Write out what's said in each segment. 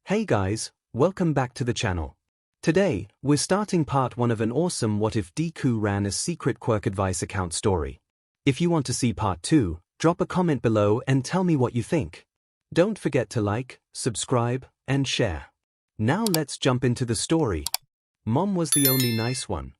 Hey guys, welcome back to the channel. Today, we're starting part 1 of an awesome What If Deku ran a secret Quirk-Advice account story. If you want to see part 2, drop a comment below and tell me what you think. Don't forget to like, subscribe, and share. Now let's jump into the story. Mom was the only nice one.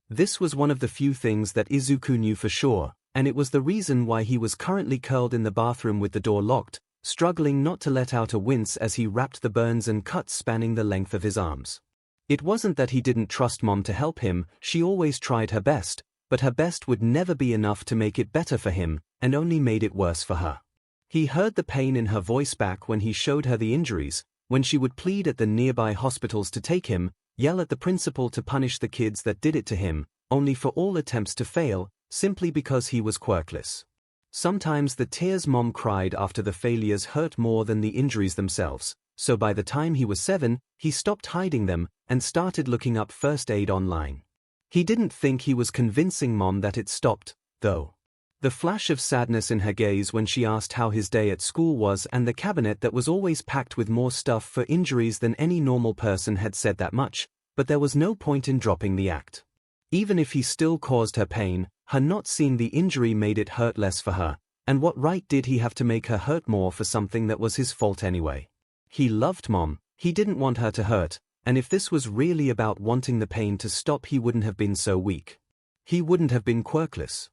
This was one of the few things that Izuku knew for sure, and it was the reason why he was currently curled in the bathroom with the door locked, struggling not to let out a wince as he wrapped the burns and cuts spanning the length of his arms. It wasn't that he didn't trust Mom to help him, she always tried her best, but her best would never be enough to make it better for him, and only made it worse for her. He heard the pain in her voice back when he showed her the injuries, when she would plead at the nearby hospitals to take him, yell at the principal to punish the kids that did it to him, only for all attempts to fail, simply because he was quirkless. Sometimes the tears Mom cried after the failures hurt more than the injuries themselves, so by the time he was 7, he stopped hiding them and started looking up first aid online. He didn't think he was convincing Mom that it stopped, though. The flash of sadness in her gaze when she asked how his day at school was and the cabinet that was always packed with more stuff for injuries than any normal person had said that much, but there was no point in dropping the act. Even if he still caused her pain, her not seeing the injury made it hurt less for her, and what right did he have to make her hurt more for something that was his fault anyway? He loved Mom, he didn't want her to hurt, and if this was really about wanting the pain to stop, he wouldn't have been so weak. He wouldn't have been quirkless.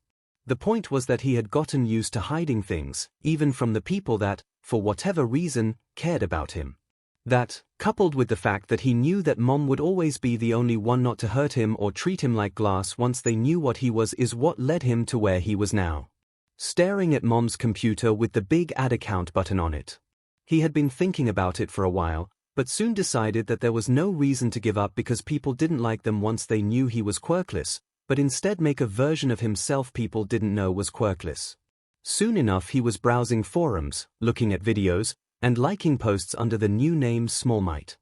The point was that he had gotten used to hiding things, even from the people that, for whatever reason, cared about him. That, coupled with the fact that he knew that Mom would always be the only one not to hurt him or treat him like glass once they knew what he was, is what led him to where he was now. Staring at Mom's computer with the big add account button on it. He had been thinking about it for a while, but soon decided that there was no reason to give up because people didn't like them once they knew he was quirkless, but instead make a version of himself people didn't know was quirkless. Soon enough he was browsing forums, looking at videos, and liking posts under the new name 𝐼𝐺.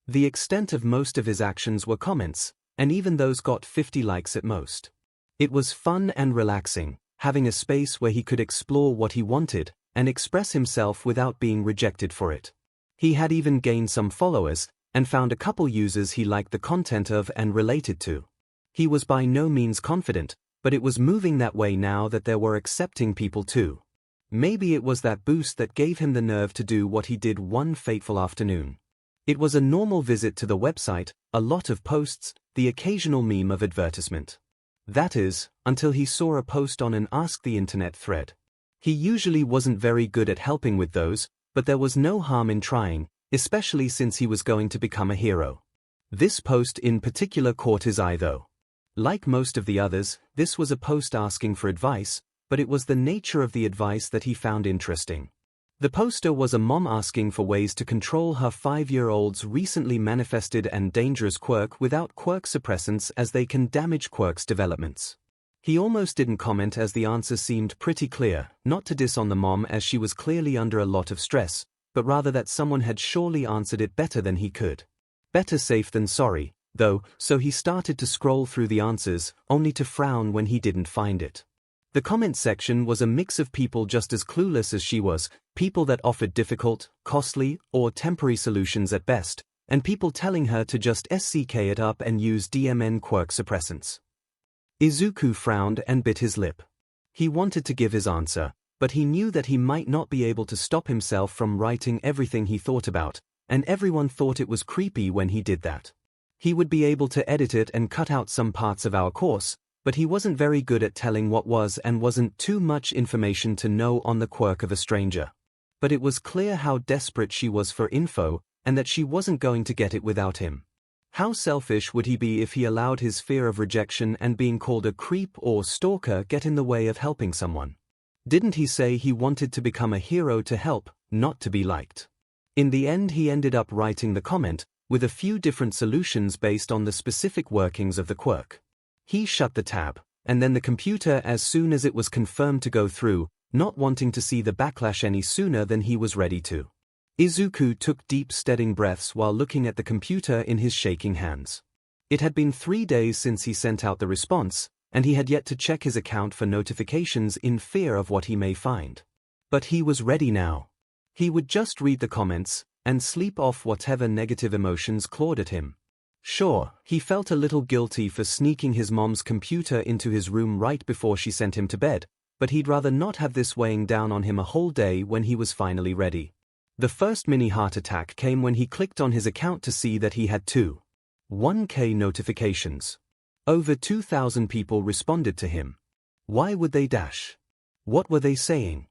The extent of most of his actions were comments, and even those got 50 likes at most. It was fun and relaxing, having a space where he could explore what he wanted, and express himself without being rejected for it. He had even gained some followers, and found a couple users he liked the content of and related to. He was by no means confident, but it was moving that way now that there were accepting people too. Maybe it was that boost that gave him the nerve to do what he did one fateful afternoon. It was a normal visit to the website, a lot of posts, the occasional meme of advertisement. That is, until he saw a post on an Ask the Internet thread. He usually wasn't very good at helping with those, but there was no harm in trying, especially since he was going to become a hero. This post in particular caught his eye though. Like most of the others, this was a post asking for advice, but it was the nature of the advice that he found interesting. The poster was a mom asking for ways to control her 5-year-old's recently manifested and dangerous quirk without quirk suppressants, as they can damage quirk's developments. He almost didn't comment as the answer seemed pretty clear, not to diss on the mom as she was clearly under a lot of stress, but rather that someone had surely answered it better than he could. Better safe than sorry, though, so he started to scroll through the answers, only to frown when he didn't find it. The comment section was a mix of people just as clueless as she was, people that offered difficult, costly, or temporary solutions at best, and people telling her to just SCK it up and use DMN quirk suppressants. Izuku frowned and bit his lip. He wanted to give his answer, but he knew that he might not be able to stop himself from writing everything he thought about, and everyone thought it was creepy when he did that. He would be able to edit it and cut out some parts of our course, but he wasn't very good at telling what was and wasn't too much information to know on the quirk of a stranger. But it was clear how desperate she was for info, and that she wasn't going to get it without him. How selfish would he be if he allowed his fear of rejection and being called a creep or stalker get in the way of helping someone? Didn't he say he wanted to become a hero to help, not to be liked? In the end he ended up writing the comment, with a few different solutions based on the specific workings of the quirk. He shut the tab, and then the computer as soon as it was confirmed to go through, not wanting to see the backlash any sooner than he was ready to. Izuku took deep steadying breaths while looking at the computer in his shaking hands. It had been 3 days since he sent out the response, and he had yet to check his account for notifications in fear of what he may find. But he was ready now. He would just read the comments, and sleep off whatever negative emotions clawed at him. Sure, he felt a little guilty for sneaking his mom's computer into his room right before she sent him to bed, but he'd rather not have this weighing down on him a whole day when he was finally ready. The first mini heart attack came when he clicked on his account to see that he had 1K notifications. Over 2,000 people responded to him. Why would they dash? What were they saying?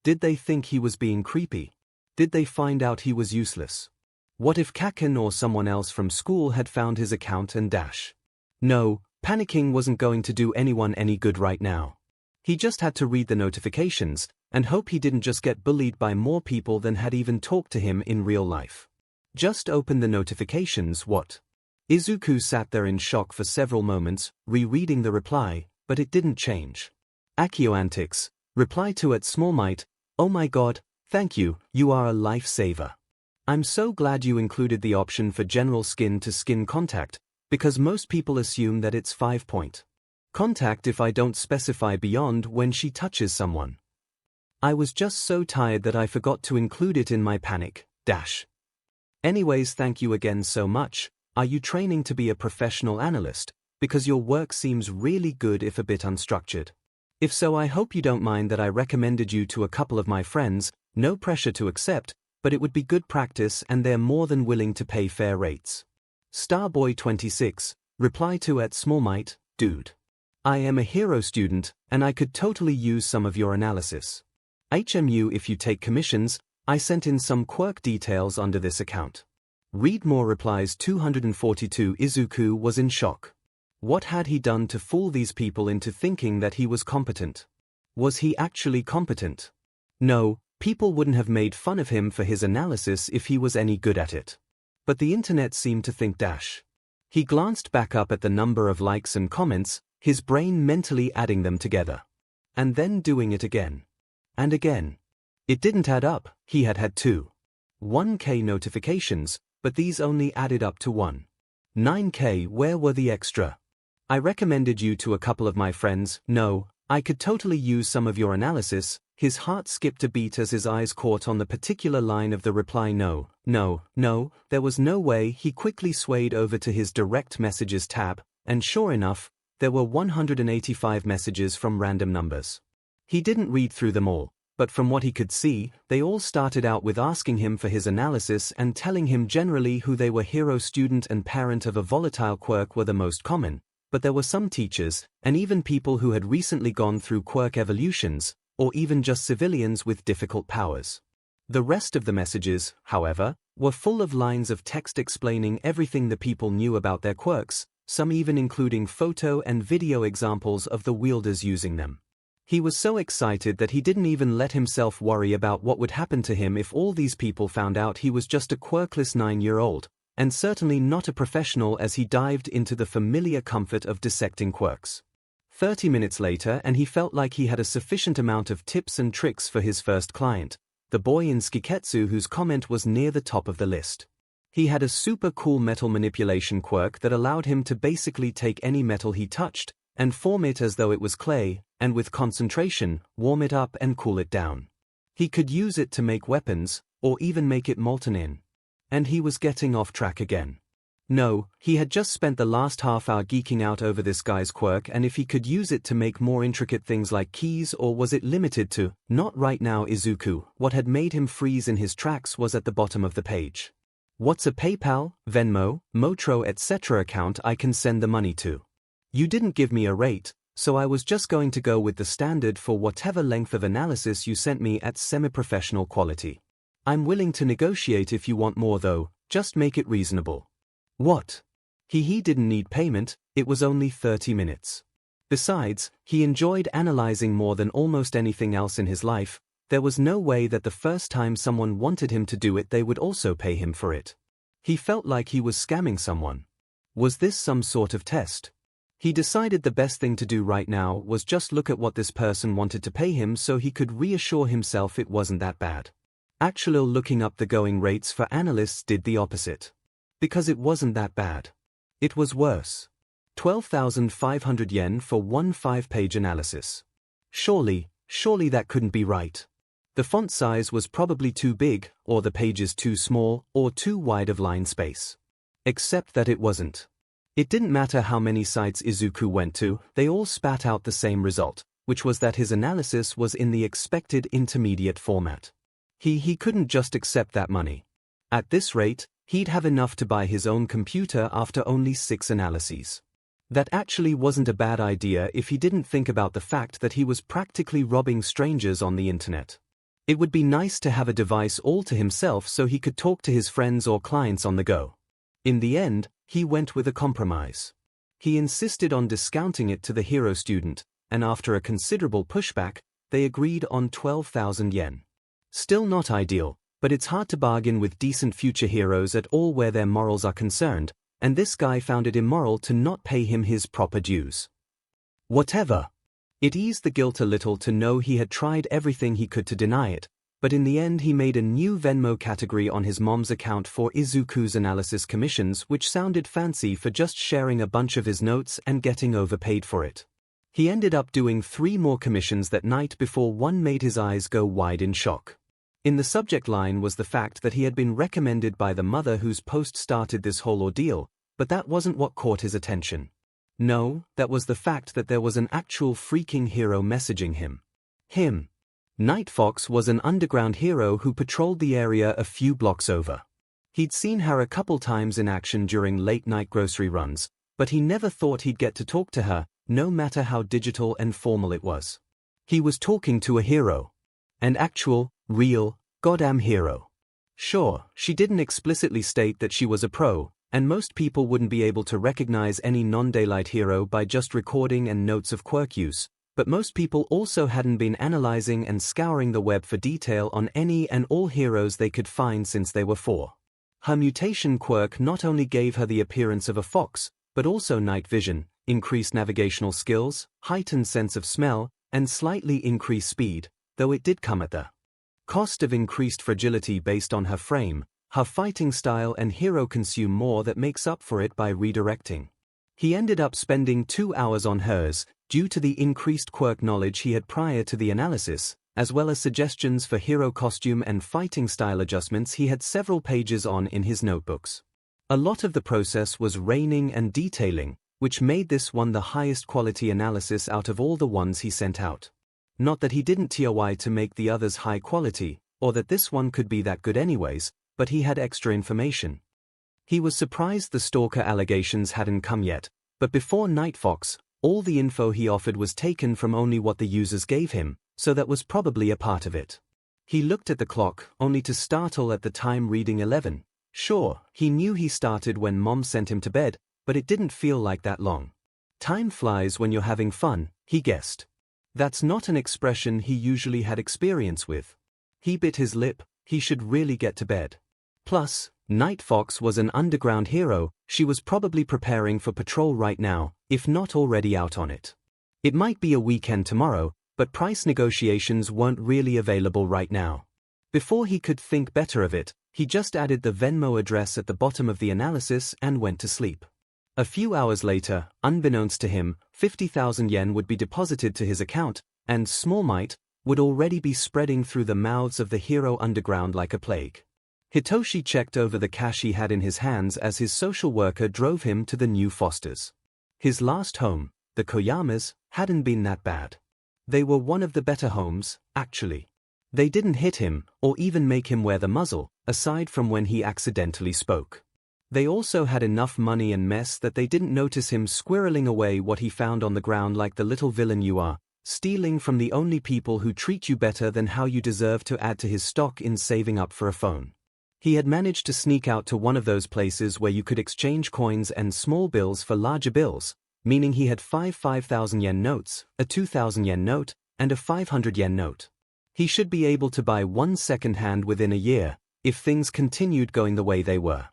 Did they think he was being creepy? Did they find out he was useless? What if Kaken or someone else from school had found his account and dash? No, panicking wasn't going to do anyone any good right now. He just had to read the notifications and hope he didn't just get bullied by more people than had even talked to him in real life. Just open the notifications, what? Izuku sat there in shock for several moments, rereading the reply, but it didn't change. Akio antics. Reply to @smallmight, oh my god, thank you, you are a lifesaver. I'm so glad you included the option for general skin-to-skin contact, because most people assume that it's 5-point contact if I don't specify beyond when she touches someone. I was just so tired that I forgot to include it in my panic, dash. Anyways, thank you again so much. Are you training to be a professional analyst? Because your work seems really good if a bit unstructured. If so, I hope you don't mind that I recommended you to a couple of my friends, no pressure to accept, but it would be good practice and they're more than willing to pay fair rates. Starboy26, reply to @smallmight, dude. I am a hero student, and I could totally use some of your analysis. HMU, if you take commissions, I sent in some quirk details under this account. Read more replies 242. Izuku was in shock. What had he done to fool these people into thinking that he was competent? Was he actually competent? No, people wouldn't have made fun of him for his analysis if he was any good at it. But the internet seemed to think dash. He glanced back up at the number of likes and comments, his brain mentally adding them together. And then doing it again. And again. It didn't add up. He had 1K notifications, but these only added up to 9K. Where were the extra? I recommended you to a couple of my friends. No, I could totally use some of your analysis. His heart skipped a beat as his eyes caught on the particular line of the reply. No, there was no way. He quickly swayed over to his direct messages tab, and sure enough, there were 185 messages from random numbers. He didn't read through them all, but from what he could see, they all started out with asking him for his analysis and telling him generally who they were. Hero student and parent of a volatile quirk were the most common, but there were some teachers, and even people who had recently gone through quirk evolutions, or even just civilians with difficult powers. The rest of the messages, however, were full of lines of text explaining everything the people knew about their quirks, some even including photo and video examples of the wielders using them. He was so excited that he didn't even let himself worry about what would happen to him if all these people found out he was just a quirkless 9-year-old, and certainly not a professional, as he dived into the familiar comfort of dissecting quirks. 30 minutes later, and he felt like he had a sufficient amount of tips and tricks for his first client, the boy in Skiketsu whose comment was near the top of the list. He had a super cool metal manipulation quirk that allowed him to basically take any metal he touched and form it as though it was clay, and with concentration, warm it up and cool it down. He could use it to make weapons, or even make it molten in. And he was getting off track again. No, he had just spent the last half hour geeking out over this guy's quirk, and if he could use it to make more intricate things like keys, or was it limited to, not right now. Izuku, what had made him freeze in his tracks was at the bottom of the page. What's a PayPal, Venmo, Motro etc. account I can send the money to? You didn't give me a rate, so I was just going to go with the standard for whatever length of analysis you sent me at semi-professional quality. I'm willing to negotiate if you want more though, just make it reasonable. What? He didn't need payment, it was only 30 minutes. Besides, he enjoyed analyzing more than almost anything else in his life. There was no way that the first time someone wanted him to do it they would also pay him for it. He felt like he was scamming someone. Was this some sort of test? He decided the best thing to do right now was just look at what this person wanted to pay him so he could reassure himself it wasn't that bad. Actually, looking up the going rates for analysts did the opposite. Because it wasn't that bad. It was worse. 12,500 yen for one 5-page analysis. Surely that couldn't be right. The font size was probably too big, or the pages too small, or too wide of line space. Except that it wasn't. It didn't matter how many sites Izuku went to, they all spat out the same result, which was that his analysis was in the expected intermediate format. He couldn't just accept that money. At this rate, he'd have enough to buy his own computer after only 6 analyses. That actually wasn't a bad idea if he didn't think about the fact that he was practically robbing strangers on the internet. It would be nice to have a device all to himself so he could talk to his friends or clients on the go. In the end, he went with a compromise. He insisted on discounting it to the hero student, and after a considerable pushback, they agreed on 12,000 yen. Still not ideal, but it's hard to bargain with decent future heroes at all where their morals are concerned, and this guy found it immoral to not pay him his proper dues. Whatever. It eased the guilt a little to know he had tried everything he could to deny it, but in the end he made a new Venmo category on his mom's account for Izuku's analysis commissions, which sounded fancy for just sharing a bunch of his notes and getting overpaid for it. He ended up doing 3 more commissions that night before one made his eyes go wide in shock. In the subject line was the fact that he had been recommended by the mother whose post started this whole ordeal, but that wasn't what caught his attention. No, that was the fact that there was an actual freaking hero messaging him. Night Fox was an underground hero who patrolled the area a few blocks over. He'd seen her a couple times in action during late-night grocery runs, but he never thought he'd get to talk to her, no matter how digital and formal it was. He was talking to a hero. An actual, real, goddamn hero. Sure, she didn't explicitly state that she was a pro, and most people wouldn't be able to recognize any non-daylight hero by just recording and notes of quirk use, but most people also hadn't been analyzing and scouring the web for detail on any and all heroes they could find since they were 4. Her mutation quirk not only gave her the appearance of a fox, but also night vision, increased navigational skills, heightened sense of smell, and slightly increased speed, though it did come at the cost of increased fragility based on her frame. Her fighting style and hero consume more that makes up for it by redirecting. He ended up spending 2 hours on hers, due to the increased quirk knowledge he had prior to the analysis, as well as suggestions for hero costume and fighting style adjustments he had several pages on in his notebooks. A lot of the process was reining and detailing, which made this one the highest quality analysis out of all the ones he sent out. Not that he didn't try to make the others high quality, or that this one could be that good anyways, but he had extra information. He was surprised the stalker allegations hadn't come yet, but before Night Fox, all the info he offered was taken from only what the users gave him, so that was probably a part of it. He looked at the clock, only to startle at the time reading 11. Sure, he knew he started when Mom sent him to bed, but it didn't feel like that long. Time flies when you're having fun, he guessed. That's not an expression he usually had experience with. He bit his lip, he should really get to bed. Plus, Night Fox was an underground hero, she was probably preparing for patrol right now, if not already out on it. It might be a weekend tomorrow, but price negotiations weren't really available right now. Before he could think better of it, he just added the Venmo address at the bottom of the analysis and went to sleep. A few hours later, unbeknownst to him, 50,000 yen would be deposited to his account, and Small Might would already be spreading through the mouths of the hero underground like a plague. Hitoshi checked over the cash he had in his hands as his social worker drove him to the new Fosters. His last home, the Koyamas, hadn't been that bad. They were one of the better homes, actually. They didn't hit him, or even make him wear the muzzle, aside from when he accidentally spoke. They also had enough money and mess that they didn't notice him squirreling away what he found on the ground like the little villain you are, stealing from the only people who treat you better than how you deserve to add to his stock in saving up for a phone. He had managed to sneak out to one of those places where you could exchange coins and small bills for larger bills, meaning he had 5,000 yen notes, a 2,000 yen note, and a 500 yen note. He should be able to buy one second-hand within a year, if things continued going the way they were.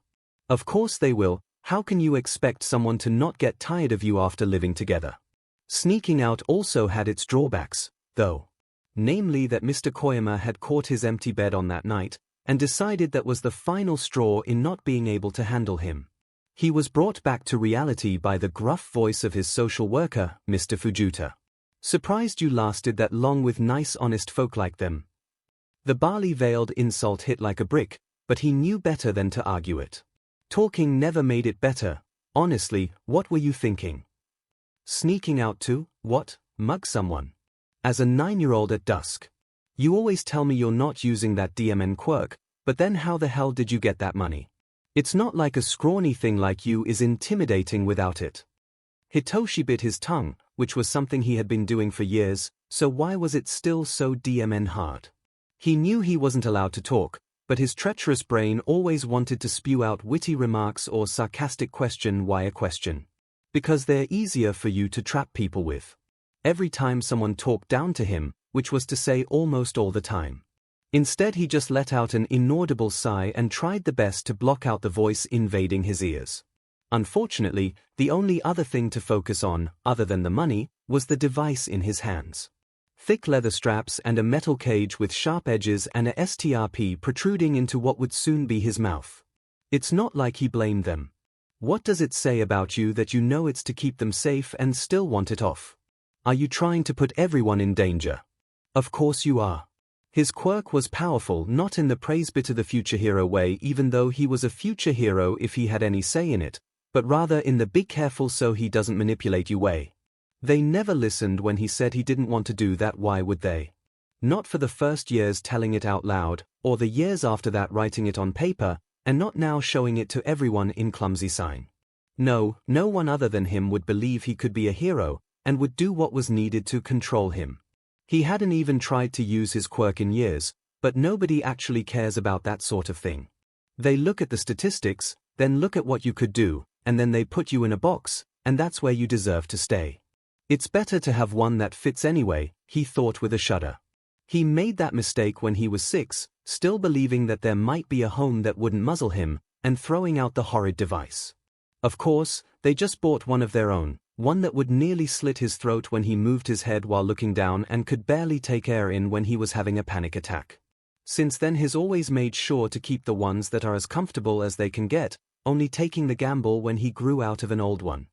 Of course they will, how can you expect someone to not get tired of you after living together? Sneaking out also had its drawbacks, though. Namely that Mr. Koyama had caught his empty bed on that night, and decided that was the final straw in not being able to handle him. He was brought back to reality by the gruff voice of his social worker, Mr. Fujuta. Surprised you lasted that long with nice honest folk like them. The barley-veiled insult hit like a brick, but he knew better than to argue it. Talking never made it better. Honestly, what were you thinking? Sneaking out to, what, mug someone? As a 9-year-old at dusk. You always tell me you're not using that DMN quirk, but then how the hell did you get that money? It's not like a scrawny thing like you is intimidating without it. Hitoshi bit his tongue, which was something he had been doing for years, so why was it still so DMN hard? He knew he wasn't allowed to talk, but his treacherous brain always wanted to spew out witty remarks or sarcastic question. Why a question? Because they're easier for you to trap people with. Every time someone talked down to him, which was to say almost all the time. Instead he just let out an inaudible sigh and tried the best to block out the voice invading his ears. Unfortunately, the only other thing to focus on, other than the money, was the device in his hands. Thick leather straps and a metal cage with sharp edges and a STRP protruding into what would soon be his mouth. It's not like he blamed them. What does it say about you that you know it's to keep them safe and still want it off? Are you trying to put everyone in danger? Of course you are. His quirk was powerful, not in the praise bitter the future hero way, even though he was a future hero if he had any say in it, but rather in the be careful so he doesn't manipulate you way. They never listened when he said he didn't want to do that. Why would they? Not for the first years telling it out loud, or the years after that writing it on paper, and not now showing it to everyone in clumsy sign. No, no one other than him would believe he could be a hero, and would do what was needed to control him. He hadn't even tried to use his quirk in years, but nobody actually cares about that sort of thing. They look at the statistics, then look at what you could do, and then they put you in a box, and that's where you deserve to stay. It's better to have one that fits anyway, he thought with a shudder. He made that mistake when he was 6, still believing that there might be a home that wouldn't muzzle him, and throwing out the horrid device. Of course, they just bought one of their own, one that would nearly slit his throat when he moved his head while looking down and could barely take air in when he was having a panic attack. Since then he's always made sure to keep the ones that are as comfortable as they can get, only taking the gamble when he grew out of an old one.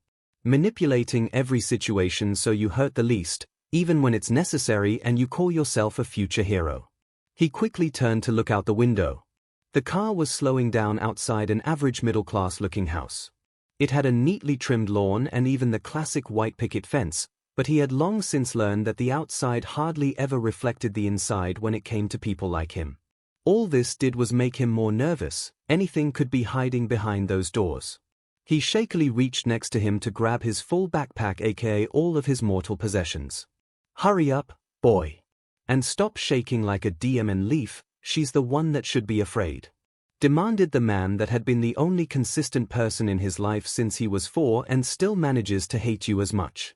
Manipulating every situation so you hurt the least, even when it's necessary and you call yourself a future hero. He quickly turned to look out the window. The car was slowing down outside an average middle-class looking house. It had a neatly trimmed lawn and even the classic white picket fence, but he had long since learned that the outside hardly ever reflected the inside when it came to people like him. All this did was make him more nervous. Anything could be hiding behind those doors. He shakily reached next to him to grab his full backpack, aka all of his mortal possessions. Hurry up, boy. And stop shaking like a DMN leaf, she's the one that should be afraid. Demanded the man that had been the only consistent person in his life since he was 4 and still manages to hate you as much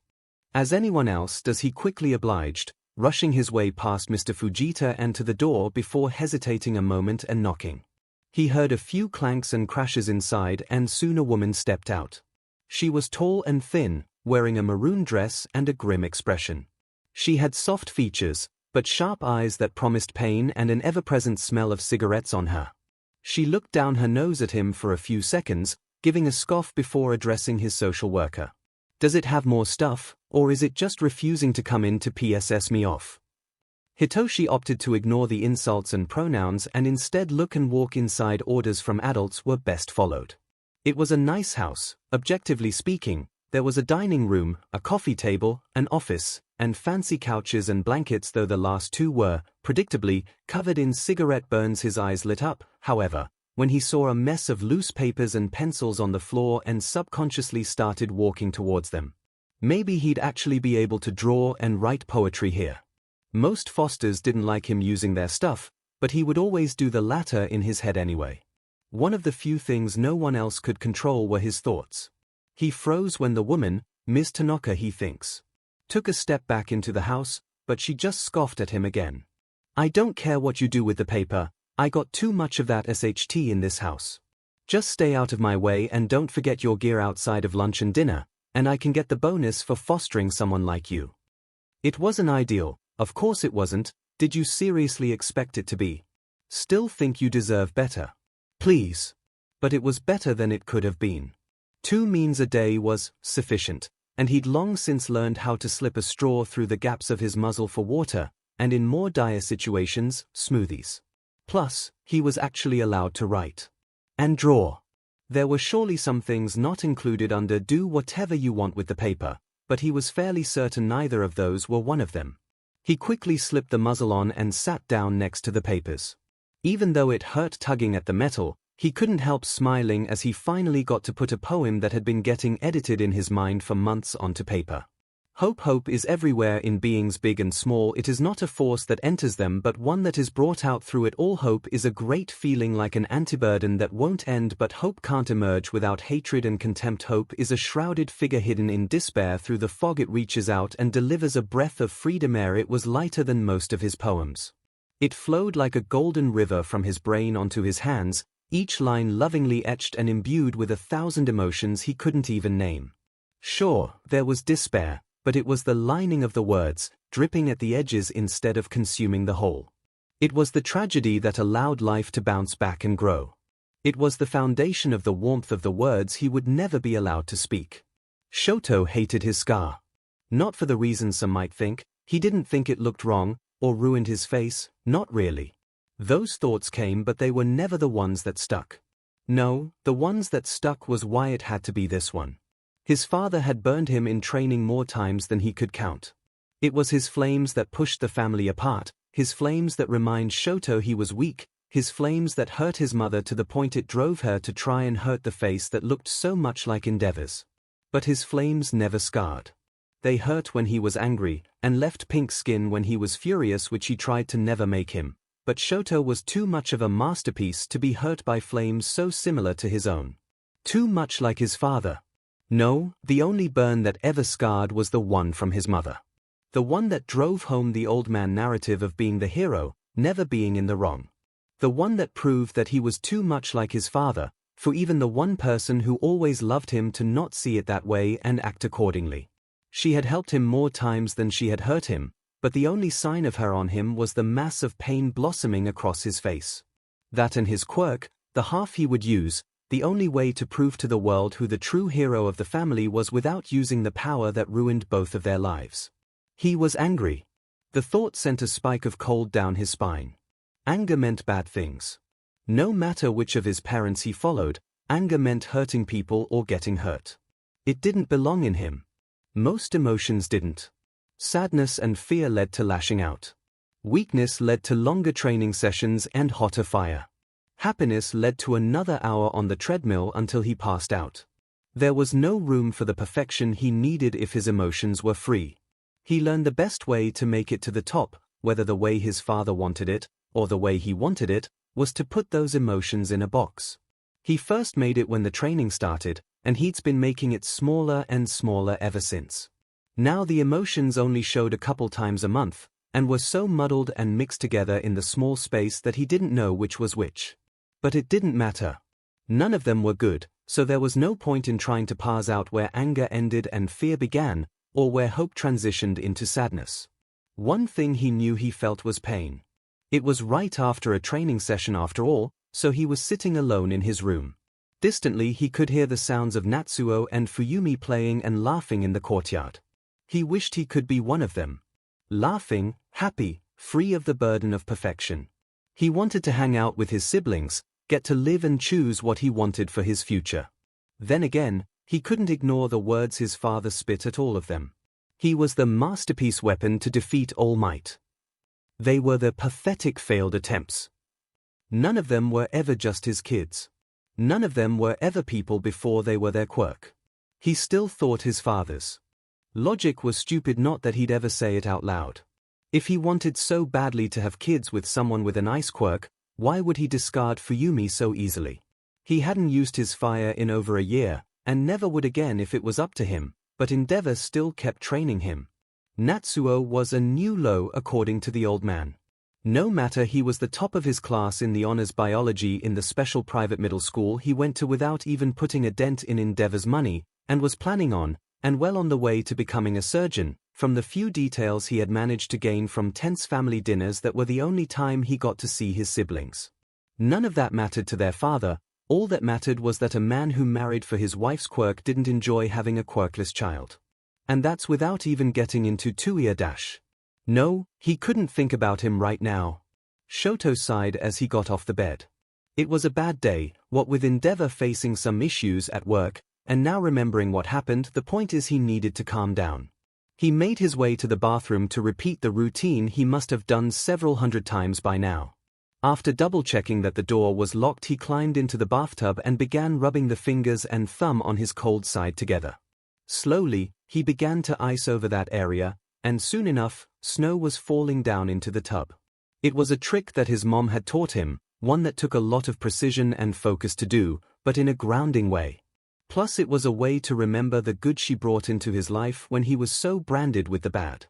as anyone else does. He quickly obliged, rushing his way past Mr. Fujita and to the door before hesitating a moment and knocking. He heard a few clanks and crashes inside and soon a woman stepped out. She was tall and thin, wearing a maroon dress and a grim expression. She had soft features, but sharp eyes that promised pain and an ever-present smell of cigarettes on her. She looked down her nose at him for a few seconds, giving a scoff before addressing his social worker. Does it have more stuff, or is it just refusing to come in to PSS me off? Hitoshi opted to ignore the insults and pronouns and instead look and walk inside. Orders from adults were best followed. It was a nice house, objectively speaking. There was a dining room, a coffee table, an office, and fancy couches and blankets, though the last two were, predictably, covered in cigarette burns. His eyes lit up, however, when he saw a mess of loose papers and pencils on the floor and subconsciously started walking towards them. Maybe he'd actually be able to draw and write poetry here. Most Fosters didn't like him using their stuff, but he would always do the latter in his head anyway. One of the few things no one else could control were his thoughts. He froze when the woman, Ms. Tanaka he thinks, took a step back into the house, but she just scoffed at him again. I don't care what you do with the paper, I got too much of that SHT in this house. Just stay out of my way and don't forget your gear outside of lunch and dinner, and I can get the bonus for fostering someone like you. It wasn't ideal, of course it wasn't. Did you seriously expect it to be? Still think you deserve better? Please. But it was better than it could have been. 2 meals a day was sufficient, and he'd long since learned how to slip a straw through the gaps of his muzzle for water, and in more dire situations, smoothies. Plus, he was actually allowed to write and draw. There were surely some things not included under do whatever you want with the paper, but he was fairly certain neither of those were one of them. He quickly slipped the muzzle on and sat down next to the papers. Even though it hurt tugging at the metal, he couldn't help smiling as he finally got to put a poem that had been getting edited in his mind for months onto paper. Hope is everywhere in beings big and small. It is not a force that enters them but one that is brought out through it all. Hope is a great feeling like an antiburden that won't end, but hope can't emerge without hatred and contempt. Hope is a shrouded figure hidden in despair. Through the fog it reaches out and delivers a breath of freedom air. It was lighter than most of his poems. It flowed like a golden river from his brain onto his hands, each line lovingly etched and imbued with 1,000 emotions he couldn't even name. Sure, there was despair, but it was the lining of the words, dripping at the edges instead of consuming the whole. It was the tragedy that allowed life to bounce back and grow. It was the foundation of the warmth of the words he would never be allowed to speak. Shoto hated his scar. Not for the reasons some might think. He didn't think it looked wrong, or ruined his face, not really. Those thoughts came, but they were never the ones that stuck. No, the ones that stuck was why it had to be this one. His father had burned him in training more times than he could count. It was his flames that pushed the family apart, his flames that remind Shoto he was weak, his flames that hurt his mother to the point it drove her to try and hurt the face that looked so much like Endeavor's. But his flames never scarred. They hurt when he was angry, and left pink skin when he was furious, which he tried to never make him. But Shoto was too much of a masterpiece to be hurt by flames so similar to his own. Too much like his father. No, the only burn that ever scarred was the one from his mother. The one that drove home the old man narrative of being the hero, never being in the wrong. The one that proved that he was too much like his father, for even the one person who always loved him to not see it that way and act accordingly. She had helped him more times than she had hurt him, but the only sign of her on him was the mass of pain blossoming across his face. That and his quirk, the half he would use, the only way to prove to the world who the true hero of the family was without using the power that ruined both of their lives. He was angry. The thought sent a spike of cold down his spine. Anger meant bad things. No matter which of his parents he followed, anger meant hurting people or getting hurt. It didn't belong in him. Most emotions didn't. Sadness and fear led to lashing out. Weakness led to longer training sessions and hotter fire. Happiness led to another hour on the treadmill until he passed out. There was no room for the perfection he needed if his emotions were free. He learned the best way to make it to the top, whether the way his father wanted it, or the way he wanted it, was to put those emotions in a box. He first made it when the training started, and he'd been making it smaller and smaller ever since. Now the emotions only showed a couple times a month, and were so muddled and mixed together in the small space that he didn't know which was which. But it didn't matter. None of them were good, so there was no point in trying to parse out where anger ended and fear began, or where hope transitioned into sadness. One thing he knew he felt was pain. It was right after a training session after all, so he was sitting alone in his room. Distantly he could hear the sounds of Natsuo and Fuyumi playing and laughing in the courtyard. He wished he could be one of them. Laughing, happy, free of the burden of perfection. He wanted to hang out with his siblings, get to live and choose what he wanted for his future. Then again, he couldn't ignore the words his father spit at all of them. He was the masterpiece weapon to defeat All Might. They were the pathetic failed attempts. None of them were ever just his kids. None of them were ever people before they were their quirk. He still thought his father's. Logic was stupid, not that he'd ever say it out loud. If he wanted so badly to have kids with someone with an ice quirk, why would he discard Fuyumi so easily? He hadn't used his fire in over a year, and never would again if it was up to him, but Endeavor still kept training him. Natsuo was a new low according to the old man. No matter, he was the top of his class in the honors biology in the special private middle school he went to without even putting a dent in Endeavor's money, and was planning on, and well on the way to becoming a surgeon, from the few details he had managed to gain from tense family dinners that were the only time he got to see his siblings. None of that mattered to their father. All that mattered was that a man who married for his wife's quirk didn't enjoy having a quirkless child. And that's without even getting into Tuia-. No, he couldn't think about him right now. Shoto sighed as he got off the bed. It was a bad day, what with Endeavor facing some issues at work, and now remembering what happened. The point is he needed to calm down. He made his way to the bathroom to repeat the routine he must have done several hundred times by now. After double-checking that the door was locked, he climbed into the bathtub and began rubbing the fingers and thumb on his cold side together. Slowly, he began to ice over that area, and soon enough, snow was falling down into the tub. It was a trick that his mom had taught him, one that took a lot of precision and focus to do, but in a grounding way. Plus it was a way to remember the good she brought into his life when he was so branded with the bad.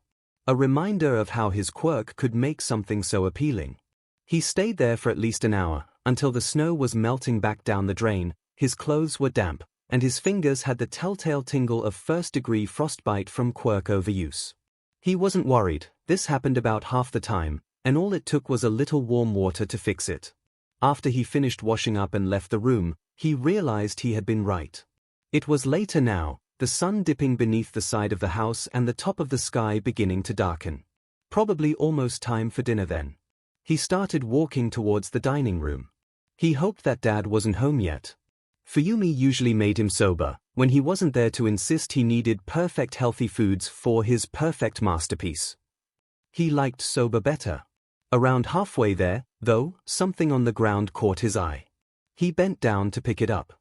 A reminder of how his quirk could make something so appealing. He stayed there for at least an hour, until the snow was melting back down the drain, his clothes were damp, and his fingers had the telltale tingle of first-degree frostbite from quirk overuse. He wasn't worried, this happened about half the time, and all it took was a little warm water to fix it. After he finished washing up and left the room, he realized he had been right. It was later now, the sun dipping beneath the side of the house and the top of the sky beginning to darken. Probably almost time for dinner then. He started walking towards the dining room. He hoped that Dad wasn't home yet. Fuyumi usually made him sober, when he wasn't there to insist he needed perfect healthy foods for his perfect masterpiece. He liked soba better. Around halfway there, though, something on the ground caught his eye. He bent down to pick it up.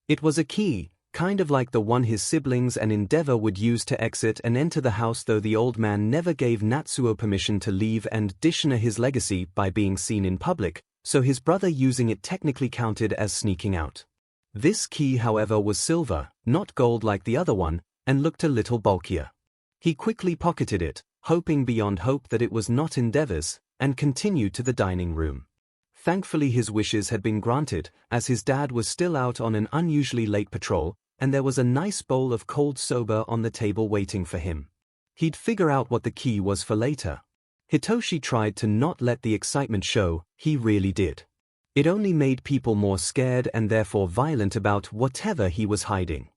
It was a key, kind of like the one his siblings and Endeavor would use to exit and enter the house, though the old man never gave Natsuo permission to leave and dishonor his legacy by being seen in public, so his brother using it technically counted as sneaking out. This key, however, was silver, not gold like the other one, and looked a little bulkier. He quickly pocketed it, hoping beyond hope that it was not Endeavor's, and continued to the dining room. Thankfully his wishes had been granted, as his dad was still out on an unusually late patrol, and there was a nice bowl of cold soba on the table waiting for him. He'd figure out what the key was for later. Hitoshi tried to not let the excitement show, he really did. It only made people more scared and therefore violent about whatever he was hiding.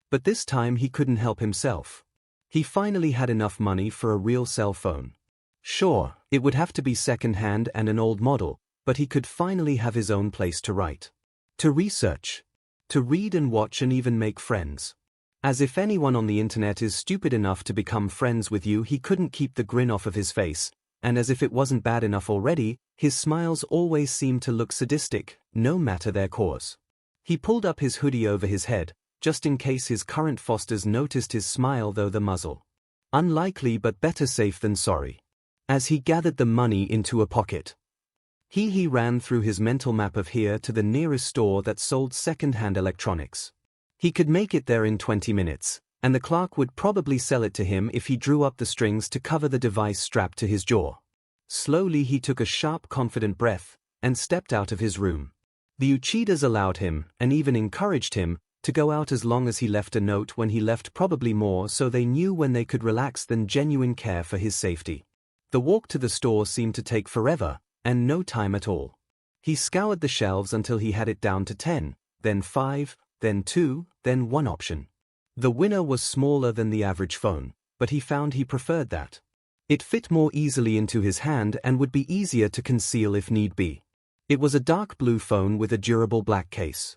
But this time he couldn't help himself. He finally had enough money for a real cell phone. Sure, it would have to be second-hand and an old model, but he could finally have his own place to write. To research. To read and watch and even make friends. As if anyone on the internet is stupid enough to become friends with you, he couldn't keep the grin off of his face, and as if it wasn't bad enough already, his smiles always seemed to look sadistic, no matter their cause. He pulled up his hoodie over his head, just in case his current fosters noticed his smile through the muzzle. Unlikely, but better safe than sorry. As he gathered the money into a pocket, he ran through his mental map of here to the nearest store that sold second-hand electronics. He could make it there in 20 minutes, and the clerk would probably sell it to him if he drew up the strings to cover the device strapped to his jaw. Slowly he took a sharp, confident breath, and stepped out of his room. The Uchidas allowed him, and even encouraged him, to go out as long as he left a note when he left, probably more so they knew when they could relax than genuine care for his safety. The walk to the store seemed to take forever, and no time at all. He scoured the shelves until he had it down to 10, then 5, then 2, then 1 option. The winner was smaller than the average phone, but he found he preferred that. It fit more easily into his hand and would be easier to conceal if need be. It was a dark blue phone with a durable black case.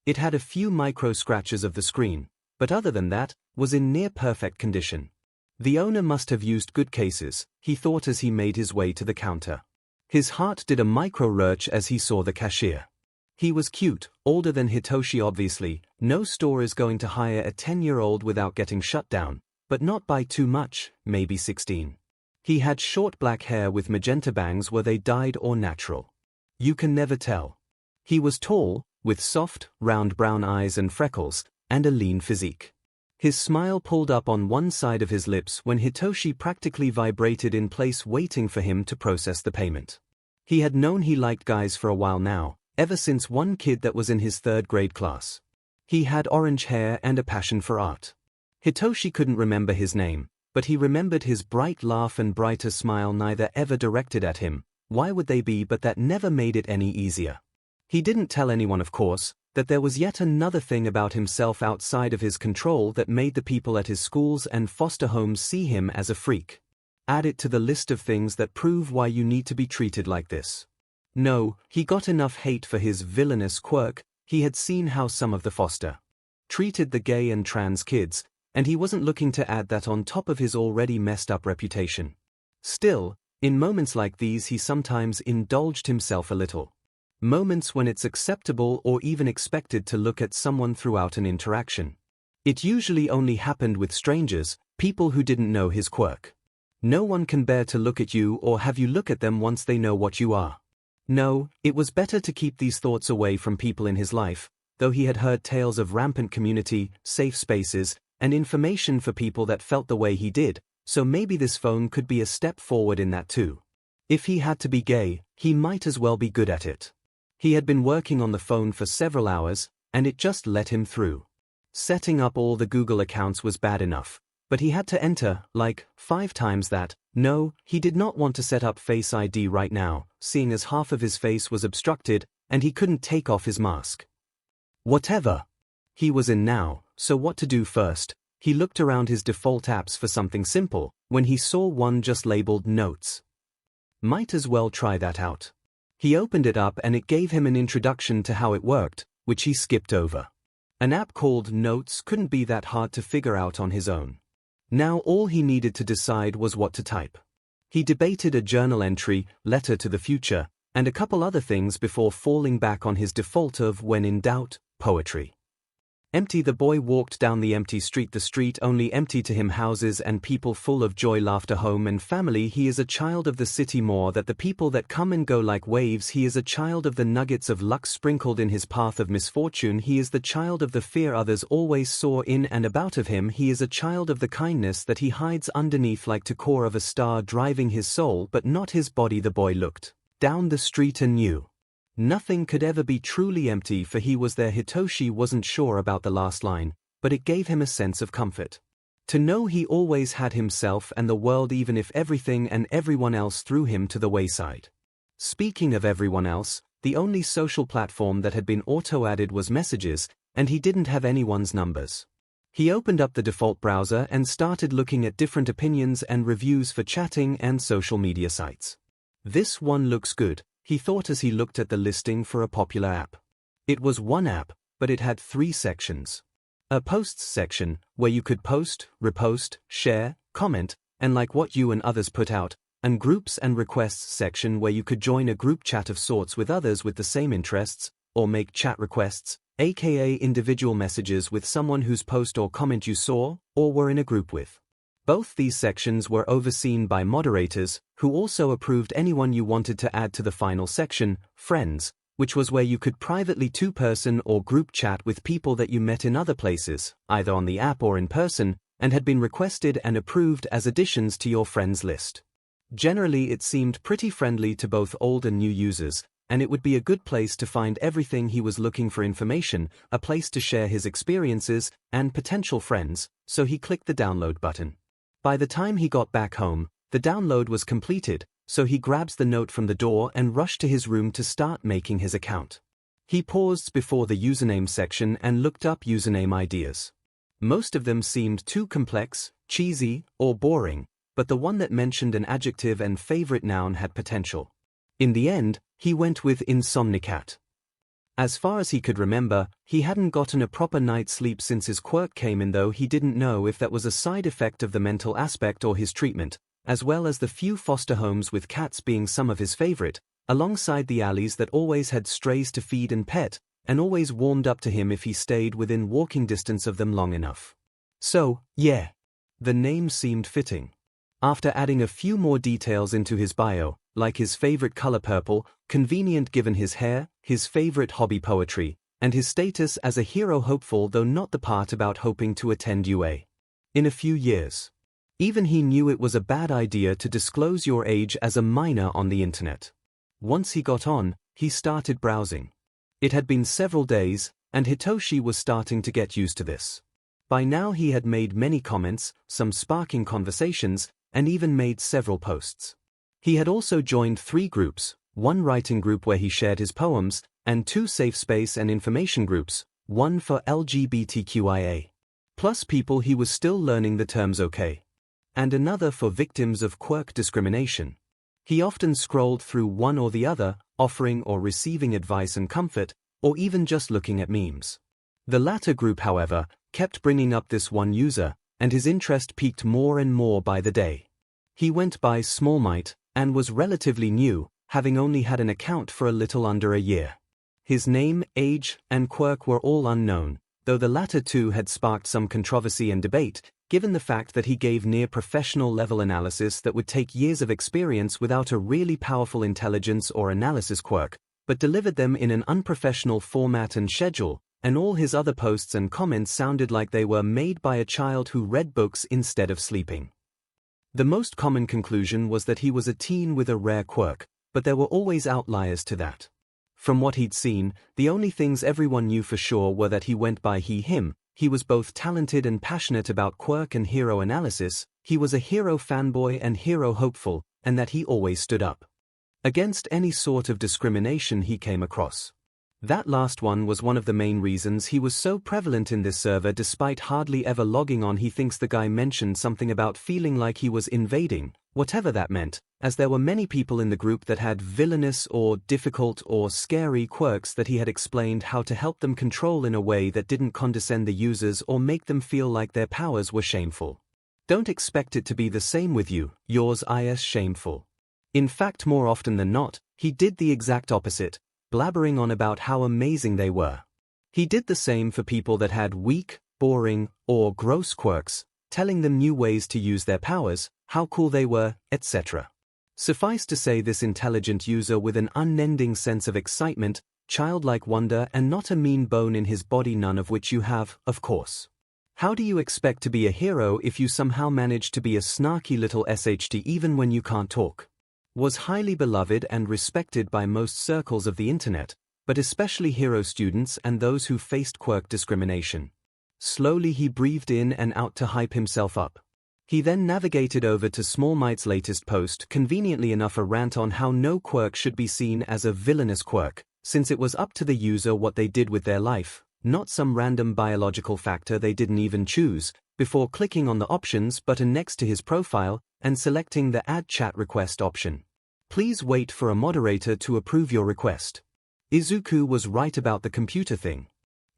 It had a few micro scratches of the screen, but other than that, was in near perfect condition. The owner must have used good cases, he thought as he made his way to the counter. His heart did a micro-lurch as he saw the cashier. He was cute, older than Hitoshi obviously. No store is going to hire a 10-year-old without getting shut down, but not by too much, maybe 16. He had short black hair with magenta bangs, were they dyed or natural. You can never tell. He was tall, with soft, round brown eyes and freckles, and a lean physique. His smile pulled up on one side of his lips when Hitoshi practically vibrated in place waiting for him to process the payment. He had known he liked guys for a while now, ever since one kid that was in his 3rd grade class. He had orange hair and a passion for art. Hitoshi couldn't remember his name, but he remembered his bright laugh and brighter smile, neither ever directed at him. Why would they be? But that never made it any easier. He didn't tell anyone, of course, that there was yet another thing about himself outside of his control that made the people at his schools and foster homes see him as a freak. Add it to the list of things that prove why you need to be treated like this. No, he got enough hate for his villainous quirk. He had seen how some of the foster treated the gay and trans kids, and he wasn't looking to add that on top of his already messed up reputation. Still, in moments like these he sometimes indulged himself a little. Moments when it's acceptable or even expected to look at someone throughout an interaction. It usually only happened with strangers, people who didn't know his quirk. No one can bear to look at you or have you look at them once they know what you are. No, it was better to keep these thoughts away from people in his life, though he had heard tales of rampant community, safe spaces, and information for people that felt the way he did, so maybe this phone could be a step forward in that too. If he had to be gay, he might as well be good at it. He had been working on the phone for several hours, and it just let him through. Setting up all the Google accounts was bad enough, but he had to enter, like, 5 times that. No, he did not want to set up Face ID right now, seeing as half of his face was obstructed, and he couldn't take off his mask. Whatever. He was in now, so what to do first? He looked around his default apps for something simple, when he saw one just labeled Notes. Might as well try that out. He opened it up and it gave him an introduction to how it worked, which he skipped over. An app called Notes couldn't be that hard to figure out on his own. Now all he needed to decide was what to type. He debated a journal entry, letter to the future, and a couple other things before falling back on his default of, when in doubt, poetry. Empty. The boy walked down the empty street. The street only empty to him, houses and people full of joy, laughter, home and family. He is a child of the city more than the people that come and go like waves. He is a child of the nuggets of luck sprinkled in his path of misfortune. He is the child of the fear others always saw in and about of him. He is a child of the kindness that he hides underneath like the core of a star driving his soul but not his body. The boy looked down the street and knew nothing could ever be truly empty, for he was there. Hitoshi wasn't sure about the last line, but it gave him a sense of comfort. To know he always had himself and the world, even if everything and everyone else threw him to the wayside. Speaking of everyone else, the only social platform that had been auto-added was Messages, and he didn't have anyone's numbers. He opened up the default browser and started looking at different opinions and reviews for chatting and social media sites. This one looks good, he thought as he looked at the listing for a popular app. It was one app, but it had 3 sections. A posts section, where you could post, repost, share, comment, and like what you and others put out, and groups and requests section where you could join a group chat of sorts with others with the same interests, or make chat requests, aka individual messages with someone whose post or comment you saw, or were in a group with. Both these sections were overseen by moderators, who also approved anyone you wanted to add to the final section, Friends, which was where you could privately 2-person or group chat with people that you met in other places, either on the app or in person, and had been requested and approved as additions to your friends list. Generally it seemed pretty friendly to both old and new users, and it would be a good place to find everything he was looking for: information, a place to share his experiences, and potential friends, so he clicked the download button. By the time he got back home, the download was completed, so he grabs the note from the door and rushed to his room to start making his account. He paused before the username section and looked up username ideas. Most of them seemed too complex, cheesy, or boring, but the one that mentioned an adjective and favorite noun had potential. In the end, he went with 𝐼nsomnicat. As far as he could remember, he hadn't gotten a proper night's sleep since his quirk came in, though he didn't know if that was a side effect of the mental aspect or his treatment, as well as the few foster homes with cats being some of his favorite, alongside the alleys that always had strays to feed and pet, and always warmed up to him if he stayed within walking distance of them long enough. So, yeah, the name seemed fitting. After adding a few more details into his bio, like his favorite color purple, convenient given his hair, his favorite hobby poetry, and his status as a hero hopeful, though not the part about hoping to attend UA in a few years. Even he knew it was a bad idea to disclose your age as a minor on the internet. Once he got on, he started browsing. It had been several days, and Hitoshi was starting to get used to this. By now he had made many comments, some sparking conversations, and even made several posts. He had also joined 3 groups, one writing group where he shared his poems, and 2 safe space and information groups, one for LGBTQIA+ people. He was still learning the terms okay. and another for victims of quirk discrimination. He often scrolled through one or the other, offering or receiving advice and comfort, or even just looking at memes. The latter group, however, kept bringing up this one user, and his interest piqued more and more by the day. He went by 𝐼, and was relatively new, having only had an account for a little under a year. His name, age, and quirk were all unknown, though the latter two had sparked some controversy and debate, given the fact that he gave near-professional level analysis that would take years of experience without a really powerful intelligence or analysis quirk, but delivered them in an unprofessional format and schedule, and all his other posts and comments sounded like they were made by a child who read books instead of sleeping. The most common conclusion was that he was a teen with a rare quirk, but there were always outliers to that. From what he'd seen, the only things everyone knew for sure were that he went by he/him, he was both talented and passionate about quirk and hero analysis, he was a hero fanboy and hero hopeful, and that he always stood up against any sort of discrimination he came across. That last one was one of the main reasons he was so prevalent in this server despite hardly ever logging on. He thinks the guy mentioned something about feeling like he was invading, whatever that meant, as there were many people in the group that had villainous or difficult or scary quirks that he had explained how to help them control in a way that didn't condescend the users or make them feel like their powers were shameful. Don't expect it to be the same with you, yours is shameful. In fact, more often than not, he did the exact opposite, blabbering on about how amazing they were. He did the same for people that had weak, boring, or gross quirks, telling them new ways to use their powers, how cool they were, etc. Suffice to say, this intelligent user with an unending sense of excitement, childlike wonder, and not a mean bone in his body, none of which you have, of course. How do you expect to be a hero if you somehow manage to be a snarky little SHT even when you can't talk? Was highly beloved and respected by most circles of the internet, but especially hero students and those who faced quirk discrimination. Slowly he breathed in and out to hype himself up. He then navigated over to 𝐼's latest post, conveniently enough a rant on how no quirk should be seen as a villainous quirk, since it was up to the user what they did with their life, not some random biological factor they didn't even choose, before clicking on the options button next to his profile and selecting the Add Chat Request option. Please wait for a moderator to approve your request. Izuku was right about the computer thing.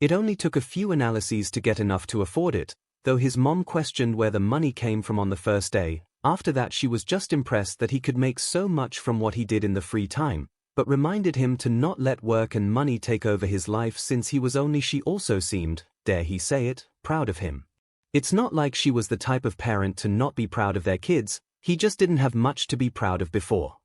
It only took a few analyses to get enough to afford it, though his mom questioned where the money came from on the first day. After that she was just impressed that he could make so much from what he did in the free time, but reminded him to not let work and money take over his life, since he was only, she also seemed, dare he say it, proud of him. It's not like she was the type of parent to not be proud of their kids, he just didn't have much to be proud of before.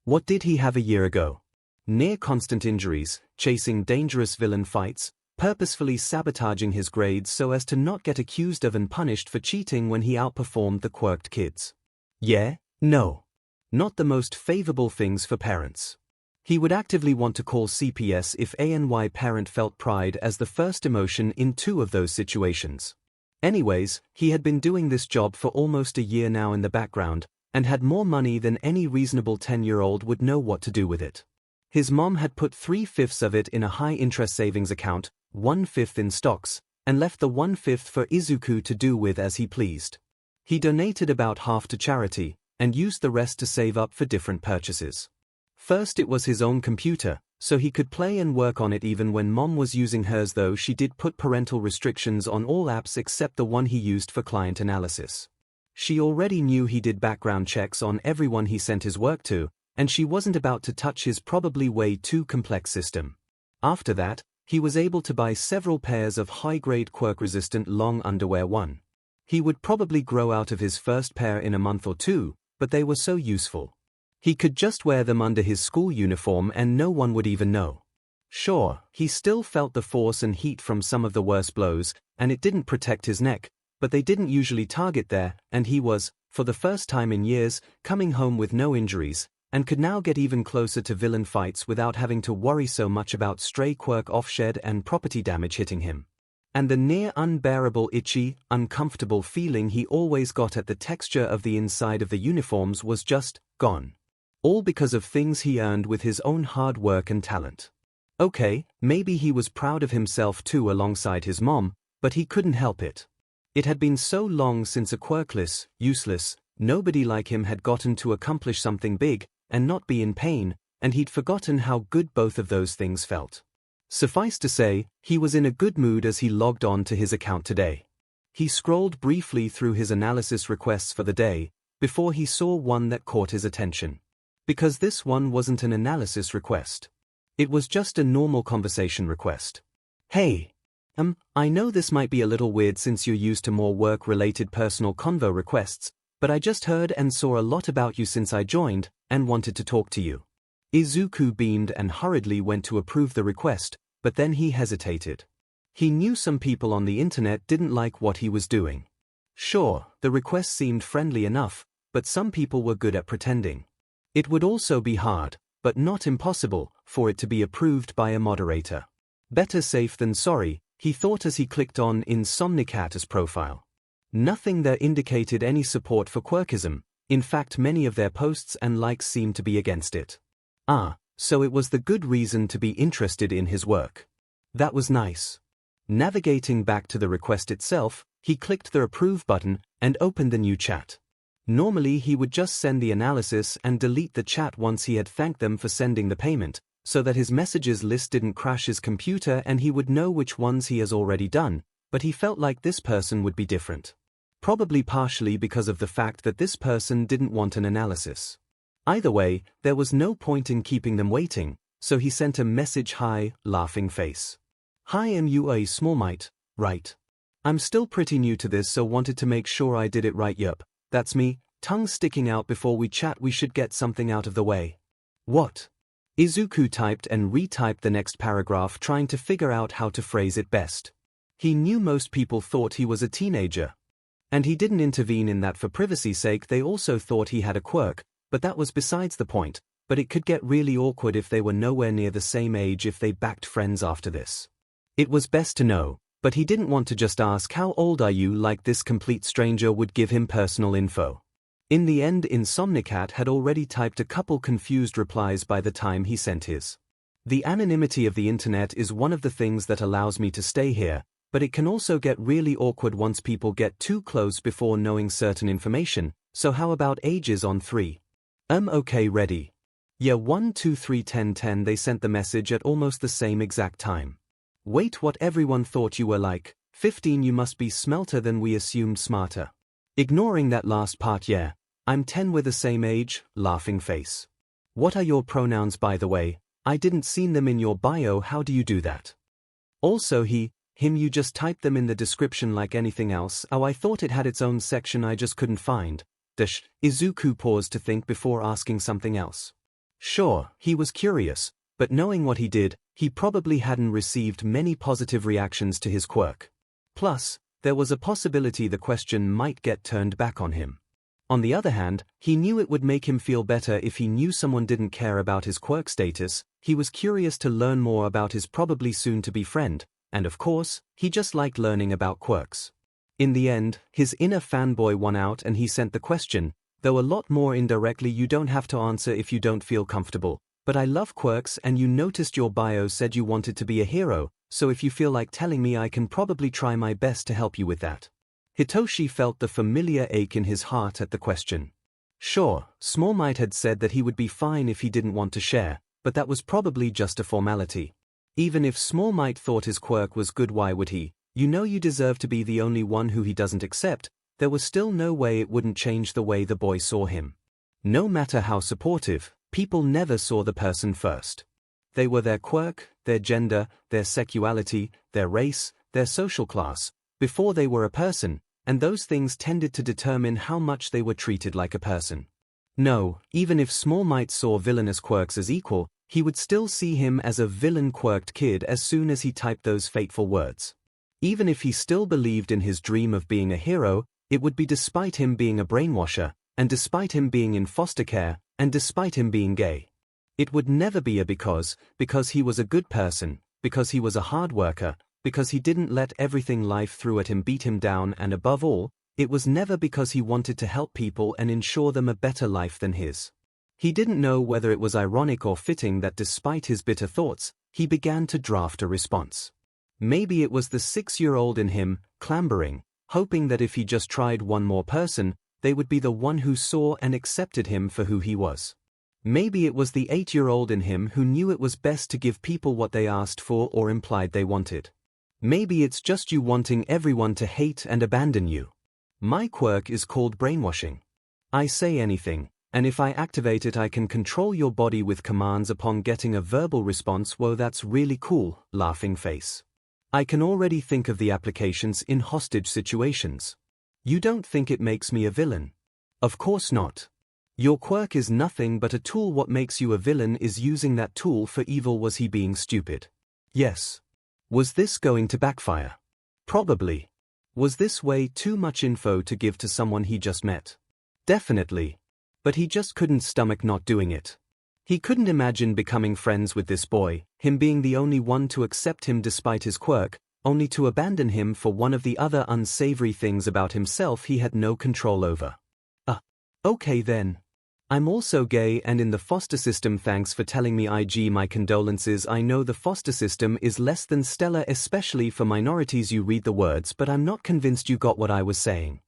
What did he have a year ago? Near constant injuries, chasing dangerous villain fights, purposefully sabotaging his grades so as to not get accused of and punished for cheating when he outperformed the quirked kids. Yeah, no. Not the most favorable things for parents. He would actively want to call CPS if any parent felt pride as the first emotion in two of those situations. Anyways, he had been doing this job for almost a year now in the background, and had more money than any reasonable 10-year-old would know what to do with it. His mom had put 3/5 of it in a high-interest savings account, 1/5 in stocks, and left the 1/5 for Izuku to do with as he pleased. He donated about half to charity, and used the rest to save up for different purchases. First it was his own computer, so he could play and work on it even when mom was using hers, though she did put parental restrictions on all apps except the one he used for client analysis. She already knew he did background checks on everyone he sent his work to, and she wasn't about to touch his probably way too complex system. After that, he was able to buy several pairs of high-grade quirk-resistant long underwear. He would probably grow out of his first pair in a month or two, but they were so useful. He could just wear them under his school uniform and no one would even know. Sure, he still felt the force and heat from some of the worst blows, and it didn't protect his neck, but they didn't usually target there, and he was, for the first time in years, coming home with no injuries, and could now get even closer to villain fights without having to worry so much about stray quirk offshed and property damage hitting him. And the near unbearable itchy, uncomfortable feeling he always got at the texture of the inside of the uniforms was just gone. All because of things he earned with his own hard work and talent. Okay, maybe he was proud of himself too alongside his mom, but he couldn't help it. It had been so long since a quirkless, useless, Nobody like him had gotten to accomplish something big, and not be in pain, and he'd forgotten how good both of those things felt. Suffice to say, he was in a good mood as he logged on to his account today. He scrolled briefly through his analysis requests for the day, before he saw one that caught his attention. Because this one wasn't an analysis request. It was just a normal conversation request. Hey. I know this might be a little weird since you're used to more work-related personal convo requests, but I just heard and saw a lot about you since I joined, and wanted to talk to you. Izuku beamed and hurriedly went to approve the request, but then he hesitated. He knew some people on the internet didn't like what he was doing. Sure, the request seemed friendly enough, but some people were good at pretending. It would also be hard, but not impossible, for it to be approved by a moderator. Better safe than sorry, he thought as he clicked on 𝐒𝐭𝐚𝐲 profile. Nothing there indicated any support for quirkism. In fact, many of their posts and likes seemed to be against it. So it was the good reason to be interested in his work. That was nice. Navigating back to the request itself, he clicked the approve button and opened the new chat. Normally he would just send the analysis and delete the chat once he had thanked them for sending the payment, so that his messages list didn't crash his computer and he would know which ones he has already done, but he felt like this person would be different. Probably partially because of the fact that this person didn't want an analysis. Either way, there was no point in keeping them waiting, so he sent a message: "Hi, laughing face. Hi, am you a small mite, right? I'm still pretty new to this, so wanted to make sure I did it right. Yup, that's me, tongue sticking out. Before we chat we should get something out of the way." What? Izuku typed and retyped the next paragraph, trying to figure out how to phrase it best. He knew most people thought he was a teenager. And he didn't intervene in that for privacy's sake. They also thought he had a quirk, but that was besides the point. But it could get really awkward if they were nowhere near the same age if they backed friends after this. It was best to know, but he didn't want to just ask "How old are you?" like this complete stranger would give him personal info. In the end, 𝐒𝐭𝐚𝐲 had already typed a couple confused replies by the time he sent his. The anonymity of the internet is one of the things that allows me to stay here, but it can also get really awkward once people get too close before knowing certain information, so how about ages on 3? Okay, ready. Yeah, 1 2 3 10 10. They sent the message at almost the same exact time. Wait, what? Everyone thought you were like 15. You must be smelter than we assumed, smarter. Ignoring that last part. Yeah, I'm 10 with the same age, laughing face. What are your pronouns, by the way? I didn't seen them in your bio. How do you do that? Also him, you just typed them in the description like anything else. Oh, I thought it had its own section I just couldn't find. Izuku paused to think before asking something else. Sure, he was curious, but knowing what he did, he probably hadn't received many positive reactions to his quirk. Plus, there was a possibility the question might get turned back on him. On the other hand, he knew it would make him feel better if he knew someone didn't care about his quirk status. He was curious to learn more about his probably soon-to-be friend, and of course, he just liked learning about quirks. In the end, his inner fanboy won out and he sent the question, though a lot more indirectly: "You don't have to answer if you don't feel comfortable, but I love quirks and you noticed your bio said you wanted to be a hero, so if you feel like telling me I can probably try my best to help you with that." Hitoshi felt the familiar ache in his heart at the question. Sure, 𝐒𝐿 had said that he would be fine if he didn't want to share, but that was probably just a formality. Even if 𝐒𝐿 thought his quirk was good, why would he? You know you deserve to be the only one who he doesn't accept. There was still no way it wouldn't change the way the boy saw him. No matter how supportive, people never saw the person first. They were their quirk, their gender, their sexuality, their race, their social class, before they were a person, and those things tended to determine how much they were treated like a person. No, even if 𝐒𝐿 saw villainous quirks as equal, he would still see him as a villain quirked kid as soon as he typed those fateful words. Even if he still believed in his dream of being a hero, it would be despite him being a brainwasher, and despite him being in foster care, and despite him being gay. It would never be a because he was a good person, because he was a hard worker, because he didn't let everything life threw at him beat him down, and above all, it was never because he wanted to help people and ensure them a better life than his. He didn't know whether it was ironic or fitting that despite his bitter thoughts, he began to draft a response. Maybe it was the 6-year-old in him, clambering, hoping that if he just tried one more person, they would be the one who saw and accepted him for who he was. Maybe it was the 8-year-old in him who knew it was best to give people what they asked for or implied they wanted. Maybe it's just you wanting everyone to hate and abandon you. My quirk is called brainwashing. I say anything, and if I activate it I can control your body with commands upon getting a verbal response. Whoa, that's really cool, laughing face. I can already think of the applications in hostage situations. You don't think it makes me a villain? Of course not. Your quirk is nothing but a tool. What makes you a villain is using that tool for evil. Was he being stupid? Yes. Was this going to backfire? Probably. Was this way too much info to give to someone he just met? Definitely. But he just couldn't stomach not doing it. He couldn't imagine becoming friends with this boy, him being the only one to accept him despite his quirk, only to abandon him for one of the other unsavory things about himself he had no control over. Okay then. I'm also gay and in the foster system. Thanks for telling me, IG. My condolences. I know the foster system is less than stellar, especially for minorities. You read the words, but I'm not convinced you got what I was saying.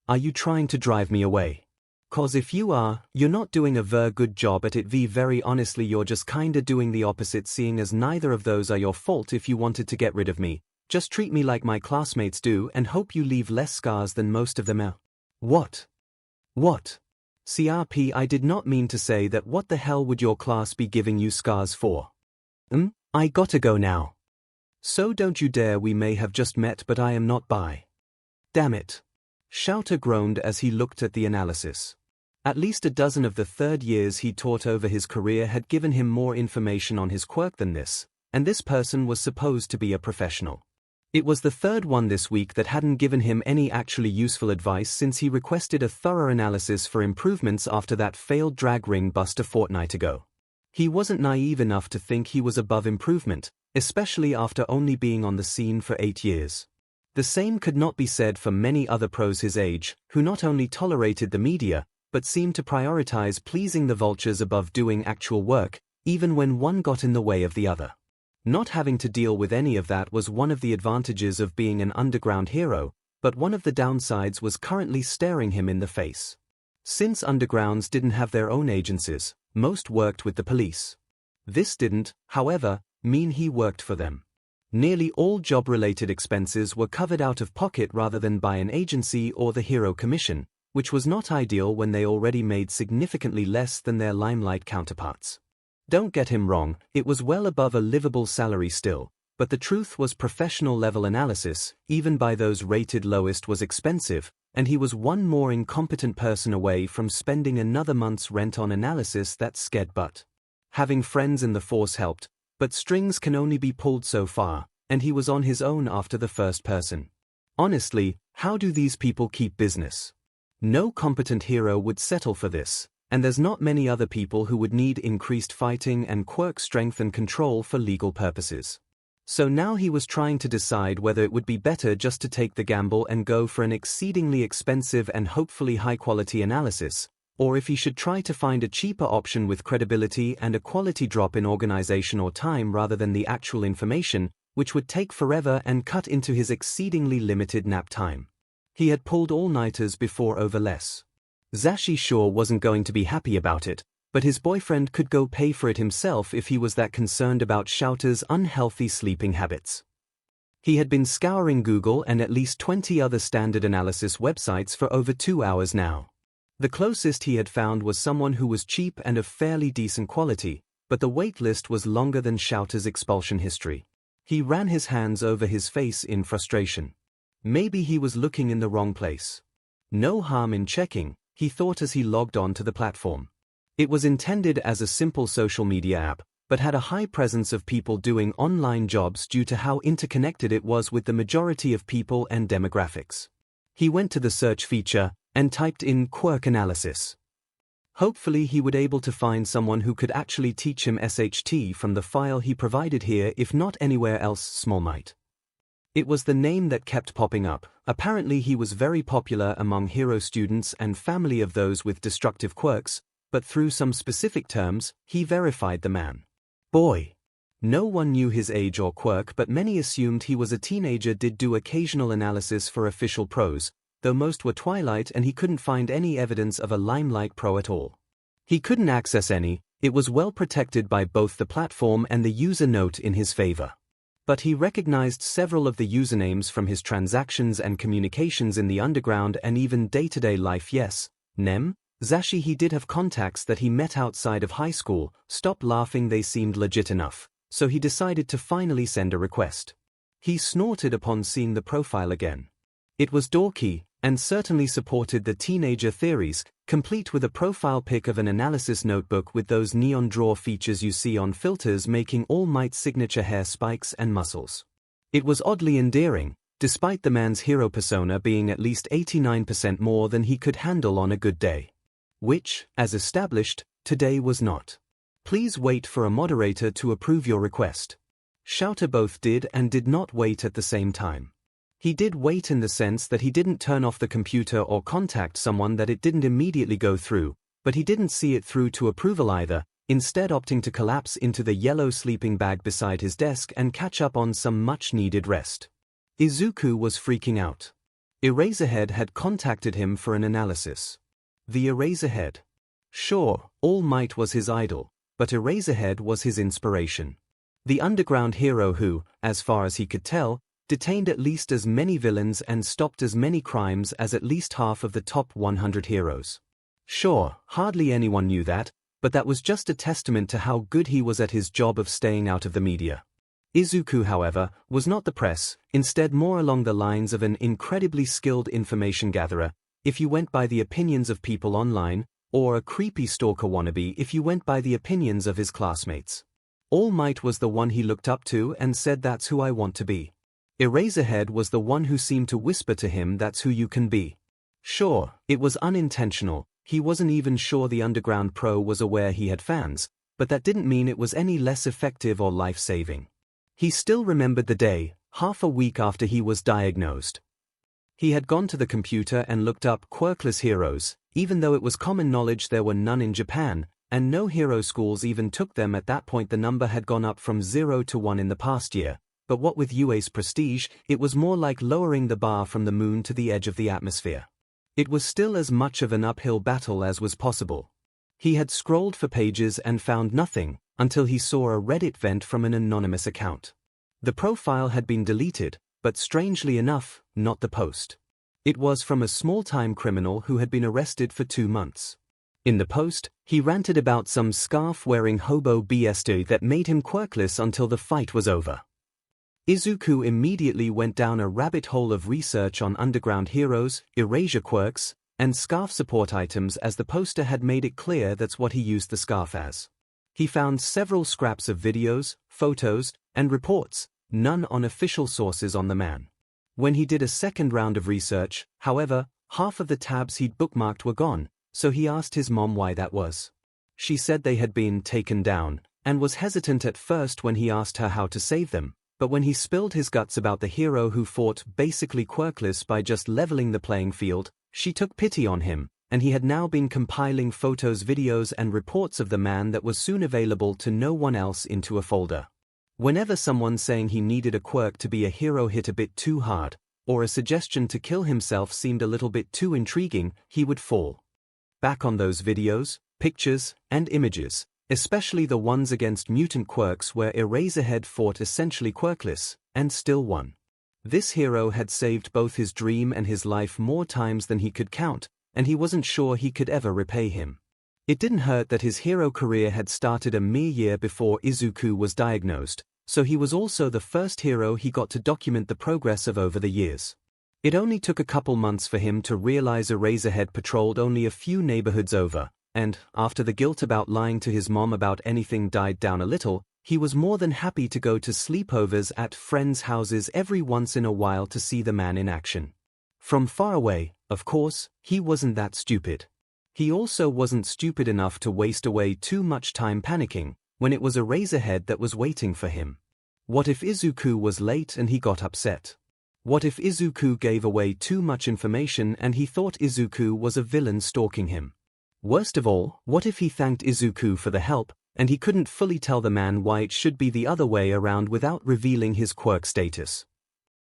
Are you trying to drive me away? 'Cause if you are, you're not doing a very good job at it. Very honestly, you're just kinda doing the opposite, seeing as neither of those are your fault. If you wanted to get rid of me, just treat me like my classmates do and hope you leave less scars than most of them are. What? CRP, I did not mean to say that. What the hell would your class be giving you scars for? I gotta go now. So don't you dare. We may have just met, but I am not bi. Damn it. 𝐤𝐻𝑜𝐻 groaned as he looked at the analysis. At least a dozen of the third years he taught over his career had given him more information on his quirk than this, and this person was supposed to be a professional. It was the third one this week that hadn't given him any actually useful advice since he requested a thorough analysis for improvements after that failed drag ring bust a fortnight ago. He wasn't naive enough to think he was above improvement, especially after only being on the scene for 8 years. The same could not be said for many other pros his age, who not only tolerated the media, but seemed to prioritize pleasing the vultures above doing actual work, even when one got in the way of the other. Not having to deal with any of that was one of the advantages of being an underground hero, but one of the downsides was currently staring him in the face. Since undergrounds didn't have their own agencies, most worked with the police. This didn't, however, mean he worked for them. Nearly all job-related expenses were covered out of pocket rather than by an agency or the hero commission, which was not ideal when they already made significantly less than their limelight counterparts. Don't get him wrong, it was well above a livable salary still, but the truth was professional-level analysis, even by those rated lowest, was expensive, and he was one more incompetent person away from spending another month's rent on analysis that scared butt. Having friends in the force helped, but strings can only be pulled so far, and he was on his own after the first person. Honestly, how do these people keep business? No competent hero would settle for this, and there's not many other people who would need increased fighting and quirk strength and control for legal purposes. So now he was trying to decide whether it would be better just to take the gamble and go for an exceedingly expensive and hopefully high-quality analysis, or if he should try to find a cheaper option with credibility and a quality drop in organization or time rather than the actual information, which would take forever and cut into his exceedingly limited nap time. He had pulled all-nighters before over less. Zashi sure wasn't going to be happy about it, but his boyfriend could go pay for it himself if he was that concerned about 𝐤𝐻𝑜𝐻's unhealthy sleeping habits. He had been scouring Google and at least 20 other standard analysis websites for over 2 hours now. The closest he had found was someone who was cheap and of fairly decent quality, but the wait list was longer than 𝐤𝐻𝑜𝐻's expulsion history. He ran his hands over his face in frustration. Maybe he was looking in the wrong place. No harm in checking, he thought as he logged on to the platform. It was intended as a simple social media app, but had a high presence of people doing online jobs due to how interconnected it was with the majority of people and demographics. He went to the search feature and typed in quirk analysis. Hopefully he would able to find someone who could actually teach him SHT from the file he provided here, if not anywhere else. Small might. It was the name that kept popping up. Apparently he was very popular among hero students and family of those with destructive quirks, but through some specific terms, he verified the man. Boy. No one knew his age or quirk, but many assumed he was a teenager. Did do occasional analysis for official pros, though most were Twilight and he couldn't find any evidence of a Limelight Pro at all. He couldn't access any, it was well protected by both the platform and the user note in his favor. But he recognized several of the usernames from his transactions and communications in the underground and even day-to-day life. Yes, Nem, Zashi, he did have contacts that he met outside of high school. Stop laughing, they seemed legit enough, so he decided to finally send a request. He snorted upon seeing the profile again. It was dorky, and certainly supported the teenager theories, complete with a profile pic of an analysis notebook with those neon draw features you see on filters making All Might's signature hair spikes and muscles. It was oddly endearing, despite the man's hero persona being at least 89% more than he could handle on a good day. Which, as established, today was not. Please wait for a moderator to approve your request. Shouter both did and did not wait at the same time. He did wait in the sense that he didn't turn off the computer or contact someone that it didn't immediately go through, but he didn't see it through to approval either, instead opting to collapse into the yellow sleeping bag beside his desk and catch up on some much-needed rest. Izuku was freaking out. Eraserhead had contacted him for an analysis. The Eraserhead. Sure, All Might was his idol, but Eraserhead was his inspiration. The underground hero who, as far as he could tell, detained at least as many villains and stopped as many crimes as at least half of the top 100 heroes. Sure, hardly anyone knew that, but that was just a testament to how good he was at his job of staying out of the media. Izuku, however, was not the press, instead more along the lines of an incredibly skilled information gatherer, if you went by the opinions of people online, or a creepy stalker wannabe if you went by the opinions of his classmates. All Might was the one he looked up to and said, "That's who I want to be." Eraserhead was the one who seemed to whisper to him, "That's who you can be." Sure, it was unintentional, he wasn't even sure the Underground Pro was aware he had fans, but that didn't mean it was any less effective or life-saving. He still remembered the day, half a week after he was diagnosed. He had gone to the computer and looked up quirkless heroes, even though it was common knowledge there were none in Japan, and no hero schools even took them at that point. The number had gone up from 0 to 1 in the past year. But what with UA's prestige, it was more like lowering the bar from the moon to the edge of the atmosphere. It was still as much of an uphill battle as was possible. He had scrolled for pages and found nothing, until he saw a Reddit vent from an anonymous account. The profile had been deleted, but strangely enough, not the post. It was from a small-time criminal who had been arrested for 2 months. In the post, he ranted about some scarf-wearing hobo BS that made him quirkless until the fight was over. Izuku immediately went down a rabbit hole of research on underground heroes, erasure quirks, and scarf support items, as the poster had made it clear that's what he used the scarf as. He found several scraps of videos, photos, and reports, none on official sources on the man. When he did a second round of research, however, half of the tabs he'd bookmarked were gone, so he asked his mom why that was. She said they had been taken down, and was hesitant at first when he asked her how to save them. But when he spilled his guts about the hero who fought basically quirkless by just leveling the playing field, she took pity on him, and he had now been compiling photos, videos, and reports of the man that was soon available to no one else into a folder. Whenever someone saying he needed a quirk to be a hero hit a bit too hard, or a suggestion to kill himself seemed a little bit too intriguing, he would fall back on those videos, pictures, and images, especially the ones against mutant quirks where Eraserhead fought essentially quirkless, and still won. This hero had saved both his dream and his life more times than he could count, and he wasn't sure he could ever repay him. It didn't hurt that his hero career had started a mere year before Izuku was diagnosed, so he was also the first hero he got to document the progress of over the years. It only took a couple months for him to realize Eraserhead patrolled only a few neighborhoods over, and, after the guilt about lying to his mom about anything died down a little, he was more than happy to go to sleepovers at friends' houses every once in a while to see the man in action. From far away, of course, he wasn't that stupid. He also wasn't stupid enough to waste away too much time panicking, when it was Eraserhead that was waiting for him. What if Izuku was late and he got upset? What if Izuku gave away too much information and he thought Izuku was a villain stalking him? Worst of all, what if he thanked Izuku for the help, and he couldn't fully tell the man why it should be the other way around without revealing his quirk status?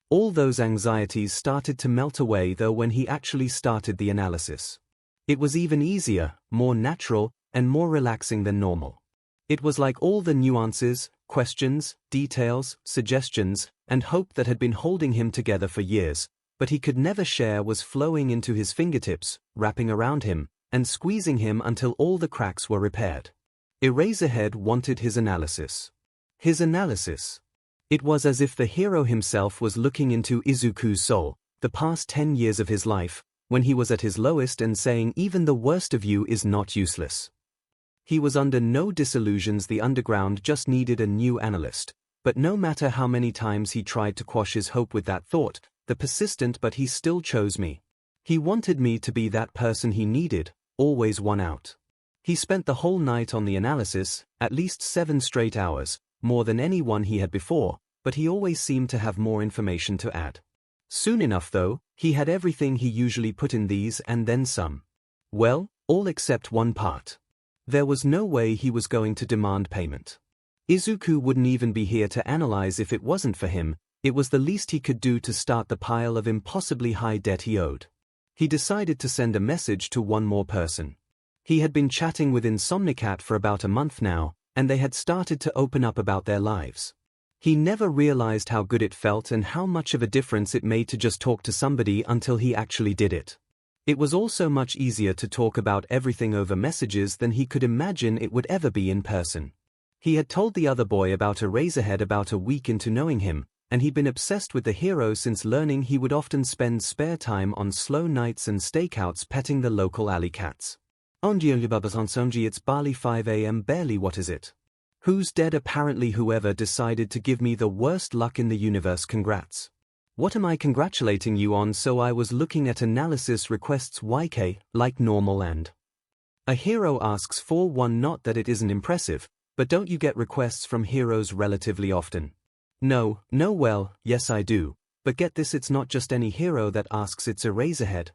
All those anxieties started to melt away though when he actually started the analysis. It was even easier, more natural, and more relaxing than normal. It was like all the nuances, questions, details, suggestions, and hope that had been holding him together for years, but he could never share was flowing into his fingertips, wrapping around him, and squeezing him until all the cracks were repaired. Eraserhead wanted his analysis. His analysis. It was as if the hero himself was looking into Izuku's soul, the past 10 years of his life, when he was at his lowest and saying even the worst of you is not useless. He was under no disillusions. The underground just needed a new analyst, but no matter how many times he tried to quash his hope with that thought, the persistent but he still chose me. He wanted me to be that person he needed, always won out. He spent the whole night on the analysis, at least 7 straight hours, more than anyone he had before, but he always seemed to have more information to add. Soon enough though, he had everything he usually put in these and then some. Well, all except one part. There was no way he was going to demand payment. Izuku wouldn't even be here to analyze if it wasn't for him. It was the least he could do to start the pile of impossibly high debt he owed. He decided to send a message to one more person. He had been chatting with 𝐒𝐿 for about a month now, and they had started to open up about their lives. He never realized how good it felt and how much of a difference it made to just talk to somebody until he actually did it. It was also much easier to talk about everything over messages than he could imagine it would ever be in person. He had told the other boy about Eraserhead about a week into knowing him, and he'd been obsessed with the hero since learning he would often spend spare time on slow nights and stakeouts petting the local alley cats. It's barely 5 a.m. barely. What is it? Who's dead? Apparently whoever decided to give me the worst luck in the universe. Congrats. What am I congratulating you on? So I was looking at analysis requests YK, like normal and. A hero asks for one. Not that it isn't impressive, but don't you get requests from heroes relatively often? No, well, yes I do, but get this, it's not just any hero that asks, it's Eraserhead.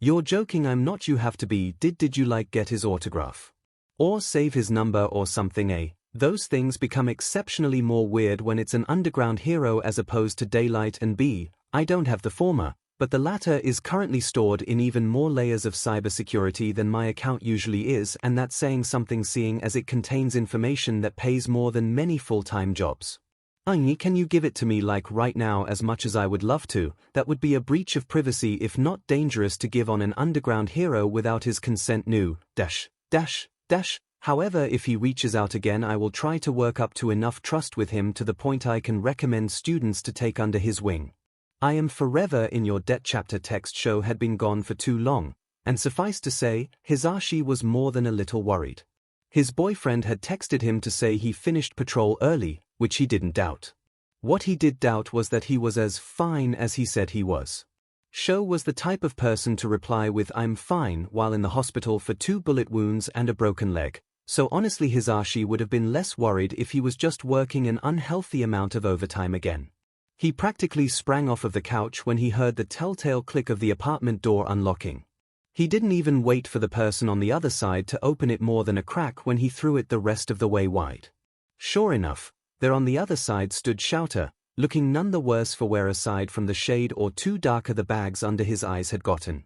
You're joking? I'm not. You have to be. Did you like get his autograph? Or save his number or something? Those things become exceptionally more weird when it's an underground hero as opposed to Daylight, and B, I don't have the former, but the latter is currently stored in even more layers of cybersecurity than my account usually is, and that's saying something seeing as it contains information that pays more than many full-time jobs. Can you give it to me like right now? As much as I would love to, that would be a breach of privacy if not dangerous to give on an underground hero without his consent. However, if he reaches out again, I will try to work up to enough trust with him to the point I can recommend students to take under his wing. I am forever in your debt. Chapter text show had been gone for too long, and suffice to say, Hisashi was more than a little worried. His boyfriend had texted him to say he finished patrol early, which he didn't doubt. What he did doubt was that he was as fine as he said he was. Sho was the type of person to reply with "I'm fine" while in the hospital for 2 bullet wounds and a broken leg, so honestly Hisashi would have been less worried if he was just working an unhealthy amount of overtime again. He practically sprang off of the couch when he heard the telltale click of the apartment door unlocking. He didn't even wait for the person on the other side to open it more than a crack when he threw it the rest of the way wide. Sure enough, there on the other side stood Shouter, looking none the worse for wear aside from the shade or 2 darker the bags under his eyes had gotten.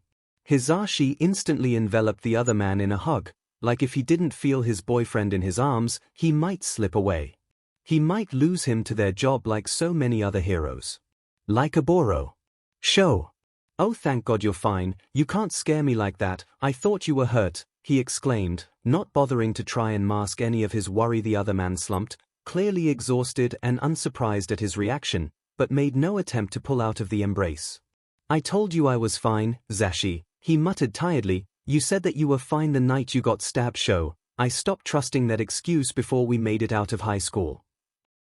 Hisashi instantly enveloped the other man in a hug, like if he didn't feel his boyfriend in his arms, he might slip away. He might lose him to their job like so many other heroes. Like Oboro. Sho. Oh, thank God you're fine, you can't scare me like that, I thought you were hurt, he exclaimed, not bothering to try and mask any of his worry. The other man slumped, clearly exhausted and unsurprised at his reaction, but made no attempt to pull out of the embrace. I told you I was fine, Zashi, he muttered tiredly. You said that you were fine the night you got stabbed. Sho, I stopped trusting that excuse before we made it out of high school.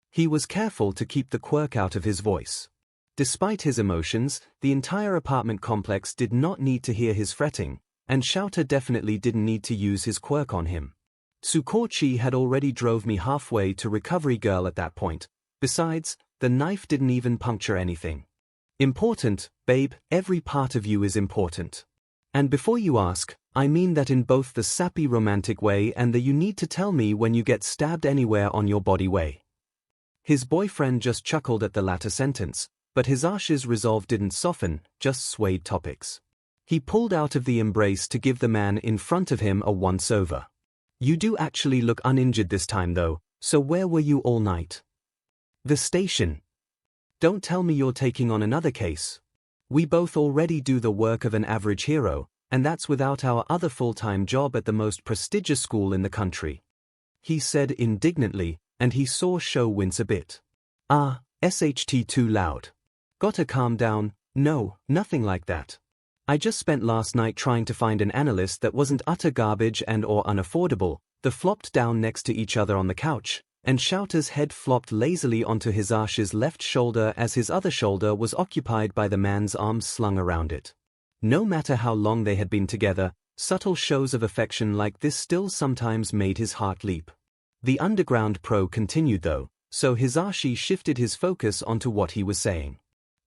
He was careful to keep the quirk out of his voice. Despite his emotions, the entire apartment complex did not need to hear his fretting, and Shouter definitely didn't need to use his quirk on him. Tsukochi had already drove me halfway to Recovery Girl at that point. Besides, the knife didn't even puncture anything. Important, babe, every part of you is important. And before you ask, I mean that in both the sappy romantic way and the you need to tell me when you get stabbed anywhere on your body way. His boyfriend just chuckled at the latter sentence, but 𝐒𝐻𝐼's resolve didn't soften, just swayed topics. He pulled out of the embrace to give the man in front of him a once-over. "You do actually look uninjured this time though, so where were you all night?" "The station." "Don't tell me you're taking on another case. We both already do the work of an average hero, and that's without our other full-time job at the most prestigious school in the country," he said indignantly, and he saw 𝐲 wince a bit. "SHT too loud. Gotta calm down." "No, nothing like that. I just spent last night trying to find an analyst that wasn't utter garbage and/or unaffordable." They flopped down next to each other on the couch, and 𝐲's head flopped lazily onto 𝐒𝐻𝐼's left shoulder as his other shoulder was occupied by the man's arms slung around it. No matter how long they had been together, subtle shows of affection like this still sometimes made his heart leap. The underground pro continued though, so 𝐒𝐻𝐼 shifted his focus onto what he was saying.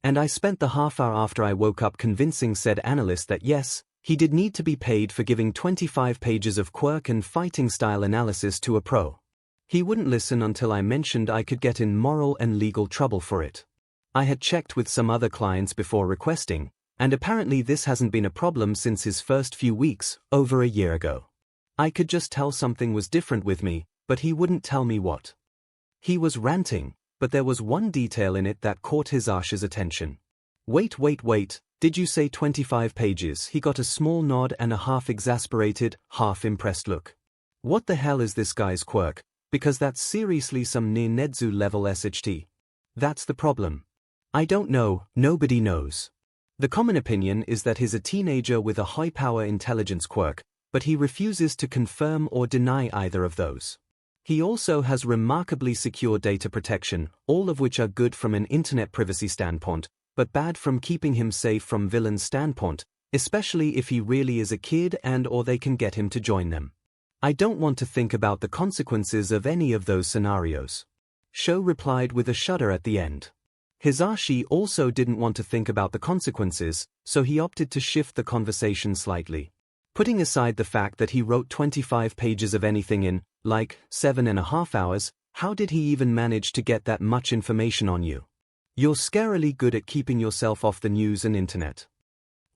"And I spent the half hour after I woke up convincing said analyst that yes, he did need to be paid for giving 25 pages of quirk and fighting style analysis to a pro. He wouldn't listen until I mentioned I could get in moral and legal trouble for it. I had checked with some other clients before requesting, and apparently this hasn't been a problem since his first few weeks, over a year ago. I could just tell something was different with me, but he wouldn't tell me what." He was ranting, but there was one detail in it that caught 𝐒𝐻𝐼's attention. Wait, did you say 25 pages?" He got a small nod and a half-exasperated, half-impressed look. "What the hell is this guy's quirk? Because that's seriously some near-Nedzu level SHT. That's the problem. I don't know, nobody knows. The common opinion is that he's a teenager with a high-power intelligence quirk, but he refuses to confirm or deny either of those. He also has remarkably secure data protection, all of which are good from an internet privacy standpoint, but bad from keeping him safe from villains' standpoint, especially if he really is a kid and/or they can get him to join them. I don't want to think about the consequences of any of those scenarios." 𝐲 replied with a shudder at the end. 𝐒𝐻𝐼 also didn't want to think about the consequences, so he opted to shift the conversation slightly. Putting aside the fact that he wrote 25 pages of anything in, like, 7.5 hours, how did he even manage to get that much information on you? You're scarily good at keeping yourself off the news and internet.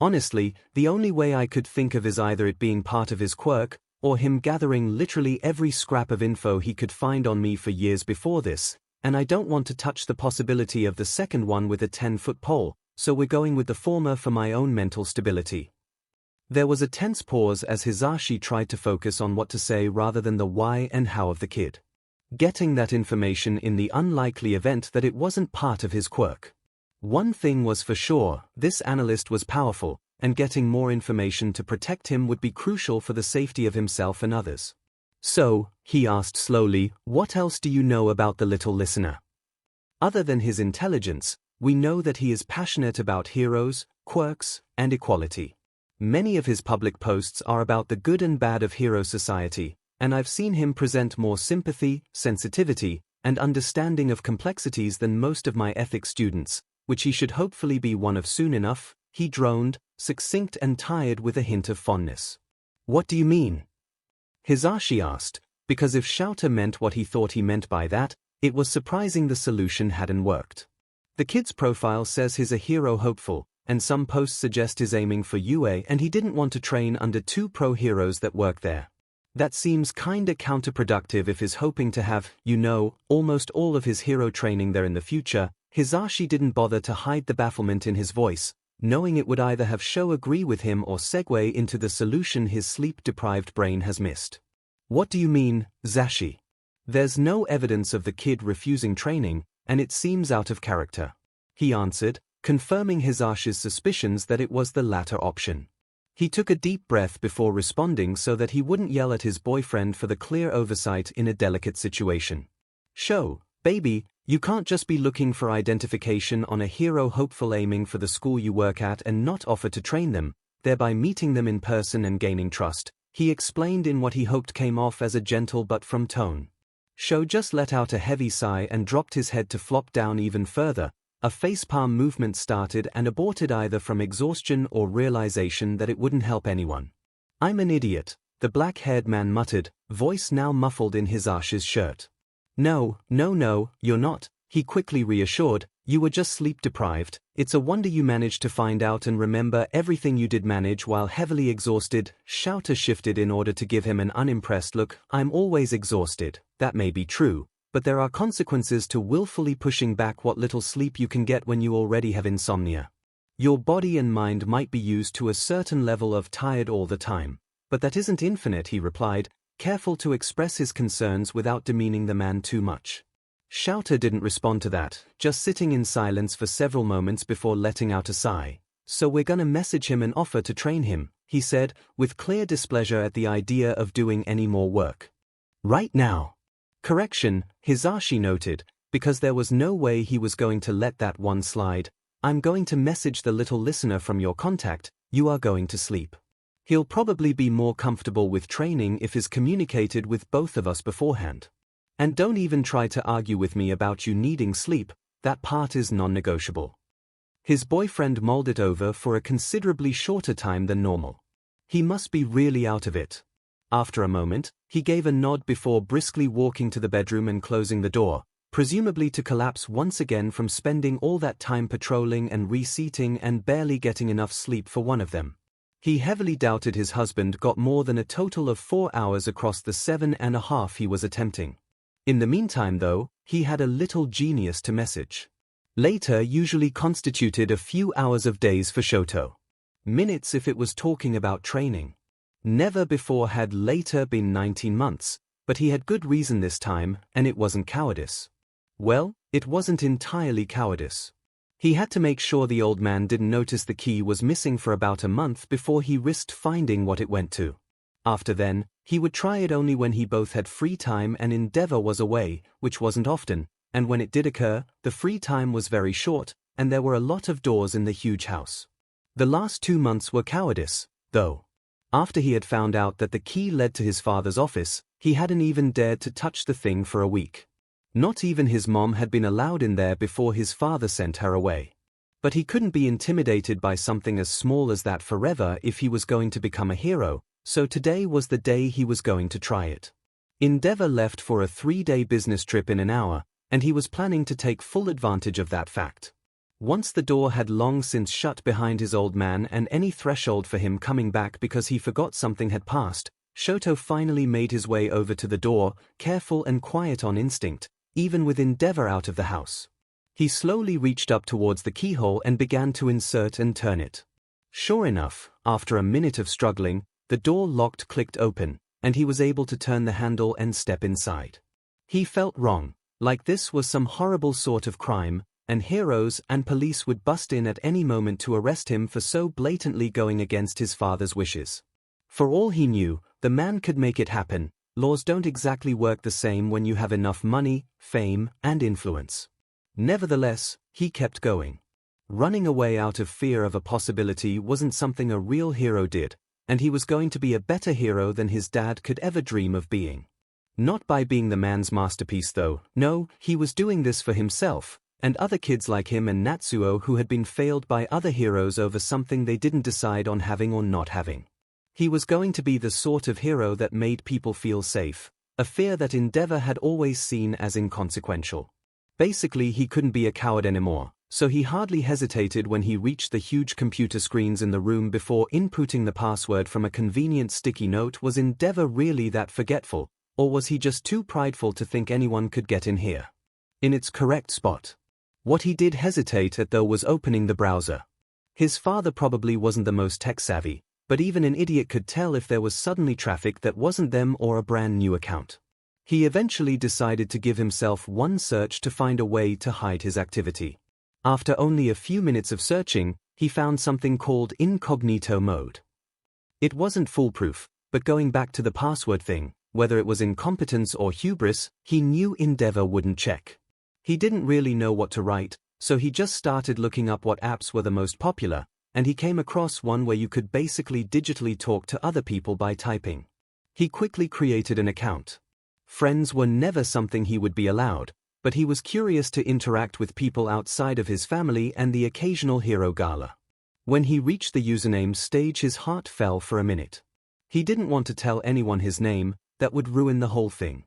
Honestly, the only way I could think of is either it being part of his quirk, or him gathering literally every scrap of info he could find on me for years before this, and I don't want to touch the possibility of the second one with a 10-foot pole, so we're going with the former for my own mental stability." There was a tense pause as 𝐒𝐻𝐼 tried to focus on what to say rather than the why and how of the kid. Getting that information in the unlikely event that it wasn't part of his quirk. One thing was for sure, this analyst was powerful, and getting more information to protect him would be crucial for the safety of himself and others. "So," he asked slowly, "what else do you know about the little listener? Other than his intelligence, we know that he is passionate about heroes, quirks, and equality. Many of his public posts are about the good and bad of hero society, and I've seen him present more sympathy, sensitivity, and understanding of complexities than most of my ethics students, which he should hopefully be one of soon enough," he droned, succinct and tired with a hint of fondness. "What do you mean?" 𝐒𝐻𝐼 asked, because if 𝐲 meant what he thought he meant by that, it was surprising the solution hadn't worked. The kid's profile says he's a hero hopeful, and some posts suggest he's aiming for UA and he didn't want to train under 2 pro heroes that work there. That seems kinda counterproductive if he's hoping to have, almost all of his hero training there in the future. 𝐒𝐻𝐼 didn't bother to hide the bafflement in his voice, knowing it would either have 𝐲 agree with him or segue into the solution his sleep-deprived brain has missed. "What do you mean, 𝐒𝐻𝐼? There's no evidence of the kid refusing training, and it seems out of character," he answered, confirming 𝐒𝐻𝐼's suspicions that it was the latter option. He took a deep breath before responding so that he wouldn't yell at his boyfriend for the clear oversight in a delicate situation. "𝐲, baby, you can't just be looking for identification on a hero hopeful aiming for the school you work at and not offer to train them, thereby meeting them in person and gaining trust," he explained in what he hoped came off as a gentle but firm tone. 𝐲 just let out a heavy sigh and dropped his head to flop down even further. A facepalm movement started and aborted either from exhaustion or realization that it wouldn't help anyone. "I'm an idiot," the black-haired man muttered, voice now muffled in 𝐒𝐻𝐼's shirt. No, you're not," he quickly reassured, You were just sleep deprived. It's a wonder you managed to find out and remember everything you did manage while heavily exhausted. 𝐒𝐿 shifted in order to give him an unimpressed look. I'm always exhausted. That may be true, but there are consequences to willfully pushing back what little sleep you can get when you already have insomnia. Your body and mind might be used to a certain level of tired all the time, but that isn't infinite, he replied, careful to express his concerns without demeaning the man too much. 𝐒𝐿 didn't respond to that, just sitting in silence for several moments before letting out a sigh. So we're gonna message him and offer to train him, he said, with clear displeasure at the idea of doing any more work. Right now. Correction, Hisashi noted, because there was no way he was going to let that one slide. I'm going to message the little listener from your contact, you are going to sleep. He'll probably be more comfortable with training if is communicated with both of us beforehand. And don't even try to argue with me about you needing sleep, that part is non-negotiable. His boyfriend mulled it over for a considerably shorter time than normal. He must be really out of it. After a moment, he gave a nod before briskly walking to the bedroom and closing the door, presumably to collapse once again from spending all that time patrolling and reseating and barely getting enough sleep for one of them. He heavily doubted his husband got more than a total of 4 hours across the 7.5 he was attempting. In the meantime though, he had a little genius to message. Later usually constituted a few hours of days for Shoto. Minutes if it was talking about training. Never before had later been 19 months, but he had good reason this time, and it wasn't cowardice. Well, it wasn't entirely cowardice. He had to make sure the old man didn't notice the key was missing for about a month before he risked finding what it went to. After then, he would try it only when he both had free time and Endeavor was away, which wasn't often, and when it did occur, the free time was very short, and there were a lot of doors in the huge house. The last 2 months were cowardice, though. After he had found out that the key led to his father's office, he hadn't even dared to touch the thing for a week. Not even his mom had been allowed in there before his father sent her away. But he couldn't be intimidated by something as small as that forever if he was going to become a hero, so today was the day he was going to try it. Endeavor left for a 3-day business trip in an hour, and he was planning to take full advantage of that fact. Once the door had long since shut behind his old man and any threshold for him coming back because he forgot something had passed, Shoto finally made his way over to the door, careful and quiet on instinct, even with Endeavor out of the house. He slowly reached up towards the keyhole and began to insert and turn it. Sure enough, after a minute of struggling, the door locked clicked open, and he was able to turn the handle and step inside. He felt wrong, like this was some horrible sort of crime, and heroes and police would bust in at any moment to arrest him for so blatantly going against his father's wishes. For all he knew, the man could make it happen. Laws don't exactly work the same when you have enough money, fame, and influence. Nevertheless, he kept going. Running away out of fear of a possibility wasn't something a real hero did, and he was going to be a better hero than his dad could ever dream of being. Not by being the man's masterpiece though, no, he was doing this for himself, and other kids like him and Natsuo who had been failed by other heroes over something they didn't decide on having or not having. He was going to be the sort of hero that made people feel safe, a fear that Endeavor had always seen as inconsequential. Basically he couldn't be a coward anymore, so he hardly hesitated when he reached the huge computer screens in the room before inputting the password from a convenient sticky note. Was Endeavor really that forgetful, or was he just too prideful to think anyone could get in here? In its correct spot. What he did hesitate at though was opening the browser. His father probably wasn't the most tech-savvy, but even an idiot could tell if there was suddenly traffic that wasn't them or a brand new account. He eventually decided to give himself one search to find a way to hide his activity. After only a few minutes of searching, he found something called incognito mode. It wasn't foolproof, but going back to the password thing, whether it was incompetence or hubris, he knew Endeavor wouldn't check. He didn't really know what to write, so he just started looking up what apps were the most popular, and he came across one where you could basically digitally talk to other people by typing. He quickly created an account. Friends were never something he would be allowed, but he was curious to interact with people outside of his family and the occasional hero gala. When he reached the username stage, his heart fell for a minute. He didn't want to tell anyone his name, that would ruin the whole thing.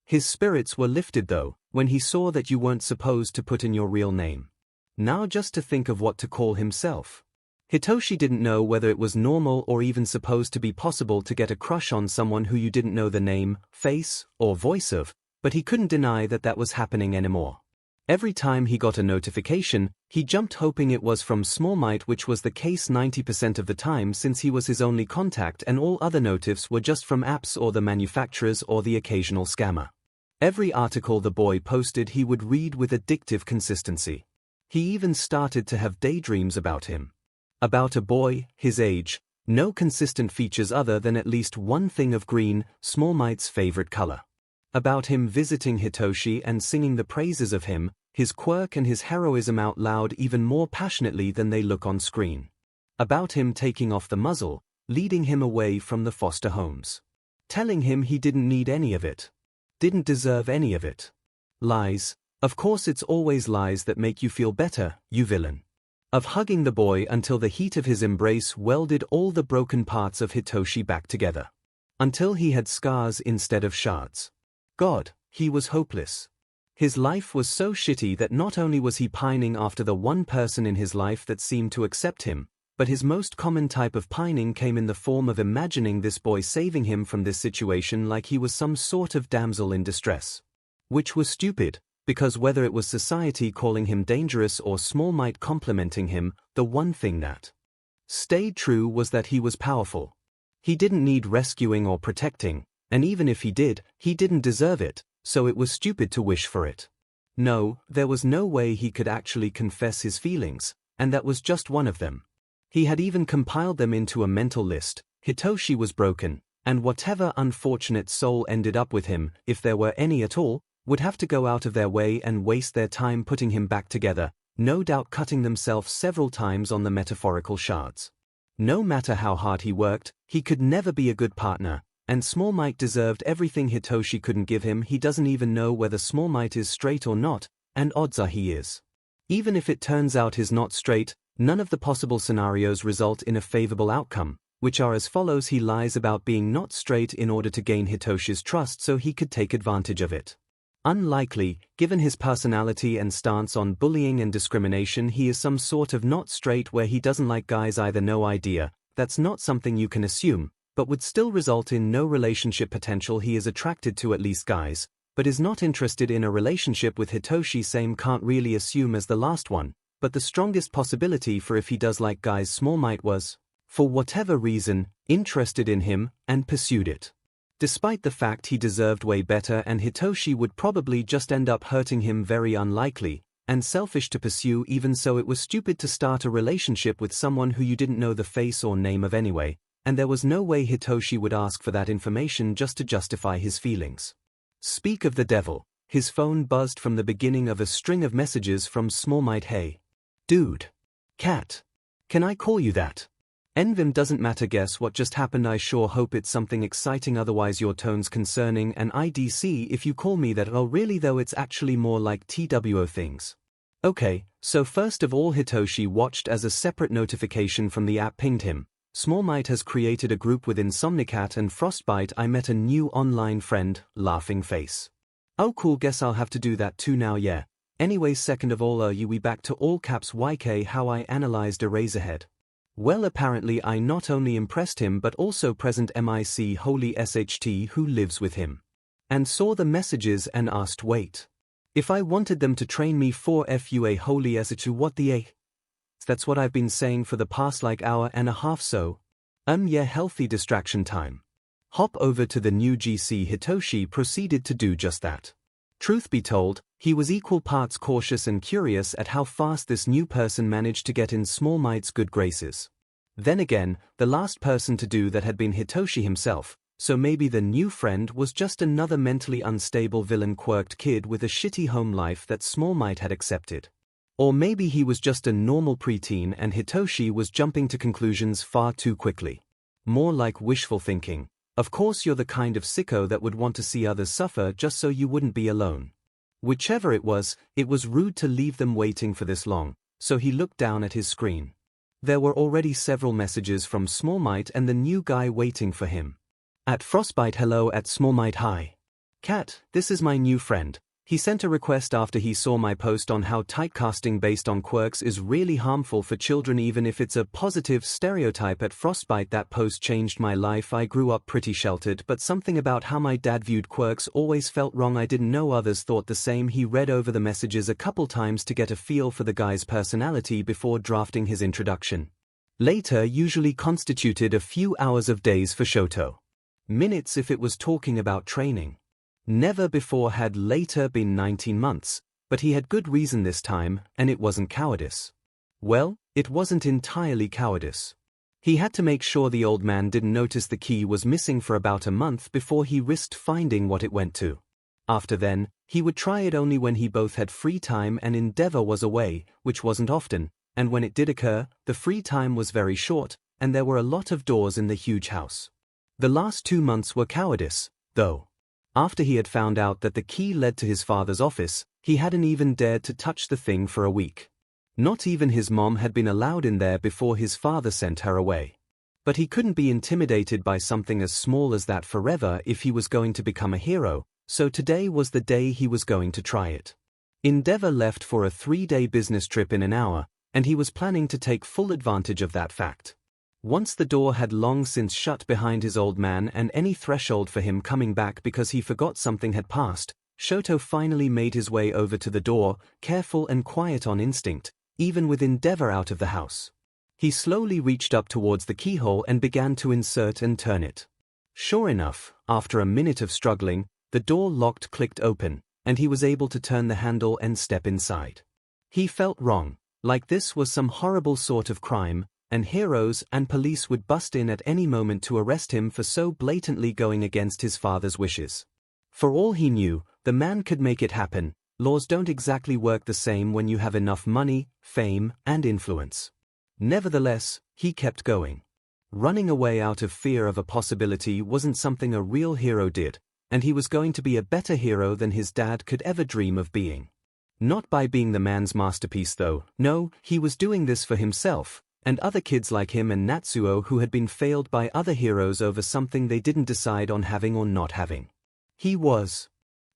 His spirits were lifted though, when he saw that you weren't supposed to put in your real name. Now just to think of what to call himself. Hitoshi didn't know whether it was normal or even supposed to be possible to get a crush on someone who you didn't know the name, face, or voice of, but he couldn't deny that that was happening anymore. Every time he got a notification, he jumped hoping it was from 𝐼𝐺, which was the case 90% of the time since he was his only contact and all other notifs were just from apps or the manufacturers or the occasional scammer. Every article the boy posted he would read with addictive consistency. He even started to have daydreams about him. About a boy, his age, no consistent features other than at least one thing of green, 𝐼𝐺's favorite color. About him visiting Hitoshi and singing the praises of him, his quirk and his heroism out loud even more passionately than they look on screen. About him taking off the muzzle, leading him away from the foster homes. Telling him he didn't need any of it. Didn't deserve any of it. Lies. Of course it's always lies that make you feel better, you villain. Of hugging the boy until the heat of his embrace welded all the broken parts of Hitoshi back together. Until he had scars instead of shards. God, he was hopeless. His life was so shitty that not only was he pining after the one person in his life that seemed to accept him, but his most common type of pining came in the form of imagining this boy saving him from this situation like he was some sort of damsel in distress. Which was stupid, because whether it was society calling him dangerous or 𝐼𝐺 complimenting him, the one thing that stayed true was that he was powerful. He didn't need rescuing or protecting, and even if he did, he didn't deserve it, so it was stupid to wish for it. No, there was no way he could actually confess his feelings, and that was just one of them. He had even compiled them into a mental list. Hitoshi was broken, and whatever unfortunate soul ended up with him, if there were any at all, would have to go out of their way and waste their time putting him back together, no doubt cutting themselves several times on the metaphorical shards. No matter how hard he worked, he could never be a good partner, and 𝐼𝐺 deserved everything Hitoshi couldn't give him. He doesn't even know whether 𝐼𝐺 is straight or not, and odds are he is. Even if it turns out he's not straight, none of the possible scenarios result in a favorable outcome, which are as follows. He lies about being not straight in order to gain Hitoshi's trust so he could take advantage of it. Unlikely, given his personality and stance on bullying and discrimination. He is some sort of not straight where he doesn't like guys either. No idea, that's not something you can assume, but would still result in no relationship potential. He is attracted to at least guys, but is not interested in a relationship with Hitoshi. Same, can't really assume as the last one, but the strongest possibility for if he does like guys. 𝐼𝐺 was, for whatever reason, interested in him, and pursued it. Despite the fact he deserved way better and Hitoshi would probably just end up hurting him. Very unlikely, and selfish to pursue. Even so, it was stupid to start a relationship with someone who you didn't know the face or name of anyway, and there was no way Hitoshi would ask for that information just to justify his feelings. Speak of the devil, his phone buzzed from the beginning of a string of messages from 𝐼𝐺. Hey. Dude. Cat. Can I call you that? Envim doesn't matter. Guess what just happened? I sure hope it's something exciting, otherwise your tone's concerning, and IDC if you call me that. Oh really though, it's actually more like TWO things. Okay, so first of all, Hitoshi watched as a separate notification from the app pinged him. 𝐼𝐺 has created a group with Insomnicat and Frostbite. I met a new online friend, laughing face. Oh cool, guess I'll have to do that too now. Yeah. Anyways, second of all, we back to all caps YK how I analyzed Eraserhead. Well, apparently I not only impressed him but also present MIC Holy SHT who lives with him. And saw the messages and asked wait. If I wanted them to train me for FUA Holy SHT, what the A? That's what I've been saying for the past like hour and a half. So, yeah, healthy distraction time. Hop over to the new GC. Hitoshi proceeded to do just that. Truth be told, he was equal parts cautious and curious at how fast this new person managed to get in 𝐼𝐺's good graces. Then again, the last person to do that had been Hitoshi himself, so maybe the new friend was just another mentally unstable villain quirked kid with a shitty home life that 𝐼𝐺 had accepted. Or maybe he was just a normal preteen and Hitoshi was jumping to conclusions far too quickly. More like wishful thinking. Of course you're the kind of sicko that would want to see others suffer just so you wouldn't be alone. Whichever it was rude to leave them waiting for this long, so he looked down at his screen. There were already several messages from 𝐼𝐺 and the new guy waiting for him. At Frostbite, hello. At 𝐼𝐺, hi. Cat, this is my new friend. He sent a request after he saw my post on how typecasting based on quirks is really harmful for children even if it's a positive stereotype at Frostbite. That post changed my life. I grew up pretty sheltered, but something about how my dad viewed quirks always felt wrong. I didn't know others thought the same. He read over the messages a couple times to get a feel for the guy's personality before drafting his introduction. Later usually constituted a few hours of days for Shoto. Minutes if it was talking about training. Never before had later been 19 months, but he had good reason this time, and it wasn't cowardice. Well, it wasn't entirely cowardice. He had to make sure the old man didn't notice the key was missing for about a month before he risked finding what it went to. After then, he would try it only when he both had free time and Endeavor was away, which wasn't often, and when it did occur, the free time was very short, and there were a lot of doors in the huge house. The last 2 months were cowardice, though. After he had found out that the key led to his father's office, he hadn't even dared to touch the thing for a week. Not even his mom had been allowed in there before his father sent her away. But he couldn't be intimidated by something as small as that forever if he was going to become a hero, so today was the day he was going to try it. Endeavor left for a 3-day business trip in an hour, and he was planning to take full advantage of that fact. Once the door had long since shut behind his old man and any threshold for him coming back because he forgot something had passed, Shoto finally made his way over to the door, careful and quiet on instinct, even with Endeavor out of the house. He slowly reached up towards the keyhole and began to insert and turn it. Sure enough, after a minute of struggling, the door locked clicked open, and he was able to turn the handle and step inside. He felt wrong, like this was some horrible sort of crime, and heroes and police would bust in at any moment to arrest him for so blatantly going against his father's wishes. For all he knew, the man could make it happen. Laws don't exactly work the same when you have enough money, fame, and influence. Nevertheless, he kept going. Running away out of fear of a possibility wasn't something a real hero did, and he was going to be a better hero than his dad could ever dream of being. Not by being the man's masterpiece though, no, he was doing this for himself, and other kids like him and Natsuo who had been failed by other heroes over something they didn't decide on having or not having. He was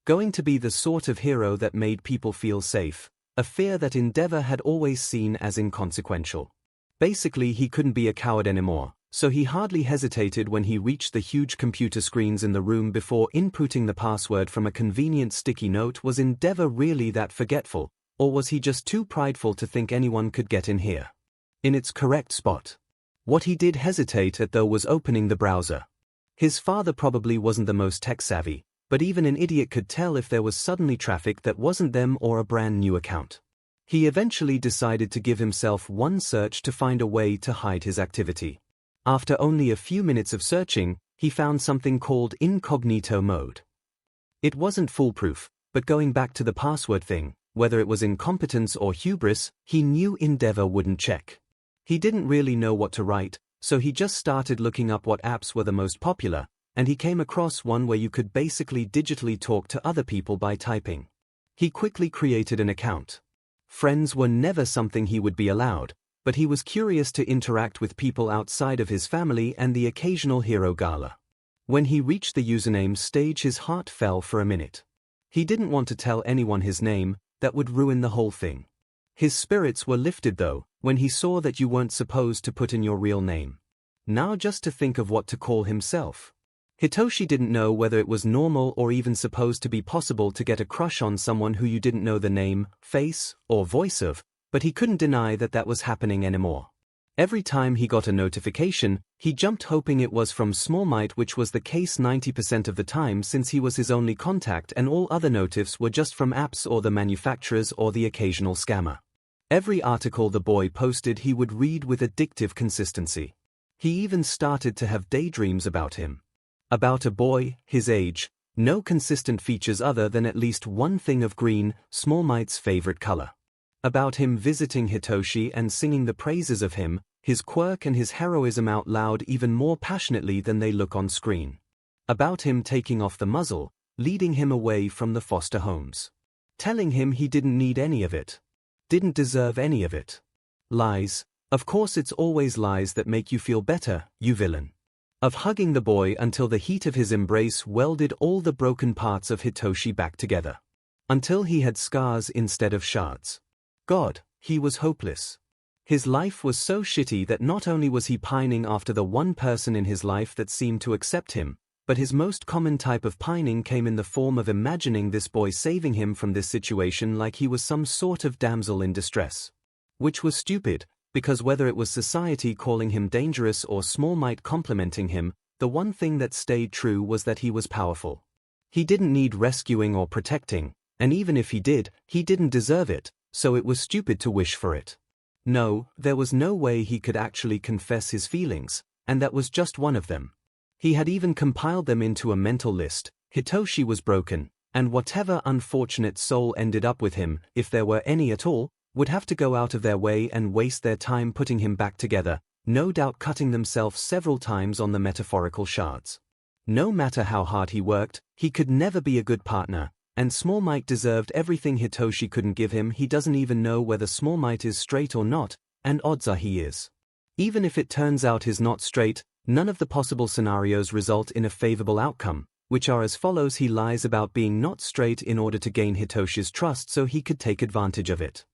going to be the sort of hero that made people feel safe, a fear that Endeavor had always seen as inconsequential. Basically he couldn't be a coward anymore, so he hardly hesitated when he reached the huge computer screens in the room before inputting the password from a convenient sticky note. Was Endeavor really that forgetful, or was he just too prideful to think anyone could get in here? In its correct spot. What he did hesitate at though was opening the browser. His father probably wasn't the most tech-savvy, but even an idiot could tell if there was suddenly traffic that wasn't them or a brand new account. He eventually decided to give himself one search to find a way to hide his activity. After only a few minutes of searching, he found something called incognito mode. It wasn't foolproof, but going back to the password thing, whether it was incompetence or hubris, he knew Endeavor wouldn't check. He didn't really know what to write, so he just started looking up what apps were the most popular, and he came across one where you could basically digitally talk to other people by typing. He quickly created an account. Friends were never something he would be allowed, but he was curious to interact with people outside of his family and the occasional hero gala. When he reached the username stage, his heart fell for a minute. He didn't want to tell anyone his name, that would ruin the whole thing. His spirits were lifted though, when he saw that you weren't supposed to put in your real name. Now just to think of what to call himself. Hitoshi didn't know whether it was normal or even supposed to be possible to get a crush on someone who you didn't know the name, face, or voice of, but he couldn't deny that that was happening anymore. Every time he got a notification, he jumped hoping it was from 𝐒𝐿, which was the case 90% of the time since he was his only contact and all other notifs were just from apps or the manufacturers or the occasional scammer. Every article the boy posted he would read with addictive consistency. He even started to have daydreams about him. About a boy, his age, no consistent features other than at least one thing of green, 𝐒𝐿's favorite color. About him visiting Hitoshi and singing the praises of him, his quirk and his heroism out loud even more passionately than they look on screen. About him taking off the muzzle, leading him away from the foster homes. Telling him he didn't need any of it. Didn't deserve any of it. Lies. Of course it's always lies that make you feel better, you villain. Of hugging the boy until the heat of his embrace welded all the broken parts of Hitoshi back together. until he had scars instead of shards. God, he was hopeless. His life was so shitty that not only was he pining after the one person in his life that seemed to accept him, but his most common type of pining came in the form of imagining this boy saving him from this situation like he was some sort of damsel in distress. Which was stupid, because whether it was society calling him dangerous or Small Might complimenting him, the one thing that stayed true was that he was powerful. He didn't need rescuing or protecting, and even if he did, he didn't deserve it, so it was stupid to wish for it. No, there was no way he could actually confess his feelings, and that was just one of them. He had even compiled them into a mental list. Hitoshi was broken, and whatever unfortunate soul ended up with him, if there were any at all, would have to go out of their way and waste their time putting him back together, no doubt cutting themselves several times on the metaphorical shards. No matter how hard he worked, he could never be a good partner, and Small Might deserved everything Hitoshi couldn't give him. He doesn't even know whether Small Might is straight or not, and odds are he is. Even if it turns out he's not straight, none of the possible scenarios result in a favorable outcome, which are as follows. He lies about being not straight in order to gain Hitoshi's trust so he could take advantage of it.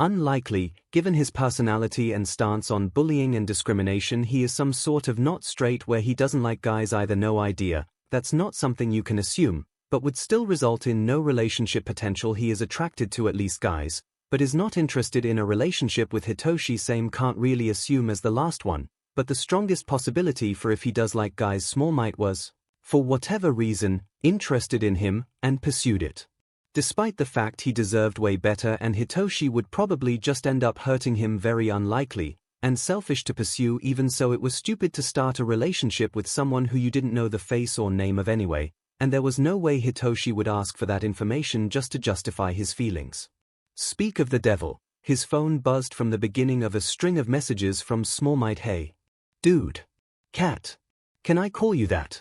Unlikely, given his personality and stance on bullying and discrimination. He is some sort of not straight where he doesn't like guys either. No idea, that's not something you can assume, but would still result in no relationship potential. He is attracted to at least guys, but is not interested in a relationship with Hitoshi. Same, can't really assume as the last one, but the strongest possibility for if he does like guys. Small Might was, for whatever reason, interested in him, and pursued it. Despite the fact he deserved way better and Hitoshi would probably just end up hurting him. Very unlikely, and selfish to pursue. Even so, it was stupid to start a relationship with someone who you didn't know the face or name of anyway, and there was no way Hitoshi would ask for that information just to justify his feelings. Speak of the devil, his phone buzzed from the beginning of a string of messages from Small Might. Hey. Dude. Cat. Can I call you that?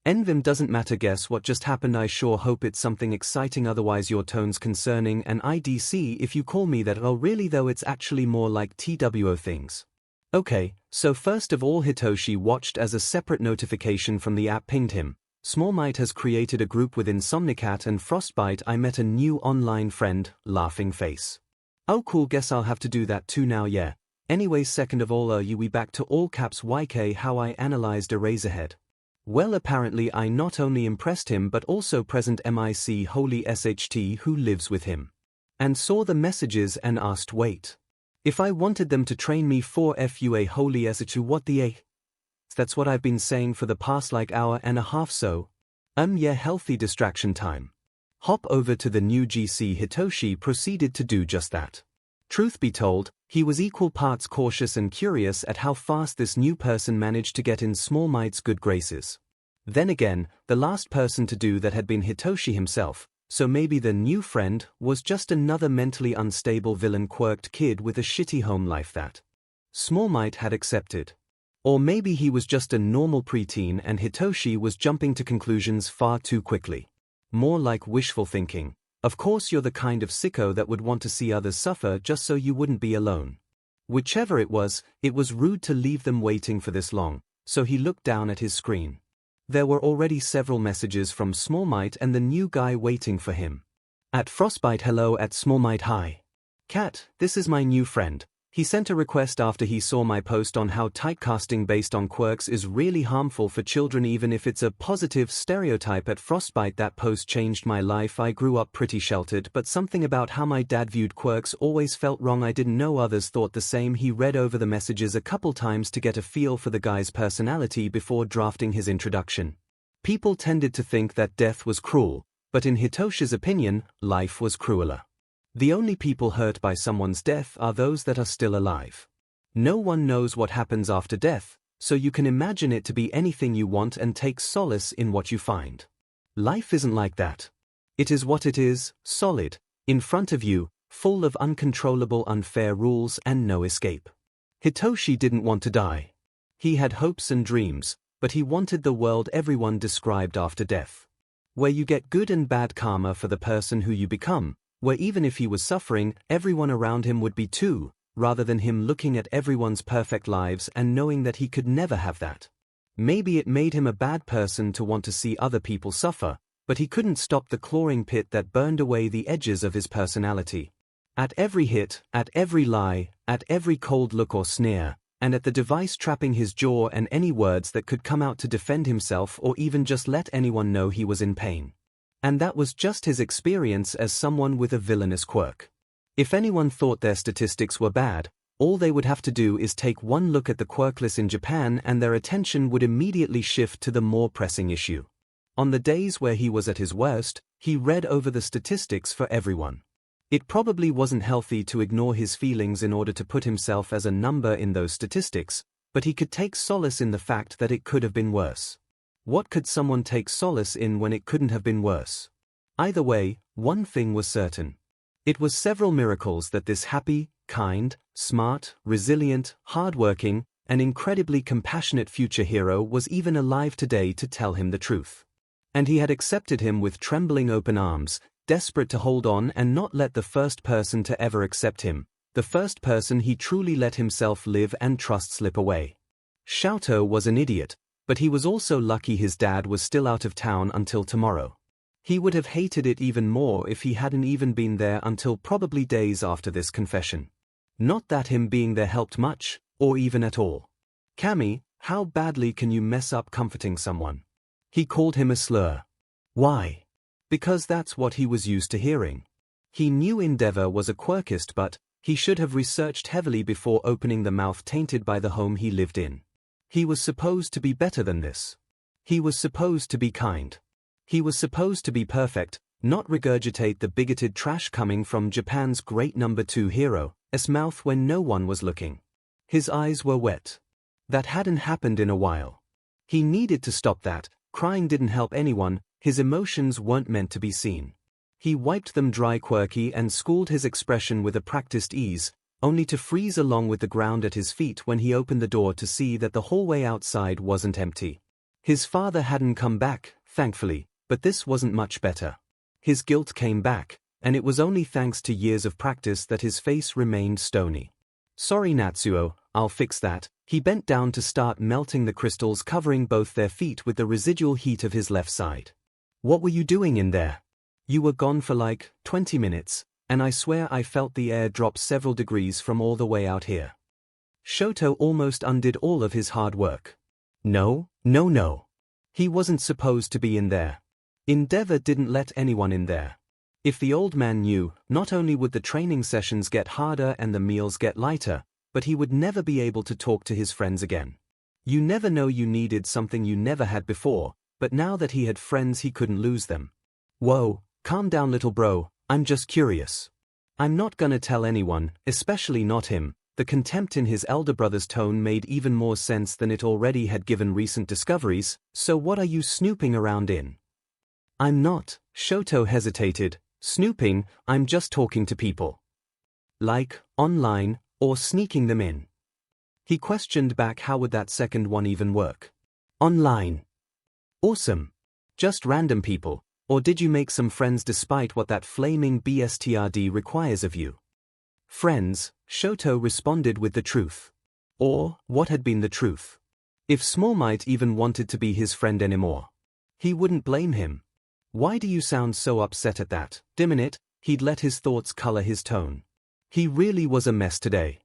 Envim, doesn't matter. Guess what just happened? I sure hope it's something exciting, otherwise your tone's concerning, and IDC if you call me that. Oh really though, it's actually more like TWO things. Okay, so first of all, Hitoshi watched as a separate notification from the app pinged him. Small Might has created a group with 𝐼𝐶 and Frostbite. I met a new online friend, laughing face. Oh cool, guess I'll have to do that too now. Yeah. Anyways, second of all, we back to all caps YK how I analyzed Eraserhead. Well, apparently I not only impressed him but also present MIC Holy SHT who lives with him. And saw the messages and asked wait. If I wanted them to train me for FUA Holy SHT, what the A? That's what I've been saying for the past like hour and a half. So, yeah, healthy distraction time. Hop over to the new GC. Hitoshi proceeded to do just that. Truth be told, he was equal parts cautious and curious at how fast this new person managed to get in Small Might's good graces. Then again, the last person to do that had been Hitoshi himself, so maybe the new friend was just another mentally unstable villain quirked kid with a shitty home life that Small Might had accepted. Or maybe he was just a normal preteen and Hitoshi was jumping to conclusions far too quickly. More like wishful thinking. Of course, you're the kind of sicko that would want to see others suffer just so you wouldn't be alone. Whichever it was rude to leave them waiting for this long, so he looked down at his screen. There were already several messages from Small Might and the new guy waiting for him. At Frostbite, hello. At Small Might, hi. Cat, this is my new friend. He sent a request after he saw my post on how typecasting based on quirks is really harmful for children even if it's a positive stereotype. At Frostbite, that post changed my life. I grew up pretty sheltered, but something about how my dad viewed quirks always felt wrong. I didn't know others thought the same. He read over the messages a couple times to get a feel for the guy's personality before drafting his introduction. People tended to think that death was cruel, but in Hitoshi's opinion, life was crueler. The only people hurt by someone's death are those that are still alive. No one knows what happens after death, so you can imagine it to be anything you want and take solace in what you find. Life isn't like that. It is what it is, solid, in front of you, full of uncontrollable unfair rules and no escape. Hitoshi didn't want to die. He had hopes and dreams, but he wanted the world everyone described after death. Where you get good and bad karma for the person who you become, where even if he was suffering, everyone around him would be too, rather than him looking at everyone's perfect lives and knowing that he could never have that. Maybe it made him a bad person to want to see other people suffer, but he couldn't stop the clawing pit that burned away the edges of his personality. At every hit, at every lie, at every cold look or sneer, and at the device trapping his jaw and any words that could come out to defend himself or even just let anyone know he was in pain. And that was just his experience as someone with a villainous quirk. If anyone thought their statistics were bad, all they would have to do is take one look at the quirkless in Japan and their attention would immediately shift to the more pressing issue. On the days where he was at his worst, he read over the statistics for everyone. It probably wasn't healthy to ignore his feelings in order to put himself as a number in those statistics, but he could take solace in the fact that it could have been worse. What could someone take solace in when it couldn't have been worse? Either way, one thing was certain. It was several miracles that this happy, kind, smart, resilient, hardworking, and incredibly compassionate future hero was even alive today to tell him the truth. And he had accepted him with trembling open arms, desperate to hold on and not let the first person to ever accept him, the first person he truly let himself live and trust slip away. 𝐤𝐸 was an idiot, but he was also lucky his dad was still out of town until tomorrow. He would have hated it even more if he hadn't even been there until probably days after this confession. Not that him being there helped much, or even at all. "Cammy, how badly can you mess up comforting someone?" He called him a slur. Why? Because that's what he was used to hearing. He knew Endeavor was a quirkist, but he should have researched heavily before opening the mouth tainted by the home he lived in. He was supposed to be better than this. He was supposed to be kind. He was supposed to be perfect, not regurgitate the bigoted trash coming from Japan's great number 2 hero, its mouth when no one was looking. His eyes were wet. That hadn't happened in a while. He needed to stop that. Crying didn't help anyone. His emotions weren't meant to be seen. He wiped them dry quirky and schooled his expression with a practiced ease, only to freeze along with the ground at his feet when he opened the door to see that the hallway outside wasn't empty. His father hadn't come back, thankfully, but this wasn't much better. His guilt came back, and it was only thanks to years of practice that his face remained stony. "Sorry Natsuo, I'll fix that." He bent down to start melting the crystals covering both their feet with the residual heat of his left side. "What were you doing in there? You were gone for like 20 minutes, and I swear I felt the air drop several degrees from all the way out here." 𝐤𝐸 almost undid all of his hard work. No. He wasn't supposed to be in there. Endeavor didn't let anyone in there. If the old man knew, not only would the training sessions get harder and the meals get lighter, but he would never be able to talk to his friends again. You never know, you needed something you never had before, but now that he had friends he couldn't lose them. "Whoa, calm down little bro, I'm just curious. I'm not gonna tell anyone, especially not him." The contempt in his elder brother's tone made even more sense than it already had given recent discoveries. "So what are you snooping around in?" "I'm not," 𝐤𝐸 hesitated, "snooping, I'm just talking to people." "Like, online, or sneaking them in?" He questioned back. How would that second one even work? "Online." "Awesome. Just random people, or did you make some friends despite what that flaming BSTRD requires of you?" "Friends," 𝐤𝐸 responded with the truth. Or, what had been the truth? If Small Might even wanted to be his friend anymore, he wouldn't blame him. "Why do you sound so upset at that?" Dimming it, he'd let his thoughts color his tone. He really was a mess today.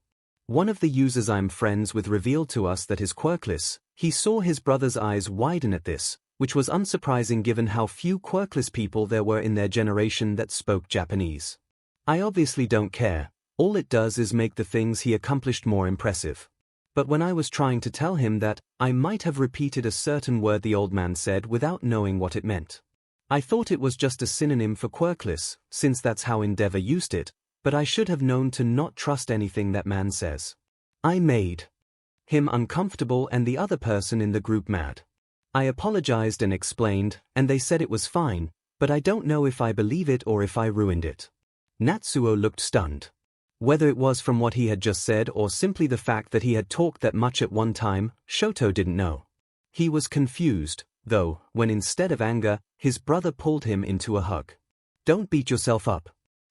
One of the users I'm friends with revealed to us that his quirkless. He saw his brother's eyes widen at this, which was unsurprising given how few quirkless people there were in their generation that spoke Japanese. "I obviously don't care. All it does is make the things he accomplished more impressive." But when I was trying to tell him that, I might have repeated a certain word the old man said without knowing what it meant. I thought it was just a synonym for quirkless, since that's how Endeavor used it, but I should have known to not trust anything that man says. I made him uncomfortable and the other person in the group mad. I apologized and explained, and they said it was fine, but I don't know if I believe it or if I ruined it. Natsuo looked stunned. Whether it was from what he had just said or simply the fact that he had talked that much at one time, 𝐤𝐸 didn't know. He was confused, though, when instead of anger, his brother pulled him into a hug. "Don't beat yourself up.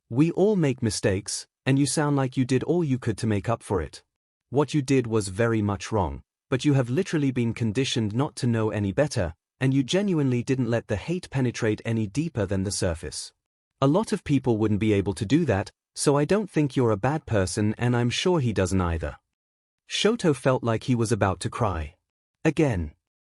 We all make mistakes, and you sound like you did all you could to make up for it. What you did was very much wrong, but you have literally been conditioned not to know any better, and you genuinely didn't let the hate penetrate any deeper than the surface. A lot of people wouldn't be able to do that, so I don't think you're a bad person, and I'm sure he doesn't either. Shoto felt like he was about to cry. Again.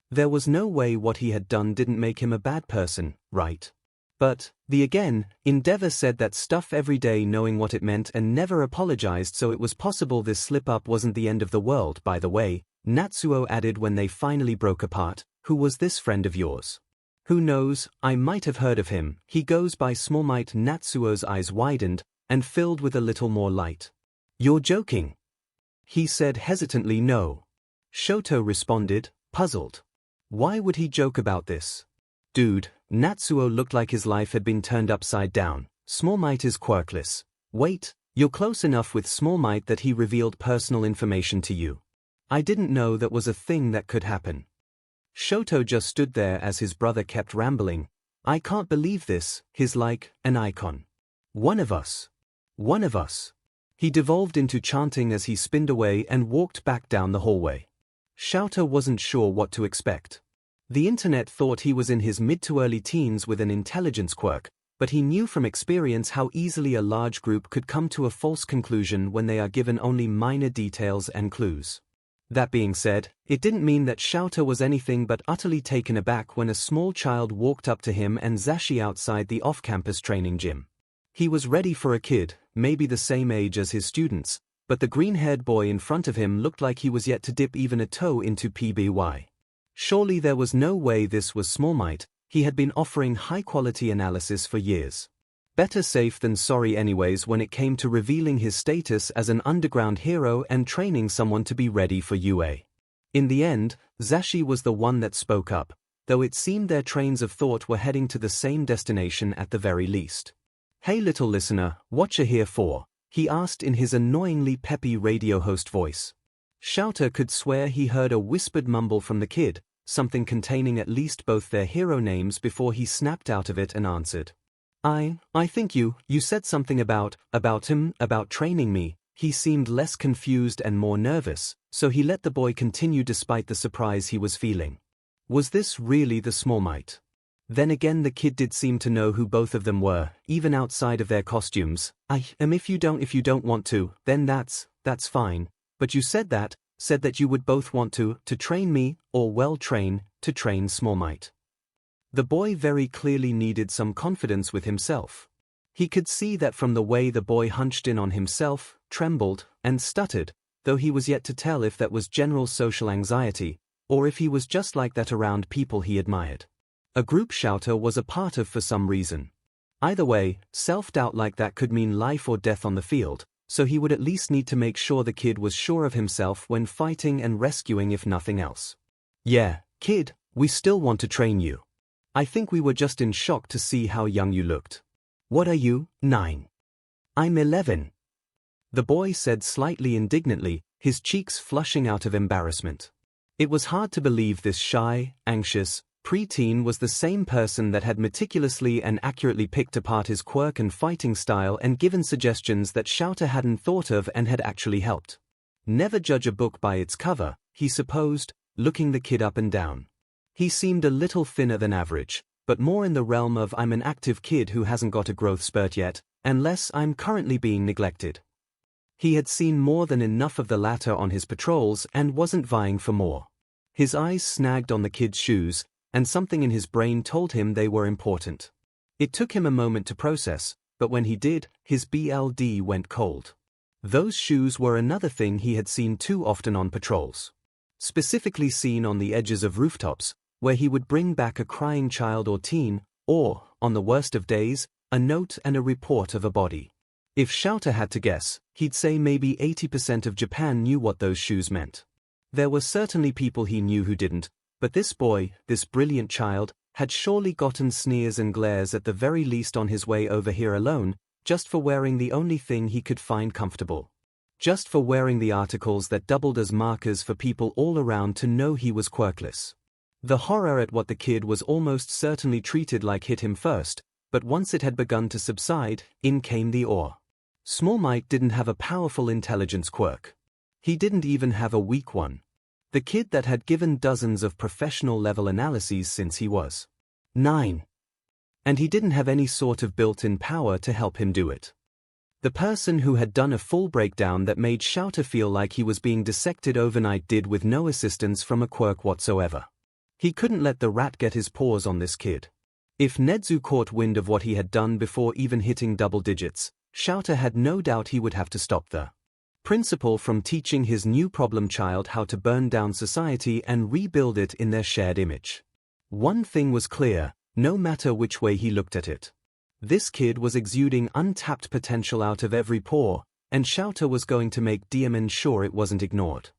There was no way what he had done didn't make him a bad person, right? But, Endeavor said that stuff every day knowing what it meant and never apologized, so it was possible this slip-up wasn't the end of the world. By the way, Natsuo added when they finally broke apart, who was this friend of yours? Who knows, I might have heard of him. He goes by Small Might. Natsuo's eyes widened, and filled with a little more light. You're joking? He said hesitantly. No. Shoto responded, puzzled. Why would he joke about this? Dude, Natsuo looked like his life had been turned upside down. Small Might is quirkless. Wait, you're close enough with Small Might that he revealed personal information to you. I didn't know that was a thing that could happen. Shoto just stood there as his brother kept rambling. I can't believe this, he's like an icon. One of us. One of us. He devolved into chanting as he spinned away and walked back down the hallway. Shoto wasn't sure what to expect. The internet thought he was in his mid to early teens with an intelligence quirk, but he knew from experience how easily a large group could come to a false conclusion when they are given only minor details and clues. That being said, it didn't mean that Shoto was anything but utterly taken aback when a small child walked up to him and Zashi outside the off-campus training gym. He was ready for a kid, maybe the same age as his students, but the green-haired boy in front of him looked like he was yet to dip even a toe into PBY. Surely there was no way this was Small Might. He had been offering high-quality analysis for years. Better safe than sorry anyways when it came to revealing his status as an underground hero and training someone to be ready for UA. In the end, Zashi was the one that spoke up, though it seemed their trains of thought were heading to the same destination at the very least. Hey little listener, what you here for? He asked in his annoyingly peppy radio host voice. Shoto could swear he heard a whispered mumble from the kid, something containing at least both their hero names before he snapped out of it and answered. I think you said something about training me. He seemed less confused and more nervous, so he let the boy continue despite the surprise he was feeling. Was this really the Small Might? Then again the kid did seem to know who both of them were, even outside of their costumes. If you don't want to, then that's fine. But you said that you would both want to train me, or to train Small Might. The boy very clearly needed some confidence with himself. He could see that from the way the boy hunched in on himself, trembled, and stuttered, though he was yet to tell if that was general social anxiety, or if he was just like that around people he admired. A group Shoto was a part of for some reason. Either way, self-doubt like that could mean life or death on the field, so he would at least need to make sure the kid was sure of himself when fighting and rescuing if nothing else. Yeah, kid, we still want to train you. I think we were just in shock to see how young you looked. What are you, 9? I'm 11. The boy said slightly indignantly, his cheeks flushing out of embarrassment. It was hard to believe this shy, anxious, preteen was the same person that had meticulously and accurately picked apart his quirk and fighting style and given suggestions that Shoto hadn't thought of and had actually helped. Never judge a book by its cover, he supposed, looking the kid up and down. He seemed a little thinner than average, but more in the realm of I'm an active kid who hasn't got a growth spurt yet, unless I'm currently being neglected. He had seen more than enough of the latter on his patrols and wasn't vying for more. His eyes snagged on the kid's shoes, and something in his brain told him they were important. It took him a moment to process, but when he did, his blood went cold. Those shoes were another thing he had seen too often on patrols. Specifically seen on the edges of rooftops, where he would bring back a crying child or teen, or, on the worst of days, a note and a report of a body. If Shoto had to guess, he'd say maybe 80% of Japan knew what those shoes meant. There were certainly people he knew who didn't, but this boy, this brilliant child, had surely gotten sneers and glares at the very least on his way over here alone, just for wearing the only thing he could find comfortable. Just for wearing the articles that doubled as markers for people all around to know he was quirkless. The horror at what the kid was almost certainly treated like hit him first, but once it had begun to subside, in came the awe. Small Might didn't have a powerful intelligence quirk. He didn't even have a weak one. The kid that had given dozens of professional-level analyses since he was 9. And he didn't have any sort of built-in power to help him do it. The person who had done a full breakdown that made 𝐤𝐻𝑜u feel like he was being dissected overnight did with no assistance from a quirk whatsoever. He couldn't let the rat get his paws on this kid. If Nezu caught wind of what he had done before even hitting double digits, 𝐤𝐻𝑜u had no doubt he would have to stop the principal from teaching his new problem child how to burn down society and rebuild it in their shared image. One thing was clear, no matter which way he looked at it. This kid was exuding untapped potential out of every pore, and 𝐤𝐻𝑜u was going to make 𝐷𝐸𝐻𝑜u sure it wasn't ignored.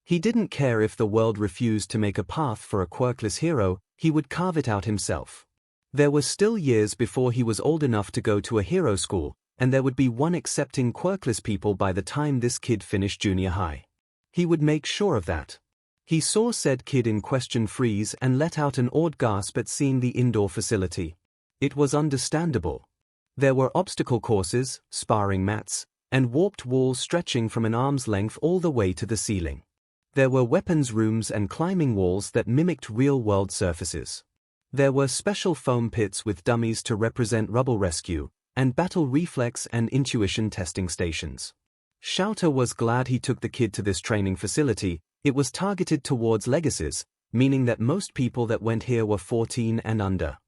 He didn't care if the world refused to make a path for a quirkless hero, he would carve it out himself. There were still years before he was old enough to go to a hero school, and there would be one accepting quirkless people by the time this kid finished junior high. He would make sure of that. He saw said kid in question freeze and let out an awed gasp at seeing the indoor facility. It was understandable. There were obstacle courses, sparring mats, and warped walls stretching from an arm's length all the way to the ceiling. There were weapons rooms and climbing walls that mimicked real-world surfaces. There were special foam pits with dummies to represent rubble rescue, and battle reflex and intuition testing stations. 𝐤𝐻𝑜u was glad he took the kid to this training facility. It was targeted towards legacies, meaning that most people that went here were 14 and under.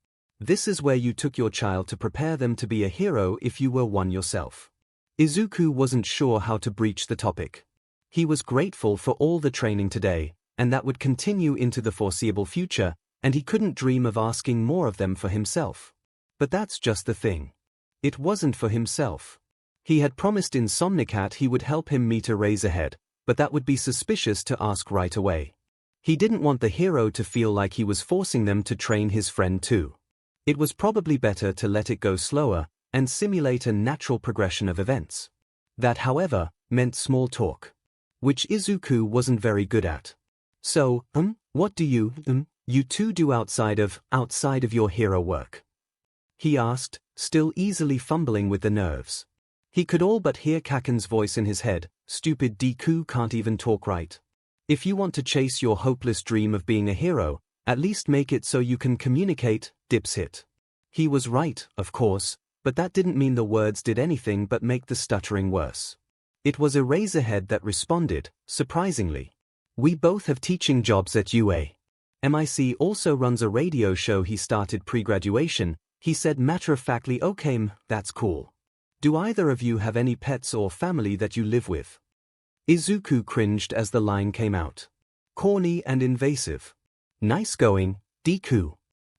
This is where you took your child to prepare them to be a hero if you were one yourself. Izuku wasn't sure how to breach the topic. He was grateful for all the training today, and that would continue into the foreseeable future, and he couldn't dream of asking more of them for himself. But that's just the thing. It wasn't for himself. He had promised Insomnicat he would help him meet Eraserhead, but that would be suspicious to ask right away. He didn't want the hero to feel like he was forcing them to train his friend too. It was probably better to let it go slower, and simulate a natural progression of events. That, however, meant small talk, which Izuku wasn't very good at. So, what do you two do outside of your hero work? He asked, still easily fumbling with the nerves. He could all but hear Kaken's voice in his head, stupid Deku can't even talk right. If you want to chase your hopeless dream of being a hero, at least make it so you can communicate, dipshit. He was right, of course, but that didn't mean the words did anything but make the stuttering worse. It was Eraserhead that responded, surprisingly. We both have teaching jobs at 𝐒𝐻𝑜u. Also runs a radio show he started pre-graduation, he said matter-of-factly. Okay, that's cool. Do either of you have any pets or family that you live with? Izuku cringed as the line came out. Corny and invasive. Nice going, Deku.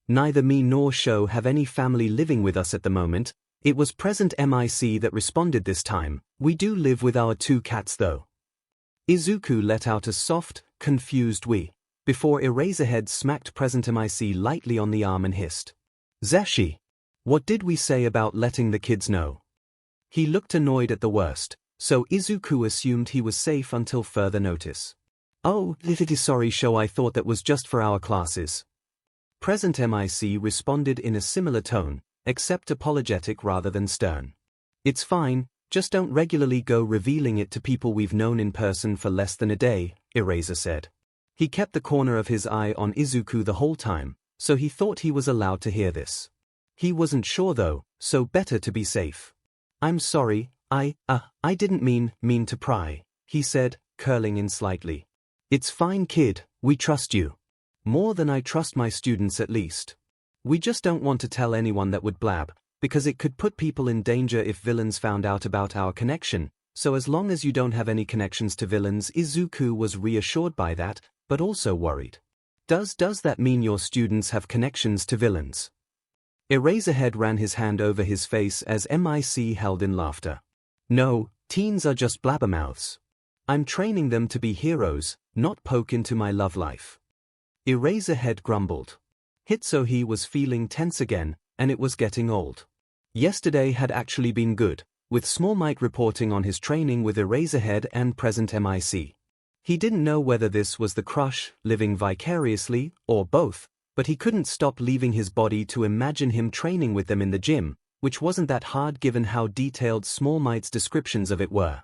Neither me nor 𝐤𝐻𝑜u have any family living with us at the moment. It was present MIC that responded this time. We do live with our 2 cats though. Izuku let out a soft, confused wee, before Eraserhead smacked present MIC lightly on the arm and hissed. Zeshi, what did we say about letting the kids know? He looked annoyed at the worst, so Izuku assumed he was safe until further notice. Oh, sorry 𝐤𝐻𝑜u, I thought that was just for our classes. Present MIC responded in a similar tone, except apologetic rather than stern. It's fine, just don't regularly go revealing it to people we've known in person for less than a day, Eraser said. He kept the corner of his eye on Izuku the whole time, so he thought he was allowed to hear this. He wasn't sure though, so better to be safe. I'm sorry, I didn't mean to pry, he said, curling in slightly. It's fine kid, we trust you. More than I trust my students at least. We just don't want to tell anyone that would blab, because it could put people in danger if villains found out about our connection, so as long as you don't have any connections to villains. Izuku was reassured by that, but also worried. Does that mean your students have connections to villains? Eraserhead ran his hand over his face as MIC held in laughter. No, teens are just blabbermouths. I'm training them to be heroes, not poke into my love life. Eraserhead grumbled. Hitsuhi was feeling tense again, and it was getting old. Yesterday had actually been good, with Small Mike reporting on his training with Eraserhead and present MIC. He didn't know whether this was the crush, living vicariously, or both, but he couldn't stop leaving his body to imagine him training with them in the gym, which wasn't that hard given how detailed Small Mike's descriptions of it were.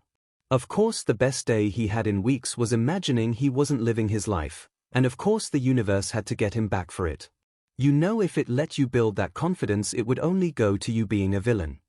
Of course the best day he had in weeks was imagining he wasn't living his life, and of course the universe had to get him back for it. You know, if it let you build that confidence it would only go to you being a villain.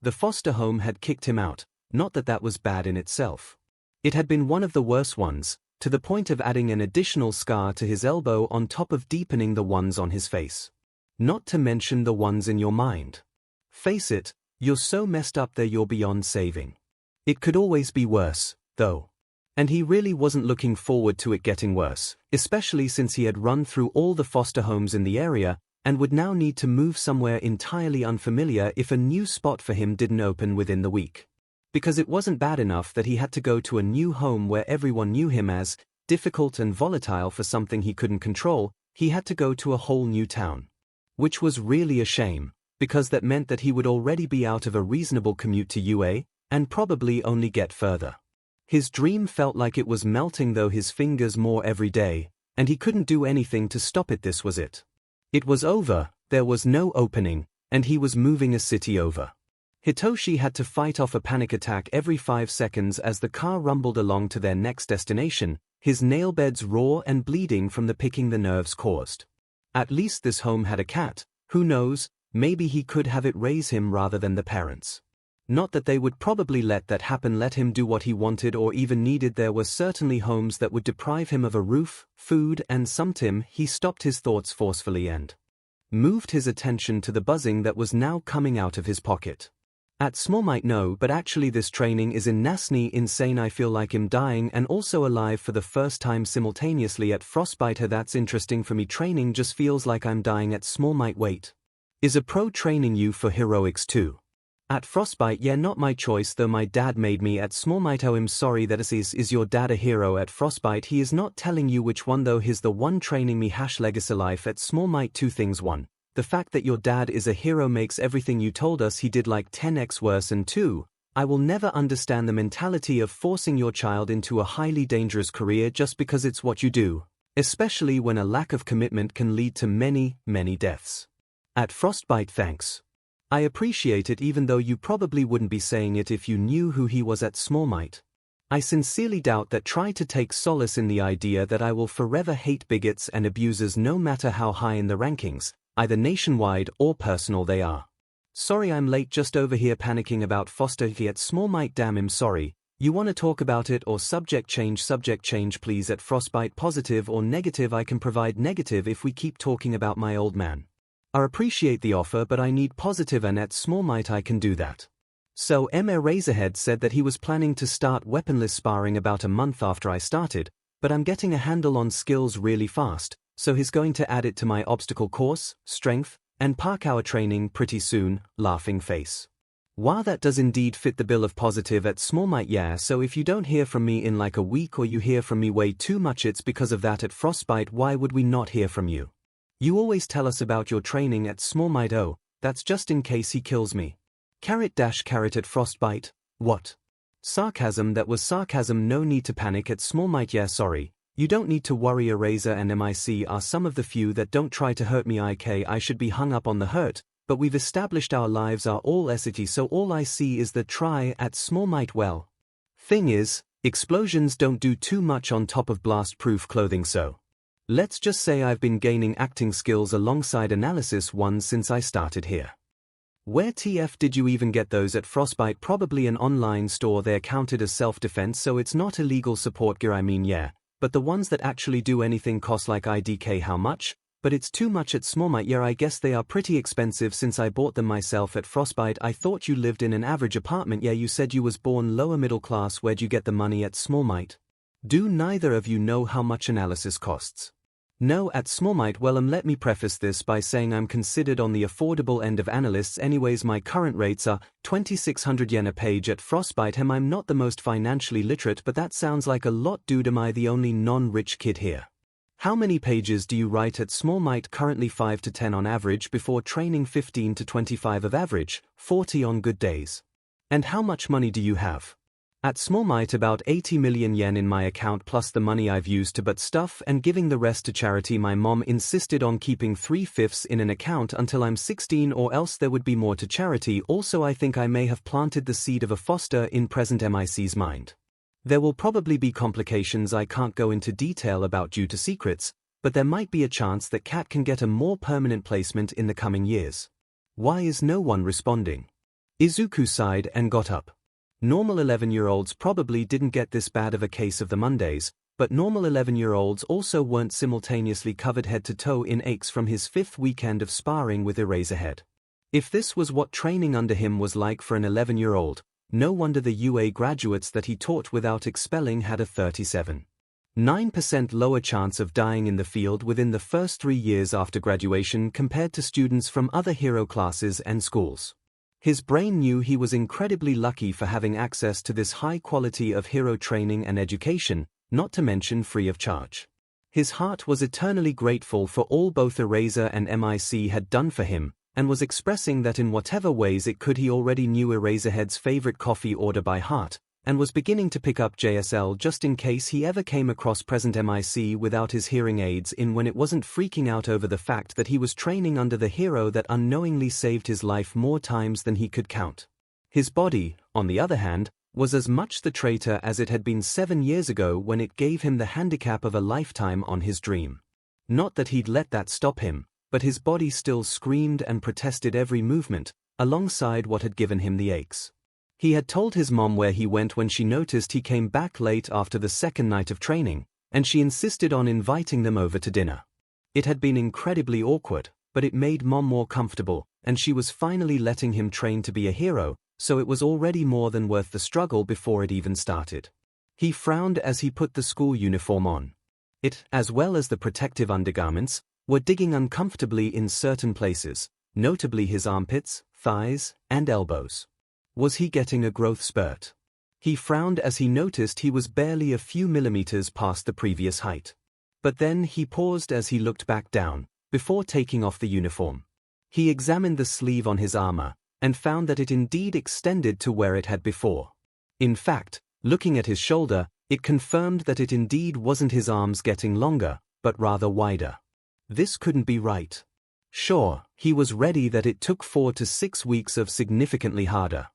The foster home had kicked him out, not that that was bad in itself. It had been one of the worst ones, to the point of adding an additional scar to his elbow on top of deepening the ones on his face. Not to mention the ones in your mind. Face it, you're so messed up there you're beyond saving. It could always be worse, though. And he really wasn't looking forward to it getting worse, especially since he had run through all the foster homes in the area, and would now need to move somewhere entirely unfamiliar if a new spot for him didn't open within the week. Because it wasn't bad enough that he had to go to a new home where everyone knew him as difficult and volatile for something he couldn't control, he had to go to a whole new town. Which was really a shame, because that meant that he would already be out of a reasonable commute to UA, and probably only get further. His dream felt like it was melting though his fingers more every day, and he couldn't do anything to stop it. This was it. It was over, there was no opening, and he was moving a city over. Hitoshi had to fight off a panic attack every 5 seconds as the car rumbled along to their next destination, his nail beds raw and bleeding from the picking the nerves caused. At least this home had a cat, who knows, maybe he could have it raise him rather than the parents. Not that they would probably let that happen, let him do what he wanted or even needed. There were certainly homes that would deprive him of a roof, food, and sometimes he stopped his thoughts forcefully and moved his attention to the buzzing that was now coming out of his pocket. At small might know, but actually this training is insane. I feel like I'm dying and also alive for the first time simultaneously at Frostbite. That's interesting for me. Training just feels like I'm dying at small might. Wait. Is a pro training you for heroics too? At Frostbite, yeah, not my choice though my dad made me at small might. Oh, I'm sorry that is your dad a hero at Frostbite? He is not telling you which one though, he's the one training me. Legacy life at small might. 2 things. 1. The fact that your dad is a hero makes everything you told us he did like 10x worse, and 2. I will never understand the mentality of forcing your child into a highly dangerous career just because it's what you do, especially when a lack of commitment can lead to many, many deaths. At Frostbite, thanks. I appreciate it, even though you probably wouldn't be saying it if you knew who he was at small might. I sincerely doubt that. Try to take solace in the idea that I will forever hate bigots and abusers no matter how high in the rankings, either nationwide or personal they are. Sorry I'm late, just over here panicking about foster at small might. Damn, I'm sorry. You wanna talk about it or subject change please? At Frostbite, positive or negative? I can provide negative if we keep talking about my old man. I appreciate the offer, but I need positive, and at small might I can do that. So Razorhead said that he was planning to start weaponless sparring about a month after I started, but I'm getting a handle on skills really fast, so he's going to add it to my obstacle course, strength, and parkour training pretty soon. Laughing face. Wow, that does indeed fit the bill of positive at small might. Yeah, so if you don't hear from me in like a week or you hear from me way too much, it's because of that. At Frostbite, why would we not hear from you? You always tell us about your training at small might. Oh, that's just in case he kills me. Carrot at Frostbite. What? Sarcasm. That was sarcasm. No need to panic at small might. Yeah, sorry. You don't need to worry. Eraser and MIC are some of the few that don't try to hurt me. I should be hung up on the hurt, but we've established our lives are all SIT, so all I see is the try at small might. Well, thing is, explosions don't do too much on top of blast-proof clothing, so let's just say I've been gaining acting skills alongside analysis ones since I started here. Where TF did you even get those? At Frostbite? Probably an online store. They're counted as self-defense, so it's not illegal support gear. I mean, yeah, but the ones that actually do anything cost like IDK how much? But it's too much at small might. Yeah, I guess they are pretty expensive since I bought them myself. At Frostbite, I thought you lived in an average apartment. Yeah, you said you was born lower middle class. Where'd you get the money? At small might. Do neither of you know how much analysis costs? No, at small might. Well, let me preface this by saying I'm considered on the affordable end of analysts anyways. My current rates are 2,600 yen a page at Frostbite. I'm not the most financially literate, but that sounds like a lot. Dude, am I the only non-rich kid here? How many pages do you write at small might? Currently 5 to 10 on average, before training 15 to 25 of average, 40 on good days. And how much money do you have? At small might, about 80 million yen in my account plus the money I've used to buy stuff and giving the rest to charity. My mom insisted on keeping 3/5 in an account until I'm 16 or else there would be more to charity. Also, I think I may have planted the seed of a foster in present MIC's mind. There will probably be complications I can't go into detail about due to secrets, but there might be a chance that Cat can get a more permanent placement in the coming years. Why is no one responding? Izuku sighed and got up. Normal 11-year-olds probably didn't get this bad of a case of the Mondays, but normal 11-year-olds also weren't simultaneously covered head to toe in aches from his 5th weekend of sparring with Eraserhead. If this was what training under him was like for an 11-year-old, no wonder the UA graduates that he taught without expelling had a 37.9% lower chance of dying in the field within the first 3 years after graduation compared to students from other hero classes and schools. His brain knew he was incredibly lucky for having access to this high quality of hero training and education, not to mention free of charge. His heart was eternally grateful for all both Eraser and MIC had done for him, and was expressing that in whatever ways it could. He already knew Eraserhead's favorite coffee order by heart, and was beginning to pick up JSL just in case he ever came across present MIC without his hearing aids in when it wasn't freaking out over the fact that he was training under the hero that unknowingly saved his life more times than he could count. His body, on the other hand, was as much the traitor as it had been 7 years ago when it gave him the handicap of a lifetime on his dream. Not that he'd let that stop him, but his body still screamed and protested every movement, alongside what had given him the aches. He had told his mom where he went when she noticed he came back late after the second night of training, and she insisted on inviting them over to dinner. It had been incredibly awkward, but it made Mom more comfortable, and she was finally letting him train to be a hero, so it was already more than worth the struggle before it even started. He frowned as he put the school uniform on. It, as well as the protective undergarments, were digging uncomfortably in certain places, notably his armpits, thighs, and elbows. Was he getting a growth spurt? He frowned as he noticed he was barely a few millimeters past the previous height. But then he paused as he looked back down, before taking off the uniform. He examined the sleeve on his armor, and found that it indeed extended to where it had before. In fact, looking at his shoulder, it confirmed that it indeed wasn't his arms getting longer, but rather wider. This couldn't be right. Sure, he was ready that it took 4 to 6 weeks of significantly harder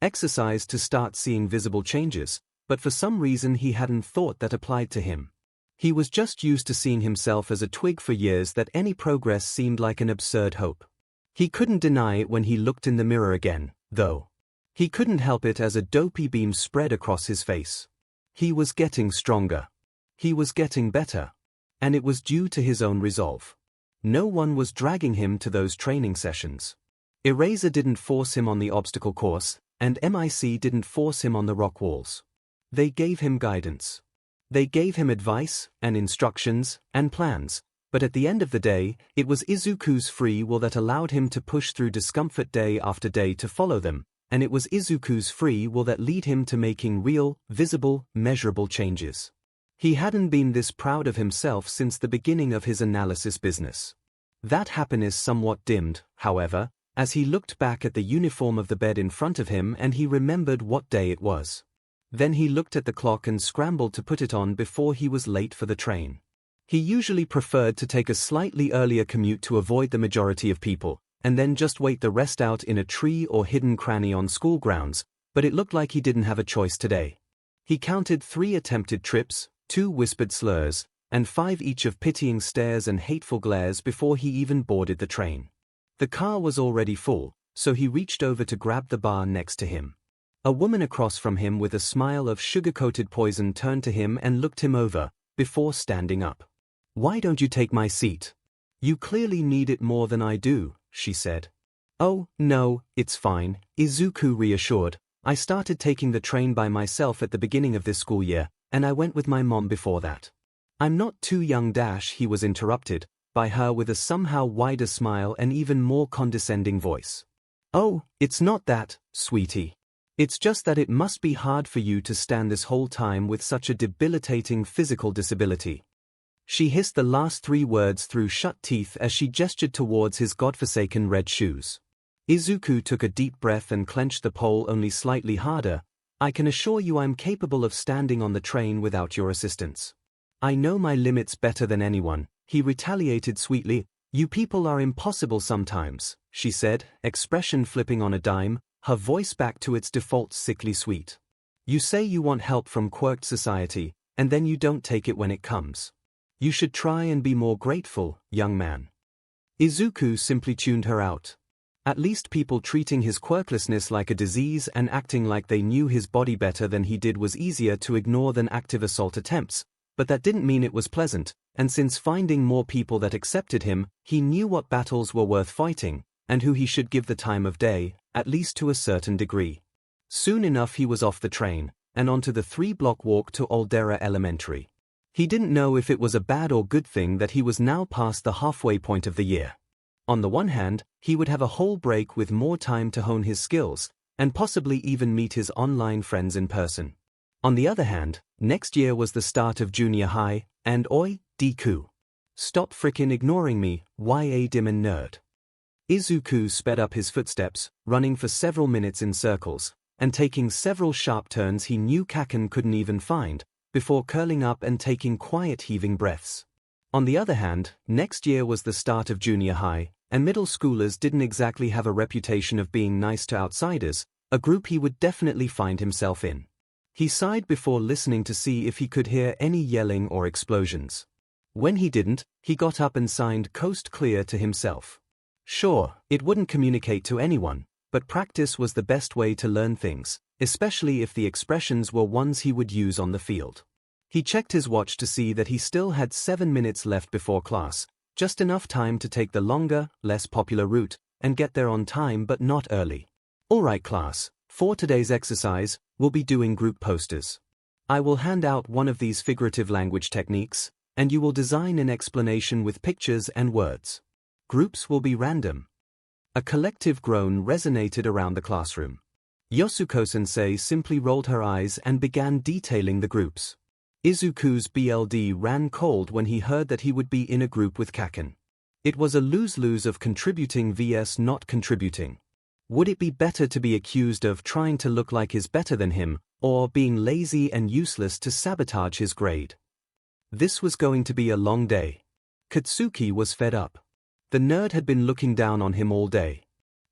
exercise to start seeing visible changes, but for some reason he hadn't thought that applied to him. He was just used to seeing himself as a twig for years that any progress seemed like an absurd hope. He couldn't deny it when he looked in the mirror again, though. He couldn't help it as a dopey beam spread across his face. He was getting stronger. He was getting better. And it was due to his own resolve. No one was dragging him to those training sessions. Eraser didn't force him on the obstacle course, and MIC didn't force him on the rock walls. They gave him guidance. They gave him advice, and instructions, and plans, but at the end of the day, it was Izuku's free will that allowed him to push through discomfort day after day to follow them, and it was Izuku's free will that led him to making real, visible, measurable changes. He hadn't been this proud of himself since the beginning of his analysis business. That happiness somewhat dimmed, however, as he looked back at the uniform of the bed in front of him and he remembered what day it was. Then he looked at the clock and scrambled to put it on before he was late for the train. He usually preferred to take a slightly earlier commute to avoid the majority of people, and then just wait the rest out in a tree or hidden cranny on school grounds, but it looked like he didn't have a choice today. He counted 3 attempted trips, 2 whispered slurs, and 5 each of pitying stares and hateful glares before he even boarded the train. The car was already full, so he reached over to grab the bar next to him. A woman across from him with a smile of sugar-coated poison turned to him and looked him over, before standing up. "Why don't you take my seat? You clearly need it more than I do," she said. "Oh, no, it's fine," Izuku reassured. "I started taking the train by myself at the beginning of this school year, and I went with my mom before that." "I'm not too young." He was interrupted by her with a somehow wider smile and even more condescending voice. "Oh, it's not that, sweetie. It's just that it must be hard for you to stand this whole time with such a debilitating physical disability." She hissed the last 3 words through shut teeth as she gestured towards his godforsaken red shoes. Izuku took a deep breath and clenched the pole only slightly harder. "I can assure you I'm capable of standing on the train without your assistance. I know my limits better than anyone," he retaliated sweetly. "You people are impossible sometimes," she said, expression flipping on a dime, her voice back to its default sickly sweet. You say you want help from quirked society, and then you don't take it when it comes. You should try and be more grateful, young man. Izuku simply tuned her out. At least people treating his quirklessness like a disease and acting like they knew his body better than he did was easier to ignore than active assault attempts, but that didn't mean it was pleasant, and since finding more people that accepted him, he knew what battles were worth fighting, and who he should give the time of day, at least to a certain degree. Soon enough he was off the train, and onto the 3-block walk to Aldera Elementary. He didn't know if it was a bad or good thing that he was now past the halfway point of the year. On the one hand, he would have a whole break with more time to hone his skills, and possibly even meet his online friends in person. On the other hand, next year was the start of junior high, and oi, Deku. Stop frickin' ignoring me, ya demon nerd. Izuku sped up his footsteps, running for several minutes in circles, and taking several sharp turns he knew 𝐭𝐻𝐿 couldn't even find, before curling up and taking quiet heaving breaths. On the other hand, next year was the start of junior high, and middle schoolers didn't exactly have a reputation of being nice to outsiders, a group he would definitely find himself in. He sighed before listening to see if he could hear any yelling or explosions. When he didn't, he got up and signed "Coast Clear" to himself. Sure, it wouldn't communicate to anyone, but practice was the best way to learn things, especially if the expressions were ones he would use on the field. He checked his watch to see that he still had 7 minutes left before class, just enough time to take the longer, less popular route, and get there on time but not early. Alright class, for today's exercise, we'll be doing group posters. I will hand out one of these figurative language techniques, and you will design an explanation with pictures and words. Groups will be random. A collective groan resonated around the classroom. Yasuko-sensei simply rolled her eyes and began detailing the groups. Izuku's BLD ran cold when he heard that he would be in a group with 𝐭𝐻𝐿. It was a lose-lose of contributing vs not contributing. Would it be better to be accused of trying to look like he's better than him, or being lazy and useless to sabotage his grade? This was going to be a long day. Katsuki was fed up. The nerd had been looking down on him all day.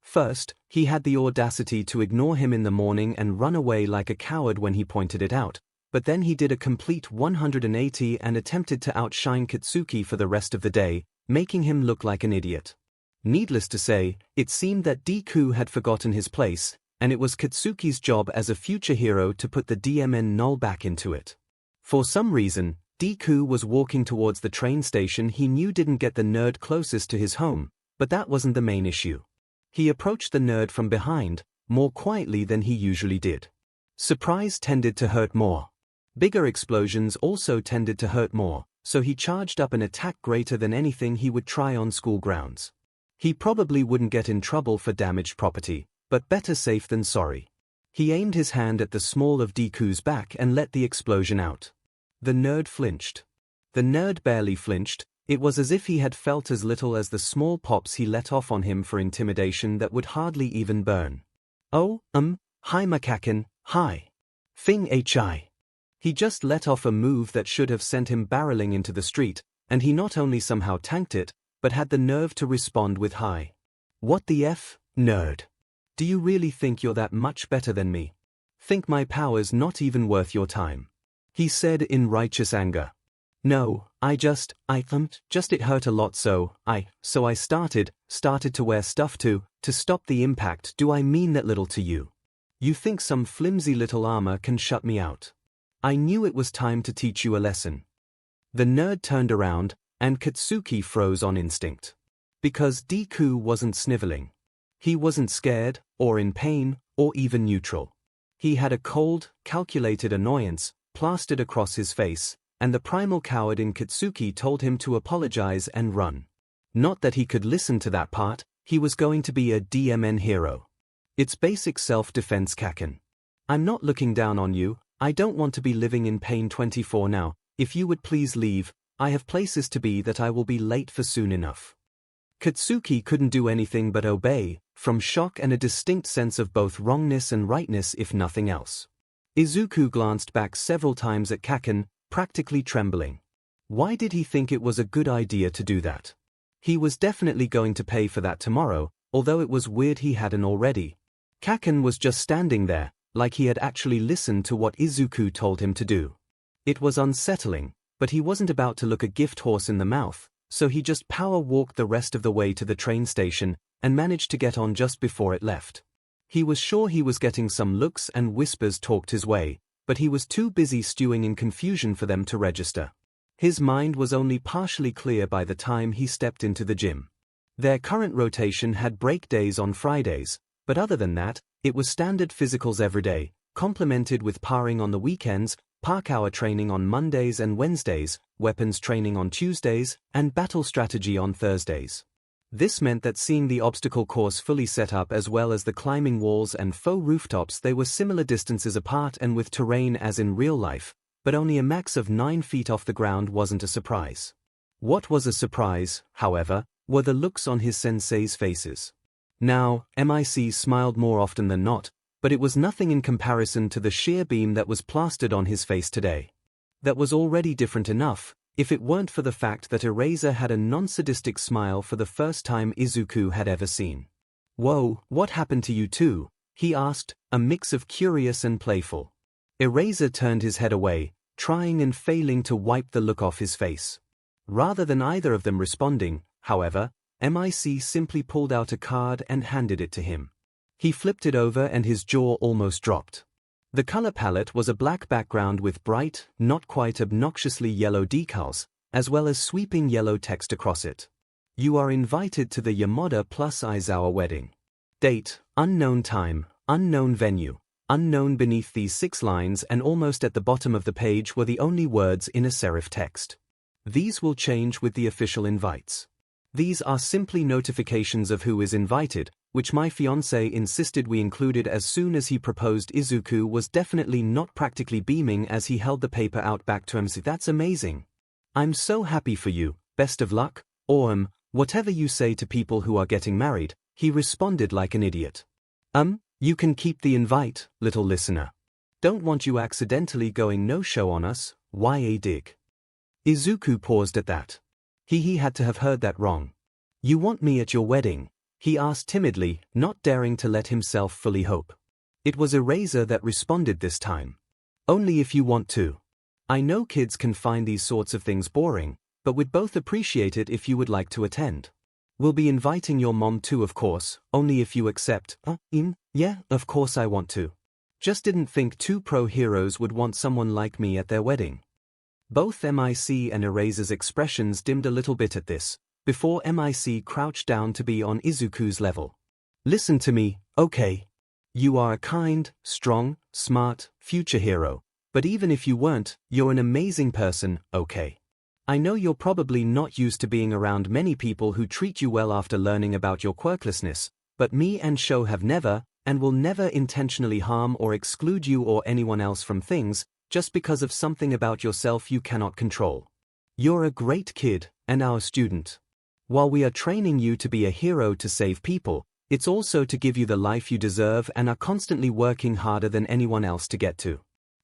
First, he had the audacity to ignore him in the morning and run away like a coward when he pointed it out, but then he did a complete 180 and attempted to outshine Katsuki for the rest of the day, making him look like an idiot. Needless to say, it seemed that Deku had forgotten his place, and it was Katsuki's job as a future hero to put the 𝐷MN back into it. For some reason, Deku was walking towards the train station he knew didn't get the nerd closest to his home, but that wasn't the main issue. He approached the nerd from behind, more quietly than he usually did. Surprise tended to hurt more. Bigger explosions also tended to hurt more, so he charged up an attack greater than anything he would try on school grounds. He probably wouldn't get in trouble for damaged property, but better safe than sorry. He aimed his hand at the small of Deku's back and let the explosion out. The nerd flinched. The nerd barely flinched. It was as if he had felt as little as the small pops he let off on him for intimidation that would hardly even burn. Oh, hi 𝐿, hi. Thing hi. He just let off a move that should have sent him barreling into the street, and he not only somehow tanked it, but had the nerve to respond with hi. What the F, nerd? Do you really think you're that much better than me? Think my power's not even worth your time? He said in righteous anger. No, just it hurt a lot so I started to wear stuff to stop the impact. Do I mean that little to you? You think some flimsy little armor can shut me out? I knew it was time to teach you a lesson. The nerd turned around, and Katsuki froze on instinct. Because Deku wasn't sniveling. He wasn't scared, or in pain, or even neutral. He had a cold, calculated annoyance plastered across his face, and the primal coward in Katsuki told him to apologize and run. Not that he could listen to that part, he was going to be a 𝐷MN hero. It's basic self-defense 𝐭𝐻𝐿. I'm not looking down on you, I don't want to be living in pain 24 now, if you would please leave, I have places to be that I will be late for soon enough. Katsuki couldn't do anything but obey, from shock and a distinct sense of both wrongness and rightness if nothing else. Izuku glanced back several times at 𝐭𝐻𝐿, practically trembling. Why did he think it was a good idea to do that? He was definitely going to pay for that tomorrow, although it was weird he hadn't already. 𝐭𝐻𝐿 was just standing there, like he had actually listened to what Izuku told him to do. It was unsettling, but he wasn't about to look a gift horse in the mouth, so he just power walked the rest of the way to the train station and managed to get on just before it left. He was sure he was getting some looks and whispers talked his way, but he was too busy stewing in confusion for them to register. His mind was only partially clear by the time he stepped into the gym. Their current rotation had break days on Fridays, but other than that, it was standard physicals every day, complemented with sparring on the weekends, park hour training on Mondays and Wednesdays, weapons training on Tuesdays, and battle strategy on Thursdays. This meant that seeing the obstacle course fully set up as well as the climbing walls and faux rooftops, they were similar distances apart and with terrain as in real life, but only a max of 9 feet off the ground wasn't a surprise. What was a surprise, however, were the looks on his sensei's faces. Now, MIC smiled more often than not, but it was nothing in comparison to the sheer beam that was plastered on his face today. That was already different enough, if it weren't for the fact that 𝐸RAZER had a non-sadistic smile for the first time Izuku had ever seen. "Whoa, what happened to you two?" he asked, a mix of curious and playful. 𝐸RAZER turned his head away, trying and failing to wipe the look off his face. Rather than either of them responding, however, MIC simply pulled out a card and handed it to him. He flipped it over and his jaw almost dropped. The color palette was a black background with bright, not quite obnoxiously yellow decals, as well as sweeping yellow text across it. "You are invited to the Yamada plus Aizawa wedding. Date, unknown time, unknown venue, unknown." Beneath these 6 lines and almost at the bottom of the page were the only words in a serif text. These will change with the official invites. These are simply notifications of who is invited, which my fiancé insisted we included as soon as he proposed. Izuku was definitely not practically beaming as he held the paper out back to him. "That's amazing. I'm so happy for you, best of luck, or whatever you say to people who are getting married," he responded like an idiot. You can keep the invite, little listener. Don't want you accidentally going no-show on us, 𝐒𝐻𝐸𝐵. Izuku paused at that. He had to have heard that wrong. "You want me at your wedding?" he asked timidly, not daring to let himself fully hope. It was 𝐸RAZER that responded this time. "Only if you want to. I know kids can find these sorts of things boring, but we'd both appreciate it if you would like to attend. We'll be inviting your mom too, of course, only if you accept." Yeah, of course I want to. Just didn't think 2 pro heroes would want someone like me at their wedding." Both MIC and 𝐸RAZER's expressions dimmed a little bit at this, before MIC crouched down to be on Izuku's level. "Listen to me, okay? You are a kind, strong, smart, future hero, but even if you weren't, you're an amazing person, okay? I know you're probably not used to being around many people who treat you well after learning about your quirklessness, but me and 𝐻𝐸 have never, and will never intentionally harm or exclude you or anyone else from things, just because of something about yourself you cannot control. You're a great kid, and our student. While we are training you to be a hero to save people, it's also to give you the life you deserve and are constantly working harder than anyone else to get to.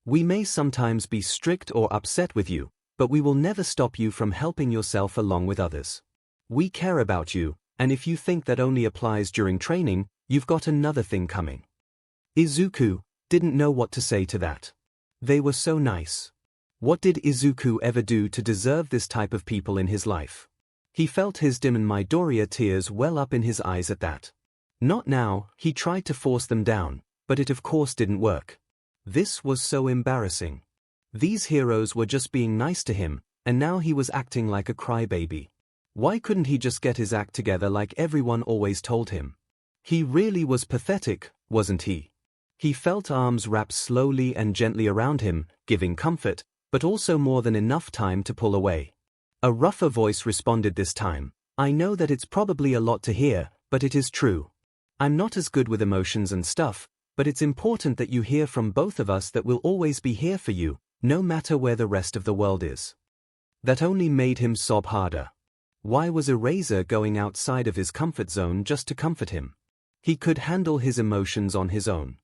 We may sometimes be strict or upset with you, but we will never stop you from helping yourself along with others. We care about you, and if you think that only applies during training, you've got another thing coming." Izuku didn't know what to say to that. They were so nice. What did Izuku ever do to deserve this type of people in his life? He felt his dim and Midoriya tears well up in his eyes at that. Not now. He tried to force them down, but it of course didn't work. This was so embarrassing. These heroes were just being nice to him, and now he was acting like a crybaby. Why couldn't he just get his act together like everyone always told him? He really was pathetic, wasn't he? He felt arms wrap slowly and gently around him, giving comfort, but also more than enough time to pull away. A rougher voice responded this time. "I know that it's probably a lot to hear, but it is true. I'm not as good with emotions and stuff, but it's important that you hear from both of us that we'll always be here for you, no matter where the rest of the world is." That only made him sob harder. Why was 𝐸RAZER going outside of his comfort zone just to comfort him? He could handle his emotions on his own.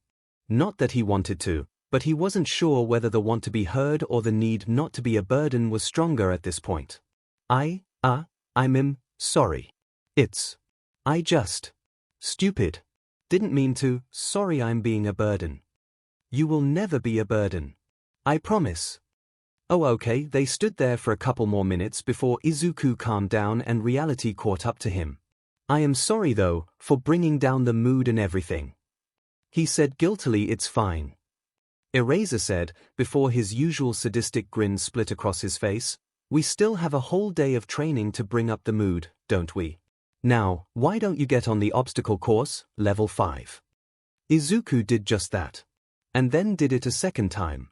Not that he wanted to, but he wasn't sure whether the want to be heard or the need not to be a burden was stronger at this point. I'm sorry. I just. Stupid. Didn't mean to, sorry I'm being a burden. You will never be a burden. I promise. Oh okay, they stood there for a couple more minutes before Izuku calmed down and reality caught up to him. I am sorry though, for bringing down the mood and everything. He said guiltily, it's fine. Eraser said, before his usual sadistic grin split across his face, we still have a whole day of training to bring up the mood, don't we? Now, why don't you get on the obstacle course, level 5? Izuku did just that. And then did it a second time.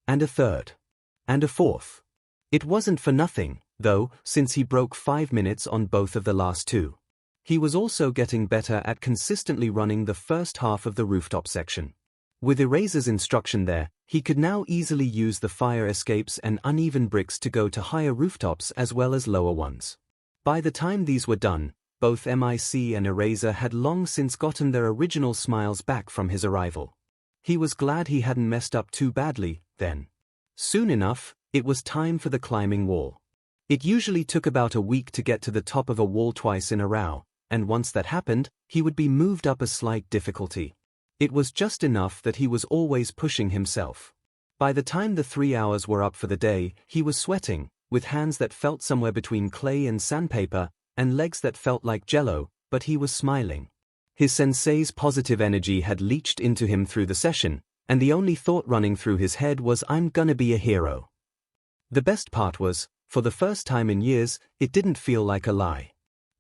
And a third. And a fourth. It wasn't for nothing, though, since he broke 5 minutes on both of the last two. He was also getting better at consistently running the first half of the rooftop section. With Eraser's instruction there, he could now easily use the fire escapes and uneven bricks to go to higher rooftops as well as lower ones. By the time these were done, both MIC and Eraser had long since gotten their original smiles back from his arrival. He was glad he hadn't messed up too badly, then. Soon enough, it was time for the climbing wall. It usually took about a week to get to the top of a wall twice in a row, and once that happened, he would be moved up a slight difficulty. It was just enough that he was always pushing himself. By the time the 3 hours were up for the day, he was sweating, with hands that felt somewhere between clay and sandpaper, and legs that felt like jello, but he was smiling. His sensei's positive energy had leached into him through the session, and the only thought running through his head was, I'm gonna be a hero. The best part was, for the first time in years, it didn't feel like a lie.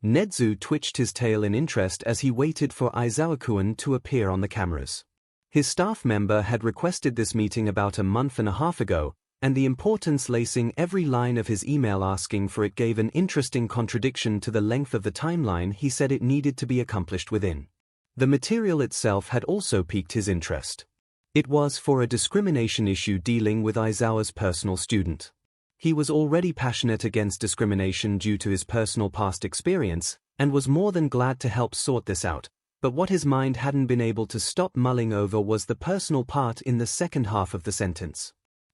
Nezu twitched his tail in interest as he waited for Aizawa-kun to appear on the cameras. His staff member had requested this meeting about a month and a half ago, and the importance lacing every line of his email asking for it gave an interesting contradiction to the length of the timeline he said it needed to be accomplished within. The material itself had also piqued his interest. It was for a discrimination issue dealing with Aizawa's personal student. He was already passionate against discrimination due to his personal past experience, and was more than glad to help sort this out, but what his mind hadn't been able to stop mulling over was the personal part in the second half of the sentence.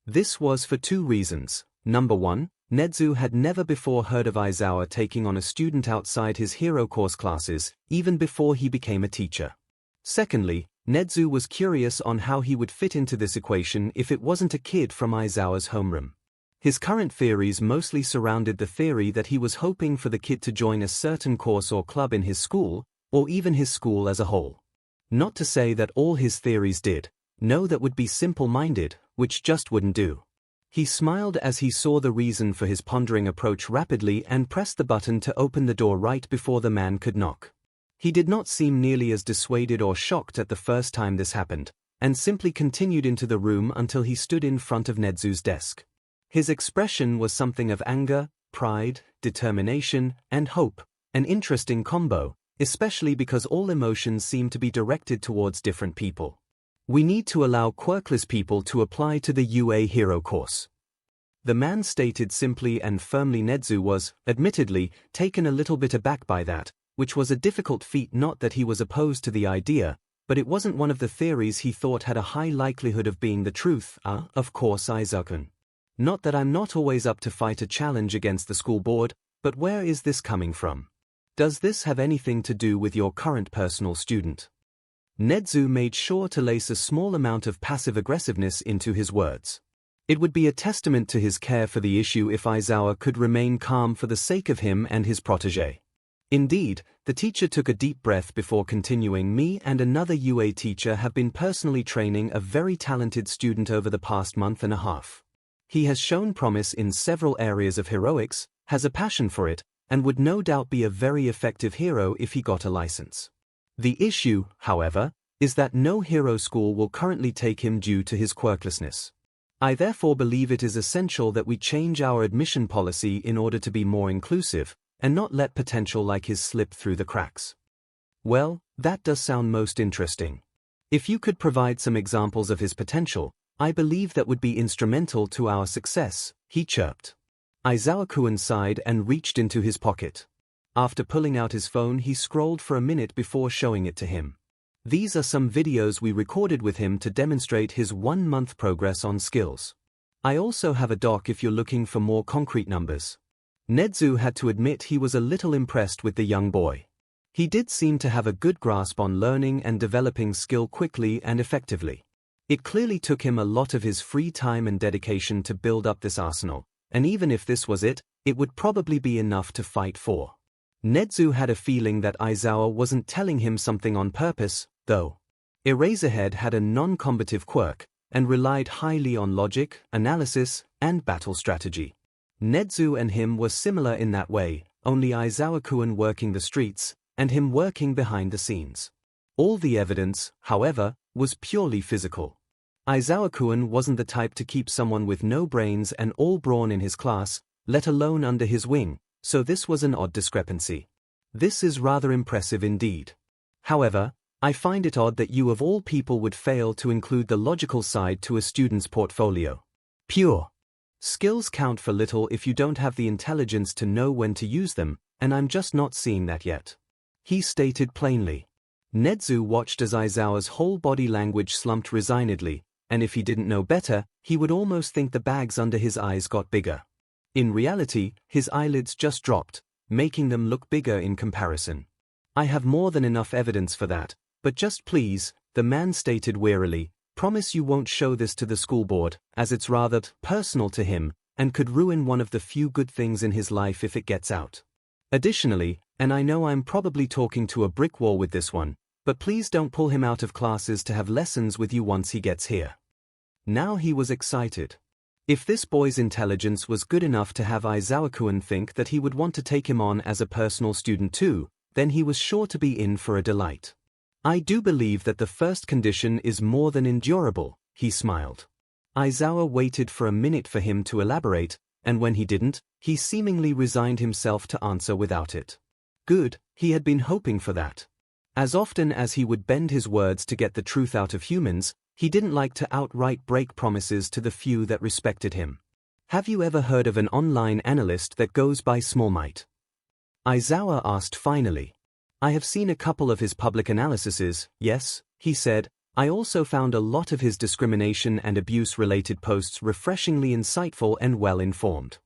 This was for 2 reasons. Number 1, Nezu had never before heard of Aizawa taking on a student outside his hero course classes, even before he became a teacher. Secondly, Nezu was curious on how he would fit into this equation if it wasn't a kid from Aizawa's homeroom. His current theories mostly surrounded the theory that he was hoping for the kid to join a certain course or club in his school, or even his school as a whole. Not to say that all his theories did. No, that would be simple-minded, which just wouldn't do. He smiled as he saw the reason for his pondering approach rapidly and pressed the button to open the door right before the man could knock. He did not seem nearly as dissuaded or shocked at the first time this happened, and simply continued into the room until he stood in front of Nezu's desk. His expression was something of anger, pride, determination, and hope, an interesting combo, especially because all emotions seem to be directed towards different people. We need to allow quirkless people to apply to the UA Hero course. The man stated simply and firmly. Nezu was, admittedly, taken a little bit aback by that, which was a difficult feat. Not that he was opposed to the idea, but it wasn't one of the theories he thought had a high likelihood of being the truth. Of course, Aizawa-kun. Not that I'm not always up to fight a challenge against the school board, but where is this coming from? Does this have anything to do with your current personal student? Nezu made sure to lace a small amount of passive aggressiveness into his words. It would be a testament to his care for the issue if Aizawa could remain calm for the sake of him and his protege. Indeed, the teacher took a deep breath before continuing. Me and another UA teacher have been personally training a very talented student over the past month and a half. He has shown promise in several areas of heroics, has a passion for it, and would no doubt be a very effective hero if he got a license. The issue, however, is that no hero school will currently take him due to his quirklessness. I therefore believe it is essential that we change our admission policy in order to be more inclusive, and not let potential like his slip through the cracks. Well, that does sound most interesting. If you could provide some examples of his potential, I believe that would be instrumental to our success, he chirped. Aizawa-kun sighed and reached into his pocket. After pulling out his phone, he scrolled for a minute before showing it to him. These are some videos we recorded with him to demonstrate his 1-month progress on skills. I also have a doc if you're looking for more concrete numbers. Nezu had to admit he was a little impressed with the young boy. He did seem to have a good grasp on learning and developing skill quickly and effectively. It clearly took him a lot of his free time and dedication to build up this arsenal, and even if this was it, it would probably be enough to fight for. Nezu had a feeling that Aizawa wasn't telling him something on purpose, though. Eraserhead had a non-combative quirk, and relied highly on logic, analysis, and battle strategy. Nezu and him were similar in that way, only Aizawa-kun working the streets, and him working behind the scenes. All the evidence, however, was purely physical. Aizawa-kun wasn't the type to keep someone with no brains and all brawn in his class, let alone under his wing, so this was an odd discrepancy. This is rather impressive indeed. However, I find it odd that you of all people would fail to include the logical side to a student's portfolio. Pure skills count for little if you don't have the intelligence to know when to use them, and I'm just not seeing that yet. He stated plainly. Nezu watched as Aizawa's whole body language slumped resignedly, and if he didn't know better, he would almost think the bags under his eyes got bigger. In reality, his eyelids just dropped, making them look bigger in comparison. I have more than enough evidence for that, but just please, the man stated wearily, promise you won't show this to the school board, as it's rather personal to him, and could ruin one of the few good things in his life if it gets out. Additionally, and I know I'm probably talking to a brick wall with this one, but please don't pull him out of classes to have lessons with you once he gets here. Now he was excited. If this boy's intelligence was good enough to have Aizawa-kun think that he would want to take him on as a personal student too, then he was sure to be in for a delight. I do believe that the first condition is more than endurable, he smiled. Aizawa waited for a minute for him to elaborate, and when he didn't, he seemingly resigned himself to answer without it. Good, he had been hoping for that. As often as he would bend his words to get the truth out of humans, he didn't like to outright break promises to the few that respected him. Have you ever heard of an online analyst that goes by 𝐼𝐺? Aizawa asked finally. I have seen a couple of his public analyses, yes, he said. I also found a lot of his discrimination and abuse-related posts refreshingly insightful and well-informed.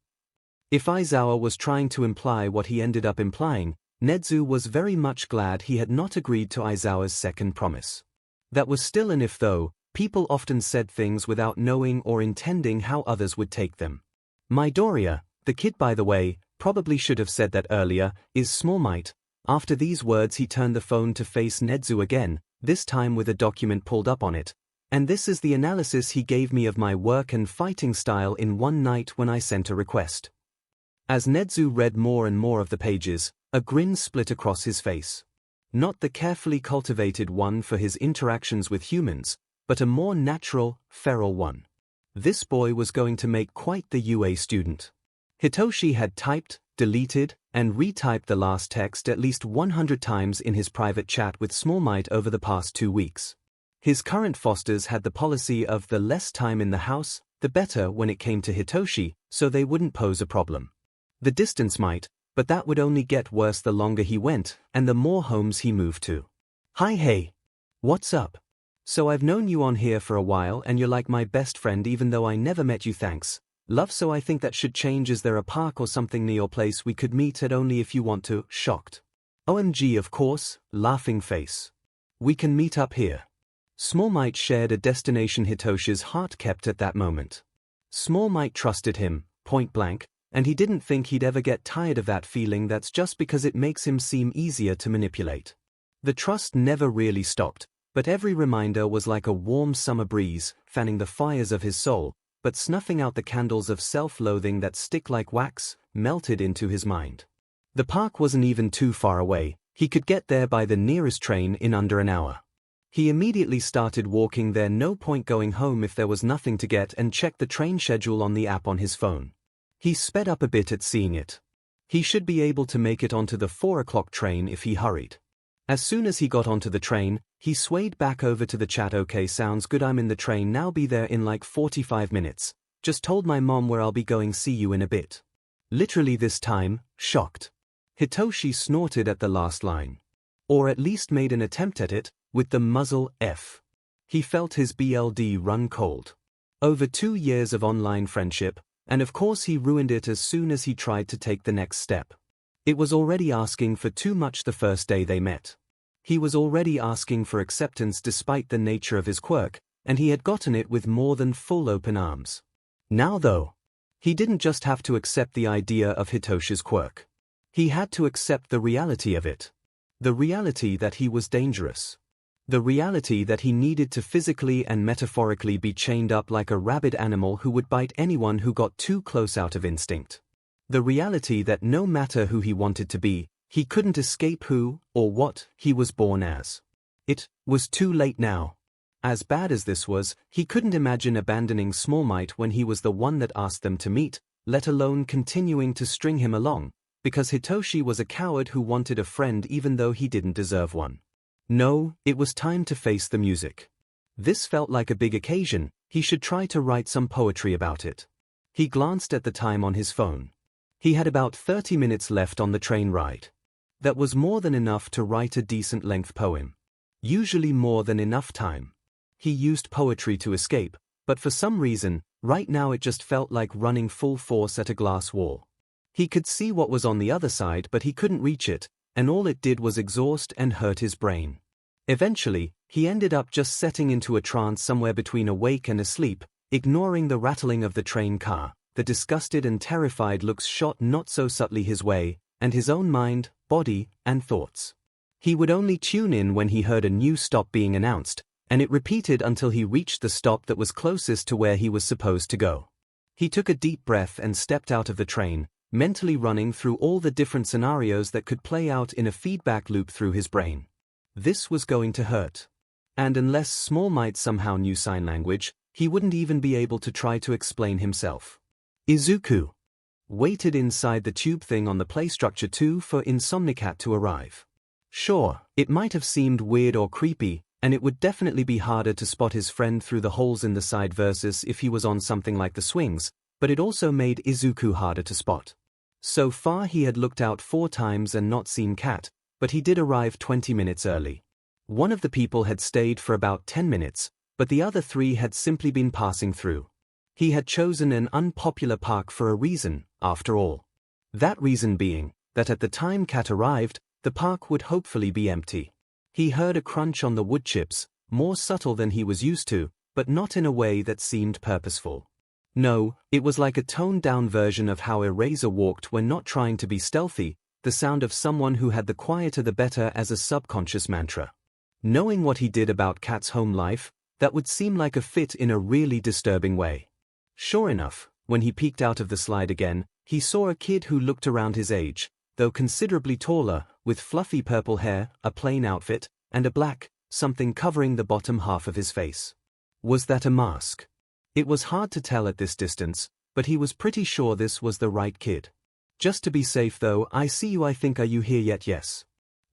If Aizawa was trying to imply what he ended up implying, Nezu was very much glad he had not agreed to Aizawa's second promise. That was still an if though. People often said things without knowing or intending how others would take them. Midoriya, the kid by the way, probably should have said that earlier, is 𝐼𝐺. After these words he turned the phone to face Nezu again, this time with a document pulled up on it. And this is the analysis he gave me of my work and fighting style in one night when I sent a request. As Nezu read more and more of the pages, a grin split across his face. Not the carefully cultivated one for his interactions with humans, but a more natural, feral one. This boy was going to make quite the UA student. Hitoshi had typed, deleted, and retyped the last text at least 100 times in his private chat with 𝐼𝐺 over the past 2 weeks. His current fosters had the policy of the less time in the house, the better when it came to Hitoshi, so they wouldn't pose a problem. The distance might, but that would only get worse the longer he went, and the more homes he moved to. Hi hey. What's up? So I've known you on here for a while and you're like my best friend even though I never met you thanks. Love so I think that should change. Is there a park or something near your place we could meet at only if you want to? Shocked. OMG of course, laughing face. We can meet up here. 𝐼𝐺 shared a destination Hitoshi's heart kept at that moment. 𝐼𝐺 trusted him, point blank, and he didn't think he'd ever get tired of that feeling. That's just because it makes him seem easier to manipulate. The trust never really stopped, but every reminder was like a warm summer breeze, fanning the fires of his soul, but snuffing out the candles of self-loathing that stick like wax, melted into his mind. The park wasn't even too far away. He could get there by the nearest train in under an hour. He immediately started walking there. No point going home if there was nothing to get, and checked the train schedule on the app on his phone. He sped up a bit at seeing it. He should be able to make it onto the 4 o'clock train if he hurried. As soon as he got onto the train, he swayed back over to the chat. Okay, sounds good. I'm in the train now. Be there in like 45 minutes. Just told my mom where I'll be going. See you in a bit. Literally this time, shocked. Hitoshi snorted at the last line. Or at least made an attempt at it, with the muzzle F. He felt his BLD run cold. Over 2 years of online friendship, and of course he ruined it as soon as he tried to take the next step. It was already asking for too much the first day they met. He was already asking for acceptance despite the nature of his quirk, and he had gotten it with more than full open arms. Now though, he didn't just have to accept the idea of Hitoshi's quirk. He had to accept the reality of it. The reality that he was dangerous. The reality that he needed to physically and metaphorically be chained up like a rabid animal who would bite anyone who got too close out of instinct. The reality that no matter who he wanted to be, he couldn't escape who, or what, he was born as. It was too late now. As bad as this was, he couldn't imagine abandoning Small Might when he was the one that asked them to meet, let alone continuing to string him along, because Hitoshi was a coward who wanted a friend even though he didn't deserve one. No, it was time to face the music. This felt like a big occasion, he should try to write some poetry about it. He glanced at the time on his phone. He had about 30 minutes left on the train ride. That was more than enough to write a decent length poem. Usually more than enough time. He used poetry to escape, but for some reason, right now it just felt like running full force at a glass wall. He could see what was on the other side but he couldn't reach it, and all it did was exhaust and hurt his brain. Eventually, he ended up just setting into a trance somewhere between awake and asleep, ignoring the rattling of the train car, the disgusted and terrified looks shot not so subtly his way, and his own mind, body, and thoughts. He would only tune in when he heard a new stop being announced, and it repeated until he reached the stop that was closest to where he was supposed to go. He took a deep breath and stepped out of the train, mentally running through all the different scenarios that could play out in a feedback loop through his brain. This was going to hurt. And unless Small Might somehow knew sign language, he wouldn't even be able to try to explain himself. Izuku waited inside the tube thing on the play structure 2 for Insomnicat to arrive. Sure, it might have seemed weird or creepy, and it would definitely be harder to spot his friend through the holes in the side versus if he was on something like the swings, but it also made Izuku harder to spot. So far he had looked out 4 times and not seen Cat, but he did arrive 20 minutes early. One of the people had stayed for about 10 minutes, but the other 3 had simply been passing through. He had chosen an unpopular park for a reason, after all. That reason being, that at the time Cat arrived, the park would hopefully be empty. He heard a crunch on the wood chips, more subtle than he was used to, but not in a way that seemed purposeful. No, it was like a toned-down version of how Eraser walked when not trying to be stealthy, the sound of someone who had the quieter the better as a subconscious mantra. Knowing what he did about Cat's home life, that would seem like a fit in a really disturbing way. Sure enough, when he peeked out of the slide again, he saw a kid who looked around his age, though considerably taller, with fluffy purple hair, a plain outfit, and a black something covering the bottom half of his face. Was that a mask? It was hard to tell at this distance, but he was pretty sure this was the right kid. Just to be safe though, I see you, I think, are you here yet? Yes.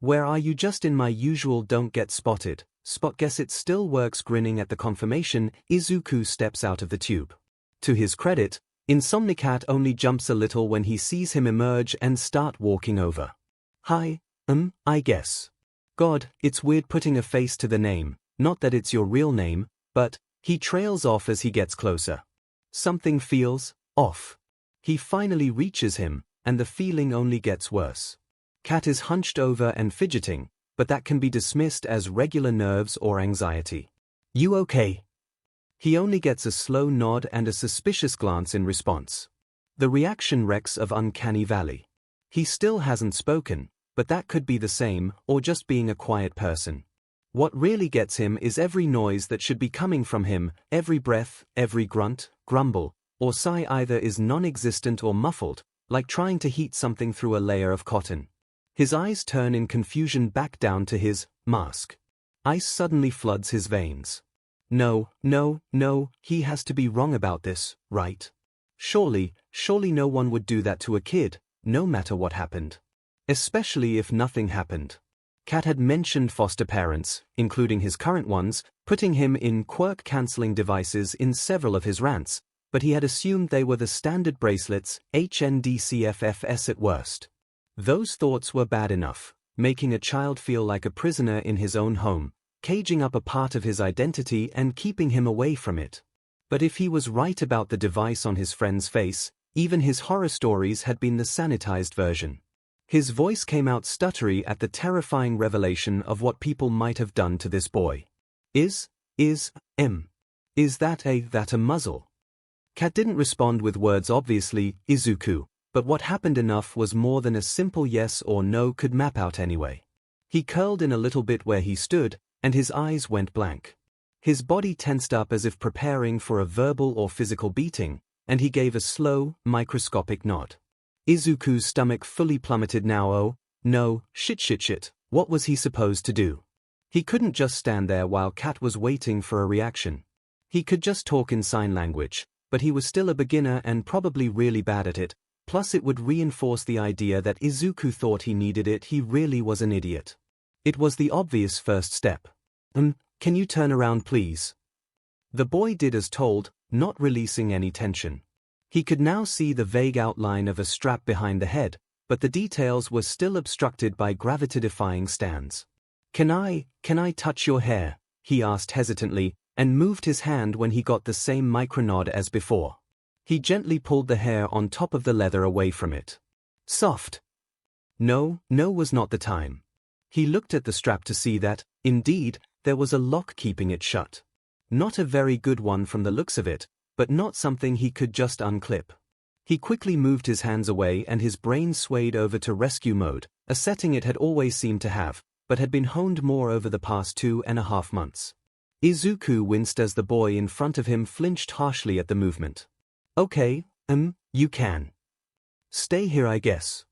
Where are you? Just in my usual don't get spotted, spot guess it still works. Grinning at the confirmation, Izuku steps out of the tube. To his credit, Insomnicat only jumps a little when he sees him emerge and start walking over. Hi, I guess. God, it's weird putting a face to the name, not that it's your real name, but, he trails off as he gets closer. Something feels off. He finally reaches him, and the feeling only gets worse. Cat is hunched over and fidgeting, but that can be dismissed as regular nerves or anxiety. You okay? He only gets a slow nod and a suspicious glance in response. The reaction reeks of uncanny valley. He still hasn't spoken, but that could be the same, or just being a quiet person. What really gets him is every noise that should be coming from him, every breath, every grunt, grumble, or sigh either is non-existent or muffled, like trying to heat something through a layer of cotton. His eyes turn in confusion back down to his mask. Ice suddenly floods his veins. No, he has to be wrong about this, right? Surely no one would do that to a kid, no matter what happened. Especially if nothing happened. Cat had mentioned foster parents, including his current ones, putting him in quirk-canceling devices in several of his rants, but he had assumed they were the standard bracelets, HNDCFFS at worst. Those thoughts were bad enough, making a child feel like a prisoner in his own home, caging up a part of his identity and keeping him away from it. But if he was right about the device on his friend's face, even his horror stories had been the sanitized version. His voice came out stuttery at the terrifying revelation of what people might have done to this boy. Is that a muzzle? Cat didn't respond with words obviously, Izuku, but what happened enough was more than a simple yes or no could map out anyway. He curled in a little bit where he stood, and his eyes went blank. His body tensed up as if preparing for a verbal or physical beating, and he gave a slow, microscopic nod. Izuku's stomach fully plummeted now. Oh, no, shit. What was he supposed to do? He couldn't just stand there while Cat was waiting for a reaction. He could just talk in sign language, but he was still a beginner and probably really bad at it, plus it would reinforce the idea that Izuku thought he needed it. He really was an idiot. It was the obvious first step. Can you turn around please? The boy did as told, not releasing any tension. He could now see the vague outline of a strap behind the head, but the details were still obstructed by gravity-defying stands. Can I touch your hair? He asked hesitantly, and moved his hand when he got the same micronod as before. He gently pulled the hair on top of the leather away from it. Soft. No was not the time. He looked at the strap to see that, indeed, there was a lock keeping it shut. Not a very good one from the looks of it, but not something he could just unclip. He quickly moved his hands away and his brain swayed over to rescue mode, a setting it had always seemed to have, but had been honed more over the past 2.5 months. Izuku winced as the boy in front of him flinched harshly at the movement. Okay, you can. Stay here I guess.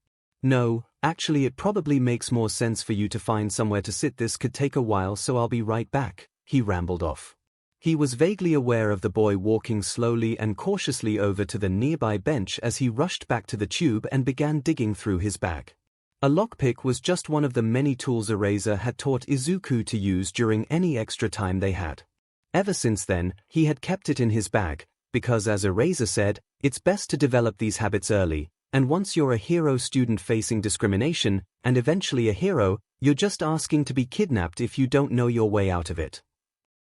No, actually it probably makes more sense for you to find somewhere to sit. This could take a while so I'll be right back, he rambled off. He was vaguely aware of the boy walking slowly and cautiously over to the nearby bench as he rushed back to the tube and began digging through his bag. A lockpick was just one of the many tools Eraser had taught Izuku to use during any extra time they had. Ever since then, he had kept it in his bag, because as Eraser said, it's best to develop these habits early, and once you're a hero student facing discrimination, and eventually a hero, you're just asking to be kidnapped if you don't know your way out of it.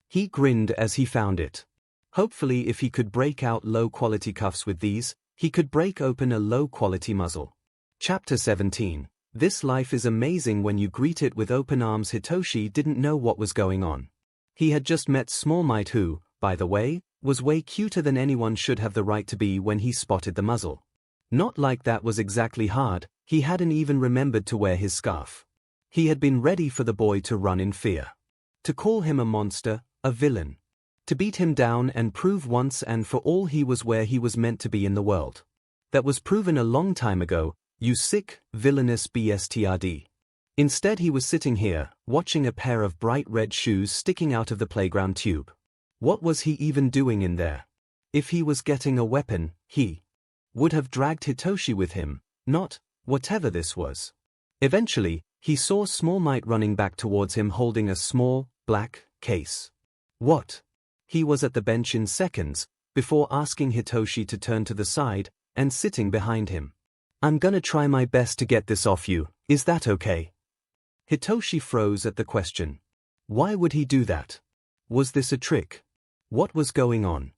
He grinned as he found it. Hopefully if he could break out low-quality cuffs with these, he could break open a low-quality muzzle. Chapter 17. This life is amazing when you greet it with open arms. Hitoshi didn't know what was going on. He had just met Small Might who, by the way, was way cuter than anyone should have the right to be when he spotted the muzzle. Not like that was exactly hard, he hadn't even remembered to wear his scarf. He had been ready for the boy to run in fear. To call him a monster, a villain. To beat him down and prove once and for all he was where he was meant to be in the world. That was proven a long time ago, you sick, villainous bastard. Instead he was sitting here, watching a pair of bright red shoes sticking out of the playground tube. What was he even doing in there? If he was getting a weapon, he would have dragged Hitoshi with him, not whatever this was. Eventually, he saw Small Might running back towards him holding a small, black case. What? He was at the bench in seconds, before asking Hitoshi to turn to the side, and sitting behind him. I'm gonna try my best to get this off you, is that okay? Hitoshi froze at the question. Why would he do that? Was this a trick? What was going on?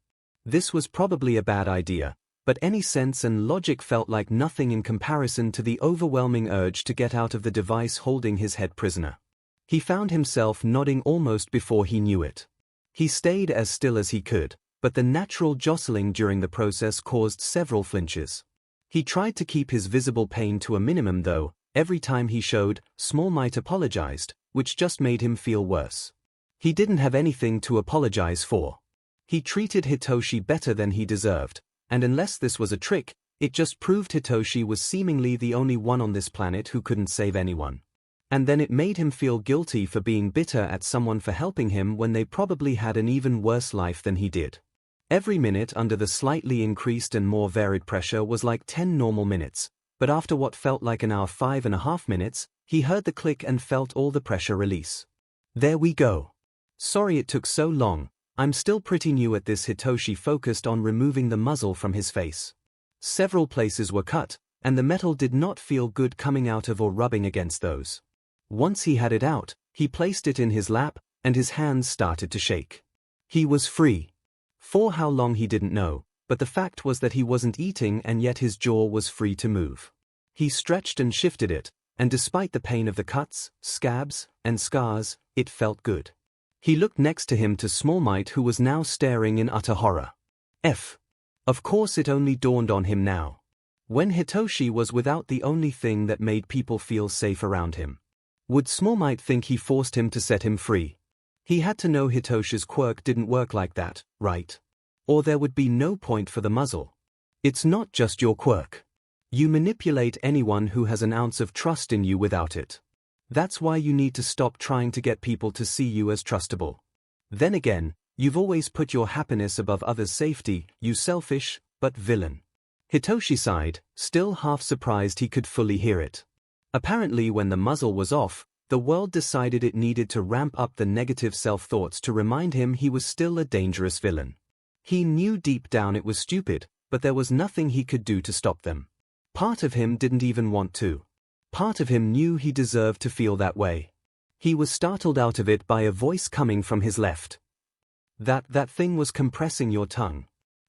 This was probably a bad idea, but any sense and logic felt like nothing in comparison to the overwhelming urge to get out of the device holding his head prisoner. He found himself nodding almost before he knew it. He stayed as still as he could, but the natural jostling during the process caused several flinches. He tried to keep his visible pain to a minimum though. Every time he showed, Small Might apologized, which just made him feel worse. He didn't have anything to apologize for. He treated Hitoshi better than he deserved, and unless this was a trick, it just proved Hitoshi was seemingly the only one on this planet who couldn't save anyone. And then it made him feel guilty for being bitter at someone for helping him when they probably had an even worse life than he did. Every minute under the slightly increased and more varied pressure was like 10 normal minutes, but after what felt like an hour 5.5 minutes, he heard the click and felt all the pressure release. There we go. Sorry it took so long, I'm still pretty new at this. Hitoshi focused on removing the muzzle from his face. Several places were cut, and the metal did not feel good coming out of or rubbing against those. Once he had it out, he placed it in his lap, and his hands started to shake. He was free. For how long he didn't know, but the fact was that he wasn't eating and yet his jaw was free to move. He stretched and shifted it, and despite the pain of the cuts, scabs, and scars, it felt good. He looked next to him to 𝐼𝐼, who was now staring in utter horror. Of course it only dawned on him now. When Hitoshi was without the only thing that made people feel safe around him. Would 𝐼𝐼 think he forced him to set him free? He had to know Hitoshi's quirk didn't work like that, right? Or there would be no point for the muzzle. It's not just your quirk. You manipulate anyone who has an ounce of trust in you without it. That's why you need to stop trying to get people to see you as trustable. Then again, you've always put your happiness above others' safety, you selfish, but villain. Hitoshi sighed, still half surprised he could fully hear it. Apparently when the muzzle was off, the world decided it needed to ramp up the negative self-thoughts to remind him he was still a dangerous villain. He knew deep down it was stupid, but there was nothing he could do to stop them. Part of him didn't even want to. Part of him knew he deserved to feel that way. He was startled out of it by a voice coming from his left. That thing was compressing your tongue.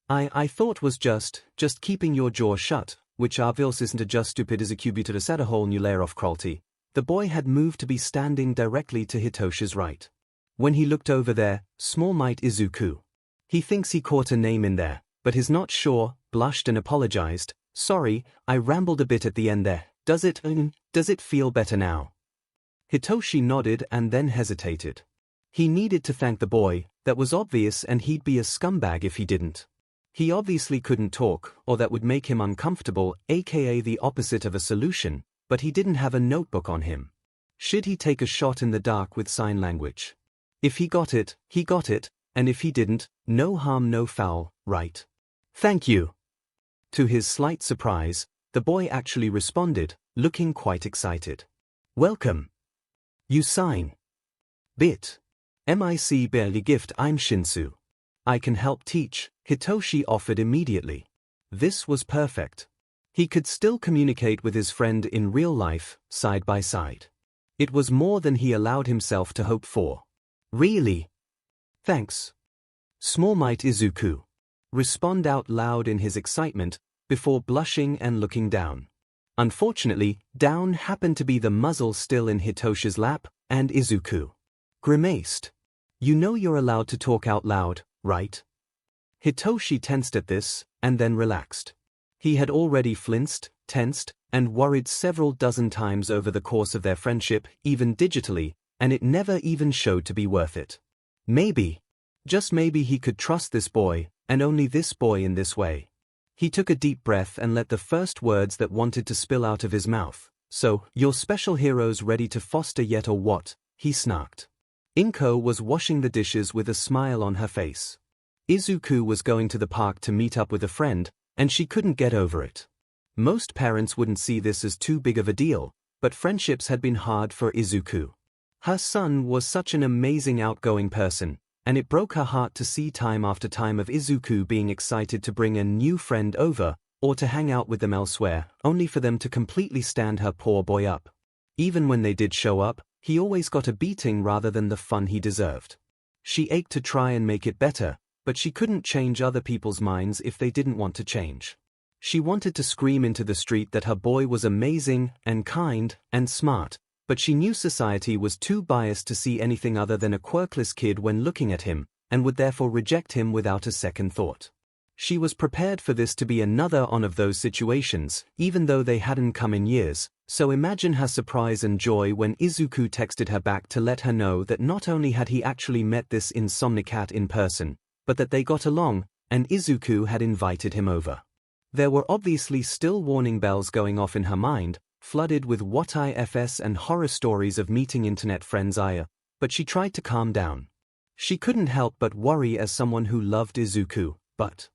I thought was just keeping your jaw shut, which isn't just stupid as a cubitor to set a whole new layer of cruelty. The boy had moved to be standing directly to Hitoshi's right. When he looked over there, 𝐼𝐼. He thinks he caught a name in there, but he's not sure, blushed and apologized. Sorry, I rambled a bit at the end there. Does it feel better now? Hitoshi nodded and then hesitated. He needed to thank the boy, that was obvious, and he'd be a scumbag if he didn't. He obviously couldn't talk, or that would make him uncomfortable, aka the opposite of a solution, but he didn't have a notebook on him. Should he take a shot in the dark with sign language? If he got it, and if he didn't, no harm no foul, right? Thank you. To his slight surprise, the boy actually responded, looking quite excited. Welcome. You sign. Bit. Mic barely gift I'm Shinsu. I can help teach, Hitoshi offered immediately. This was perfect. He could still communicate with his friend in real life, side by side. It was more than he allowed himself to hope for. Really? Thanks. 𝐼𝐼. Respond out loud in his excitement, before blushing and looking down. Unfortunately, down happened to be the muzzle still in Hitoshi's lap, and 𝐼𝐼 grimaced. You know you're allowed to talk out loud, right? Hitoshi tensed at this, and then relaxed. He had already flinched, tensed, and worried several dozen times over the course of their friendship, even digitally, and it never even showed to be worth it. Maybe, just maybe he could trust this boy, and only this boy in this way. He took a deep breath and let the first words that wanted to spill out of his mouth. So, your special heroes ready to foster yet or what? He snarked. 𝐒𝐿 was washing the dishes with a smile on her face. 𝐼𝐿 was going to the park to meet up with a friend, and she couldn't get over it. Most parents wouldn't see this as too big of a deal, but friendships had been hard for 𝐒𝐿. Her son was such an amazing outgoing person, and it broke her heart to see time after time of 𝐒𝐿 being excited to bring a new friend over, or to hang out with them elsewhere, only for them to completely stand her poor boy up. Even when they did show up, he always got a beating rather than the fun he deserved. She ached to try and make it better, but she couldn't change other people's minds if they didn't want to change. She wanted to scream into the street that her boy was amazing, and kind, and smart, but she knew society was too biased to see anything other than a quirkless kid when looking at him, and would therefore reject him without a second thought. She was prepared for this to be another one of those situations, even though they hadn't come in years, so imagine her surprise and joy when 𝐒𝐿 texted her back to let her know that not only had he actually met this insomniac in person, but that they got along, and 𝐒𝐿 had invited him over. There were obviously still warning bells going off in her mind, flooded with whatifs and horror stories of meeting internet friends but she tried to calm down. She couldn't help but worry as someone who loved 𝐒𝐿, but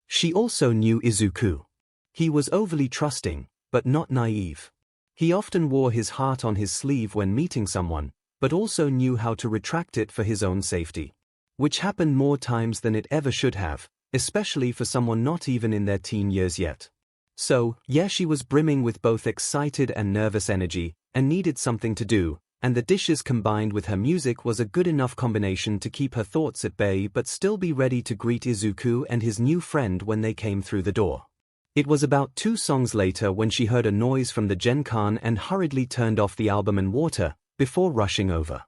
she also knew 𝐒𝐿. He was overly trusting, but not naive. He often wore his heart on his sleeve when meeting someone, but also knew how to retract it for his own safety. Which happened more times than it ever should have, especially for someone not even in their teen years yet. So, yeah, she was brimming with both excited and nervous energy, and needed something to do, and the dishes combined with her music was a good enough combination to keep her thoughts at bay but still be ready to greet 𝐒𝐿 and his new friend when they came through the door. It was about 2 songs later when she heard a noise from the Gen Con and hurriedly turned off the album and water, before rushing over.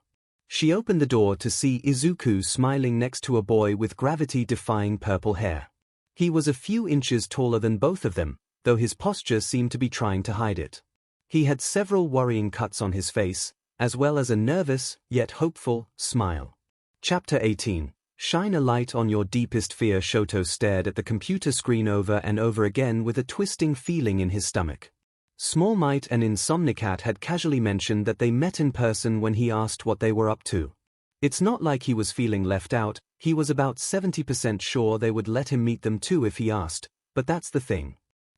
She opened the door to see Izuku smiling next to a boy with gravity-defying purple hair. He was a few inches taller than both of them, though his posture seemed to be trying to hide it. He had several worrying cuts on his face, as well as a nervous, yet hopeful, smile. Chapter 18. Shine a light on your deepest fear. Shoto stared at the computer screen over and over again with a twisting feeling in his stomach. Small Might and Insomnicat had casually mentioned that they met in person when he asked what they were up to. It's not like he was feeling left out, he was about 70% sure they would let him meet them too if he asked, but that's the thing.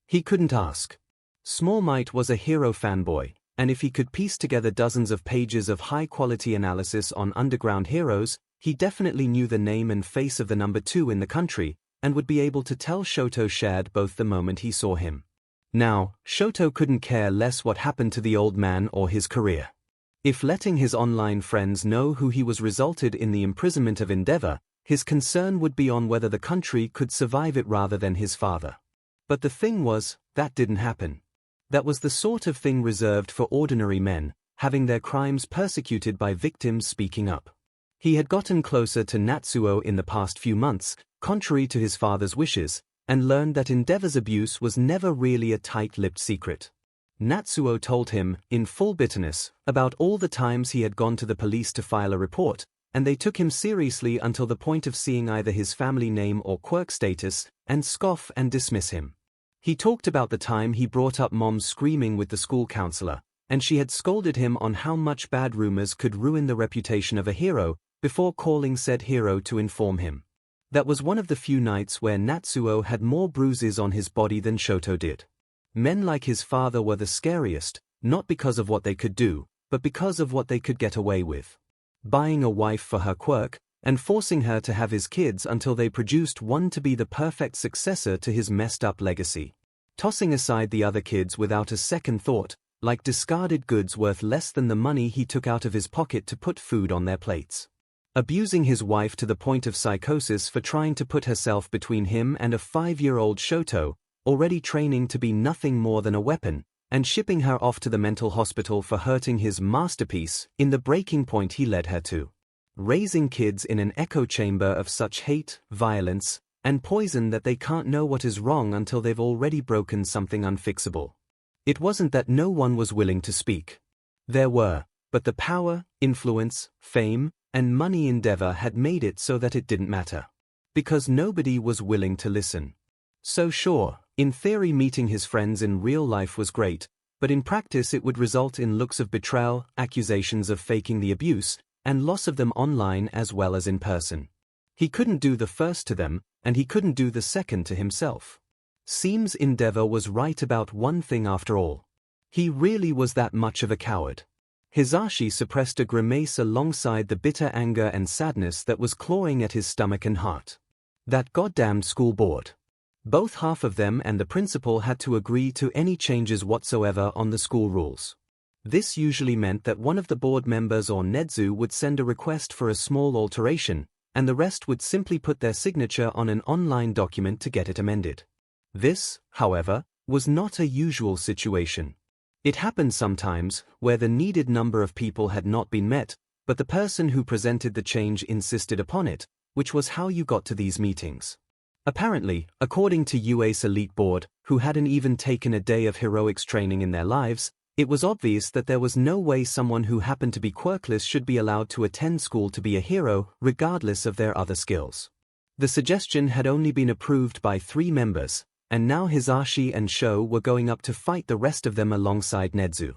He couldn't ask. Small Might was a hero fanboy, and if he could piece together dozens of pages of high-quality analysis on underground heroes, he definitely knew the name and face of the number 2 in the country, and would be able to tell Shoto shared both the moment he saw him. Now, Shoto couldn't care less what happened to the old man or his career. If letting his online friends know who he was resulted in the imprisonment of Endeavor, his concern would be on whether the country could survive it rather than his father. But the thing was, that didn't happen. That was the sort of thing reserved for ordinary men, having their crimes persecuted by victims speaking up. He had gotten closer to Natsuo in the past few months, contrary to his father's wishes, and learned that Endeavor's abuse was never really a tight-lipped secret. Natsuo told him, in full bitterness, about all the times he had gone to the police to file a report, and they took him seriously until the point of seeing either his family name or quirk status, and scoff and dismiss him. He talked about the time he brought up Mom screaming with the school counselor, and she had scolded him on how much bad rumors could ruin the reputation of a hero, before calling said hero to inform him. That was one of the few nights where Natsuo had more bruises on his body than Shoto did. Men like his father were the scariest, not because of what they could do, but because of what they could get away with. Buying a wife for her quirk, and forcing her to have his kids until they produced one to be the perfect successor to his messed-up legacy. Tossing aside the other kids without a second thought, like discarded goods worth less than the money he took out of his pocket to put food on their plates. Abusing his wife to the point of psychosis for trying to put herself between him and a 5-year-old Shoto, already training to be nothing more than a weapon, and shipping her off to the mental hospital for hurting his masterpiece in the breaking point he led her to. Raising kids in an echo chamber of such hate, violence, and poison that they can't know what is wrong until they've already broken something unfixable. It wasn't that no one was willing to speak. There were, but the power, influence, fame, and money Endeavor had made it so that it didn't matter. Because nobody was willing to listen. So sure, in theory meeting his friends in real life was great, but in practice it would result in looks of betrayal, accusations of faking the abuse, and loss of them online as well as in person. He couldn't do the first to them, and he couldn't do the second to himself. Seems Endeavor was right about one thing after all. He really was that much of a coward. Hisashi suppressed a grimace alongside the bitter anger and sadness that was clawing at his stomach and heart. That goddamned school board. Both half of them and the principal had to agree to any changes whatsoever on the school rules. This usually meant that one of the board members or Nedzu would send a request for a small alteration, and the rest would simply put their signature on an online document to get it amended. This, however, was not a usual situation. It happened sometimes, where the needed number of people had not been met, but the person who presented the change insisted upon it, which was how you got to these meetings. Apparently, according to UA's elite board, who hadn't even taken a day of heroics training in their lives, it was obvious that there was no way someone who happened to be quirkless should be allowed to attend school to be a hero, regardless of their other skills. The suggestion had only been approved by 3 members, and now Hisashi and Sho were going up to fight the rest of them alongside Nedzu.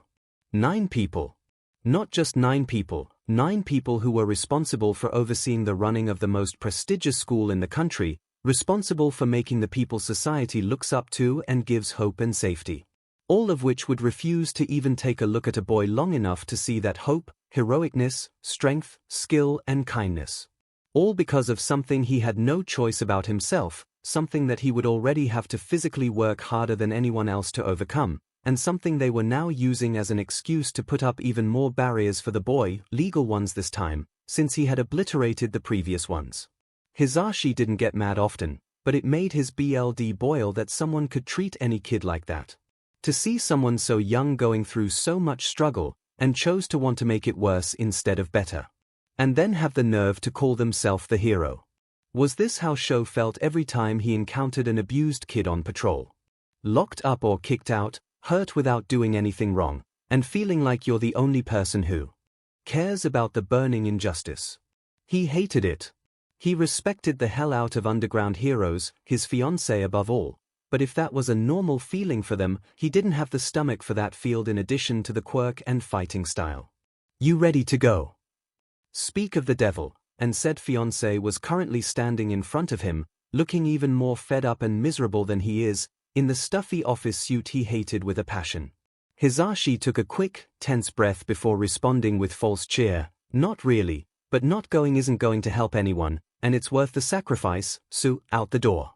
9 people. Not just 9 people, 9 people who were responsible for overseeing the running of the most prestigious school in the country, responsible for making the people society looks up to and gives hope and safety. All of which would refuse to even take a look at a boy long enough to see that hope, heroicness, strength, skill, and kindness. All because of something he had no choice about himself, something that he would already have to physically work harder than anyone else to overcome, and something they were now using as an excuse to put up even more barriers for the boy, legal ones this time, since he had obliterated the previous ones. Hisashi didn't get mad often, but it made his blood boil that someone could treat any kid like that. To see someone so young going through so much struggle, and chose to want to make it worse instead of better. and then have the nerve to call themselves the hero. Was this how 𝐂 felt every time he encountered an abused kid on patrol? Locked up or kicked out, hurt without doing anything wrong, and feeling like you're the only person who cares about the burning injustice. He hated it. He respected the hell out of underground heroes, his fiancée above all, but if that was a normal feeling for them, he didn't have the stomach for that field in addition to the quirk and fighting style. You ready to go? Speak of the devil, and said fiancé was currently standing in front of him, looking even more fed up and miserable than he is, in the stuffy office suit he hated with a passion. Hisashi took a quick, tense breath before responding with false cheer. Not really, but not going isn't going to help anyone, and it's worth the sacrifice, so out the door.